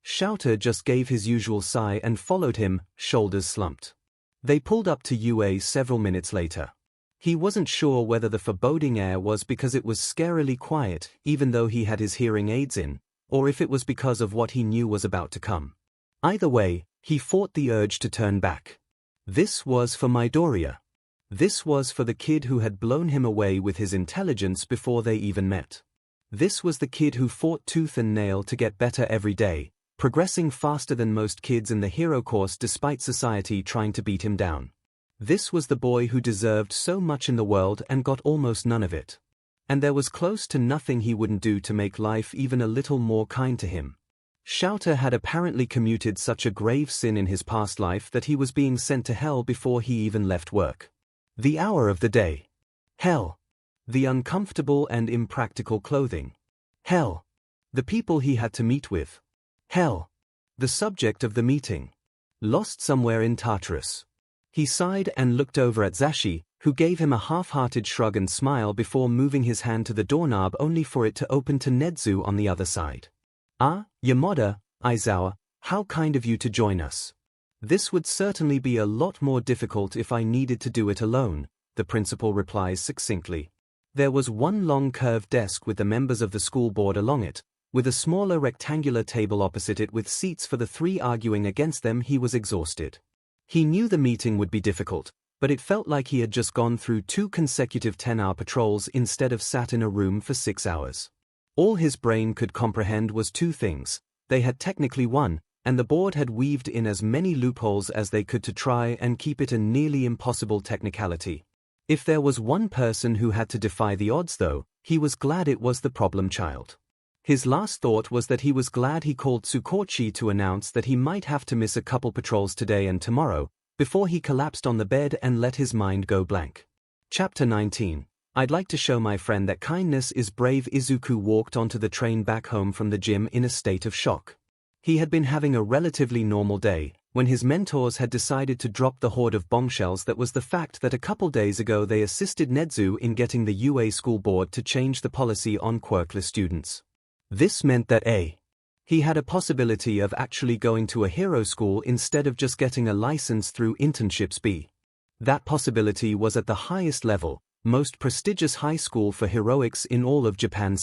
𝐿𝐴 just gave his usual sigh and followed him, shoulders slumped. They pulled up to UA several minutes later. He wasn't sure whether the foreboding air was because it was scarily quiet, even though he had his hearing aids in, or if it was because of what he knew was about to come. Either way, he fought the urge to turn back. This was for Midoriya. This was for the kid who had blown him away with his intelligence before they even met. This was the kid who fought tooth and nail to get better every day, progressing faster than most kids in the hero course despite society trying to beat him down. This was the boy who deserved so much in the world and got almost none of it. And there was close to nothing he wouldn't do to make life even a little more kind to him. 𝐿𝐴 had apparently committed such a grave sin in his past life that he was being sent to hell before he even left work. The hour of the day. Hell. The uncomfortable and impractical clothing. Hell. The people he had to meet with. Hell. The subject of the meeting. Lost somewhere in Tartarus. He sighed and looked over at Zashi, who gave him a half-hearted shrug and smile before moving his hand to the doorknob only for it to open to Nezu on the other side. Ah, Yamada, Aizawa, how kind of you to join us. This would certainly be a lot more difficult if I needed to do it alone, the principal replies succinctly. There was one long curved desk with the members of the school board along it, with a smaller rectangular table opposite it with seats for the three arguing against them. He was exhausted. He knew the meeting would be difficult, but it felt like he had just gone through 2 consecutive 10-hour patrols instead of sat in a room for 6 hours. All his brain could comprehend was 2 things. They had technically won, and the board had weaved in as many loopholes as they could to try and keep it a nearly impossible technicality. If there was one person who had to defy the odds though, he was glad it was the problem child. His last thought was that he was glad he called Tsukochi to announce that he might have to miss a couple patrols today and tomorrow, before he collapsed on the bed and let his mind go blank. Chapter 19. I'd like to show my friend that kindness is brave. Izuku walked onto the train back home from the gym in a state of shock. He had been having a relatively normal day, when his mentors had decided to drop the horde of bombshells that was the fact that a couple days ago they assisted Nezu in getting the UA school board to change the policy on quirkless students. This meant that he had a possibility of actually going to a hero school instead of just getting a license through internships. That possibility was at the highest level, most prestigious high school for heroics in all of Japan.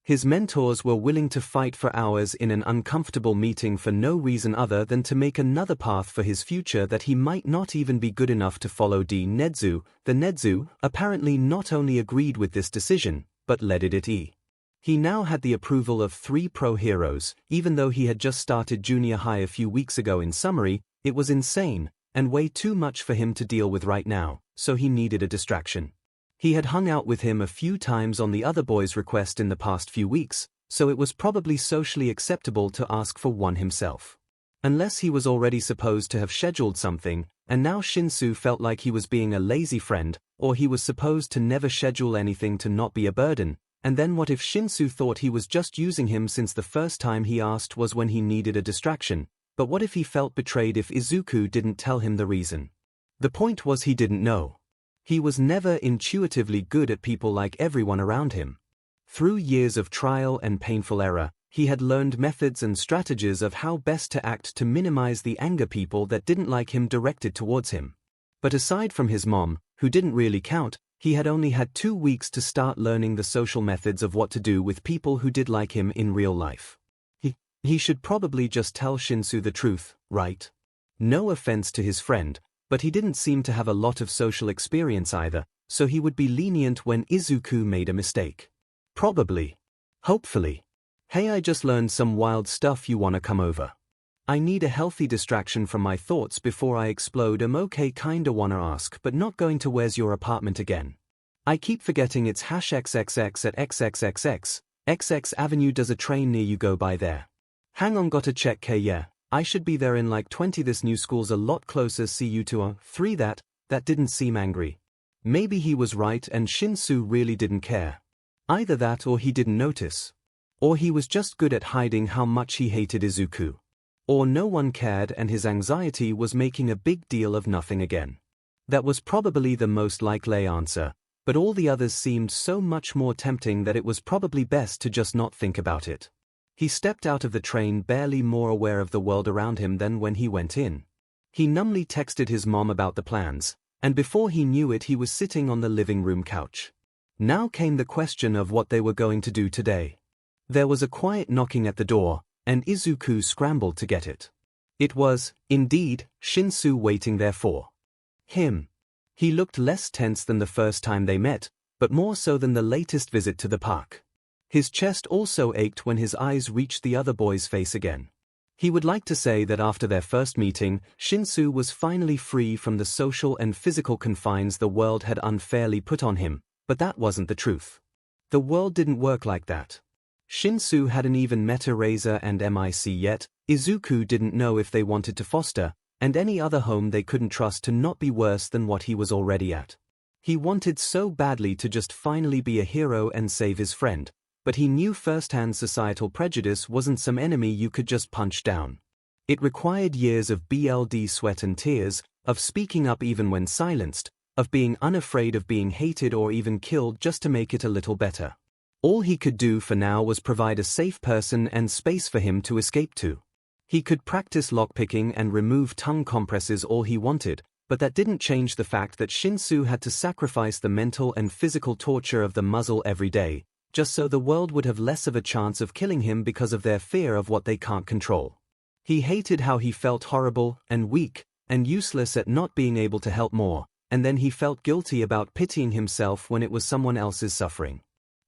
His mentors were willing to fight for hours in an uncomfortable meeting for no reason other than to make another path for his future that he might not even be good enough to follow. Nezu, the Nezu, apparently not only agreed with this decision, but led it. He now had the approval of 3 pro heroes, even though he had just started junior high a few weeks ago. In summary, it was insane, and way too much for him to deal with right now, so he needed a distraction. He had hung out with him a few times on the other boy's request in the past few weeks, so it was probably socially acceptable to ask for one himself. Unless he was already supposed to have scheduled something, and now Shinsu felt like he was being a lazy friend, or he was supposed to never schedule anything to not be a burden. And then what if Shinsu thought he was just using him since the first time he asked was when he needed a distraction? But what if he felt betrayed if Izuku didn't tell him the reason? The point was he didn't know. He was never intuitively good at people like everyone around him. Through years of trial and painful error, he had learned methods and strategies of how best to act to minimize the anger people that didn't like him directed towards him. But aside from his mom, who didn't really count, he had only had 2 weeks to start learning the social methods of what to do with people who did like him in real life. He should probably just tell Shinsu the truth, right? No offense to his friend, but he didn't seem to have a lot of social experience either, so he would be lenient when Izuku made a mistake. Probably. Hopefully. Hey, I just learned some wild stuff, you wanna come over? I need a healthy distraction from my thoughts before I explode. I'm okay, kinda wanna ask, but not going to. Where's your apartment again? I keep forgetting it's #XXX at XXXX, XX Avenue. Does a train near you go by there? Hang on, gotta check. Yeah, I should be there in like 20. This new school's a lot closer. See you 3. That didn't seem angry. Maybe he was right and Shinsu really didn't care. Either that or he didn't notice. Or he was just good at hiding how much he hated Izuku. Or no one cared and his anxiety was making a big deal of nothing again. That was probably the most likely answer, but all the others seemed so much more tempting that it was probably best to just not think about it. He stepped out of the train barely more aware of the world around him than when he went in. He numbly texted his mom about the plans, and before he knew it he was sitting on the living room couch. Now came the question of what they were going to do today. There was a quiet knocking at the door, and Izuku scrambled to get it. It was, indeed, Shinsu waiting there for him. He looked less tense than the first time they met, but more so than the latest visit to the park. His chest also ached when his eyes reached the other boy's face again. He would like to say that after their first meeting, Shinsu was finally free from the social and physical confines the world had unfairly put on him, but that wasn't the truth. The world didn't work like that. Shinsu hadn't even met Erasa and MIC yet. Izuku didn't know if they wanted to foster, and any other home they couldn't trust to not be worse than what he was already at. He wanted so badly to just finally be a hero and save his friend, but he knew firsthand societal prejudice wasn't some enemy you could just punch down. It required years of blood, sweat and tears, of speaking up even when silenced, of being unafraid of being hated or even killed just to make it a little better. All he could do for now was provide a safe person and space for him to escape to. He could practice lockpicking and remove tongue compresses all he wanted, but that didn't change the fact that Shinsu had to sacrifice the mental and physical torture of the muzzle every day, just so the world would have less of a chance of killing him because of their fear of what they can't control. He hated how he felt horrible and weak and useless at not being able to help more, and then he felt guilty about pitying himself when it was someone else's suffering.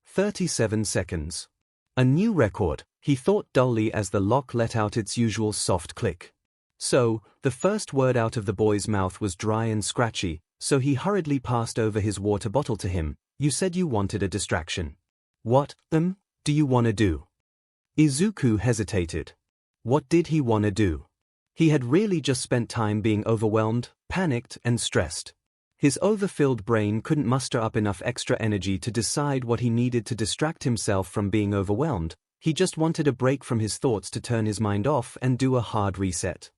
37 seconds. A new record, he thought dully as the lock let out its usual soft click. So, the first word out of the boy's mouth was dry and scratchy, so he hurriedly passed over his water bottle to him. You said you wanted a distraction. What, do you wanna do? Izuku hesitated. What did he wanna do? He had really just spent time being overwhelmed, panicked, and stressed. His overfilled brain couldn't muster up enough extra energy to decide what he needed to distract himself from being overwhelmed. He just wanted a break from his thoughts to turn his mind off and do a hard reset.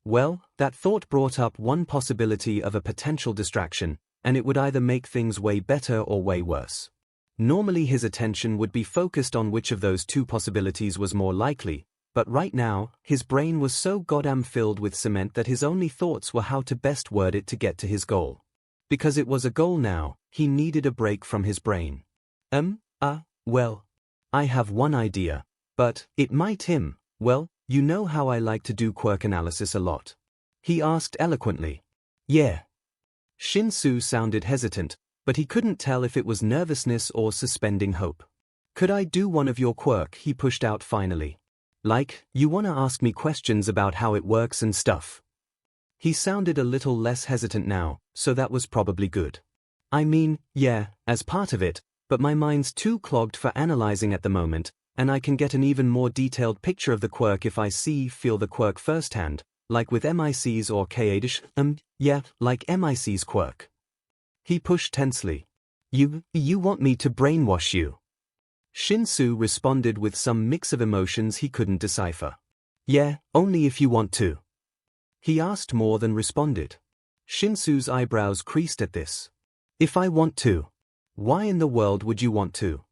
Well, that thought brought up one possibility of a potential distraction, and it would either make things way better or way worse. Normally his attention would be focused on which of those two possibilities was more likely, but right now, his brain was so goddamn filled with cement that his only thoughts were how to best word it to get to his goal. Because it was a goal now, he needed a break from his brain. Well, I have one idea, but it might well, you know how I like to do quirk analysis a lot. He asked eloquently. Yeah. Shinsu sounded hesitant, but he couldn't tell if it was nervousness or suspending hope. Could I do one of your quirk? He pushed out finally. Like, you wanna ask me questions about how it works and stuff? He sounded a little less hesitant now, so that was probably good. I mean, yeah, as part of it, but my mind's too clogged for analyzing at the moment, and I can get an even more detailed picture of the quirk if I feel the quirk firsthand, like with MIC's or 𝐂𝐩𝐽𝐻, yeah, like MIC's quirk. He pushed tensely. You want me to brainwash you? Shinsu responded with some mix of emotions he couldn't decipher. Yeah, only if you want to. He asked more than responded. Shinsu's eyebrows creased at this. If I want to? Why in the world would you want to?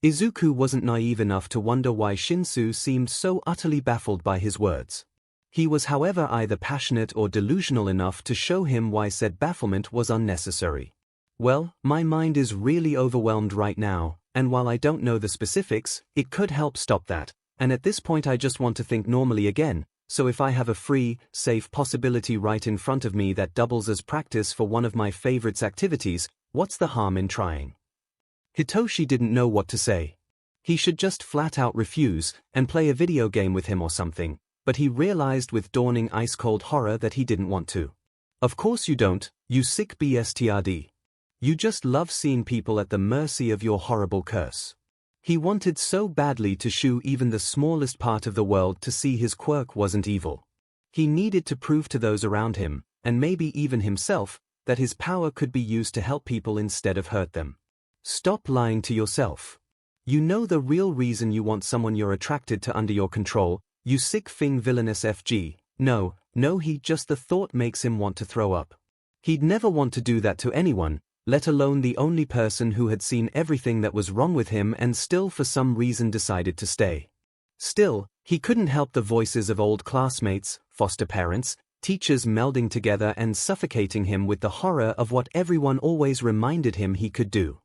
Izuku wasn't naive enough to wonder why Shinsu seemed so utterly baffled by his words. He was, however, either passionate or delusional enough to show him why said bafflement was unnecessary. Well, my mind is really overwhelmed right now, and while I don't know the specifics, it could help stop that, and at this point I just want to think normally again. So if I have a free, safe possibility right in front of me that doubles as practice for one of my favorites activities, What's the harm in trying? Hitoshi didn't know what to say. He should just flat out refuse and play a video game with him or something, but he realized with dawning ice-cold horror that he didn't want to. Of course you don't, you sick bastard. You just love seeing people at the mercy of your horrible curse. He wanted so badly to show even the smallest part of the world to see his quirk wasn't evil. He needed to prove to those around him, and maybe even himself, that his power could be used to help people instead of hurt them. Stop lying to yourself. You know the real reason you want someone you're attracted to under your control, you sick thing villainous FG. No, just the thought makes him want to throw up. He'd never want to do that to anyone, let alone the only person who had seen everything that was wrong with him and still for some reason decided to stay. Still, he couldn't help the voices of old classmates, foster parents, teachers melding together and suffocating him with the horror of what everyone always reminded him he could do.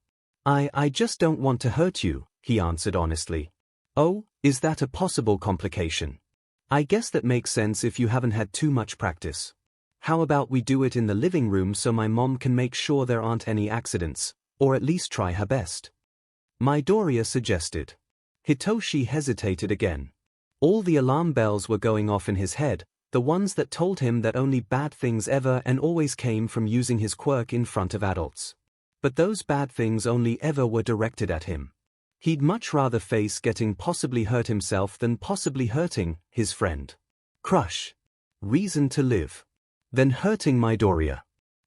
I just don't want to hurt you, he answered honestly. Oh, is that a possible complication? I guess that makes sense if you haven't had too much practice. How about we do it in the living room so my mom can make sure there aren't any accidents, or at least try her best? Midoriya suggested. Hitoshi hesitated again. All the alarm bells were going off in his head, the ones that told him that only bad things ever and always came from using his quirk in front of adults. But those bad things only ever were directed at him. He'd much rather face getting possibly hurt himself than possibly hurting his friend. Crush. Reason to live. Then hurting Midoriya.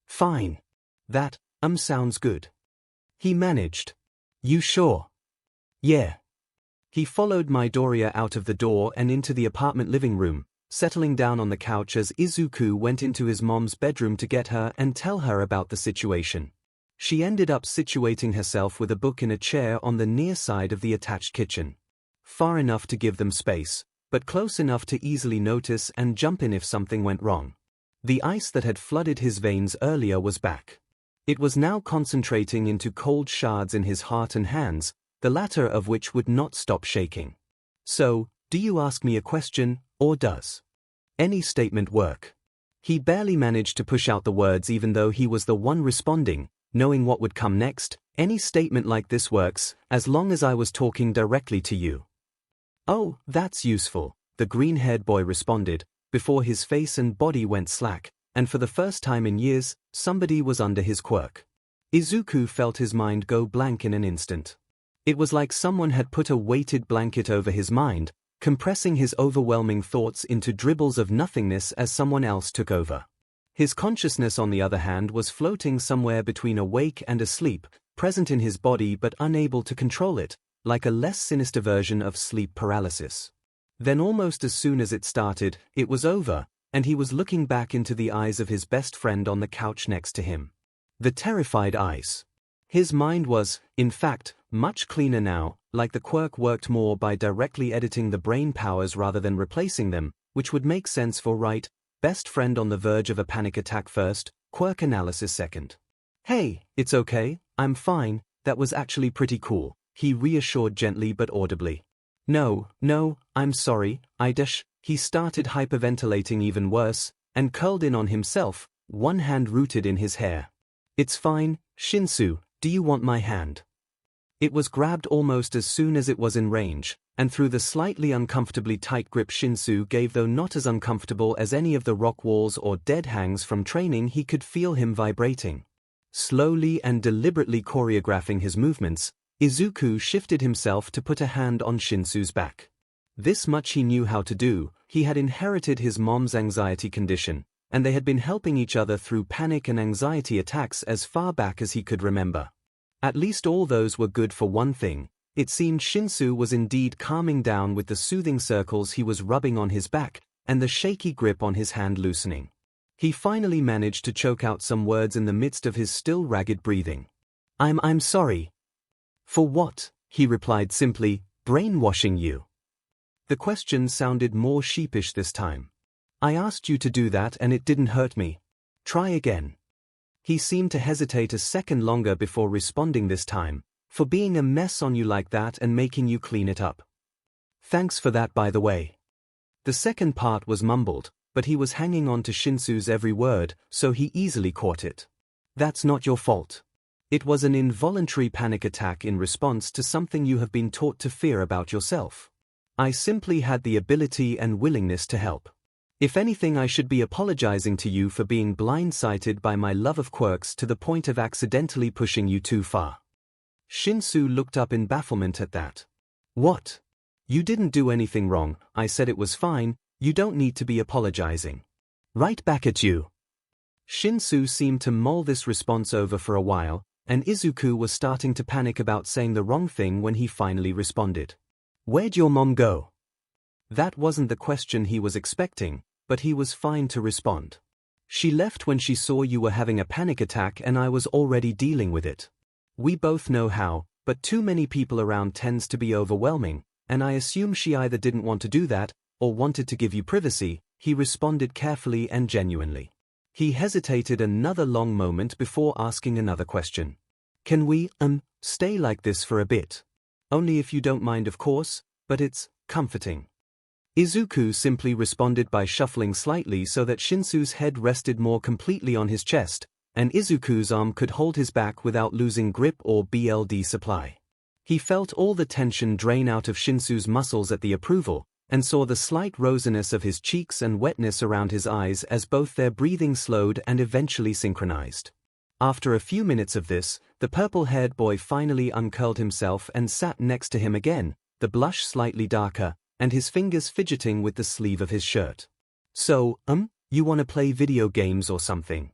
Fine. That, sounds good. He managed. You sure? Yeah. He followed Midoriya out of the door and into the apartment living room, settling down on the couch as Izuku went into his mom's bedroom to get her and tell her about the situation. She ended up situating herself with a book in a chair on the near side of the attached kitchen. Far enough to give them space, but close enough to easily notice and jump in if something went wrong. The ice that had flooded his veins earlier was back. It was now concentrating into cold shards in his heart and hands, the latter of which would not stop shaking. So, do you ask me a question, or does any statement work? He barely managed to push out the words even though he was the one responding, knowing what would come next. Any statement like this works, as long as I was talking directly to you. Oh, that's useful, the green-haired boy responded, before his face and body went slack, and for the first time in years, somebody was under his quirk. Izuku felt his mind go blank in an instant. It was like someone had put a weighted blanket over his mind, compressing his overwhelming thoughts into dribbles of nothingness as someone else took over. His consciousness, on the other hand, was floating somewhere between awake and asleep, present in his body but unable to control it, like a less sinister version of sleep paralysis. Then almost as soon as it started, it was over, and he was looking back into the eyes of his best friend on the couch next to him. The terrified eyes. His mind was, in fact, much cleaner now, like the quirk worked more by directly editing the brain powers rather than replacing them, which would make sense for right, best friend on the verge of a panic attack first, quirk analysis second. Hey, it's okay, I'm fine, that was actually pretty cool, he reassured gently but audibly. No, I'm sorry, he started hyperventilating even worse, and curled in on himself, one hand rooted in his hair. It's fine, Shinsu, do you want my hand? It was grabbed almost as soon as it was in range, and through the slightly uncomfortably tight grip Shinsu gave, though not as uncomfortable as any of the rock walls or dead hangs from training, he could feel him vibrating. Slowly and deliberately choreographing his movements, Izuku shifted himself to put a hand on Shinsu's back. This much he knew how to do. He had inherited his mom's anxiety condition, and they had been helping each other through panic and anxiety attacks as far back as he could remember. At least all those were good for one thing. It seemed Shinsu was indeed calming down with the soothing circles he was rubbing on his back, and the shaky grip on his hand loosening. He finally managed to choke out some words in the midst of his still ragged breathing. I'm sorry. For what? He replied simply, brainwashing you. The question sounded more sheepish this time. I asked you to do that and it didn't hurt me. Try again. He seemed to hesitate a second longer before responding this time, for being a mess on you like that and making you clean it up. Thanks for that, by the way. The second part was mumbled, but he was hanging on to Shinsu's every word, so he easily caught it. That's not your fault. It was an involuntary panic attack in response to something you have been taught to fear about yourself. I simply had the ability and willingness to help. If anything, I should be apologizing to you for being blindsided by my love of quirks to the point of accidentally pushing you too far. Shinsu looked up in bafflement at that. What? You didn't do anything wrong, I said it was fine, you don't need to be apologizing. Right back at you. Shinsu seemed to mull this response over for a while, and Izuku was starting to panic about saying the wrong thing when he finally responded. Where'd your mom go? That wasn't the question he was expecting, but he was fine to respond. She left when she saw you were having a panic attack and I was already dealing with it. We both know how, but too many people around tends to be overwhelming, and I assume she either didn't want to do that, or wanted to give you privacy, he responded carefully and genuinely. He hesitated another long moment before asking another question. Can we, stay like this for a bit? Only if you don't mind, of course, but it's comforting. Izuku simply responded by shuffling slightly so that Shinsu's head rested more completely on his chest, and Izuku's arm could hold his back without losing grip or blood supply. He felt all the tension drain out of Shinsu's muscles at the approval, and saw the slight rosiness of his cheeks and wetness around his eyes as both their breathing slowed and eventually synchronized. After a few minutes of this, the purple-haired boy finally uncurled himself and sat next to him again, the blush slightly darker, and his fingers fidgeting with the sleeve of his shirt. So, you want to play video games or something?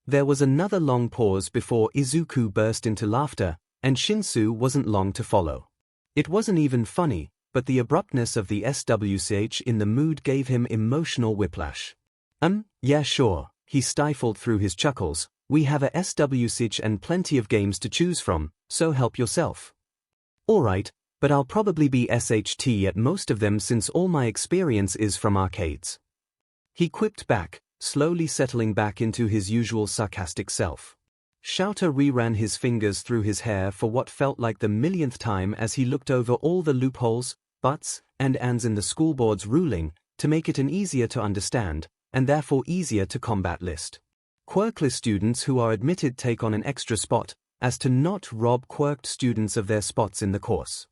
There was another long pause before Izuku burst into laughter, and Shinsu wasn't long to follow. It wasn't even funny, but the abruptness of the SWCH in the mood gave him emotional whiplash. Yeah sure, he stifled through his chuckles, we have a SWCH and plenty of games to choose from, so help yourself. Alright, but I'll probably be SHT at most of them since all my experience is from arcades. He quipped back, slowly settling back into his usual sarcastic self. Shouter reran his fingers through his hair for what felt like the millionth time as he looked over all the loopholes, buts, and ands in the school board's ruling, to make it an easier to understand, and therefore easier to combat list. Quirkless students who are admitted take on an extra spot, as to not rob quirked students of their spots in the course.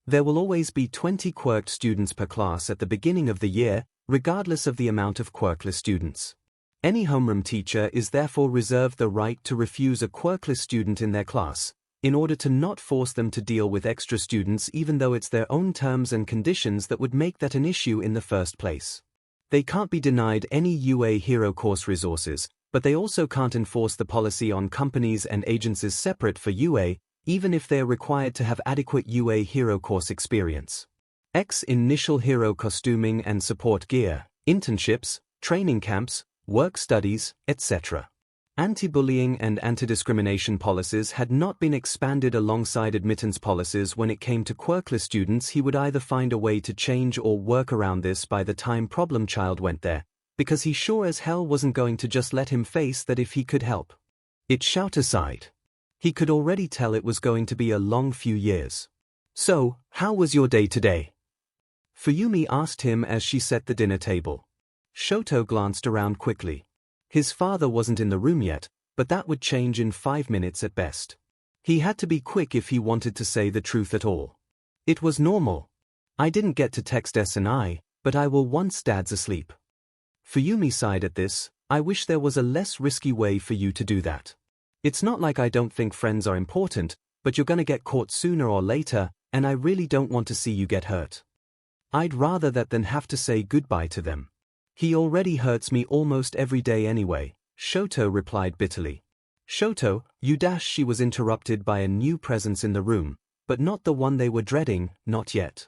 There will always be 20 quirked students per class at the beginning of the year, regardless of the amount of quirkless students. Any homeroom teacher is therefore reserved the right to refuse a quirkless student in their class, in order to not force them to deal with extra students even though it's their own terms and conditions that would make that an issue in the first place. They can't be denied any UA Hero course resources, but they also can't enforce the policy on companies and agencies separate for UA, even if they are required to have adequate UA Hero course experience. Initial hero costuming and support gear, internships, training camps, work studies, etc. Anti-bullying and anti-discrimination policies had not been expanded alongside admittance policies when it came to quirkless students. He would either find a way to change or work around this by the time Problem Child went there, because he sure as hell wasn't going to just let him face that if he could help. It shout aside. He could already tell it was going to be a long few years. So, how was your day today? Fuyumi asked him as she set the dinner table. Shoto glanced around quickly. His father wasn't in the room yet, but that would change in 5 minutes at best. He had to be quick if he wanted to say the truth at all. It was normal. I didn't get to text S&I, but I will once Dad's asleep. Fuyumi sighed at this. I wish there was a less risky way for you to do that. It's not like I don't think friends are important, but you're gonna get caught sooner or later, and I really don't want to see you get hurt. I'd rather that than have to say goodbye to them. He already hurts me almost every day anyway, Shoto replied bitterly. Shoto, she was interrupted by a new presence in the room, but not the one they were dreading, not yet.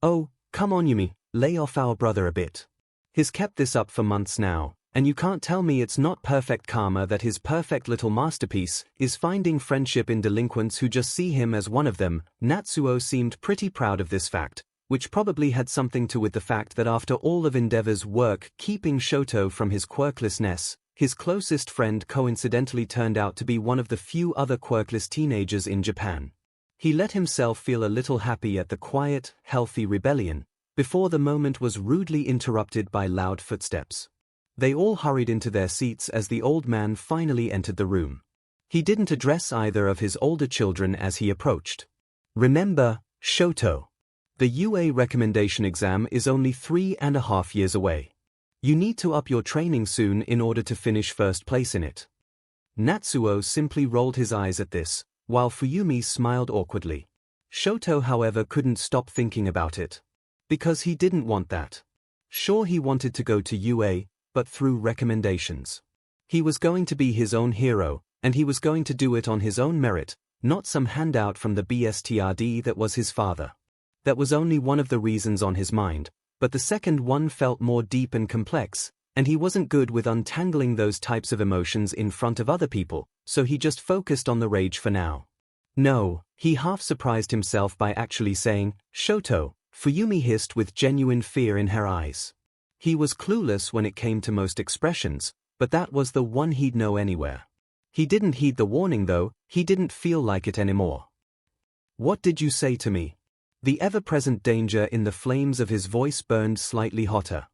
Oh, come on Yumi, lay off our brother a bit. He's kept this up for months now, and you can't tell me it's not perfect karma that his perfect little masterpiece is finding friendship in delinquents who just see him as one of them. Natsuo seemed pretty proud of this fact, which probably had something to do with the fact that after all of Endeavor's work keeping Shoto from his quirklessness, his closest friend coincidentally turned out to be one of the few other quirkless teenagers in Japan. He let himself feel a little happy at the quiet, healthy rebellion, before the moment was rudely interrupted by loud footsteps. They all hurried into their seats as the old man finally entered the room. He didn't address either of his older children as he approached. Remember, Shoto. The UA recommendation exam is only 3.5 years away. You need to up your training soon in order to finish first place in it. Natsuo simply rolled his eyes at this, while Fuyumi smiled awkwardly. Shoto, however, couldn't stop thinking about it. Because he didn't want that. Sure, he wanted to go to UA, but through recommendations. He was going to be his own hero, and he was going to do it on his own merit, not some handout from the BSTRD that was his father. That was only one of the reasons on his mind, but the second one felt more deep and complex, and he wasn't good with untangling those types of emotions in front of other people, so he just focused on the rage for now. No, he half surprised himself by actually saying, Shoto, Fuyumi hissed with genuine fear in her eyes. He was clueless when it came to most expressions, but that was the one he'd know anywhere. He didn't heed the warning though, he didn't feel like it anymore. What did you say to me? The ever-present danger in the flames of his voice burned slightly hotter.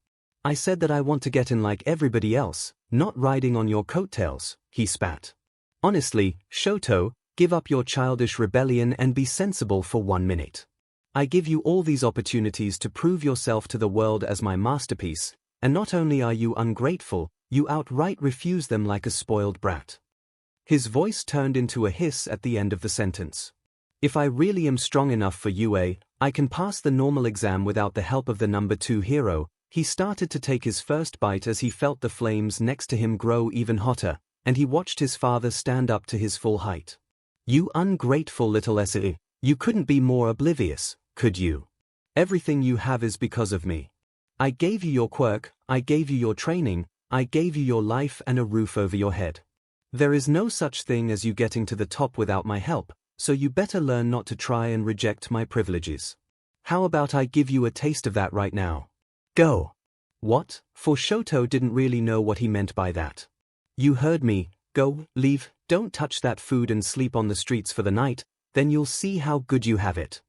I said that I want to get in like everybody else, not riding on your coattails, he spat. Honestly, Shoto, give up your childish rebellion and be sensible for 1 minute. I give you all these opportunities to prove yourself to the world as my masterpiece, and not only are you ungrateful, you outright refuse them like a spoiled brat. His voice turned into a hiss at the end of the sentence. If I really am strong enough for UA, I can pass the normal exam without the help of the number 2 hero. He started to take his first bite as he felt the flames next to him grow even hotter, and he watched his father stand up to his full height. You ungrateful little 𝐶𝐻, you couldn't be more oblivious, could you? Everything you have is because of me. I gave you your quirk, I gave you your training, I gave you your life and a roof over your head. There is no such thing as you getting to the top without my help, so you better learn not to try and reject my privileges. How about I give you a taste of that right now? Go. What? For Shoto didn't really know what he meant by that. You heard me, go, leave, don't touch that food and sleep on the streets for the night, then you'll see how good you have it.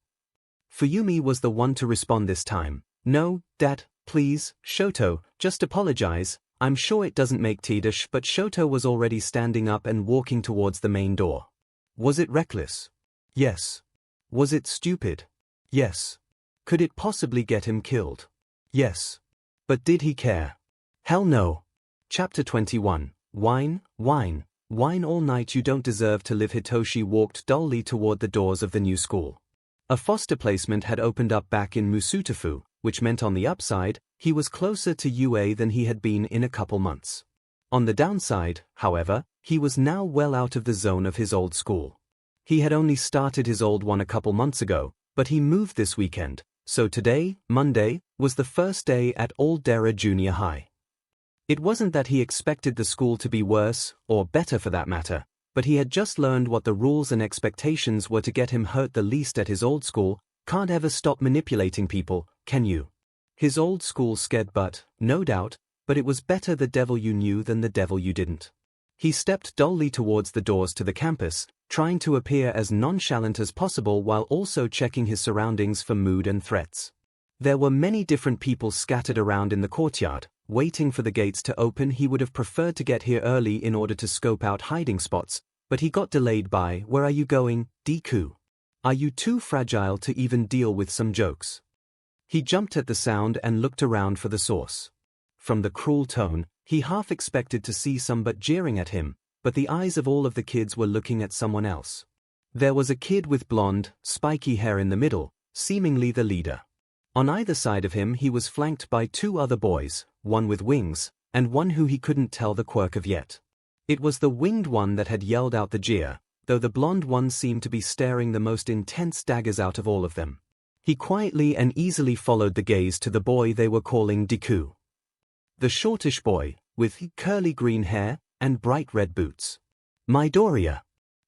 Fuyumi was the one to respond this time. No, Dad, please, Shoto, just apologize, I'm sure it doesn't make Tidish, but Shoto was already standing up and walking towards the main door. Was it reckless? Yes. Was it stupid? Yes. Could it possibly get him killed? Yes. But did he care? Hell no. Chapter 21. Whine, whine, whine all night, you don't deserve to live. Hitoshi walked dully toward the doors of the new school. A foster placement had opened up back in Musutafu, which meant on the upside, he was closer to UA than he had been in a couple months. On the downside, however, he was now well out of the zone of his old school. He had only started his old one a couple months ago, but he moved this weekend, so today, Monday, was the first day at Old Dera Junior High. It wasn't that he expected the school to be worse, or better for that matter, but he had just learned what the rules and expectations were to get him hurt the least at his old school. Can't ever stop manipulating people, can you? His old school scared butt, no doubt, but it was better the devil you knew than the devil you didn't. He stepped dully towards the doors to the campus, trying to appear as nonchalant as possible while also checking his surroundings for mood and threats. There were many different people scattered around in the courtyard, waiting for the gates to open. He would have preferred to get here early in order to scope out hiding spots, but he got delayed by, "Where are you going, Deku? Are you too fragile to even deal with some jokes?" He jumped at the sound and looked around for the source. From the cruel tone, he half expected to see some but jeering at him, but the eyes of all of the kids were looking at someone else. There was a kid with blonde, spiky hair in the middle, seemingly the leader. On either side of him he was flanked by 2 other boys, one with wings, and one who he couldn't tell the quirk of yet. It was the winged one that had yelled out the jeer, though the blonde one seemed to be staring the most intense daggers out of all of them. He quietly and easily followed the gaze to the boy they were calling Deku. The shortish boy, with curly green hair and bright red boots. Midoriya.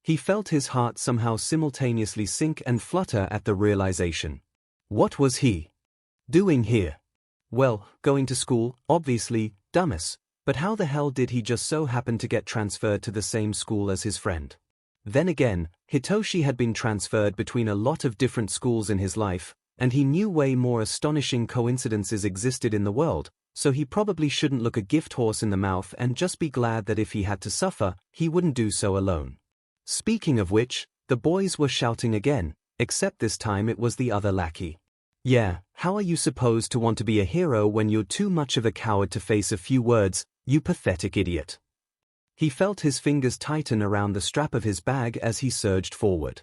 He felt his heart somehow simultaneously sink and flutter at the realization. What was he doing here? Well, going to school, obviously, dumbass, but how the hell did he just so happen to get transferred to the same school as his friend? Then again, Hitoshi had been transferred between a lot of different schools in his life, and he knew way more astonishing coincidences existed in the world, so he probably shouldn't look a gift horse in the mouth and just be glad that if he had to suffer, he wouldn't do so alone. Speaking of which, the boys were shouting again, except this time it was the other lackey. Yeah, how are you supposed to want to be a hero when you're too much of a coward to face a few words, you pathetic idiot? He felt his fingers tighten around the strap of his bag as he surged forward.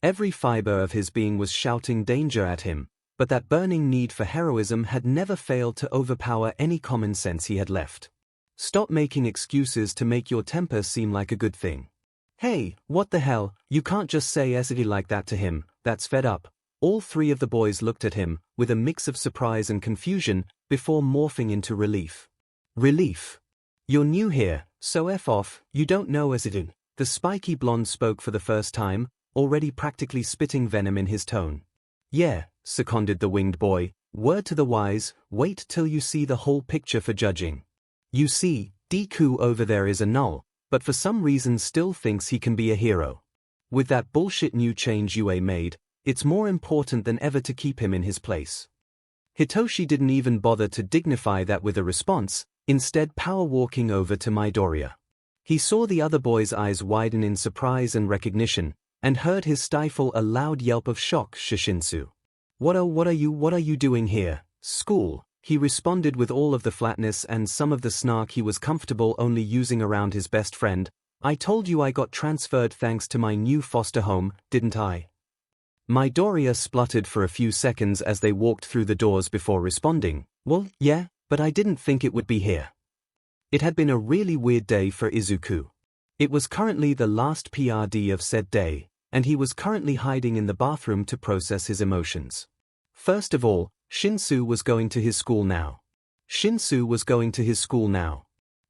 Every fiber of his being was shouting danger at him, but that burning need for heroism had never failed to overpower any common sense he had left. Stop making excuses to make your temper seem like a good thing. Hey, what the hell, you can't just say 𝐒𝐻𝐻 like that to him, that's fed up. All three of the boys looked at him, with a mix of surprise and confusion, before morphing into relief. Relief? You're new here, so F off, you don't know 𝐻𝐻𝐻. The spiky blonde spoke for the first time, already practically spitting venom in his tone. Yeah, seconded the winged boy, word to the wise, wait till you see the whole picture for judging. You see, Deku over there is a null, but for some reason still thinks he can be a hero. With that bullshit new change UA made, it's more important than ever to keep him in his place. Hitoshi didn't even bother to dignify that with a response, instead power-walking over to Midoriya. He saw the other boy's eyes widen in surprise and recognition, and heard his stifle a loud yelp of shock. Shishinsu. What are you doing here? School, he responded with all of the flatness and some of the snark he was comfortable only using around his best friend. I told you I got transferred thanks to my new foster home, didn't I? Midoriya spluttered for a few seconds as they walked through the doors before responding, well, yeah, but I didn't think it would be here. It had been a really weird day for Izuku. It was currently the last PRD of said day, and he was currently hiding in the bathroom to process his emotions. First of all, Shinsu was going to his school now.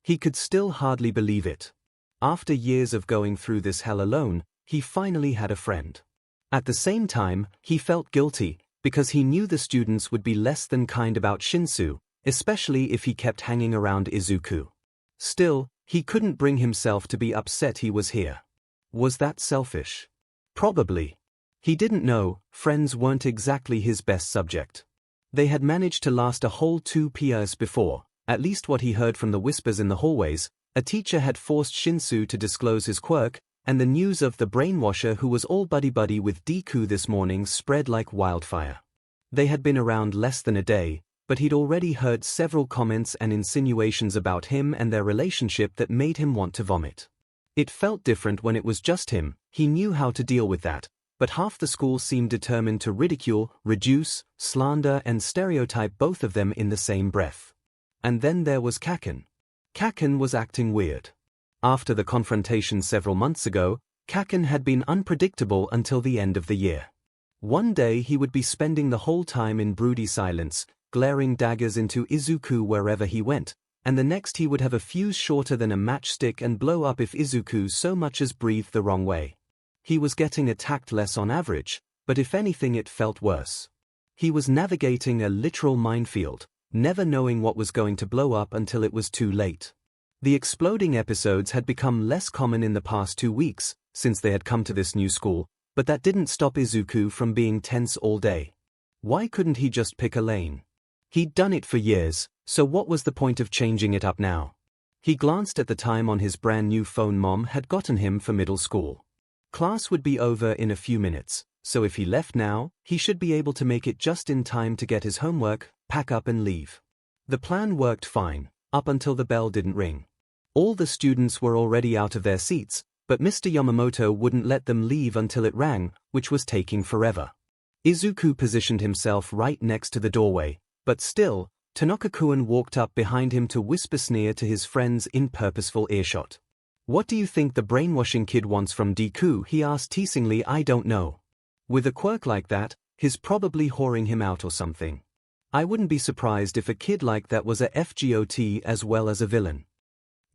He could still hardly believe it. After years of going through this hell alone, he finally had a friend. At the same time, he felt guilty, because he knew the students would be less than kind about Shinsu, especially if he kept hanging around Izuku. Still, he couldn't bring himself to be upset he was here. Was that selfish? Probably. He didn't know, friends weren't exactly his best subject. They had managed to last a whole 2 years before, at least what he heard from the whispers in the hallways. A teacher had forced Shinsu to disclose his quirk, and the news of the brainwasher who was all buddy-buddy with Deku this morning spread like wildfire. They had been around less than a day, but he'd already heard several comments and insinuations about him and their relationship that made him want to vomit. It felt different when it was just him. He knew how to deal with that, but half the school seemed determined to ridicule, reduce, slander and stereotype both of them in the same breath. And then there was 𝐭𝐿. 𝐭𝐿 was acting weird. After the confrontation several months ago, 𝐭𝐿 had been unpredictable until the end of the year. One day he would be spending the whole time in broody silence, glaring daggers into Izuku wherever he went, and the next he would have a fuse shorter than a matchstick and blow up if Izuku so much as breathed the wrong way. He was getting attacked less on average, but if anything it felt worse. He was navigating a literal minefield, never knowing what was going to blow up until it was too late. The exploding episodes had become less common in the past 2 weeks, since they had come to this new school, but that didn't stop Izuku from being tense all day. Why couldn't he just pick a lane? He'd done it for years, so what was the point of changing it up now? He glanced at the time on his brand new phone Mom had gotten him for middle school. Class would be over in a few minutes, so if he left now, he should be able to make it just in time to get his homework, pack up and leave. The plan worked fine, up until the bell didn't ring. All the students were already out of their seats, but Mr. Yamamoto wouldn't let them leave until it rang, which was taking forever. Izuku positioned himself right next to the doorway, but still, Tanaka-kun walked up behind him to whisper sneer to his friends in purposeful earshot. What do you think the brainwashing kid wants from Deku? He asked teasingly. I don't know. With a quirk like that, he's probably whoring him out or something. I wouldn't be surprised if a kid like that was a FGOT as well as a villain.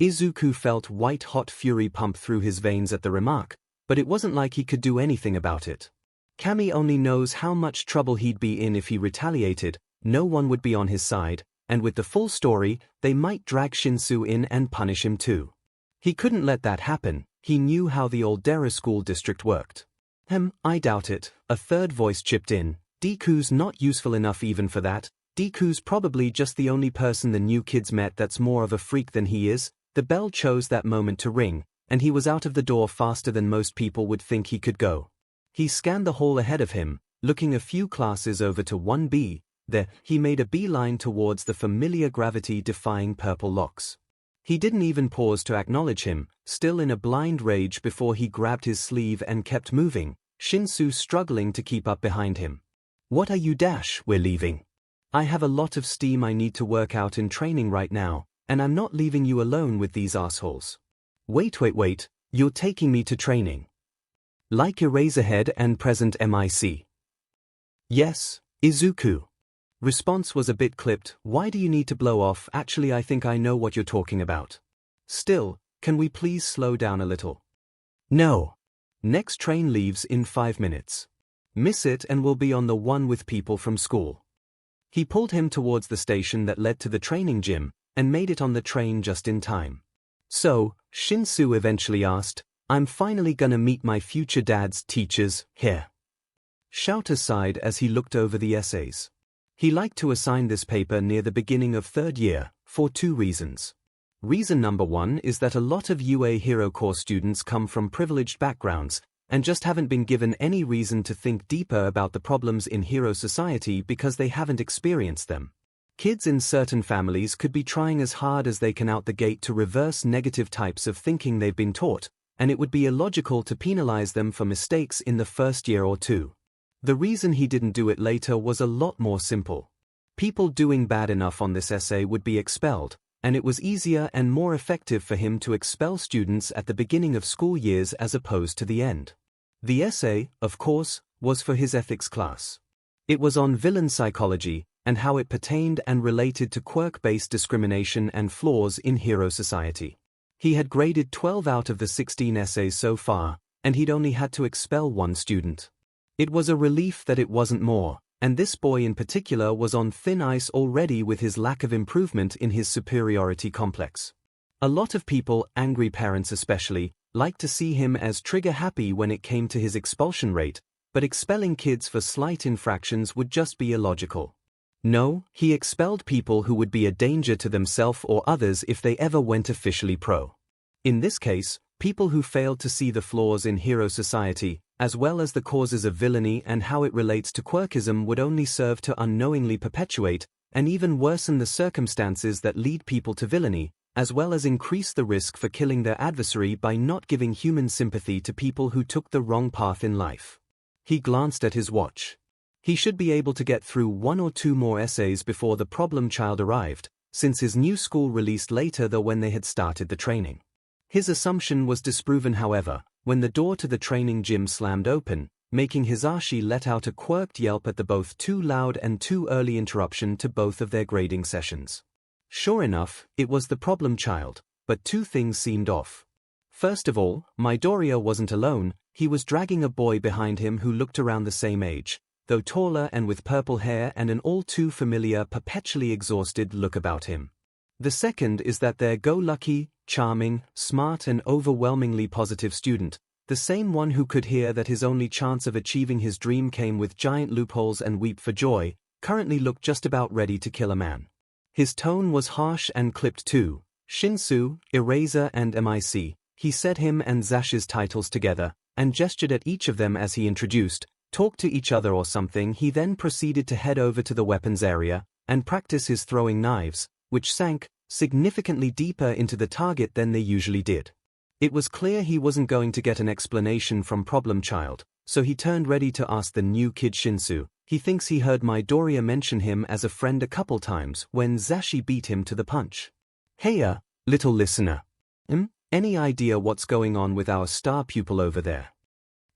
Izuku felt white-hot fury pump through his veins at the remark, but it wasn't like he could do anything about it. Kami only knows how much trouble he'd be in if he retaliated. No one would be on his side, and with the full story, they might drag Shinsu in and punish him too. He couldn't let that happen. He knew how the old Dera school district worked. I doubt it, a third voice chipped in. Deku's not useful enough even for that. Deku's probably just the only person the new kids met that's more of a freak than he is. The bell chose that moment to ring, and he was out of the door faster than most people would think he could go. He scanned the hall ahead of him, looking a few classes over to 1B. There, he made a beeline towards the familiar gravity-defying purple locks. He didn't even pause to acknowledge him, still in a blind rage before he grabbed his sleeve and kept moving, ₛ struggling to keep up behind him. "What are you? We're leaving. I have a lot of steam I need to work out in training right now, and I'm not leaving you alone with these assholes." Wait, you're taking me to training? Like Eraserhead and present MIC? Yes, Izuku. Response was a bit clipped. "Why do you need to blow off? Actually, I think I know what you're talking about. Still, can we please slow down a little?" "No. Next train leaves in 5 minutes. Miss it and we'll be on the one with people from school." He pulled him towards the station that led to the training gym, and made it on the train just in time. "So," ₛ eventually asked, "I'm finally gonna meet my future dad's teachers here?" Shouter sighed as he looked over the essays. He liked to assign this paper near the beginning of 3rd year, for 2 reasons. Reason number 1 is that a lot of UA Hero Core students come from privileged backgrounds, and just haven't been given any reason to think deeper about the problems in hero society because they haven't experienced them. Kids in certain families could be trying as hard as they can out the gate to reverse negative types of thinking they've been taught, and it would be illogical to penalize them for mistakes in the 1st year or 2. The reason he didn't do it later was a lot more simple. People doing bad enough on this essay would be expelled, and it was easier and more effective for him to expel students at the beginning of school years as opposed to the end. The essay, of course, was for his ethics class. It was on villain psychology, and how it pertained and related to quirk-based discrimination and flaws in hero society. He had graded 12 out of the 16 essays so far, and he'd only had to expel 1 student. It was a relief that it wasn't more, and this boy in particular was on thin ice already with his lack of improvement in his superiority complex. A lot of people, angry parents especially, liked to see him as trigger-happy when it came to his expulsion rate, but expelling kids for slight infractions would just be illogical. No, he expelled people who would be a danger to themselves or others if they ever went officially pro. In this case, people who failed to see the flaws in hero society, as well as the causes of villainy and how it relates to quirkism, would only serve to unknowingly perpetuate, and even worsen the circumstances that lead people to villainy, as well as increase the risk for killing their adversary by not giving human sympathy to people who took the wrong path in life. He glanced at his watch. He should be able to get through 1 or 2 more essays before the problem child arrived, since his new school released later than when they had started the training. His assumption was disproven, however, when the door to the training gym slammed open, making Hisashi let out a quirked yelp at the both too loud and too early interruption to both of their grading sessions. Sure enough, it was the problem child, but 2 things seemed off. First of all, Midoriya wasn't alone. He was dragging a boy behind him who looked around the same age, though taller and with purple hair and an all too familiar, perpetually exhausted look about him. The second is that their go-lucky, charming, smart and overwhelmingly positive student, the same one who could hear that his only chance of achieving his dream came with giant loopholes and weep for joy, currently looked just about ready to kill a man. His tone was harsh and clipped too. "ₛ, Eraser and MIC," he said him and Zash's titles together, and gestured at each of them as he introduced, "Talk to each other or something." He then proceeded to head over to the weapons area, and practice his throwing knives, which sank significantly deeper into the target than they usually did. It was clear he wasn't going to get an explanation from Problem Child, so he turned ready to ask the new kid ₛ. He thinks he heard Midoriya mention him as a friend a couple times when Zashi beat him to the punch. "Hey, little listener. Any idea what's going on with our star pupil over there?"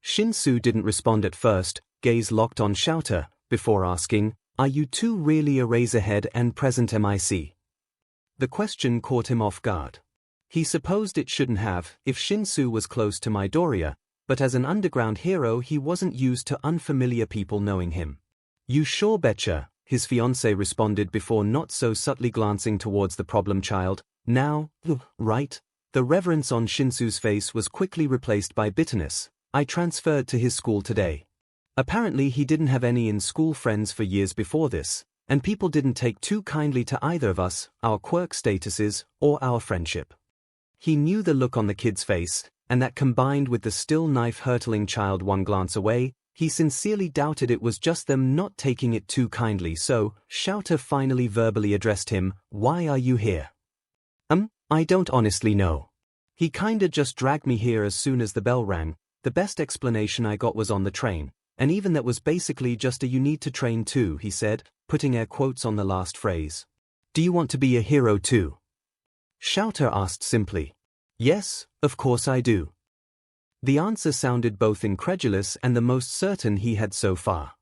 ₛ didn't respond at first, gaze locked on Shouter, before asking, "Are you two really Eraserhead and present MIC?" The question caught him off guard. He supposed it shouldn't have, if ₛ was close to Midoriya, but as an underground hero he wasn't used to unfamiliar people knowing him. "You sure betcha," his fiancée responded before not so subtly glancing towards the problem child. "Now, right?" The reverence on ₛ's face was quickly replaced by bitterness. "I transferred to his school today." Apparently he didn't have any in-school friends for years before this, and people didn't take too kindly to either of us, our quirk statuses, or our friendship. He knew the look on the kid's face, and that combined with the still knife-hurtling child one glance away, he sincerely doubted it was just them not taking it too kindly, so 𝐤𝐻𝐻 finally verbally addressed him, "Why are you here?" I don't honestly know. He kinda just dragged me here as soon as the bell rang. The best explanation I got was on the train, and even that was basically just a 'you need to train too,' he said, putting air quotes on the last phrase. Do you want to be a hero too? 𝐤𝐻𝐻 asked simply. Yes, of course I do. The answer sounded both incredulous and the most certain he had so far.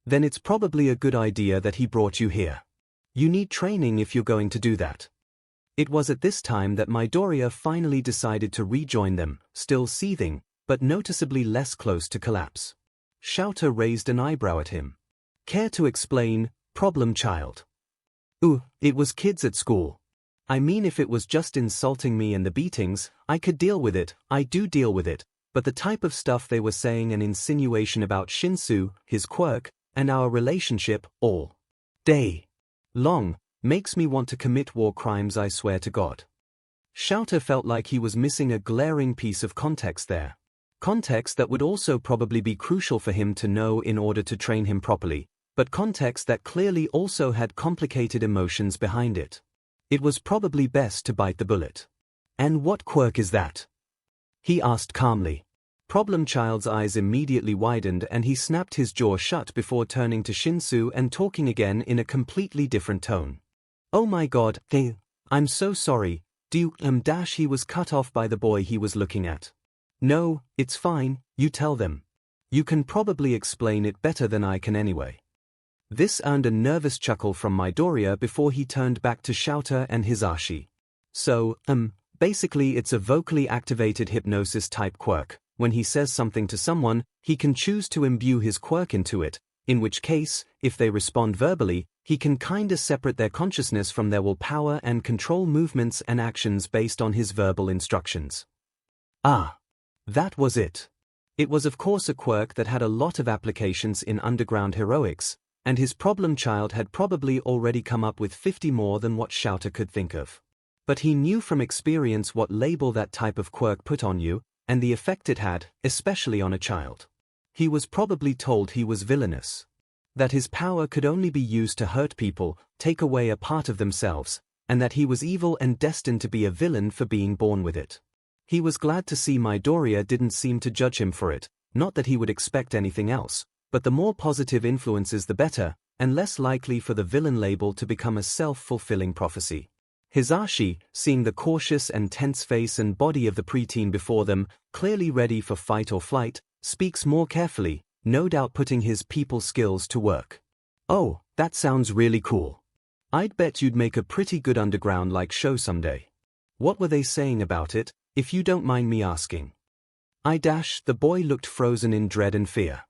Then it's probably a good idea that he brought you here. You need training if you're going to do that. It was at this time that Midoriya finally decided to rejoin them, still seething, but noticeably less close to collapse. 𝐤𝐻𝐻 raised an eyebrow at him. Care to explain, problem child? It was kids at school. I mean, if it was just insulting me and the beatings, I could deal with it. I do deal with it, but the type of stuff they were saying, an insinuation about Shinsu, his quirk, and our relationship, all day long, makes me want to commit war crimes, I swear to God. 𝐤𝐻𝐻 felt like he was missing a glaring piece of context there. Context that would also probably be crucial for him to know in order to train him properly, but context that clearly also had complicated emotions behind it. It was probably best to bite the bullet. And what quirk is that? He asked calmly. Problem Child's eyes immediately widened and he snapped his jaw shut before turning to Shinsu and talking again in a completely different tone. Oh my God, I'm so sorry, he was cut off by the boy he was looking at. No, it's fine, you tell them. You can probably explain it better than I can anyway. This earned a nervous chuckle from Midoriya before he turned back to 𝐤𝐻𝐻 and Hisashi. So, basically it's a vocally activated hypnosis type quirk. When he says something to someone, he can choose to imbue his quirk into it, in which case, if they respond verbally, he can kinda separate their consciousness from their willpower and control movements and actions based on his verbal instructions. Ah. That was it. It was of course a quirk that had a lot of applications in underground heroics, and his problem child had probably already come up with 50 more than what 𝐤𝐻𝐻 could think of. But he knew from experience what label that type of quirk put on you, and the effect it had, especially on a child. He was probably told he was villainous. That his power could only be used to hurt people, take away a part of themselves, and that he was evil and destined to be a villain for being born with it. He was glad to see Midoriya didn't seem to judge him for it, not that he would expect anything else, but the more positive influences the better, and less likely for the villain label to become a self-fulfilling prophecy. Hisashi, seeing the cautious and tense face and body of the preteen before them, clearly ready for fight or flight, speaks more carefully, no doubt putting his people skills to work. Oh, that sounds really cool. I'd bet you'd make a pretty good underground-like show someday. What were they saying about it, if you don't mind me asking? The boy looked frozen in dread and fear.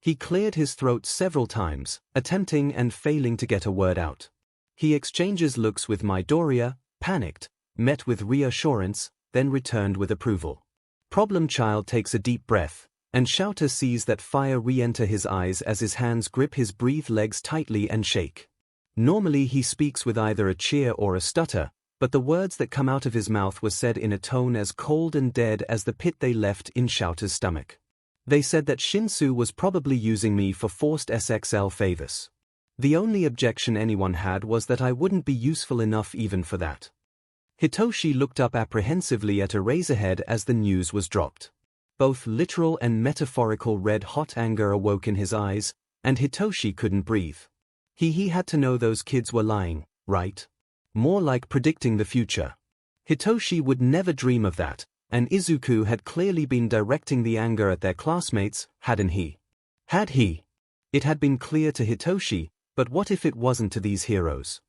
He cleared his throat several times, attempting and failing to get a word out. He exchanges looks with Midoriya, panicked, met with reassurance, then returned with approval. Problem Child takes a deep breath, and 𝐤𝐻𝐻 sees that fire re-enter his eyes as his hands grip his breathed legs tightly and shake. Normally he speaks with either a cheer or a stutter, but the words that come out of his mouth were said in a tone as cold and dead as the pit they left in 𝐤𝐻𝐻's stomach. They said that Shinsu was probably using me for forced SXL favors. The only objection anyone had was that I wouldn't be useful enough even for that. Hitoshi looked up apprehensively at Eraserhead as the news was dropped. Both literal and metaphorical red-hot anger awoke in his eyes, and Hitoshi couldn't breathe. He had to know those kids were lying, right? More like predicting the future. Hitoshi would never dream of that, and Izuku had clearly been directing the anger at their classmates, hadn't he? Had he? It had been clear to Hitoshi, but what if it wasn't to these heroes?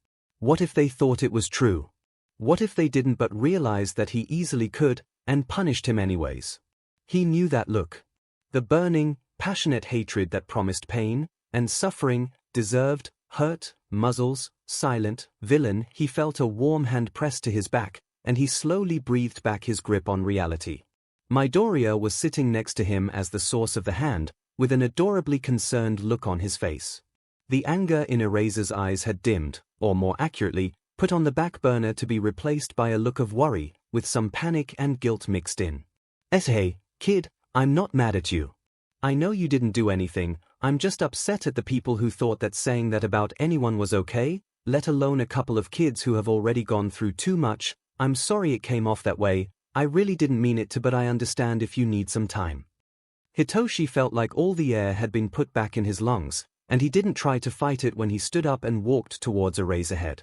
What if they thought it was true? What if they didn't but realized that he easily could, and punished him anyways? He knew that look. The burning, passionate hatred that promised pain, and suffering, deserved, hurt, muzzles, silent, villain. He felt a warm hand pressed to his back, and he slowly breathed back his grip on reality. Midoriya was sitting next to him as the source of the hand, with an adorably concerned look on his face. The anger in Eraser's eyes had dimmed, or more accurately, put on the back burner to be replaced by a look of worry, with some panic and guilt mixed in. Hey, kid, I'm not mad at you. I know you didn't do anything, I'm just upset at the people who thought that saying that about anyone was okay, let alone a couple of kids who have already gone through too much. I'm sorry it came off that way, I really didn't mean it to, but I understand if you need some time. Hitoshi felt like all the air had been put back in his lungs, and he didn't try to fight it when he stood up and walked towards Eraserhead.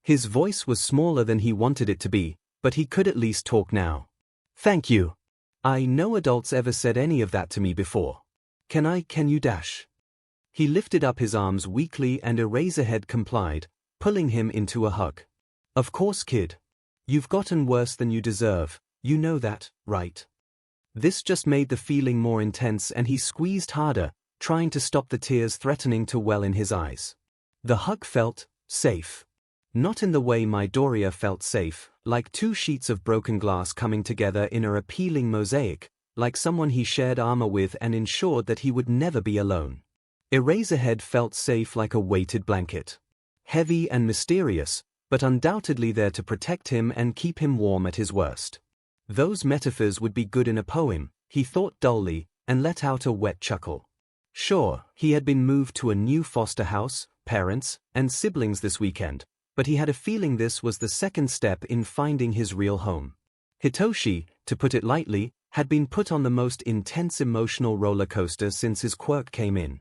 His voice was smaller than he wanted it to be, but he could at least talk now. Thank you. I know adults ever said any of that to me before. Can you dash? He lifted up his arms weakly and Eraserhead complied, pulling him into a hug. Of course, kid. You've gotten worse than you deserve, you know that, right? This just made the feeling more intense and he squeezed harder, trying to stop the tears threatening to well in his eyes. The hug felt safe. Not in the way Midoriya felt safe, like two sheets of broken glass coming together in a appealing mosaic, like someone he shared armor with and ensured that he would never be alone. Eraserhead felt safe like a weighted blanket. Heavy and mysterious, but undoubtedly there to protect him and keep him warm at his worst. Those metaphors would be good in a poem, he thought dully, and let out a wet chuckle. Sure, he had been moved to a new foster house, parents, and siblings this weekend, but he had a feeling this was the second step in finding his real home. Hitoshi, to put it lightly, had been put on the most intense emotional roller coaster since his quirk came in.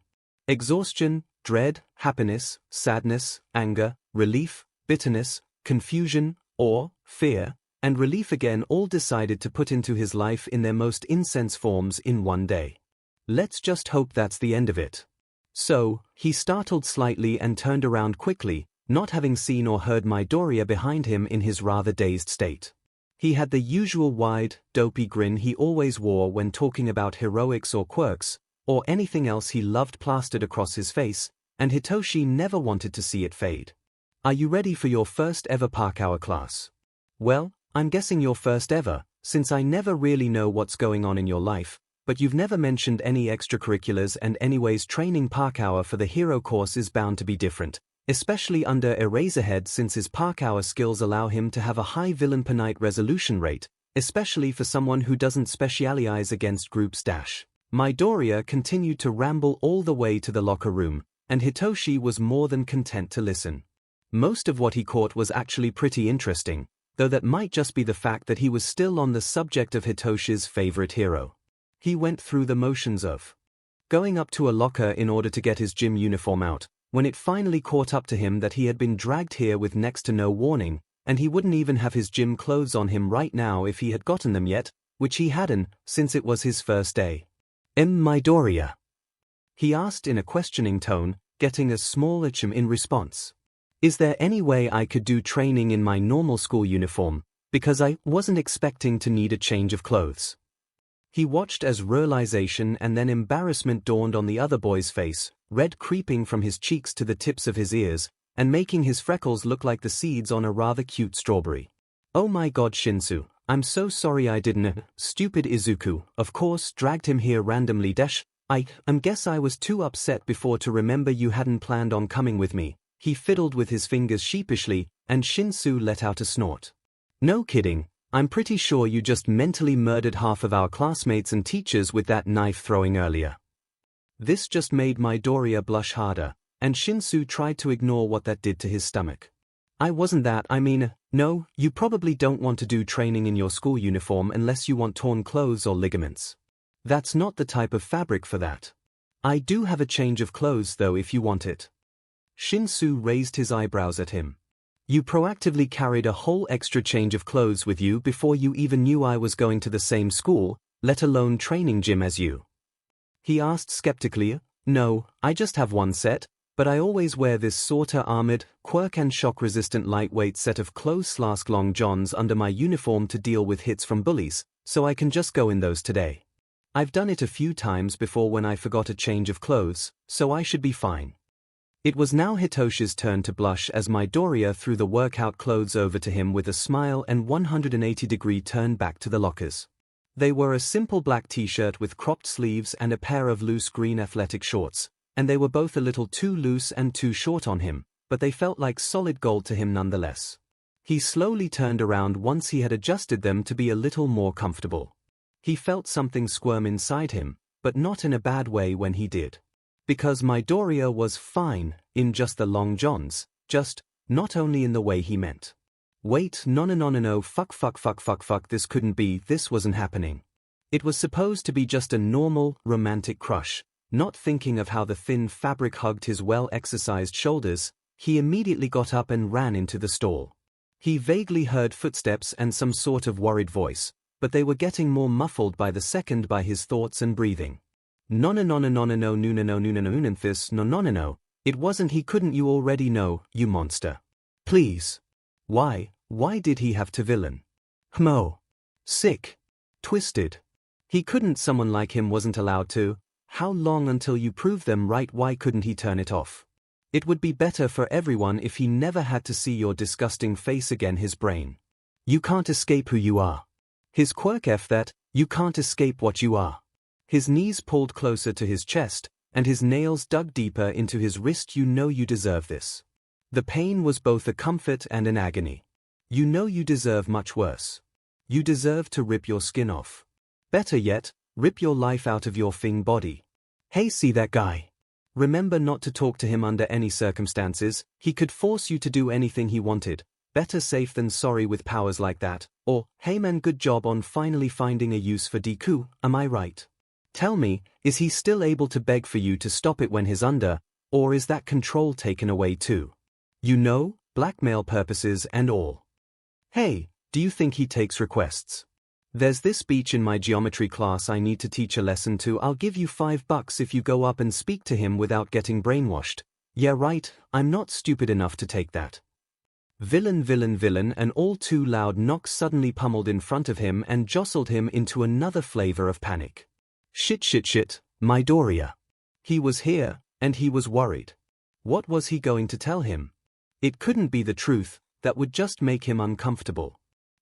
Exhaustion, dread, happiness, sadness, anger, relief, bitterness, confusion, awe, fear, and relief again all decided to put into his life in their most intense forms in one day. Let's just hope that's the end of it. So, he startled slightly and turned around quickly, not having seen or heard Midoriya behind him in his rather dazed state. He had the usual wide, dopey grin he always wore when talking about heroics or quirks, or anything else he loved plastered across his face, and Hitoshi never wanted to see it fade. Are you ready for your first ever park hour class? Well, I'm guessing your first ever, since I never really know what's going on in your life, but you've never mentioned any extracurriculars, and anyways training park hour for the hero course is bound to be different, especially under Eraserhead since his park hour skills allow him to have a high villain penite resolution rate, especially for someone who doesn't specialize against groups dash. Midoriya continued to ramble all the way to the locker room, and Hitoshi was more than content to listen. Most of what he caught was actually pretty interesting, though that might just be the fact that he was still on the subject of Hitoshi's favorite hero. He went through the motions of going up to a locker in order to get his gym uniform out, when it finally caught up to him that he had been dragged here with next to no warning, and he wouldn't even have his gym clothes on him right now if he had gotten them yet, which he hadn't, since it was his first day. Midoriya? He asked in a questioning tone, getting a small ahem in response. Is there any way I could do training in my normal school uniform, because I wasn't expecting to need a change of clothes? He watched as realization and then embarrassment dawned on the other boy's face, red creeping from his cheeks to the tips of his ears, and making his freckles look like the seeds on a rather cute strawberry. Oh my god, Shinsu, I'm so sorry I didn't, stupid Izuku, of course, dragged him here randomly dash, guess I was too upset before to remember you hadn't planned on coming with me. He fiddled with his fingers sheepishly, and Shinsu let out a snort. No kidding, I'm pretty sure you just mentally murdered half of our classmates and teachers with that knife throwing earlier. This just made Midoriya blush harder, and Shinsu tried to ignore what that did to his stomach. I wasn't that, no, you probably don't want to do training in your school uniform unless you want torn clothes or ligaments. That's not the type of fabric for that. I do have a change of clothes though if you want it. Shinsu raised his eyebrows at him. You proactively carried a whole extra change of clothes with you before you even knew I was going to the same school, let alone training gym as you. He asked skeptically. No, I just have one set, but I always wear this sorta armored, quirk and shock resistant lightweight set of clothes/long johns under my uniform to deal with hits from bullies, so I can just go in those today. I've done it a few times before when I forgot a change of clothes, so I should be fine. It was now Hitoshi's turn to blush as Midoriya threw the workout clothes over to him with a smile and 180-degree turn back to the lockers. They were a simple black t-shirt with cropped sleeves and a pair of loose green athletic shorts, and they were both a little too loose and too short on him, but they felt like solid gold to him nonetheless. He slowly turned around once he had adjusted them to be a little more comfortable. He felt something squirm inside him, but not in a bad way when he did. Because Midoriya was fine, in just the long johns, just, not only in the way he meant. Wait, no, fuck, this couldn't be, this wasn't happening. It was supposed to be just a normal, romantic crush. Not thinking of how the thin fabric hugged his well-exercised shoulders, he immediately got up and ran into the stall. He vaguely heard footsteps and some sort of worried voice, but they were getting more muffled by the second by his thoughts and breathing. No, it wasn't, he couldn't, you already know, you monster. Please. Why did he have to villain? Sick. Twisted. He couldn't, someone like him wasn't allowed to. How long until you prove them right? Why couldn't he turn it off? It would be better for everyone if he never had to see your disgusting face again. His brain. You can't escape who you are. His quirk F that, you can't escape what you are. His knees pulled closer to his chest, and his nails dug deeper into his wrist. You know you deserve this. The pain was both a comfort and an agony. You know you deserve much worse. You deserve to rip your skin off. Better yet, rip your life out of your thing body. Hey, see that guy? Remember not to talk to him under any circumstances. He could force you to do anything he wanted. Better safe than sorry with powers like that. Or, hey man, good job on finally finding a use for Deku, am I right? Tell me, is he still able to beg for you to stop it when he's under, or is that control taken away too? You know, blackmail purposes and all. Hey, do you think he takes requests? There's this beach in my geometry class I need to teach a lesson to. I'll give you $5 if you go up and speak to him without getting brainwashed. Yeah right, I'm not stupid enough to take that. Villain, an all too loud knock suddenly pummeled in front of him and jostled him into another flavor of panic. Shit, Midoriya. He was here, and he was worried. What was he going to tell him? It couldn't be the truth, that would just make him uncomfortable.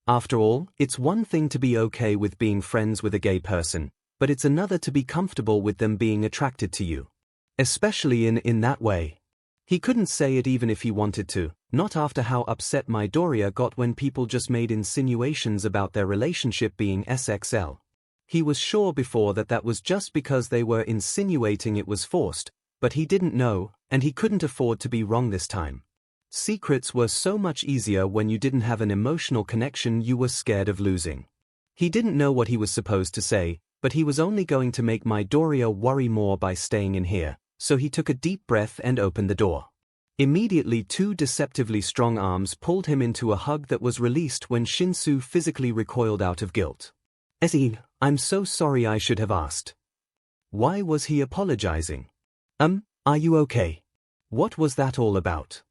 After all, it's one thing to be okay with being friends with a gay person, but it's another to be comfortable with them being attracted to you. Especially in that way. He couldn't say it even if he wanted to, not after how upset Midoriya got when people just made insinuations about their relationship being SXL. He was sure before that was just because they were insinuating it was forced, but he didn't know, and he couldn't afford to be wrong this time. Secrets were so much easier when you didn't have an emotional connection you were scared of losing. He didn't know what he was supposed to say, but he was only going to make Midoriya worry more by staying in here, so he took a deep breath and opened the door. Immediately 2 deceptively strong arms pulled him into a hug that was released when Shinsu physically recoiled out of guilt. I'm so sorry, I should have asked. Why was he apologizing? Are you okay? What was that all about?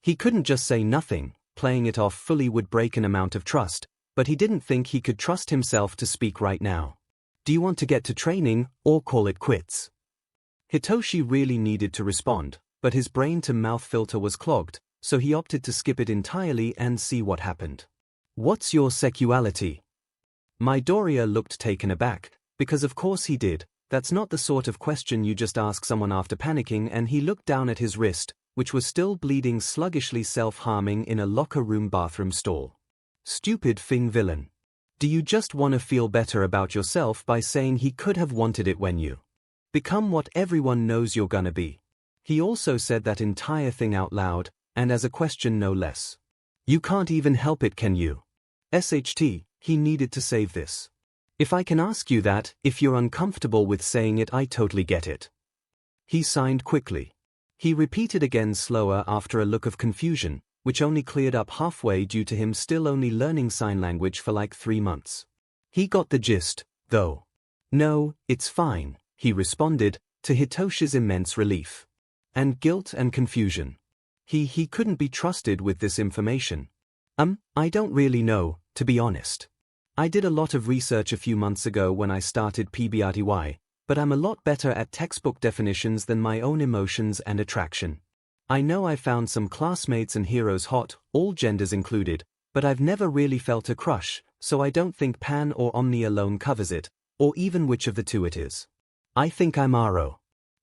He couldn't just say nothing. Playing it off fully would break an amount of trust, but he didn't think he could trust himself to speak right now. Do you want to get to training, or call it quits? Hitoshi really needed to respond, but his brain-to-mouth filter was clogged, so he opted to skip it entirely and see what happened. What's your sexuality? Midoriya looked taken aback, because of course he did. That's not the sort of question you just ask someone after panicking, and he looked down at his wrist, which was still bleeding sluggishly, self-harming in a locker room bathroom stall. Stupid thing, villain. Do you just want to feel better about yourself by saying he could have wanted it when you become what everyone knows you're gonna be? He also said that entire thing out loud, and as a question no less. You can't even help it, can you? SHT, he needed to save this. If I can ask you that, if you're uncomfortable with saying it, I totally get it. He signed quickly. He repeated again slower after a look of confusion, which only cleared up halfway due to him still only learning sign language for like 3 months. He got the gist, though. No, it's fine, he responded, to Hitoshi's immense relief. And guilt and confusion. He couldn't be trusted with this information. I don't really know, to be honest. I did a lot of research a few months ago when I started PBRTY, but I'm a lot better at textbook definitions than my own emotions and attraction. I know I found some classmates and heroes hot, all genders included, but I've never really felt a crush, so I don't think Pan or Omni alone covers it, or even which of the two it is. I think I'm RO.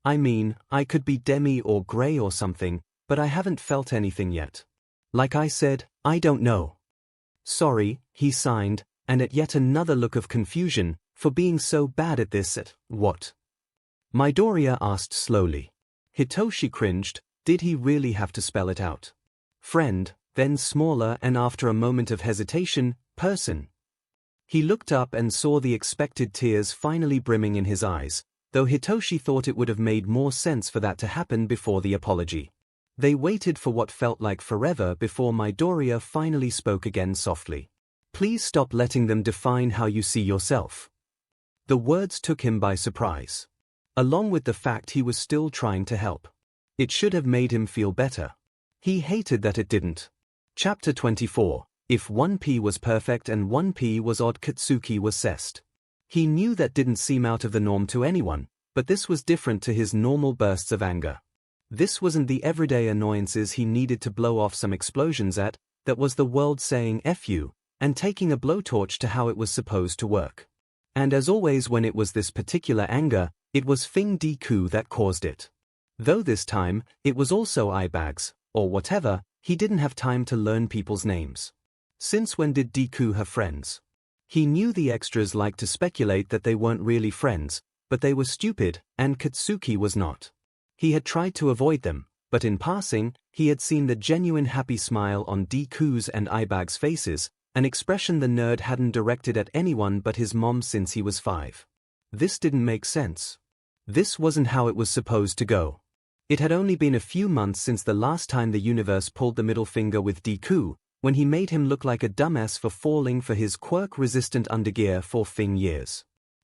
I mean, I could be Demi or Grey or something, but I haven't felt anything yet. Like I said, I don't know. Sorry, he signed, and at yet another look of confusion, for being so bad at this at what? Midoriya asked slowly. Hitoshi cringed. Did he really have to spell it out? Friend, then smaller and after a moment of hesitation, person. He looked up and saw the expected tears finally brimming in his eyes, though Hitoshi thought it would have made more sense for that to happen before the apology. They waited for what felt like forever before Midoriya finally spoke again softly. Please stop letting them define how you see yourself. The words took him by surprise. Along with the fact he was still trying to help. It should have made him feel better. He hated that it didn't. Chapter 24. If 1P was perfect and 1P was odd, Katsuki was cessed. He knew that didn't seem out of the norm to anyone, but this was different to his normal bursts of anger. This wasn't the everyday annoyances he needed to blow off some explosions at, that was the world saying F you, and taking a blowtorch to how it was supposed to work. And as always when it was this particular anger, it was If Deku that caused it. Though this time, it was also 𝐈𝐵𝐺, or whatever, he didn't have time to learn people's names. Since when did Deku have friends? He knew the extras liked to speculate that they weren't really friends, but they were stupid, and Katsuki was not. He had tried to avoid them, but in passing, he had seen the genuine happy smile on Deku's and 𝐈𝐵𝐺's faces, an expression the nerd hadn't directed at anyone but his mom since he was 5. This didn't make sense. This wasn't how it was supposed to go. It had only been a few months since the last time the universe pulled the middle finger with Deku, when he made him look like a dumbass for falling for his quirk-resistant undergear for years.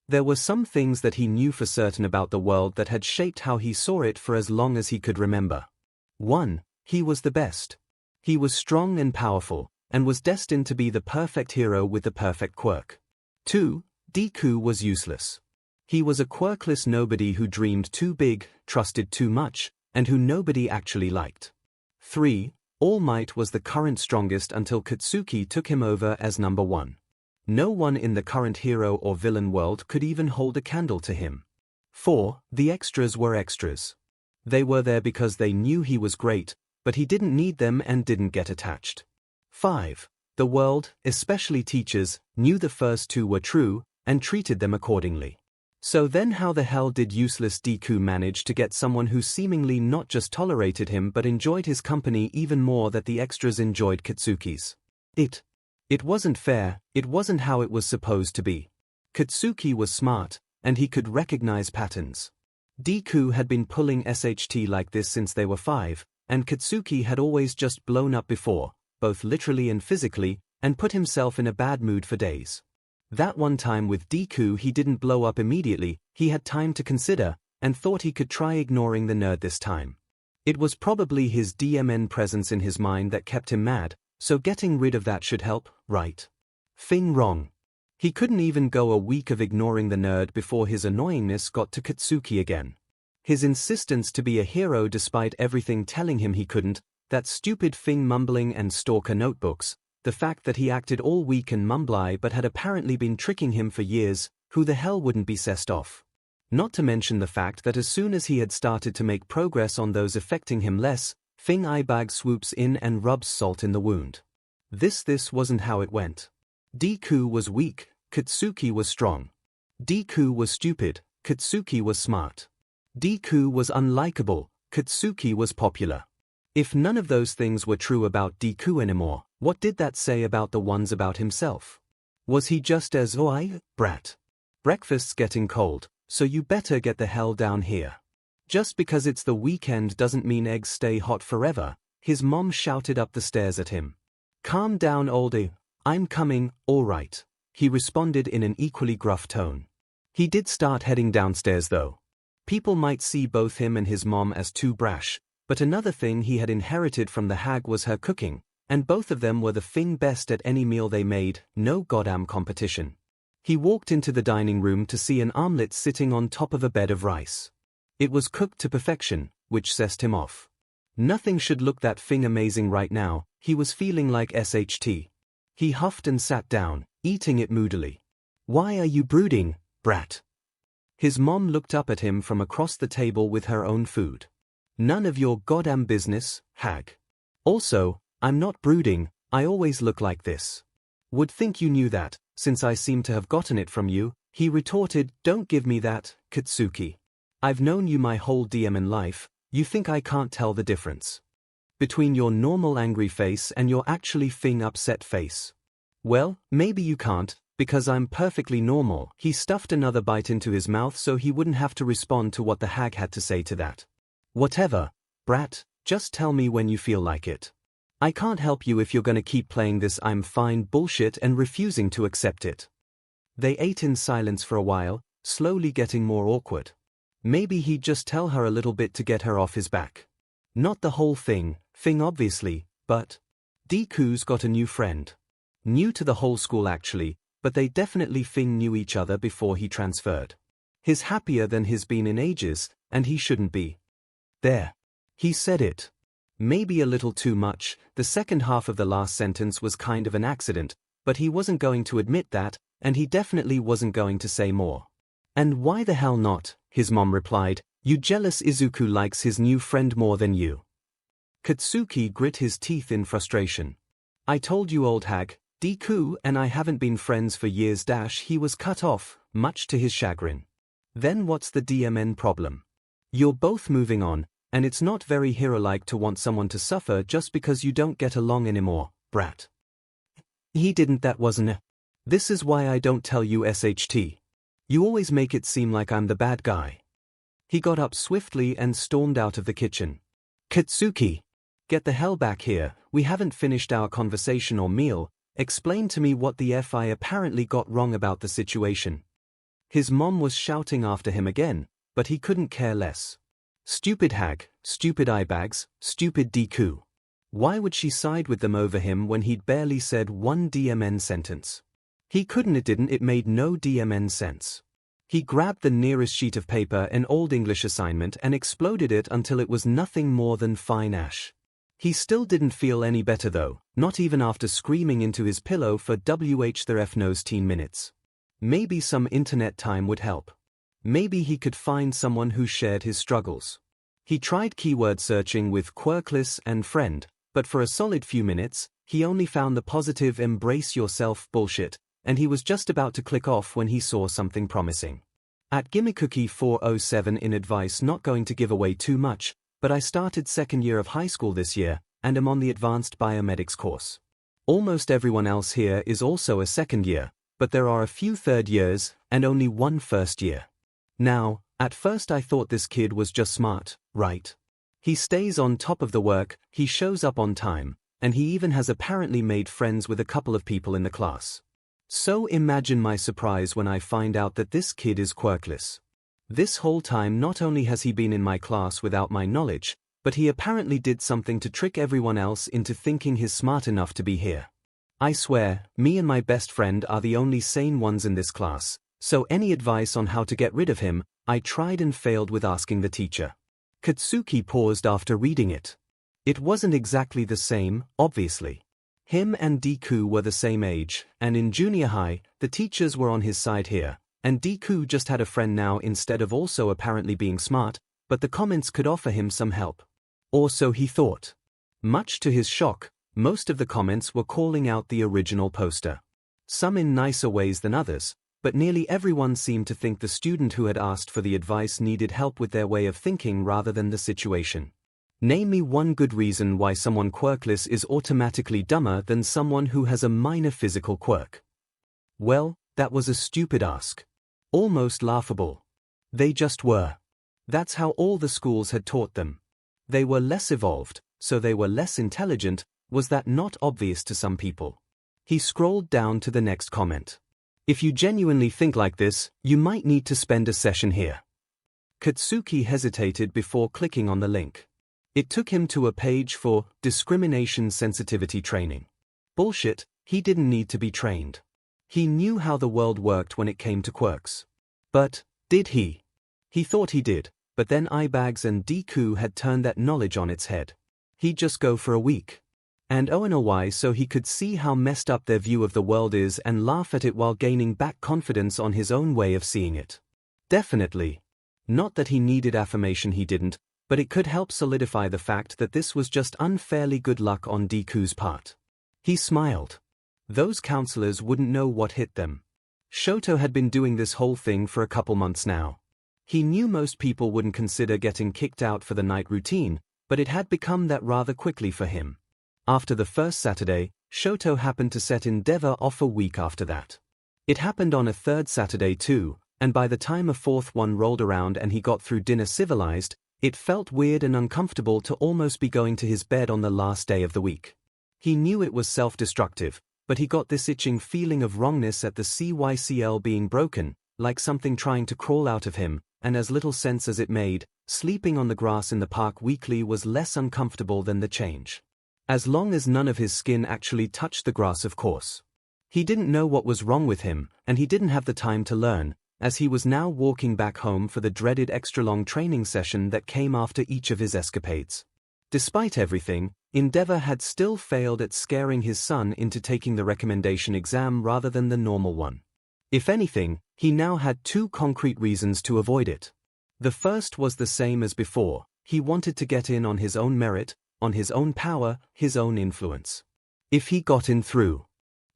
There were some things that he knew for certain about the world that had shaped how he saw it for as long as he could remember. 1. He was the best. He was strong and powerful, and was destined to be the perfect hero with the perfect quirk. 2. Deku was useless. He was a quirkless nobody who dreamed too big, trusted too much, and who nobody actually liked. 3. All Might was the current strongest until Katsuki took him over as number 1. No one in the current hero or villain world could even hold a candle to him. 4. The extras were extras. They were there because they knew he was great, but he didn't need them and didn't get attached. 5. The world, especially teachers, knew the first 2 were true, and treated them accordingly. So then how the hell did useless Deku manage to get someone who seemingly not just tolerated him but enjoyed his company even more than the extras enjoyed Katsuki's? It wasn't fair, it wasn't how it was supposed to be. Katsuki was smart, and he could recognize patterns. Deku had been pulling SHT like this since they were 5, and Katsuki had always just blown up before, both literally and physically, and put himself in a bad mood for days. That one time with Deku he didn't blow up immediately, he had time to consider, and thought he could try ignoring the nerd this time. It was probably his DMN presence in his mind that kept him mad, so getting rid of that should help, right? Wrong. He couldn't even go a week of ignoring the nerd before his annoyingness got to Katsuki again. His insistence to be a hero despite everything telling him he couldn't, that stupid mumbling and stalker notebooks, the fact that he acted all weak and mumbly but had apparently been tricking him for years, who the hell wouldn't be cessed off? Not to mention the fact that as soon as he had started to make progress on those affecting him less, 𝐼𝐵𝐺 swoops in and rubs salt in the wound. This wasn't how it went. Deku was weak, Katsuki was strong. Deku was stupid, Katsuki was smart. Deku was unlikable, Katsuki was popular. If none of those things were true about Deku anymore, what did that say about the ones about himself? Was he just as brat? Breakfast's getting cold, so you better get the hell down here. Just because it's the weekend doesn't mean eggs stay hot forever, his mom shouted up the stairs at him. Calm down, oldie. I'm coming, all right, he responded in an equally gruff tone. He did start heading downstairs though. People might see both him and his mom as too brash, but another thing he had inherited from the hag was her cooking, and both of them were the best at any meal they made, no goddamn competition. He walked into the dining room to see an omelette sitting on top of a bed of rice. It was cooked to perfection, which sessed him off. Nothing should look that amazing right now, he was feeling like SHT. He huffed and sat down, eating it moodily. Why are you brooding, brat? His mom looked up at him from across the table with her own food. None of your goddamn business, hag. Also, I'm not brooding, I always look like this. Would think you knew that, since I seem to have gotten it from you, he retorted. Don't give me that, Katsuki. I've known you my whole DMN life, you think I can't tell the difference between your normal angry face and your actually upset face? Well, maybe you can't, because I'm perfectly normal. He stuffed another bite into his mouth so he wouldn't have to respond to what the hag had to say to that. Whatever, brat, just tell me when you feel like it. I can't help you if you're gonna keep playing this I'm fine bullshit and refusing to accept it. They ate in silence for a while, slowly getting more awkward. Maybe he'd just tell her a little bit to get her off his back. Not the whole thing obviously, but Deku's got a new friend. New to the whole school actually, but they definitely knew each other before he transferred. He's happier than he's been in ages, and he shouldn't be. There. He said it. Maybe a little too much. The second half of the last sentence was kind of an accident, but he wasn't going to admit that, and he definitely wasn't going to say more. And why the hell not? His mom replied. You jealous Izuku likes his new friend more than you. Katsuki grit his teeth in frustration. I told you, old hag, Deku and I haven't been friends for years. He was cut off, much to his chagrin. Then what's the DMN problem? You're both moving on, and it's not very hero-like to want someone to suffer just because you don't get along anymore, brat. He didn't, that wasn't it. This is why I don't tell you SHT. You always make it seem like I'm the bad guy. He got up swiftly and stormed out of the kitchen. Katsuki! Get the hell back here, we haven't finished our conversation or meal. Explain to me what the F I apparently got wrong about the situation. His mom was shouting after him again, but he couldn't care less. Stupid hag, stupid eyebags, stupid Deku. Why would she side with them over him when he'd barely said one DMN sentence? He couldn't, it made no DMN sense. He grabbed the nearest sheet of paper, an old English assignment, and exploded it until it was nothing more than fine ash. He still didn't feel any better though, not even after screaming into his pillow for 𝐤𝐻 minutes. Maybe some internet time would help. Maybe he could find someone who shared his struggles. He tried keyword searching with Quirk-Advice and friend, but for a solid few minutes, he only found the positive embrace yourself bullshit, and he was just about to click off when he saw something promising. At 𝐒𝐽𝐽 407 in advice, not going to give away too much, but I started second year of high school this year, and am on the advanced biomedics course. Almost everyone else here is also a second year, but there are a few third years, and only one first year. Now, at first I thought this kid was just smart, right? He stays on top of the work, he shows up on time, and he even has apparently made friends with a couple of people in the class. So imagine my surprise when I find out that this kid is quirkless. This whole time not only has he been in my class without my knowledge, but he apparently did something to trick everyone else into thinking he's smart enough to be here. I swear, me and my best friend are the only sane ones in this class, so any advice on how to get rid of him, I tried and failed with asking the teacher. Katsuki paused after reading it. It wasn't exactly the same, obviously. Him and Deku were the same age, and in junior high, the teachers were on his side here. And Deku just had a friend now instead of also apparently being smart, but the comments could offer him some help. Or so he thought. Much to his shock, most of the comments were calling out the original poster. Some in nicer ways than others, but nearly everyone seemed to think the student who had asked for the advice needed help with their way of thinking rather than the situation. Name me one good reason why someone quirkless is automatically dumber than someone who has a minor physical quirk. Well, that was a stupid ask. Almost laughable. They just were. That's how all the schools had taught them. They were less evolved, so they were less intelligent. Was that not obvious to some people? He scrolled down to the next comment. If you genuinely think like this, you might need to spend a session here. Katsuki hesitated before clicking on the link. It took him to a page for discrimination sensitivity training. Bullshit, he didn't need to be trained. He knew how the world worked when it came to quirks. But, did he? He thought he did, but then eyebags and Deku had turned that knowledge on its head. He'd just go for a week. And why so he could see how messed up their view of the world is and laugh at it while gaining back confidence on his own way of seeing it. Definitely. Not that he needed affirmation, he didn't, but it could help solidify the fact that this was just unfairly good luck on Deku's part. He smiled. Those counselors wouldn't know what hit them. Shoto had been doing this whole thing for a couple months now. He knew most people wouldn't consider getting kicked out for the night routine, but it had become that rather quickly for him. After the first Saturday, Shoto happened to set Endeavor off a week after that. It happened on a third Saturday too, and by the time a fourth one rolled around and he got through dinner civilized, it felt weird and uncomfortable to almost be going to his bed on the last day of the week. He knew it was self-destructive, but he got this itching feeling of wrongness at the CYCL being broken, like something trying to crawl out of him, and as little sense as it made, sleeping on the grass in the park weekly was less uncomfortable than the change. As long as none of his skin actually touched the grass, of course. He didn't know what was wrong with him, and he didn't have the time to learn, as he was now walking back home for the dreaded extra-long training session that came after each of his escapades. Despite everything, Endeavor had still failed at scaring his son into taking the recommendation exam rather than the normal one. If anything, he now had two concrete reasons to avoid it. The first was the same as before: he wanted to get in on his own merit, on his own power, his own influence. If he got in through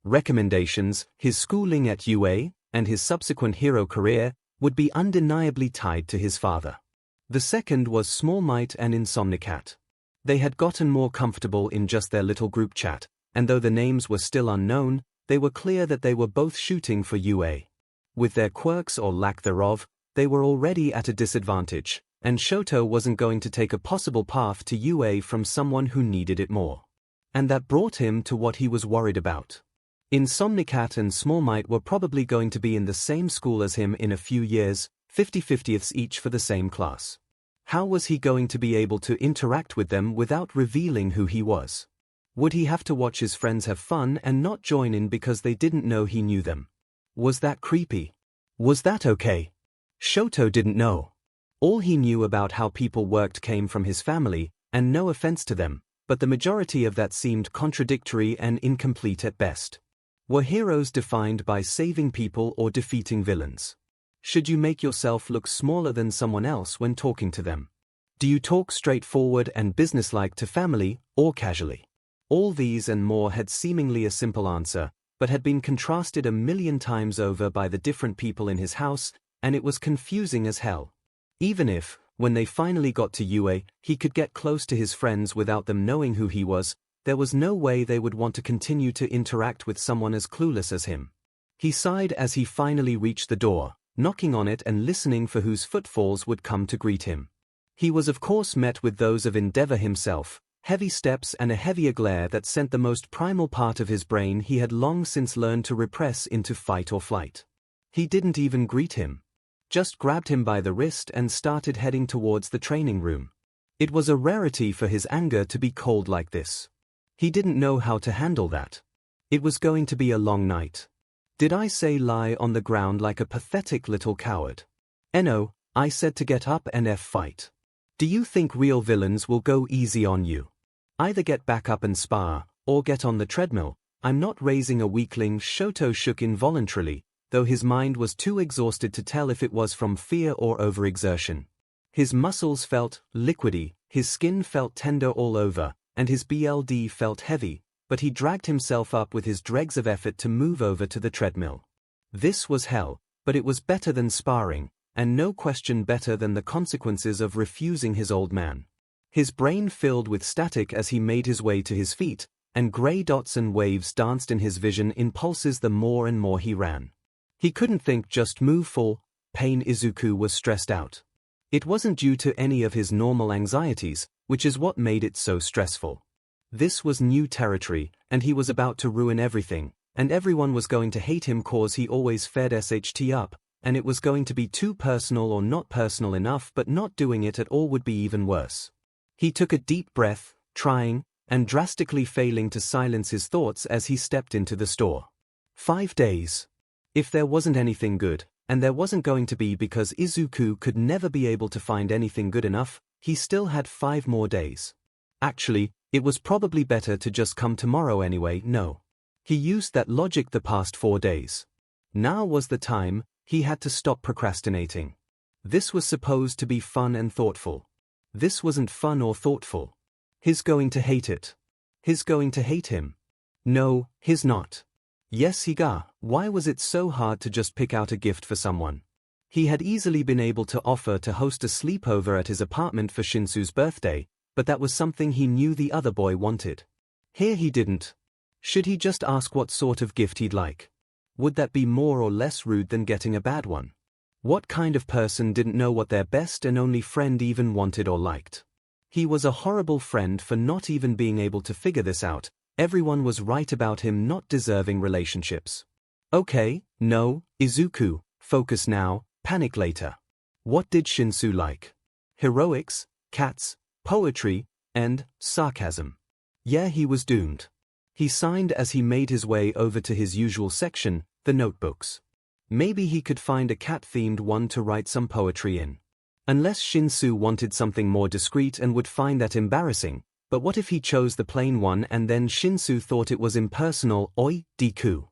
recommendations, his schooling at UA, and his subsequent hero career, would be undeniably tied to his father. The second was Small Might and Insomnicat. They had gotten more comfortable in just their little group chat, and though the names were still unknown, they were clear that they were both shooting for UA. With their quirks or lack thereof, they were already at a disadvantage, and Shoto wasn't going to take a possible path to UA from someone who needed it more. And that brought him to what he was worried about. Insomnicat and Small Might were probably going to be in the same school as him in a few years, 50/50ths each for the same class. How was he going to be able to interact with them without revealing who he was? Would he have to watch his friends have fun and not join in because they didn't know he knew them? Was that creepy? Was that okay? Shoto didn't know. All he knew about how people worked came from his family, and no offense to them, but the majority of that seemed contradictory and incomplete at best. Were heroes defined by saving people or defeating villains? Should you make yourself look smaller than someone else when talking to them? Do you talk straightforward and businesslike to family, or casually? All these and more had seemingly a simple answer, but had been contrasted a million times over by the different people in his house, and it was confusing as hell. Even if, when they finally got to UA, he could get close to his friends without them knowing who he was, there was no way they would want to continue to interact with someone as clueless as him. He sighed as he finally reached the door, knocking on it and listening for whose footfalls would come to greet him. He was of course met with those of Endeavor himself, heavy steps and a heavier glare that sent the most primal part of his brain he had long since learned to repress into fight or flight. He didn't even greet him. Just grabbed him by the wrist and started heading towards the training room. It was a rarity for his anger to be cold like this. He didn't know how to handle that. It was going to be a long night. Did I say lie on the ground like a pathetic little coward? No, I said to get up and fight. Do you think real villains will go easy on you? Either get back up and spar, or get on the treadmill. I'm not raising a weakling. Shoto shook involuntarily, though his mind was too exhausted to tell if it was from fear or overexertion. His muscles felt liquidy, his skin felt tender all over, and his BLD felt heavy, but he dragged himself up with his dregs of effort to move over to the treadmill. This was hell, but it was better than sparring, and no question better than the consequences of refusing his old man. His brain filled with static as he made his way to his feet, and grey dots and waves danced in his vision in pulses the more and more he ran. He couldn't think, just move. Full pain. Izuku was stressed out. It wasn't due to any of his normal anxieties, which is what made it so stressful. This was new territory, and he was about to ruin everything, and everyone was going to hate him cause he always fed SHT up, and it was going to be too personal or not personal enough, but not doing it at all would be even worse. He took a deep breath, trying, and drastically failing to silence his thoughts as he stepped into the store. 5 days. If there wasn't anything good, and there wasn't going to be because Izuku could never be able to find anything good enough, he still had 5 more days. Actually, it was probably better to just come tomorrow anyway. No. He used that logic the past 4 days. Now was the time. He had to stop procrastinating. This was supposed to be fun and thoughtful. This wasn't fun or thoughtful. He's going to hate it. He's going to hate him. No, he's not. Yes, 𝐒𝐿, why was it so hard to just pick out a gift for someone? He had easily been able to offer to host a sleepover at his apartment for 𝐿 birthday, but that was something he knew the other boy wanted. Here he didn't. Should he just ask what sort of gift he'd like? Would that be more or less rude than getting a bad one? What kind of person didn't know what their best and only friend even wanted or liked? He was a horrible friend for not even being able to figure this out. Everyone was right about him not deserving relationships. Okay, no, Izuku, focus now, panic later. What did 𝐿 like? Heroics, cats, poetry, and sarcasm. Yeah, he was doomed. He signed as he made his way over to his usual section, the notebooks. Maybe he could find a cat-themed one to write some poetry in. Unless 𝐿 wanted something more discreet and would find that embarrassing, but what if he chose the plain one and then 𝐿 thought it was impersonal? Oi, Deku.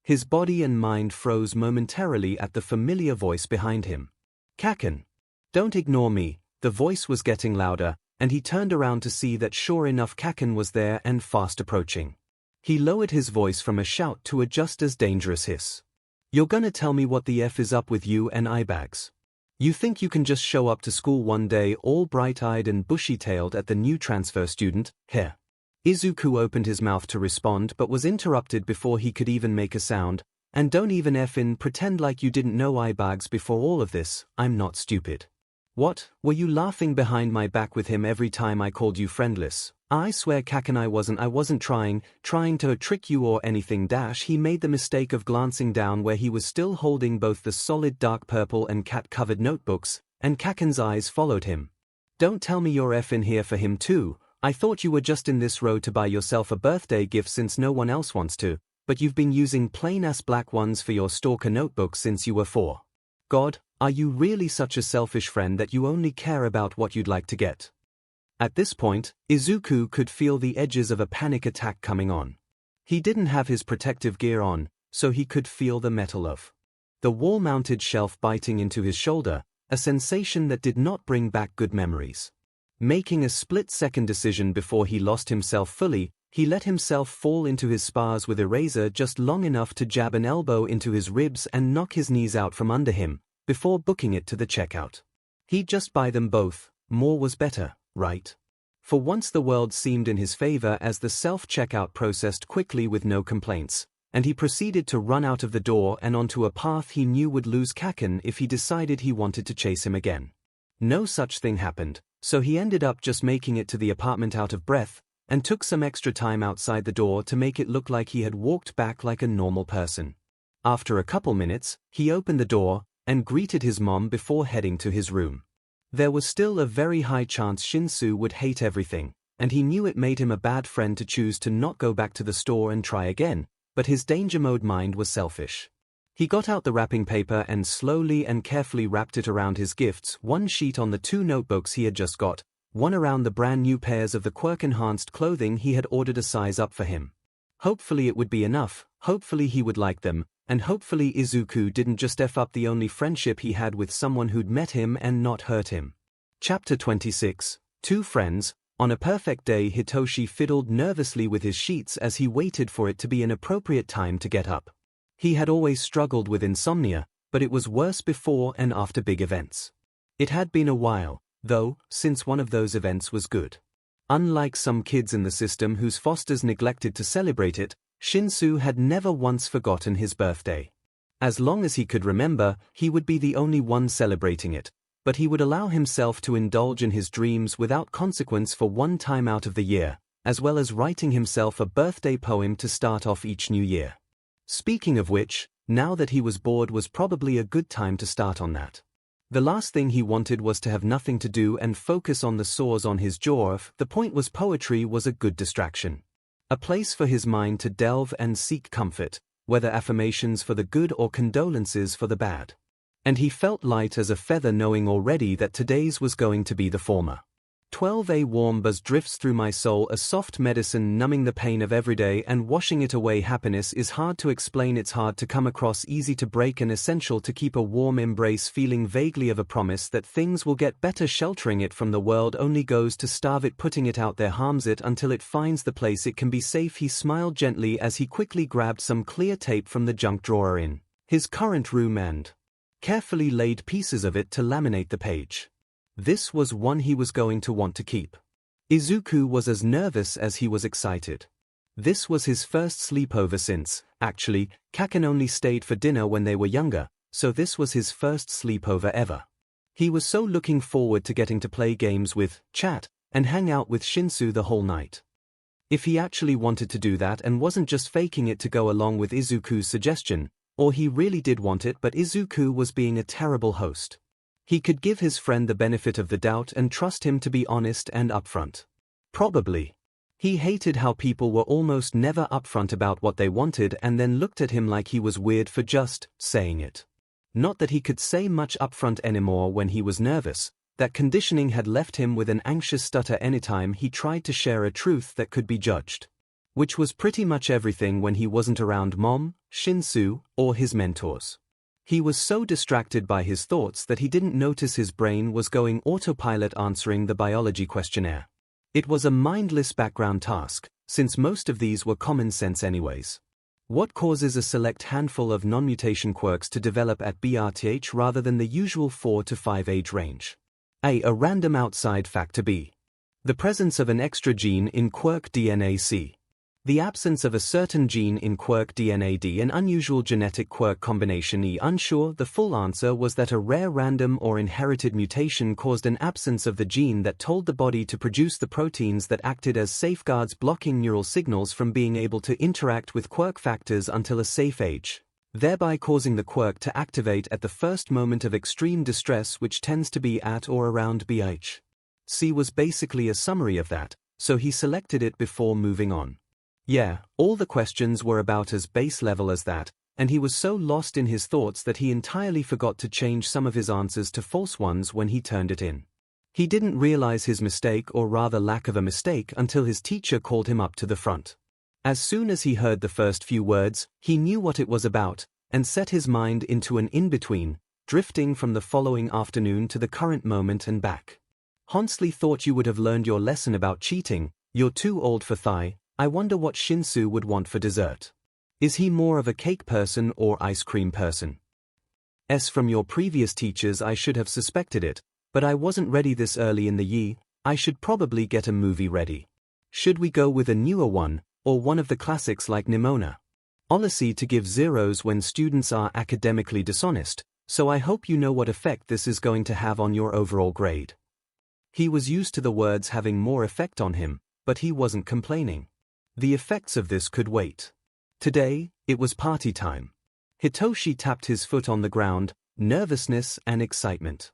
His body and mind froze momentarily at the familiar voice behind him. Kaken. Don't ignore me, the voice was getting louder, and he turned around to see that sure enough Kaken was there and fast approaching. He lowered his voice from a shout to a just as dangerous hiss. You're gonna tell me what the F is up with you and eyebags? You think you can just show up to school one day all bright-eyed and bushy-tailed at the new transfer student, here? Izuku opened his mouth to respond but was interrupted before he could even make a sound. And don't even effing pretend like you didn't know eyebags before all of this, I'm not stupid. What, were you laughing behind my back with him every time I called you friendless? I swear Kaken I wasn't trying to trick you or anything. He made the mistake of glancing down where he was still holding both the solid dark purple and cat-covered notebooks, and Kaken's eyes followed him. Don't tell me you're effing here for him too. I thought you were just in this row to buy yourself a birthday gift since no one else wants to, but you've been using plain-ass black ones for your stalker notebook since you were 4. God, are you really such a selfish friend that you only care about what you'd like to get? At this point, Izuku could feel the edges of a panic attack coming on. He didn't have his protective gear on, so he could feel the metal of the wall-mounted shelf biting into his shoulder, a sensation that did not bring back good memories. Making a split-second decision before he lost himself fully, he let himself fall into his spars with eraser just long enough to jab an elbow into his ribs and knock his knees out from under him, before booking it to the checkout. He'd just buy them both, more was better, right? For once the world seemed in his favor as the self-checkout processed quickly with no complaints, and he proceeded to run out of the door and onto a path he knew would lose Kaken if he decided he wanted to chase him again. No such thing happened, so he ended up just making it to the apartment out of breath, and took some extra time outside the door to make it look like he had walked back like a normal person. After a couple minutes, he opened the door and greeted his mom before heading to his room. There was still a very high chance 𝐿 would hate everything, and he knew it made him a bad friend to choose to not go back to the store and try again, but his danger mode mind was selfish. He got out the wrapping paper and slowly and carefully wrapped it around his gifts, one sheet on the 2 notebooks he had just got, one around the brand new pairs of the Quirk-enhanced clothing he had ordered a size up for him. Hopefully it would be enough, hopefully he would like them, and hopefully Izuku didn't just F up the only friendship he had with someone who'd met him and not hurt him. Chapter 26, 2 Friends. On a perfect day, Hitoshi fiddled nervously with his sheets as he waited for it to be an appropriate time to get up. He had always struggled with insomnia, but it was worse before and after big events. It had been a while, though, since one of those events was good. Unlike some kids in the system whose fosters neglected to celebrate it, 𝐿 had never once forgotten his birthday. As long as he could remember, he would be the only one celebrating it, but he would allow himself to indulge in his dreams without consequence for one time out of the year, as well as writing himself a birthday poem to start off each new year. Speaking of which, now that he was bored was probably a good time to start on that. The last thing he wanted was to have nothing to do and focus on the sores on his jaw. The point was poetry was a good distraction. A place for his mind to delve and seek comfort, whether affirmations for the good or condolences for the bad. And he felt light as a feather knowing already that today's was going to be the former. 12a warm buzz drifts through my soul, a soft medicine numbing the pain of everyday and washing it away. Happiness is hard to explain, it's hard to come across, easy to break and essential to keep, a warm embrace feeling vaguely of a promise that things will get better. Sheltering it from the world only goes to starve it, putting it out there harms it until it finds the place it can be safe. He smiled gently as he quickly grabbed some clear tape from the junk drawer in his current room and carefully laid pieces of it to laminate the page. This was one he was going to want to keep. Izuku was as nervous as he was excited. This was his first sleepover since, actually, Kaken only stayed for dinner when they were younger, so this was his first sleepover ever. He was so looking forward to getting to play games with, chat, and hang out with Shinsu the whole night. If he actually wanted to do that and wasn't just faking it to go along with Izuku's suggestion, or he really did want it but Izuku was being a terrible host. He could give his friend the benefit of the doubt and trust him to be honest and upfront. Probably. He hated how people were almost never upfront about what they wanted and then looked at him like he was weird for just saying it. Not that he could say much upfront anymore when he was nervous, that conditioning had left him with an anxious stutter anytime he tried to share a truth that could be judged. Which was pretty much everything when he wasn't around Mom, Shinsu, or his mentors. He was so distracted by his thoughts that he didn't notice his brain was going autopilot answering the biology questionnaire. It was a mindless background task, since most of these were common sense anyways. What causes a select handful of non-mutation quirks to develop at birth rather than the usual 4 to 5 age range? A. A random outside factor. B. The presence of an extra gene in quirk DNA. C. The absence of a certain gene in quirk DNA. D. An unusual genetic quirk combination. E. Unsure. The full answer was that a rare random or inherited mutation caused an absence of the gene that told the body to produce the proteins that acted as safeguards, blocking neural signals from being able to interact with quirk factors until a safe age, thereby causing the quirk to activate at the first moment of extreme distress, which tends to be at or around BH. C was basically a summary of that, so he selected it before moving on. Yeah, all the questions were about as base level as that, and he was so lost in his thoughts that he entirely forgot to change some of his answers to false ones when he turned it in. He didn't realize his mistake, or rather lack of a mistake, until his teacher called him up to the front. As soon as he heard the first few words, he knew what it was about, and set his mind into an in-between, drifting from the following afternoon to the current moment and back. Honestly thought you would have learned your lesson about cheating. You're too old for thigh. I wonder what Shinsu would want for dessert. Is he more of a cake person or ice cream person? From your previous teachers I should have suspected it, but I wasn't ready this early in the year. I should probably get a movie ready. Should we go with a newer one, or one of the classics like Nimona? Policy to give zeros when students are academically dishonest, so I hope you know what effect this is going to have on your overall grade. He was used to the words having more effect on him, but he wasn't complaining. The effects of this could wait. Today, it was party time. Hitoshi tapped his foot on the ground, nervousness and excitement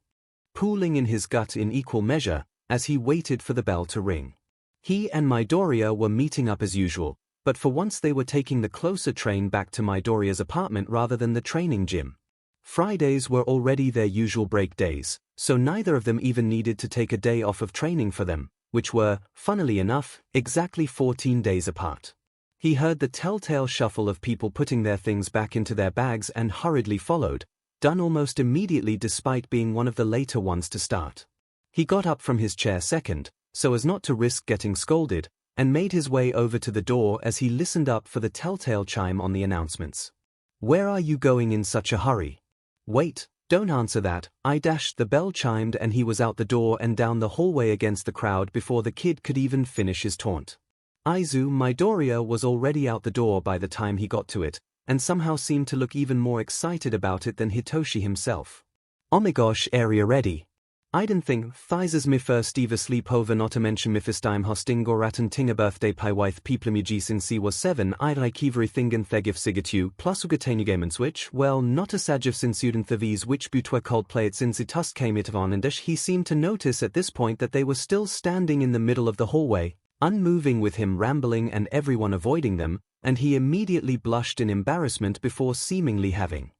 pooling in his gut in equal measure as he waited for the bell to ring. He and Midoriya were meeting up as usual, but for once they were taking the closer train back to Midoriya's apartment rather than the training gym. Fridays were already their usual break days, so neither of them even needed to take a day off of training for them, which were, funnily enough, exactly 14 days apart. He heard the telltale shuffle of people putting their things back into their bags and hurriedly followed, done almost immediately despite being one of the later ones to start. He got up from his chair second, so as not to risk getting scolded, and made his way over to the door as he listened up for the telltale chime on the announcements. "Where are you going in such a hurry?" "Wait. Don't answer that." The bell chimed and he was out the door and down the hallway against the crowd before the kid could even finish his taunt. Midoriya was already out the door by the time he got to it, and somehow seemed to look even more excited about it than Hitoshi himself. "Oh my gosh, area ready. I didn't think Thizes my first ever sleepover, not to mention my first time hosting or attending a birthday pie with people my since was 7. I'd like everything and thegif 𝐔𝐬𝐽 plus ugatania game and switch. Well, not a sajif since you'dn't these which butwa Coldplay it since it just came it on and he seemed to notice at this point that they were still standing in the middle of the hallway, unmoving with him rambling and everyone avoiding them, and he immediately blushed in embarrassment before seemingly having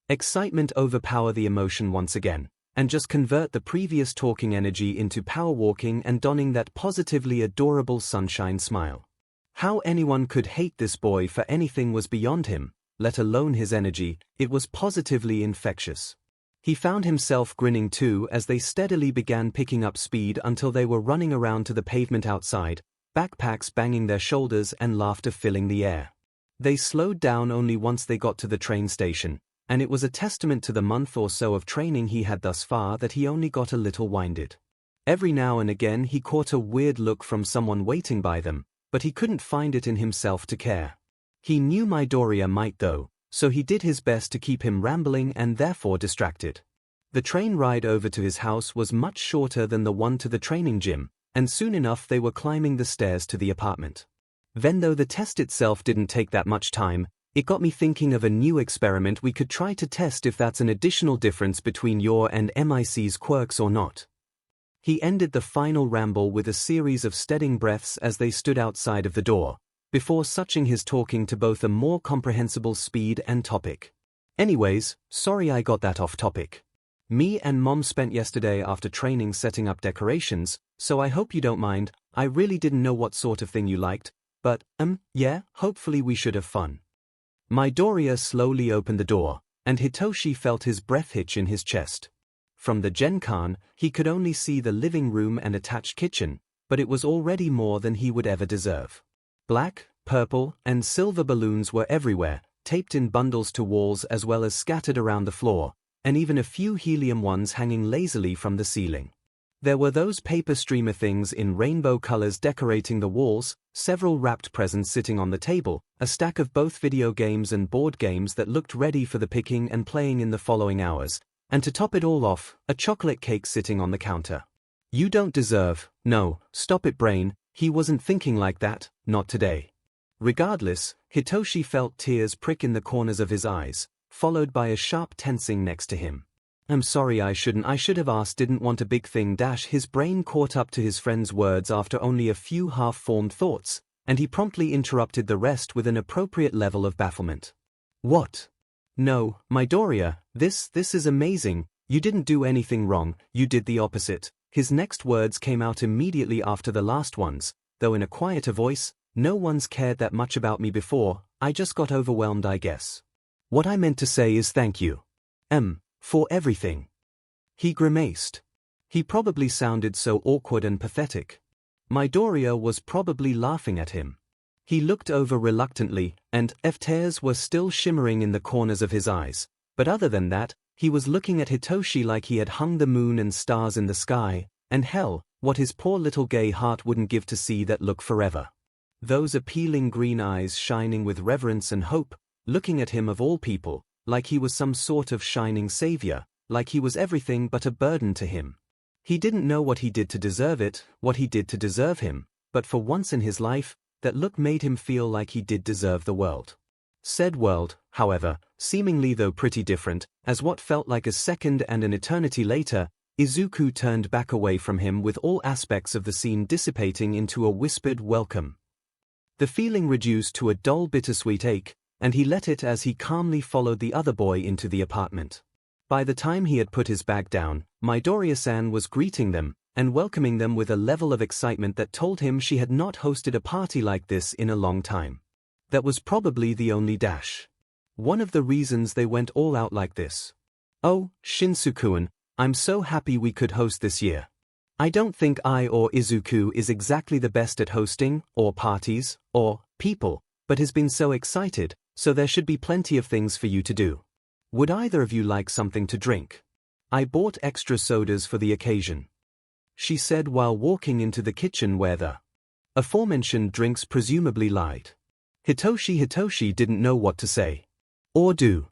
excitement overpower the emotion once again. and just convert the previous talking energy into power walking and donning that positively adorable sunshine smile. How anyone could hate this boy for anything was beyond him, let alone his energy. It was positively infectious. He found himself grinning too as they steadily began picking up speed until they were running around to the pavement outside, backpacks banging their shoulders and laughter filling the air. They slowed down only once they got to the train station, and it was a testament to the month or so of training he had thus far that he only got a little winded. Every now and again he caught a weird look from someone waiting by them, but he couldn't find it in himself to care. He knew Midoriya might though, so he did his best to keep him rambling and therefore distracted. The train ride over to his house was much shorter than the one to the training gym, and soon enough they were climbing the stairs to the apartment. Then though the test itself didn't take that much time, it got me thinking of a new experiment we could try to test if that's an additional difference between your and MIC's quirks or not. He ended the final ramble with a series of steadying breaths as they stood outside of the door, before switching his talking to both a more comprehensible speed and topic. Anyways, sorry I got that off topic. Me and Mom spent yesterday after training setting up decorations, so I hope you don't mind. I really didn't know what sort of thing you liked, but, yeah, hopefully we should have fun. Midoriya slowly opened the door, and Hitoshi felt his breath hitch in his chest. From the Genkan, he could only see the living room and attached kitchen, but it was already more than he would ever deserve. Black, purple, and silver balloons were everywhere, taped in bundles to walls as well as scattered around the floor, and even a few helium ones hanging lazily from the ceiling. There were those paper streamer things in rainbow colors decorating the walls, several wrapped presents sitting on the table, a stack of both video games and board games that looked ready for the picking and playing in the following hours, and to top it all off, a chocolate cake sitting on the counter. You don't deserve, no, stop it brain, he wasn't thinking like that, not today. Regardless, Hitoshi felt tears prick in the corners of his eyes, followed by a sharp tensing next to him. I'm sorry I should have asked, didn't want a big thing dash. His brain caught up to his friend's words after only a few half-formed thoughts, and he promptly interrupted the rest with an appropriate level of bafflement. What? No, Midoriya, this is amazing, you didn't do anything wrong, you did the opposite. His next words came out immediately after the last ones, though in a quieter voice. No one's cared that much about me before, I just got overwhelmed I guess. What I meant to say is thank you. For everything. He grimaced. He probably sounded so awkward and pathetic. Midoriya was probably laughing at him. He looked over reluctantly, and tears were still shimmering in the corners of his eyes, but other than that, he was looking at Hitoshi like he had hung the moon and stars in the sky, and hell, what his poor little gay heart wouldn't give to see that look forever. Those appealing green eyes shining with reverence and hope, looking at him of all people, like he was some sort of shining savior, like he was everything but a burden to him. He didn't know what he did to deserve it, what he did to deserve him, but for once in his life, that look made him feel like he did deserve the world. Said world, however, seemingly though pretty different, as what felt like a second and an eternity later, Izuku turned back away from him with all aspects of the scene dissipating into a whispered welcome. The feeling reduced to a dull bittersweet ache, and he let it as he calmly followed the other boy into the apartment. By the time he had put his bag down, Midoriya-san was greeting them, and welcoming them with a level of excitement that told him she had not hosted a party like this in a long time. That was probably the only dash. One of the reasons they went all out like this. Oh, Shinsu-kun, I'm so happy we could host this year. I don't think I or Izuku is exactly the best at hosting, or parties, or people, but has been so excited, so there should be plenty of things for you to do. Would either of you like something to drink? I bought extra sodas for the occasion, she said while walking into the kitchen where the aforementioned drinks presumably lied. Hitoshi didn't know what to say. Or do.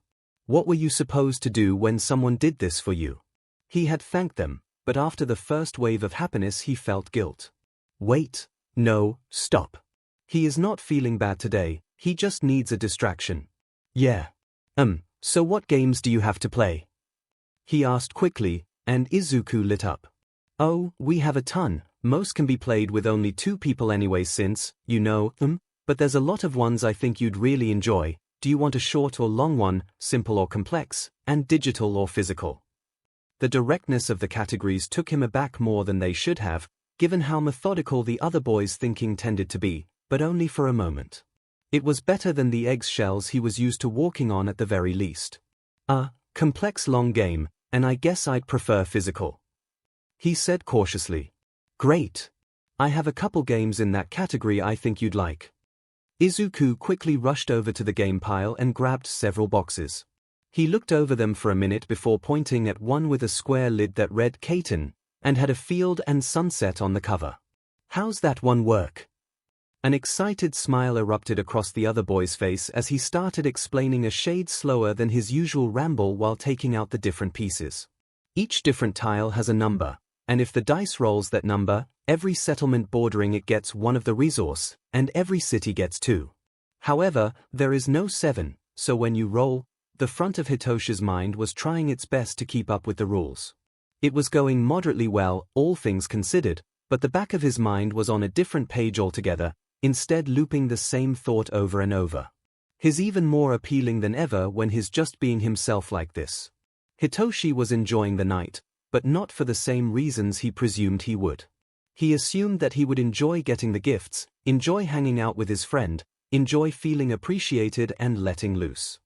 What were you supposed to do when someone did this for you? He had thanked them, but after the first wave of happiness he felt guilt. Wait, no, stop. He is not feeling bad today, he just needs a distraction. Yeah. So what games do you have to play? He asked quickly, and Izuku lit up. Oh, we have a ton, most can be played with only 2 people anyway since, you know, but there's a lot of ones I think you'd really enjoy. Do you want a short or long one, simple or complex, and digital or physical? The directness of the categories took him aback more than they should have, given how methodical the other boy's thinking tended to be, but only for a moment. It was better than the eggshells he was used to walking on at the very least. Complex long game, and I guess I'd prefer physical, he said cautiously. Great. I have a couple games in that category I think you'd like. Izuku quickly rushed over to the game pile and grabbed several boxes. He looked over them for a minute before pointing at one with a square lid that read Kaiten, and had a field and sunset on the cover. How's that one work? An excited smile erupted across the other boy's face as he started explaining a shade slower than his usual ramble while taking out the different pieces. Each different tile has a number, and if the dice rolls that number, every settlement bordering it gets one of the resource, and every city gets 2. However, there is no 7, so when you roll, the front of Hitoshi's mind was trying its best to keep up with the rules. It was going moderately well, all things considered, but the back of his mind was on a different page altogether, instead looping the same thought over and over. He's even more appealing than ever when he's just being himself like this. Hitoshi was enjoying the night, but not for the same reasons he presumed he would. He assumed that he would enjoy getting the gifts, enjoy hanging out with his friend, enjoy feeling appreciated and letting loose.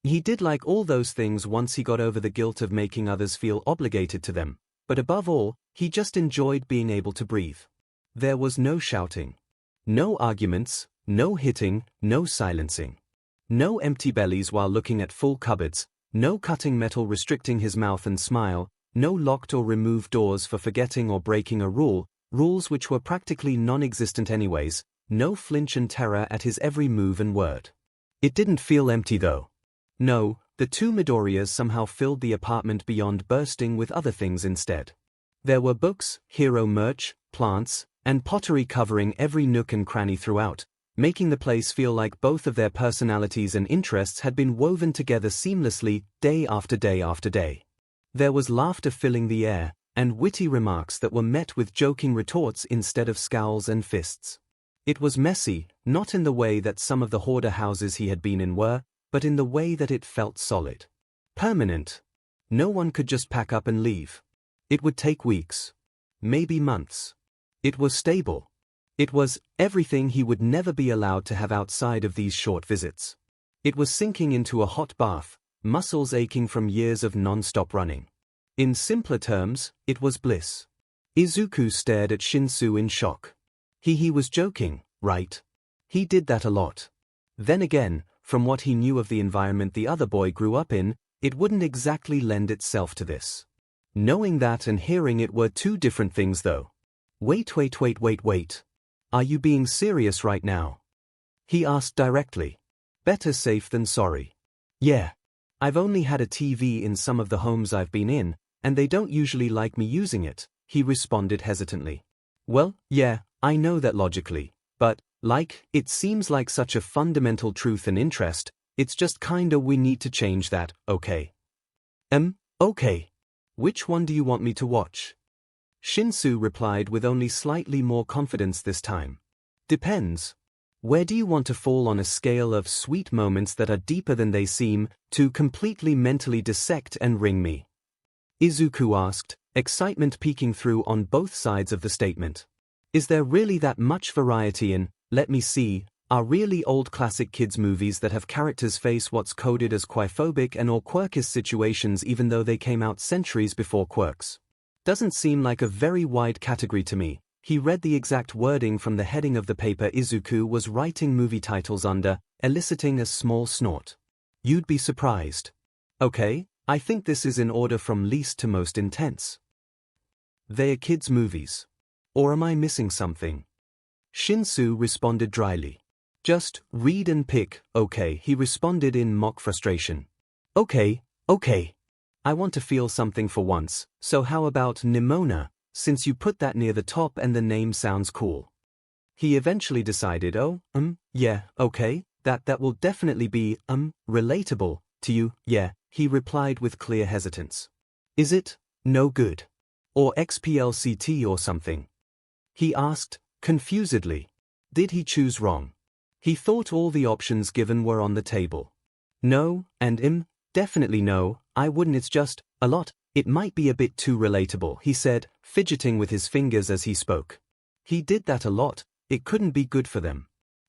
He did like all those things once he got over the guilt of making others feel obligated to them, but above all, he just enjoyed being able to breathe. There was no shouting. No arguments, no hitting, no silencing. No empty bellies while looking at full cupboards, no cutting metal restricting his mouth and smile, no locked or removed doors for forgetting or breaking a rule, rules which were practically non-existent anyways, no flinch and terror at his every move and word. It didn't feel empty though. No, the 2 Midoriyas somehow filled the apartment beyond bursting with other things instead. There were books, hero merch, plants, and pottery covering every nook and cranny throughout, making the place feel like both of their personalities and interests had been woven together seamlessly, day after day after day. There was laughter filling the air, and witty remarks that were met with joking retorts instead of scowls and fists. It was messy, not in the way that some of the hoarder houses he had been in were, but in the way that it felt solid. Permanent. No one could just pack up and leave. It would take weeks. Maybe months. It was stable. It was everything he would never be allowed to have outside of these short visits. It was sinking into a hot bath, muscles aching from years of non-stop running. In simpler terms, it was bliss. Izuku stared at Shinsu in shock. He was joking, right? He did that a lot. Then again, from what he knew of the environment the other boy grew up in, it wouldn't exactly lend itself to this. Knowing that and hearing it were 2 different things though. Wait. Are you being serious right now? He asked directly. Better safe than sorry. Yeah. I've only had a TV in some of the homes I've been in, and they don't usually like me using it, he responded hesitantly. Well, yeah, I know that logically, but, it seems like such a fundamental truth and interest, it's just kinda we need to change that, okay? Okay. Which one do you want me to watch? Shinsu replied with only slightly more confidence this time. Depends. Where do you want to fall on a scale of sweet moments that are deeper than they seem, to completely mentally dissect and wring me? Izuku asked, excitement peeking through on both sides of the statement. Is there really that much variety in, let me see, are really old classic kids movies that have characters face what's coded as queerphobic and or quirkist situations even though they came out centuries before quirks? Doesn't seem like a very wide category to me. He read the exact wording from the heading of the paper Izuku was writing movie titles under, eliciting a small snort. You'd be surprised. Okay, I think this is in order from least to most intense. They're kids' movies. Or am I missing something? Shinsu responded dryly. Just read and pick, okay, he responded in mock frustration. Okay. I want to feel something for once, so how about Nimona, since you put that near the top and the name sounds cool. He eventually decided, yeah, okay, that will definitely be, relatable to you, yeah, he replied with clear hesitance. Is it, no good? Or XPLCT or something? He asked, confusedly. Did he choose wrong? He thought all the options given were on the table. No, and definitely no, I wouldn't. It's just, a lot, It might be a bit too relatable, he said, fidgeting with his fingers as he spoke. He did that a lot, it couldn't be good for them.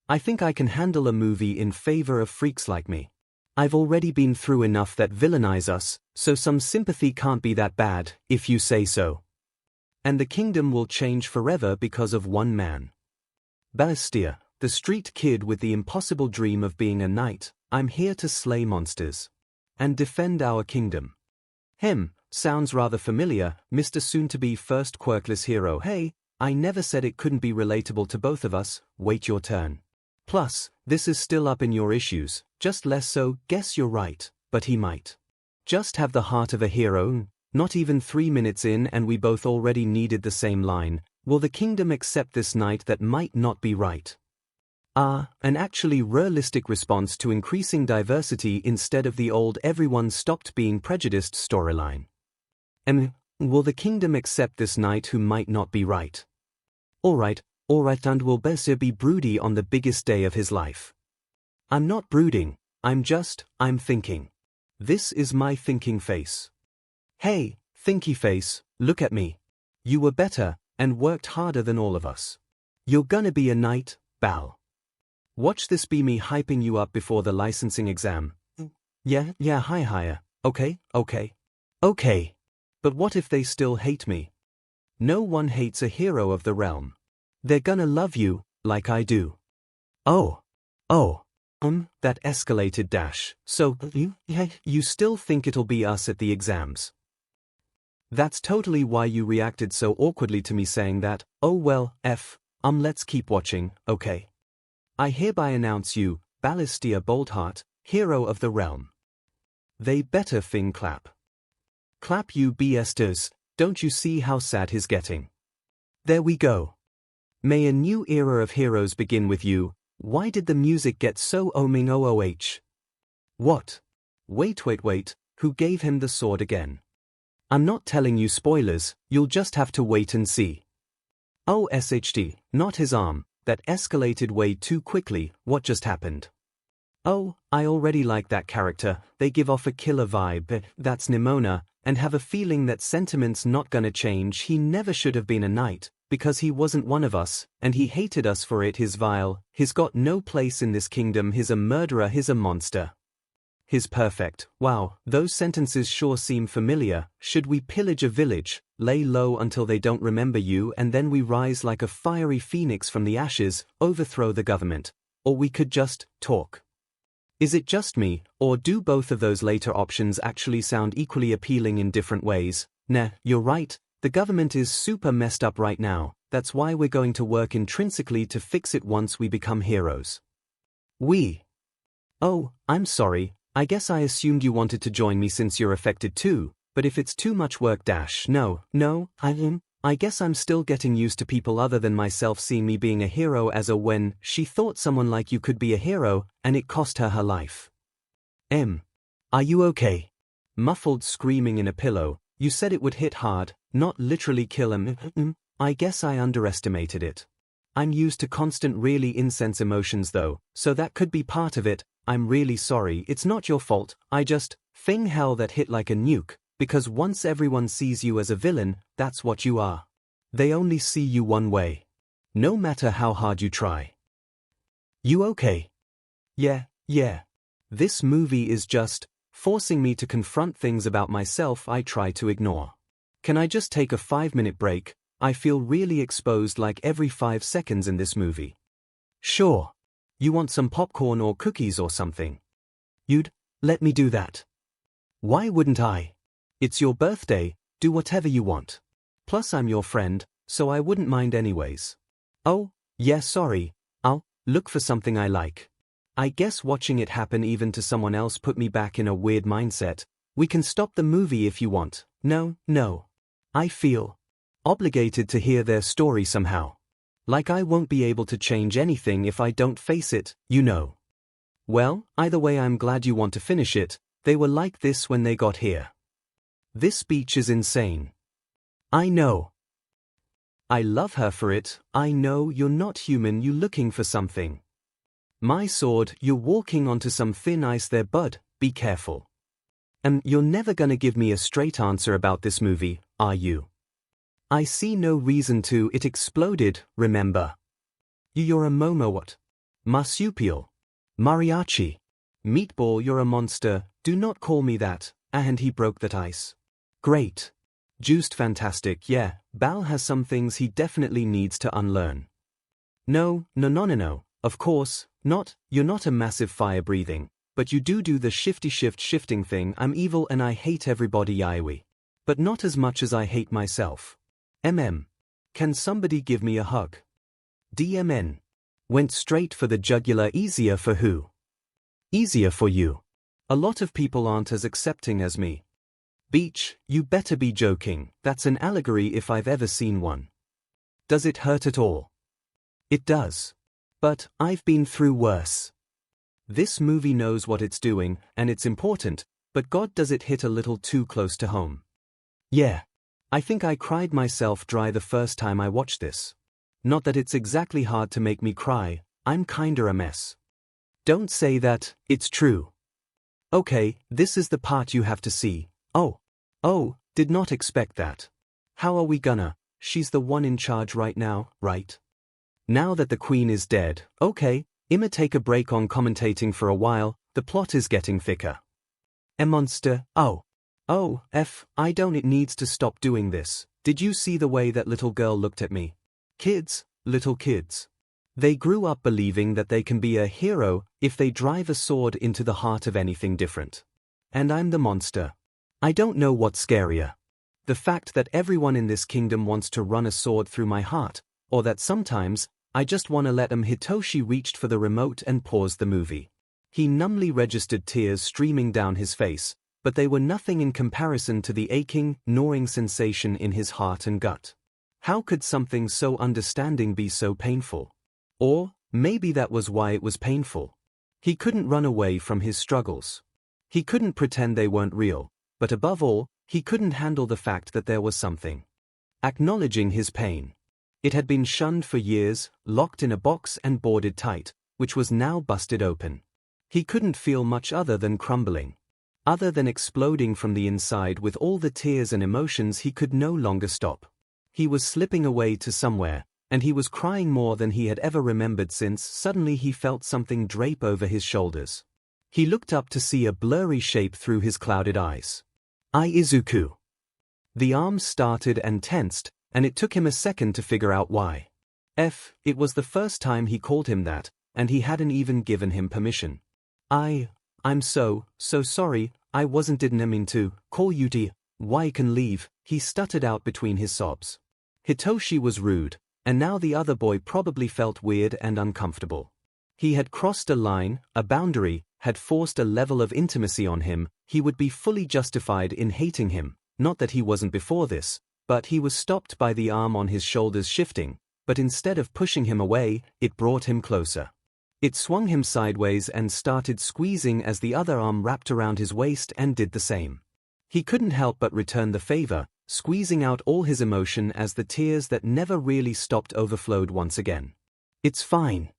I think I can handle a movie in favor of freaks like me. I've already been through enough that villainize us, so some sympathy can't be that bad, if you say so. And the kingdom will change forever because of one man. Balestier, the street kid with the impossible dream of being a knight, I'm here to slay monsters. And defend our kingdom. Sounds rather familiar, Mr. Soon-to-be first quirkless hero. Hey, I never said it couldn't be relatable to both of us, wait your turn. Plus, this is still up in your issues, just less so, guess you're right, but he might. Just have the heart of a hero, not even 3 minutes in and we both already needed the same line, will the kingdom accept this knight that might not be right? An actually realistic response to increasing diversity instead of the old everyone stopped being prejudiced storyline. Will the kingdom accept this knight who might not be right? Alright, and will Balestier be broody on the biggest day of his life? I'm not brooding, I'm thinking. This is my thinking face. Hey, thinky face, look at me. You were better, and worked harder than all of us. You're gonna be a knight, Bal. Watch this be me hyping you up before the licensing exam. Yeah, higher. Okay. But what if they still hate me? No one hates a hero of the realm. They're gonna love you, like I do. That escalated dash. So, you still think it'll be us at the exams? That's totally why you reacted so awkwardly to me saying that. Oh well, let's keep watching, okay? I hereby announce you, Balestier Boldheart, hero of the realm. They better clap. Clap you BSters, don't you see how sad he's getting? There we go. May a new era of heroes begin with you. Why did the music get so OOH? What? Wait, who gave him the sword again? I'm not telling you spoilers, you'll just have to wait and see. Oh SHD, not his arm, that escalated way too quickly, what just happened? Oh, I already like that character, they give off a killer vibe, that's Nimona, and have a feeling that sentiment's not gonna change. He never should have been a knight, because he wasn't one of us, and he hated us for it. He's vile, he's got no place in this kingdom, he's a murderer, he's a monster. He's perfect. Wow, those sentences sure seem familiar. Should we pillage a village, lay low until they don't remember you, and then we rise like a fiery phoenix from the ashes, overthrow the government? Or we could just talk. Is it just me, or do both of those later options actually sound equally appealing in different ways? Nah, you're right, the government is super messed up right now, that's why we're going to work intrinsically to fix it once we become heroes. Oh, I'm sorry, I guess I assumed you wanted to join me since you're affected too, but if it's too much work no, I guess I'm still getting used to people other than myself seeing me being a hero as a when she thought someone like you could be a hero, and it cost her life. Are you okay? Muffled screaming in a pillow, you said it would hit hard, not literally kill him. I guess I underestimated it. I'm used to constant really intense emotions though, so that could be part of it. I'm really sorry, it's not your fault, I just, hell that hit like a nuke. Because once everyone sees you as a villain, that's what you are. They only see you one way. No matter how hard you try. You okay? Yeah. This movie is just forcing me to confront things about myself I try to ignore. Can I just take a 5-minute break? I feel really exposed like every 5 seconds in this movie. Sure. You want some popcorn or cookies or something? You'd let me do that. Why wouldn't I? It's your birthday, do whatever you want. Plus I'm your friend, so I wouldn't mind anyways. Oh, yeah sorry, I'll look for something I like. I guess watching it happen even to someone else put me back in a weird mindset. We can stop the movie if you want. No. I feel obligated to hear their story somehow. Like I won't be able to change anything if I don't face it, you know. Well, either way I'm glad you want to finish it. They were like this when they got here. This speech is insane. I know. I love her for it. I know you're not human, you're looking for something. My sword, you're walking onto some thin ice there, bud, be careful. And you're never gonna give me a straight answer about this movie, are you? I see no reason to. It exploded, remember? You're a momo what? Marsupial. Mariachi. Meatball, you're a monster, do not call me that, and he broke that ice. Great. Juiced fantastic, yeah, Bal has some things he definitely needs to unlearn. No, of course, not, you're not a massive fire-breathing, but you do the shifting thing. I'm evil and I hate everybody yaoi. But not as much as I hate myself. Can somebody give me a hug? DMN. Went straight for the jugular. Easier for who? Easier for you. A lot of people aren't as accepting as me. Beach, you better be joking, that's an allegory if I've ever seen one. Does it hurt at all? It does. But I've been through worse. This movie knows what it's doing, and it's important, but God, does it hit a little too close to home. Yeah. I think I cried myself dry the first time I watched this. Not that it's exactly hard to make me cry, I'm kinda a mess. Don't say that, it's true. Okay, this is the part you have to see. Oh, did not expect that. How are we gonna? She's the one in charge right now, right? Now that the queen is dead, okay, I'ma take a break on commentating for a while, the plot is getting thicker. A monster, I don't. It needs to stop doing this. Did you see the way that little girl looked at me? Kids, little kids. They grew up believing that they can be a hero if they drive a sword into the heart of anything different. And I'm the monster. I don't know what's scarier. The fact that everyone in this kingdom wants to run a sword through my heart, or that sometimes, I just wanna let them. Hitoshi reached for the remote and paused the movie. He numbly registered tears streaming down his face, but they were nothing in comparison to the aching, gnawing sensation in his heart and gut. How could something so understanding be so painful? Or, maybe that was why it was painful. He couldn't run away from his struggles. He couldn't pretend they weren't real, but above all, he couldn't handle the fact that there was something. Acknowledging his pain. It had been shunned for years, locked in a box and boarded tight, which was now busted open. He couldn't feel much other than crumbling. Other than exploding from the inside with all the tears and emotions he could no longer stop. He was slipping away to somewhere, and he was crying more than he had ever remembered since suddenly he felt something drape over his shoulders. He looked up to see a blurry shape through his clouded eyes. Izuku. The arms started and tensed, and it took him a second to figure out why. It was the first time he called him that, and he hadn't even given him permission. I'm so sorry, I didn't mean to call you dear. Why can leave, he stuttered out between his sobs. Hitoshi was rude, and now the other boy probably felt weird and uncomfortable. He had crossed a line, a boundary, had forced a level of intimacy on him. He would be fully justified in hating him, not that he wasn't before this, but he was stopped by the arm on his shoulders shifting, but instead of pushing him away, it brought him closer. It swung him sideways and started squeezing as the other arm wrapped around his waist and did the same. He couldn't help but return the favor, squeezing out all his emotion as the tears that never really stopped overflowed once again. It's fine.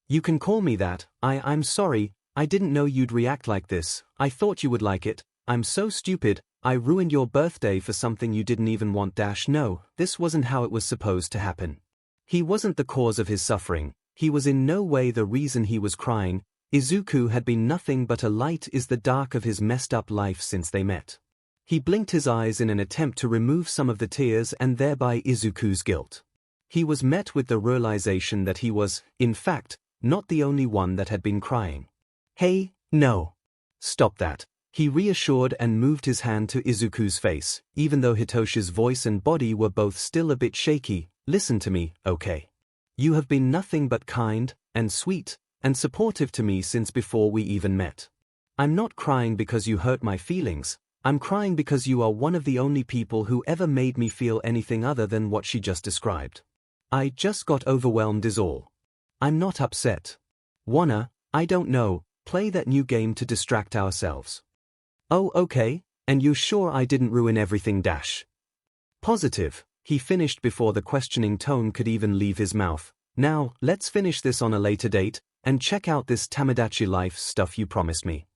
You can call me that. I'm sorry, I didn't know you'd react like this. I thought you would like it. I'm so stupid, I ruined your birthday for something you didn't even want. No, this wasn't how it was supposed to happen. He wasn't the cause of his suffering. He was in no way the reason he was crying. Izuku had been nothing but a light in the dark of his messed up life since they met. He blinked his eyes in an attempt to remove some of the tears and thereby Izuku's guilt. He was met with the realization that he was, in fact, not the only one that had been crying. Hey, no. Stop that. He reassured and moved his hand to Izuku's face, even though Hitoshi's voice and body were both still a bit shaky. Listen to me, okay? You have been nothing but kind, and sweet, and supportive to me since before we even met. I'm not crying because you hurt my feelings, I'm crying because you are one of the only people who ever made me feel anything other than what she just described. I just got overwhelmed is all. I'm not upset. I don't know, play that new game to distract ourselves. Oh okay, and you sure I didn't ruin everything? Positive. He finished before the questioning tone could even leave his mouth. Now, let's finish this on a later date, and check out this Tamagotchi life stuff you promised me.